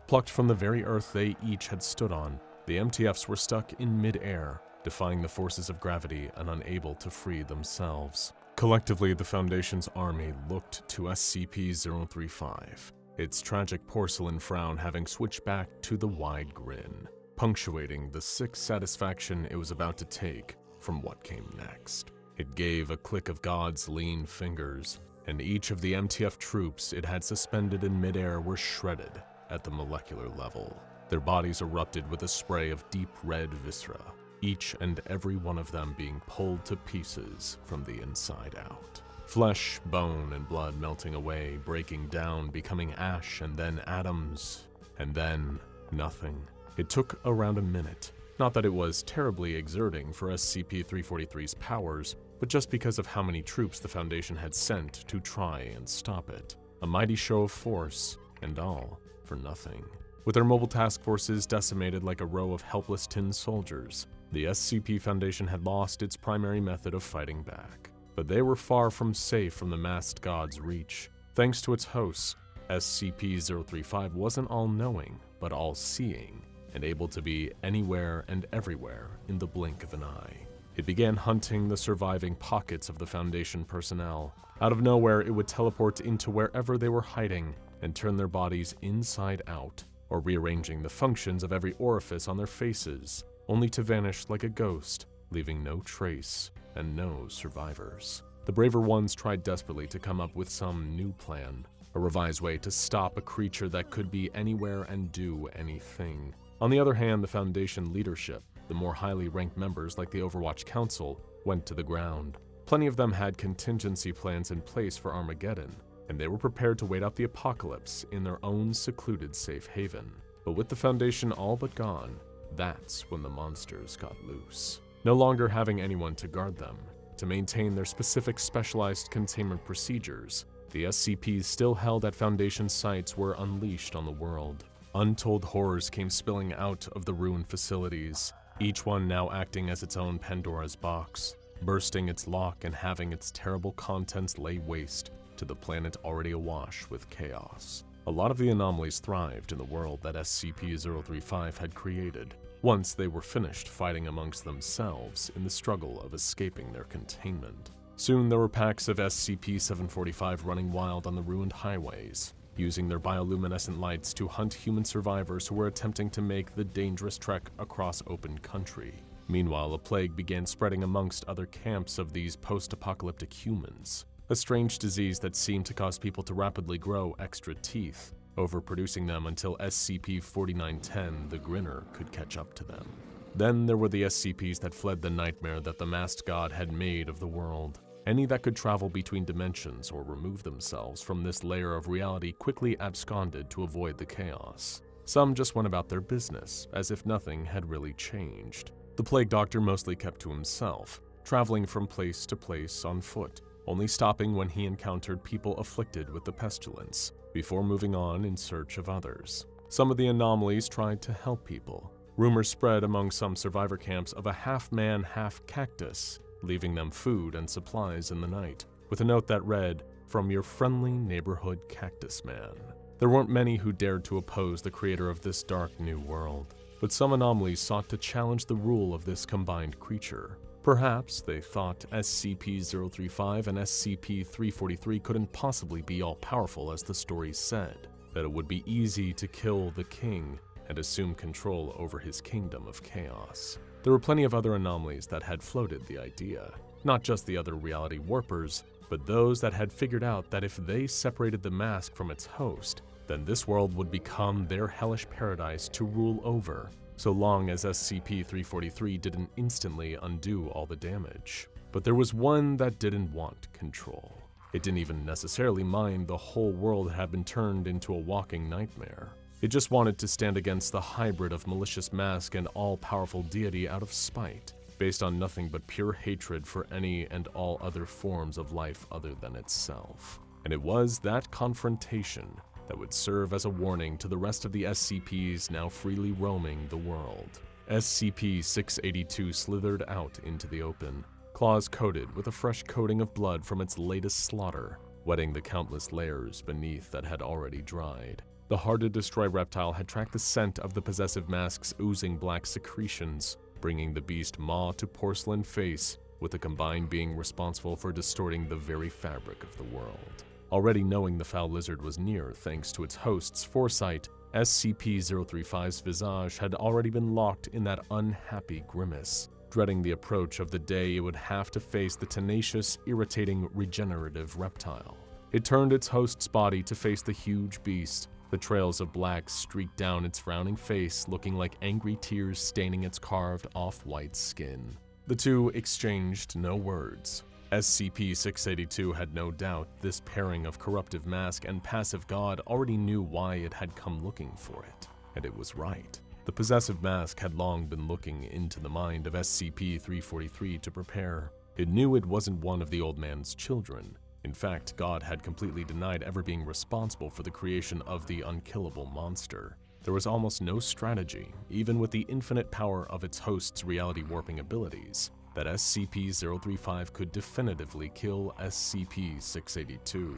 Plucked from the very earth they each had stood on, the MTFs were stuck in mid-air, defying the forces of gravity and unable to free themselves. Collectively, the Foundation's army looked to SCP-035, its tragic porcelain frown having switched back to the wide grin, punctuating the sick satisfaction it was about to take from what came next. It gave a click of God's lean fingers, and each of the MTF troops it had suspended in midair were shredded at the molecular level. Their bodies erupted with a spray of deep red viscera, each and every one of them being pulled to pieces from the inside out. Flesh, bone, and blood melting away, breaking down, becoming ash, and then atoms, and then nothing. It took around a minute. Not that it was terribly exerting for SCP-343's powers, but just because of how many troops the Foundation had sent to try and stop it. A mighty show of force, and all for nothing. With their mobile task forces decimated like a row of helpless tin soldiers, the SCP Foundation had lost its primary method of fighting back. But they were far from safe from the masked god's reach. Thanks to its hosts, SCP-035 wasn't all-knowing, but all-seeing, and able to be anywhere and everywhere in the blink of an eye. It began hunting the surviving pockets of the Foundation personnel. Out of nowhere, it would teleport into wherever they were hiding and turn their bodies inside out, or rearranging the functions of every orifice on their faces, only to vanish like a ghost, leaving no trace and no survivors. The braver ones tried desperately to come up with some new plan, a revised way to stop a creature that could be anywhere and do anything. On the other hand, the Foundation leadership, the more highly ranked members like the Overwatch Council, went to the ground. Plenty of them had contingency plans in place for Armageddon, and they were prepared to wait out the apocalypse in their own secluded safe haven. But with the Foundation all but gone, that's when the monsters got loose. No longer having anyone to guard them, to maintain their specific specialized containment procedures, the SCPs still held at Foundation sites were unleashed on the world. Untold horrors came spilling out of the ruined facilities, each one now acting as its own Pandora's box, bursting its lock and having its terrible contents lay waste to the planet already awash with chaos. A lot of the anomalies thrived in the world that SCP-035 had created, once they were finished fighting amongst themselves in the struggle of escaping their containment. Soon there were packs of SCP-745 running wild on the ruined highways, using their bioluminescent lights to hunt human survivors who were attempting to make the dangerous trek across open country. Meanwhile, a plague began spreading amongst other camps of these post-apocalyptic humans, a strange disease that seemed to cause people to rapidly grow extra teeth, overproducing them until SCP-4910, the Grinner, could catch up to them. Then there were the SCPs that fled the nightmare that the masked god had made of the world. Any that could travel between dimensions or remove themselves from this layer of reality quickly absconded to avoid the chaos. Some just went about their business, as if nothing had really changed. The Plague Doctor mostly kept to himself, traveling from place to place on foot, only stopping when he encountered people afflicted with the pestilence, before moving on in search of others. Some of the anomalies tried to help people. Rumors spread among some survivor camps of a half-man, half-cactus, leaving them food and supplies in the night, with a note that read, "From your friendly neighborhood cactus man." There weren't many who dared to oppose the creator of this dark new world, but some anomalies sought to challenge the rule of this combined creature. Perhaps they thought SCP-035 and SCP-343 couldn't possibly be all-powerful as the story said, that it would be easy to kill the king and assume control over his kingdom of chaos. There were plenty of other anomalies that had floated the idea. Not just the other reality warpers, but those that had figured out that if they separated the mask from its host, then this world would become their hellish paradise to rule over, so long as SCP-343 didn't instantly undo all the damage. But there was one that didn't want control. It didn't even necessarily mind the whole world had been turned into a walking nightmare. It just wanted to stand against the hybrid of malicious mask and all-powerful deity out of spite, based on nothing but pure hatred for any and all other forms of life other than itself. And it was that confrontation that would serve as a warning to the rest of the SCPs now freely roaming the world. SCP-682 slithered out into the open, claws coated with a fresh coating of blood from its latest slaughter, wetting the countless layers beneath that had already dried. The hard-to-destroy reptile had tracked the scent of the possessive mask's oozing black secretions, bringing the beast maw to porcelain face, with the combined being responsible for distorting the very fabric of the world. Already knowing the foul lizard was near thanks to its host's foresight, SCP-035's visage had already been locked in that unhappy grimace, dreading the approach of the day it would have to face the tenacious, irritating, regenerative reptile. It turned its host's body to face the huge beast. The trails of black streaked down its frowning face, looking like angry tears staining its carved off-white skin. The two exchanged no words. SCP-682 had no doubt this pairing of corruptive mask and passive god already knew why it had come looking for it, and it was right. The possessive mask had long been looking into the mind of SCP-343 to prepare. It knew it wasn't one of the old man's children. In fact, God had completely denied ever being responsible for the creation of the unkillable monster. There was almost no strategy, even with the infinite power of its host's reality warping abilities, that SCP-035 could definitively kill SCP-682.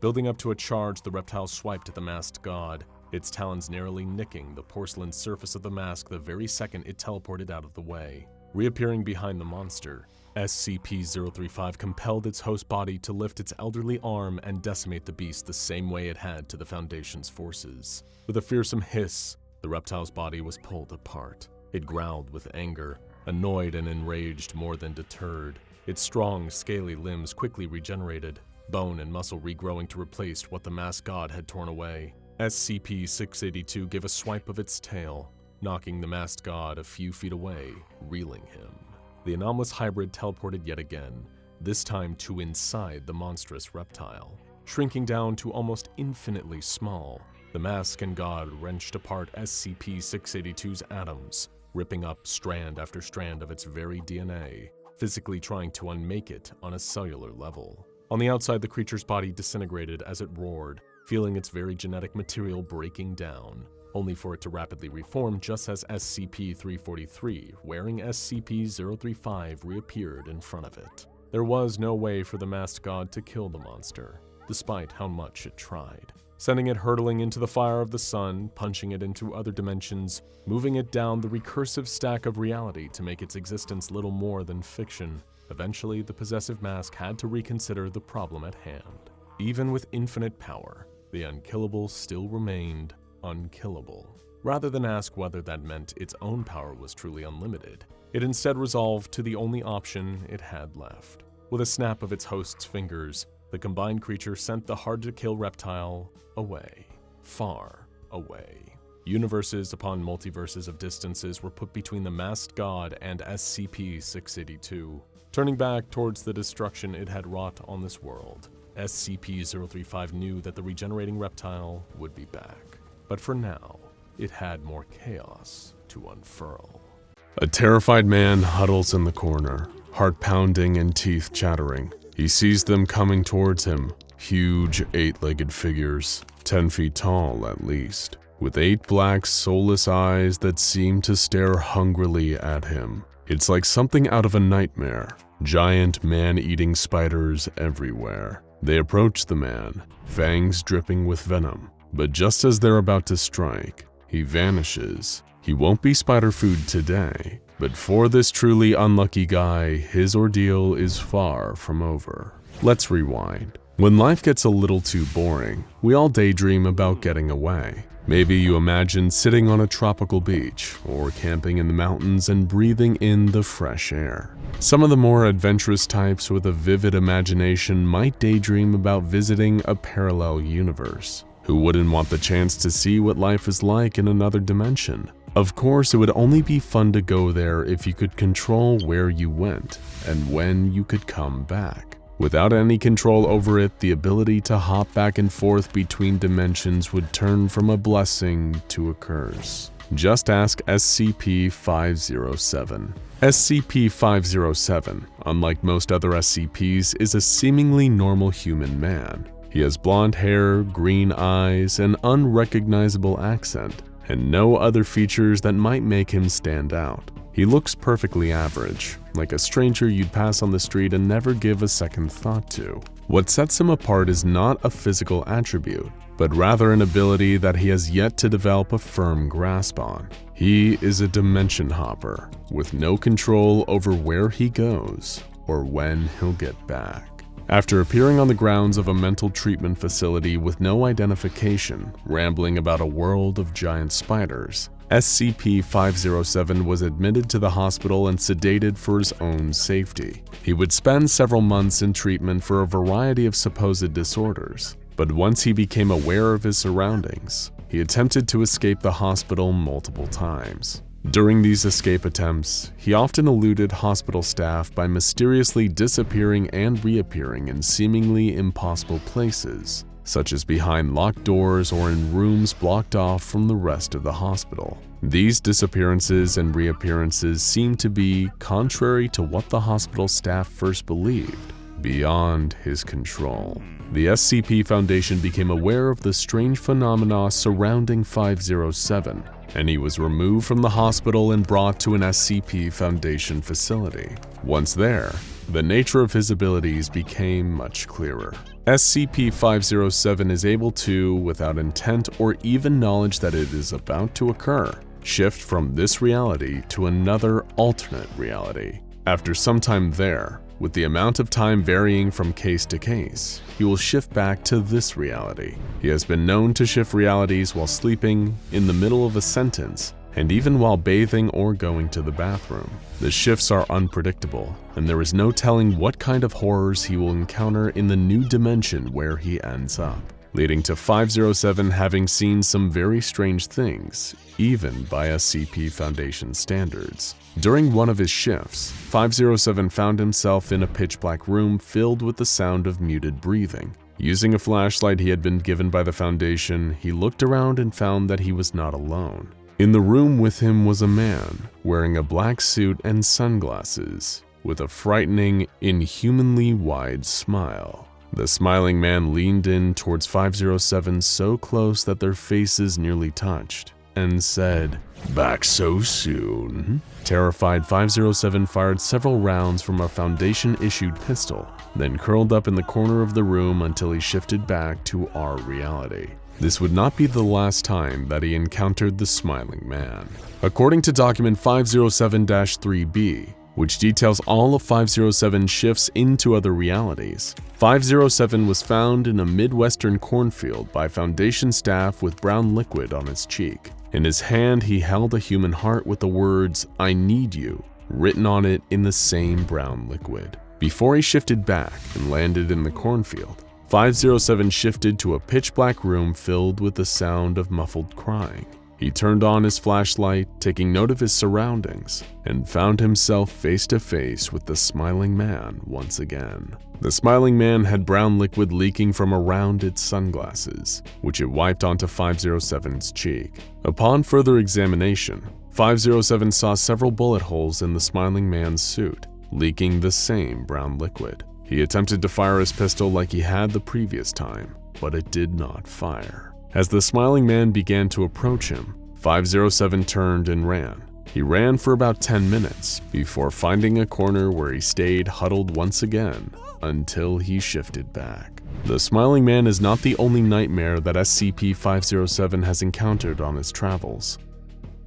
Building up to a charge, the reptile swiped at the masked god, its talons narrowly nicking the porcelain surface of the mask the very second it teleported out of the way. Reappearing behind the monster, SCP-035 compelled its host body to lift its elderly arm and decimate the beast the same way it had to the Foundation's forces. With a fearsome hiss, the reptile's body was pulled apart. It growled with anger, annoyed and enraged more than deterred. Its strong, scaly limbs quickly regenerated, bone and muscle regrowing to replace what the masked god had torn away. SCP-682 gave a swipe of its tail, knocking the masked god a few feet away, reeling him. The anomalous hybrid teleported yet again, this time to inside the monstrous reptile. Shrinking down to almost infinitely small, the mask and god wrenched apart SCP-682's atoms, ripping up strand after strand of its very DNA, physically trying to unmake it on a cellular level. On the outside, the creature's body disintegrated as it roared, feeling its very genetic material breaking down, only for it to rapidly reform just as SCP-343, wearing SCP-035, reappeared in front of it. There was no way for the masked god to kill the monster, despite how much it tried. Sending it hurtling into the fire of the sun, punching it into other dimensions, moving it down the recursive stack of reality to make its existence little more than fiction. Eventually, the possessive mask had to reconsider the problem at hand. Even with infinite power, the unkillable still remained unkillable. Rather than ask whether that meant its own power was truly unlimited, it instead resolved to the only option it had left. With a snap of its host's fingers, the combined creature sent the hard-to-kill reptile away, far away. Universes upon multiverses of distances were put between the masked god and SCP-682, turning back towards the destruction it had wrought on this world. SCP-035 knew that the regenerating reptile would be back. But for now, it had more chaos to unfurl. A terrified man huddles in the corner, heart pounding and teeth chattering. He sees them coming towards him, huge 8-legged figures, 10 feet tall at least, with 8 black, soulless eyes that seem to stare hungrily at him. It's like something out of a nightmare. Giant man-eating spiders everywhere. They approach the man, fangs dripping with venom. But just as they're about to strike, he vanishes. He won't be spider food today, but for this truly unlucky guy, his ordeal is far from over. Let's rewind. When life gets a little too boring, we all daydream about getting away. Maybe you imagine sitting on a tropical beach or camping in the mountains and breathing in the fresh air. Some of the more adventurous types with a vivid imagination might daydream about visiting a parallel universe. Who wouldn't want the chance to see what life is like in another dimension? Of course, it would only be fun to go there if you could control where you went and when you could come back. Without any control over it, the ability to hop back and forth between dimensions would turn from a blessing to a curse. Just ask SCP-507. SCP-507, unlike most other SCPs, is a seemingly normal human man. He has blonde hair, green eyes, an unrecognizable accent, and no other features that might make him stand out. He looks perfectly average, like a stranger you'd pass on the street and never give a second thought to. What sets him apart is not a physical attribute, but rather an ability that he has yet to develop a firm grasp on. He is a dimension hopper, with no control over where he goes or when he'll get back. After appearing on the grounds of a mental treatment facility with no identification, rambling about a world of giant spiders, SCP-507 was admitted to the hospital and sedated for his own safety. He would spend several months in treatment for a variety of supposed disorders, but once he became aware of his surroundings, he attempted to escape the hospital multiple times. During these escape attempts, he often eluded hospital staff by mysteriously disappearing and reappearing in seemingly impossible places, such as behind locked doors or in rooms blocked off from the rest of the hospital. These disappearances and reappearances seem to be contrary to what the hospital staff first believed, beyond his control. The SCP Foundation became aware of the strange phenomena surrounding 507, and he was removed from the hospital and brought to an SCP Foundation facility. Once there, the nature of his abilities became much clearer. SCP-507 is able to, without intent or even knowledge that it is about to occur, shift from this reality to another alternate reality. After some time there, with the amount of time varying from case to case, he will shift back to this reality. He has been known to shift realities while sleeping, in the middle of a sentence, and even while bathing or going to the bathroom. The shifts are unpredictable, and there is no telling what kind of horrors he will encounter in the new dimension where he ends up, leading to 507 having seen some very strange things, even by SCP Foundation standards. During one of his shifts, 507 found himself in a pitch-black room filled with the sound of muted breathing. Using a flashlight he had been given by the Foundation, he looked around and found that he was not alone. In the room with him was a man, wearing a black suit and sunglasses, with a frightening, inhumanly wide smile. The smiling man leaned in towards 507 so close that their faces nearly touched, and said, "Back so soon?" Terrified, 507 fired several rounds from a Foundation-issued pistol, then curled up in the corner of the room until he shifted back to our reality. This would not be the last time that he encountered the smiling man. According to document 507-3B, which details all of 507's shifts into other realities, 507 was found in a Midwestern cornfield by Foundation staff with brown liquid on his cheek. In his hand, he held a human heart with the words, "I need you," written on it in the same brown liquid. Before he shifted back and landed in the cornfield, 507 shifted to a pitch-black room filled with the sound of muffled crying. He turned on his flashlight, taking note of his surroundings, and found himself face to face with the smiling man once again. The smiling man had brown liquid leaking from around its sunglasses, which it wiped onto 507's cheek. Upon further examination, 507 saw several bullet holes in the smiling man's suit, leaking the same brown liquid. He attempted to fire his pistol like he had the previous time, but it did not fire. As the smiling man began to approach him, 507 turned and ran. He ran for about 10 minutes before finding a corner where he stayed huddled once again until he shifted back. The smiling man is not the only nightmare that SCP-507 has encountered on his travels.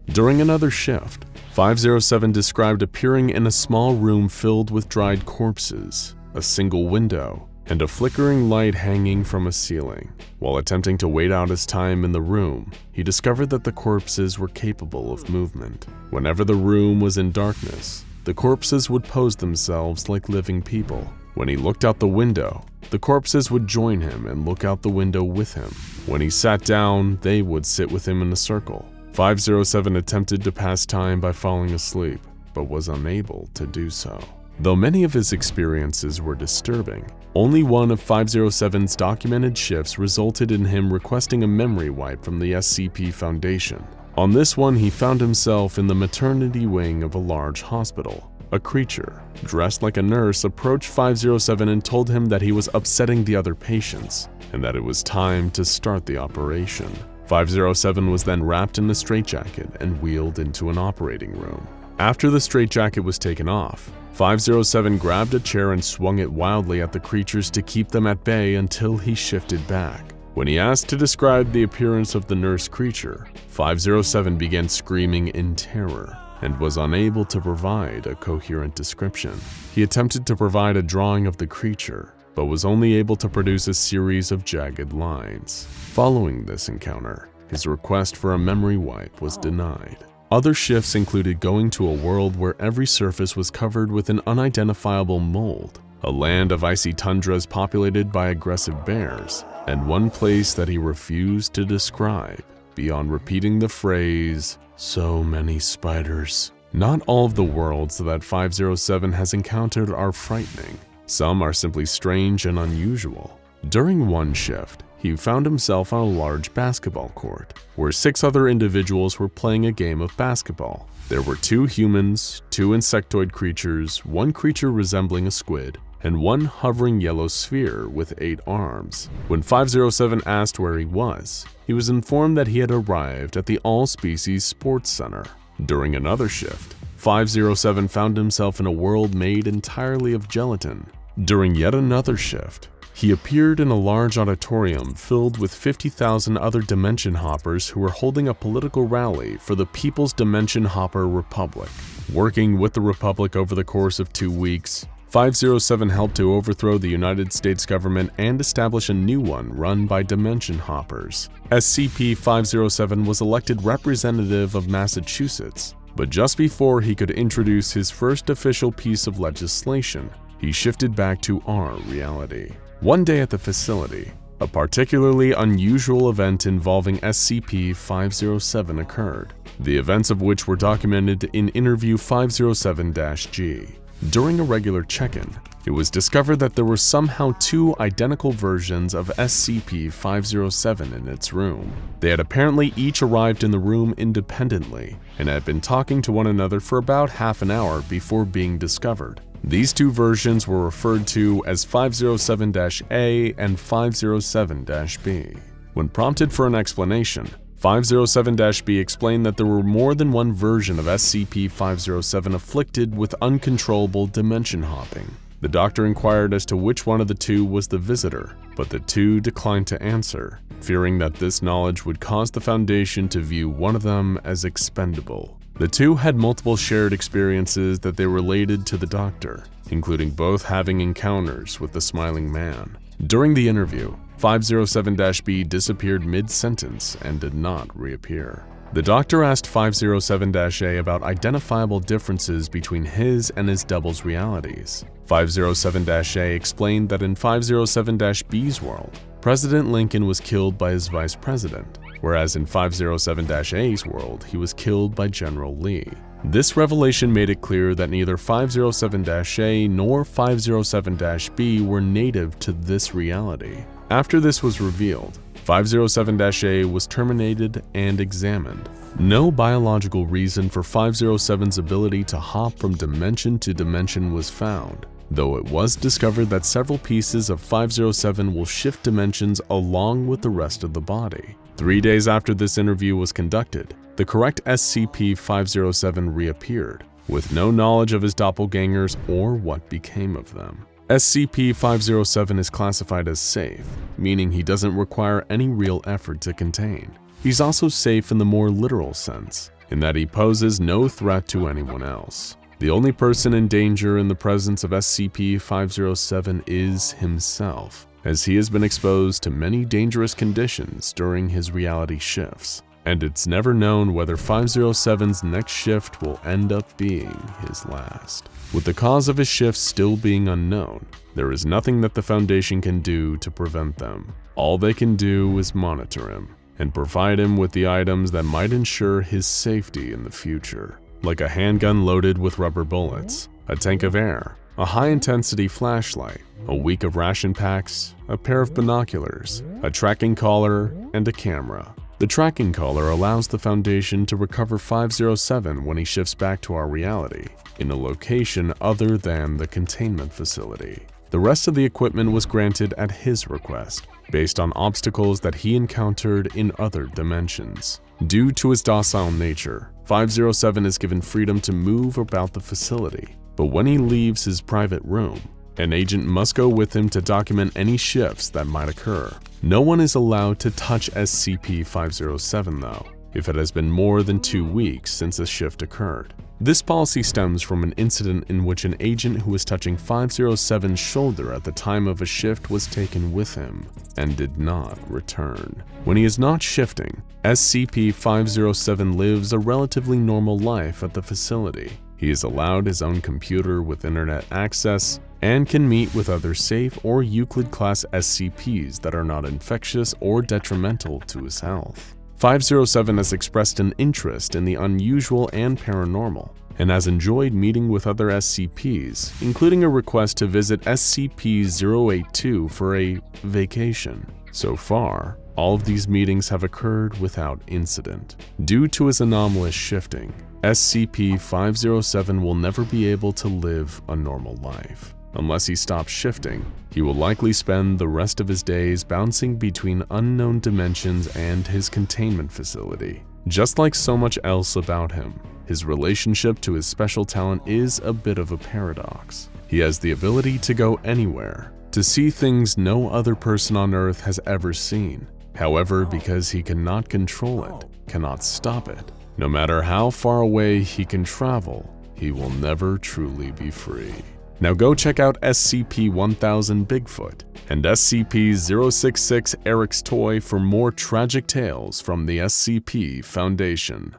During another shift, 507 described appearing in a small room filled with dried corpses, a single window, and a flickering light hanging from a ceiling. While attempting to wait out his time in the room, he discovered that the corpses were capable of movement. Whenever the room was in darkness, the corpses would pose themselves like living people. When he looked out the window, the corpses would join him and look out the window with him. When he sat down, they would sit with him in a circle. 507 attempted to pass time by falling asleep, but was unable to do so. Though many of his experiences were disturbing, only one of 507's documented shifts resulted in him requesting a memory wipe from the SCP Foundation. On this one, he found himself in the maternity wing of a large hospital. A creature, dressed like a nurse, approached 507 and told him that he was upsetting the other patients, and that it was time to start the operation. 507 was then wrapped in a straitjacket and wheeled into an operating room. After the straitjacket was taken off, 507 grabbed a chair and swung it wildly at the creatures to keep them at bay until he shifted back. When he asked to describe the appearance of the nurse creature, 507 began screaming in terror and was unable to provide a coherent description. He attempted to provide a drawing of the creature, but was only able to produce a series of jagged lines. Following this encounter, his request for a memory wipe was denied. Other shifts included going to a world where every surface was covered with an unidentifiable mold, a land of icy tundras populated by aggressive bears, and one place that he refused to describe beyond repeating the phrase, "so many spiders." Not all of the worlds that 507 has encountered are frightening. Some are simply strange and unusual. During one shift, he found himself on a large basketball court, where 6 other individuals were playing a game of basketball. There were 2 humans, 2 insectoid creatures, 1 creature resembling a squid, and 1 hovering yellow sphere with 8 arms. When 507 asked where he was informed that he had arrived at the All-Species Sports Center. During another shift, 507 found himself in a world made entirely of gelatin. During yet another shift, he appeared in a large auditorium filled with 50,000 other Dimension Hoppers who were holding a political rally for the People's Dimension Hopper Republic. Working with the Republic over the course of 2 weeks, 507 helped to overthrow the United States government and establish a new one run by Dimension Hoppers. SCP-507 was elected representative of Massachusetts, but just before he could introduce his first official piece of legislation, he shifted back to our reality. One day at the facility, a particularly unusual event involving SCP-507 occurred, the events of which were documented in Interview 507-G. During a regular check-in, it was discovered that there were somehow 2 identical versions of SCP-507 in its room. They had apparently each arrived in the room independently and had been talking to one another for about half an hour before being discovered. These 2 versions were referred to as 507-A and 507-B. When prompted for an explanation, 507-B explained that there were more than one version of SCP-507 afflicted with uncontrollable dimension hopping. The doctor inquired as to which one of the 2 was the visitor, but the 2 declined to answer, fearing that this knowledge would cause the Foundation to view one of them as expendable. The 2 had multiple shared experiences that they related to the doctor, including both having encounters with the Smiling Man. During the interview, 507-B disappeared mid-sentence and did not reappear. The doctor asked 507-A about identifiable differences between his and his double's realities. 507-A explained that in 507-B's world, President Lincoln was killed by his vice president, whereas in 507-A's world, he was killed by General Lee. This revelation made it clear that neither 507-A nor 507-B were native to this reality. After this was revealed, 507-A was terminated and examined. No biological reason for 507's ability to hop from dimension to dimension was found, though it was discovered that several pieces of 507 will shift dimensions along with the rest of the body. 3 days after this interview was conducted, the correct SCP-507 reappeared, with no knowledge of his doppelgangers or what became of them. SCP-507 is classified as safe, meaning he doesn't require any real effort to contain. He's also safe in the more literal sense, in that he poses no threat to anyone else. The only person in danger in the presence of SCP-507 is himself, as he has been exposed to many dangerous conditions during his reality shifts, and it's never known whether 507's next shift will end up being his last. With the cause of his shift still being unknown, there is nothing that the Foundation can do to prevent them. All they can do is monitor him and provide him with the items that might ensure his safety in the future, like a handgun loaded with rubber bullets, a tank of air, a high-intensity flashlight, a week of ration packs, a pair of binoculars, a tracking collar, and a camera. The tracking collar allows the Foundation to recover 507 when he shifts back to our reality, in a location other than the containment facility. The rest of the equipment was granted at his request, based on obstacles that he encountered in other dimensions. Due to his docile nature, 507 is given freedom to move about the facility, but when he leaves his private room, an agent must go with him to document any shifts that might occur. No one is allowed to touch SCP-507 though, if it has been more than 2 weeks since a shift occurred. This policy stems from an incident in which an agent who was touching 507's shoulder at the time of a shift was taken with him and did not return. When he is not shifting, SCP-507 lives a relatively normal life at the facility. He is allowed his own computer with internet access and can meet with other safe or Euclid-class SCPs that are not infectious or detrimental to his health. 507 has expressed an interest in the unusual and paranormal, and has enjoyed meeting with other SCPs, including a request to visit SCP-082 for a vacation. So far, all of these meetings have occurred without incident. Due to his anomalous shifting, SCP-507 will never be able to live a normal life. Unless he stops shifting, he will likely spend the rest of his days bouncing between unknown dimensions and his containment facility. Just like so much else about him, his relationship to his special talent is a bit of a paradox. He has the ability to go anywhere, to see things no other person on Earth has ever seen. However, because he cannot control it, cannot stop it, no matter how far away he can travel, he will never truly be free. Now go check out SCP-1000 Bigfoot and SCP-066 Eric's Toy for more tragic tales from the SCP Foundation.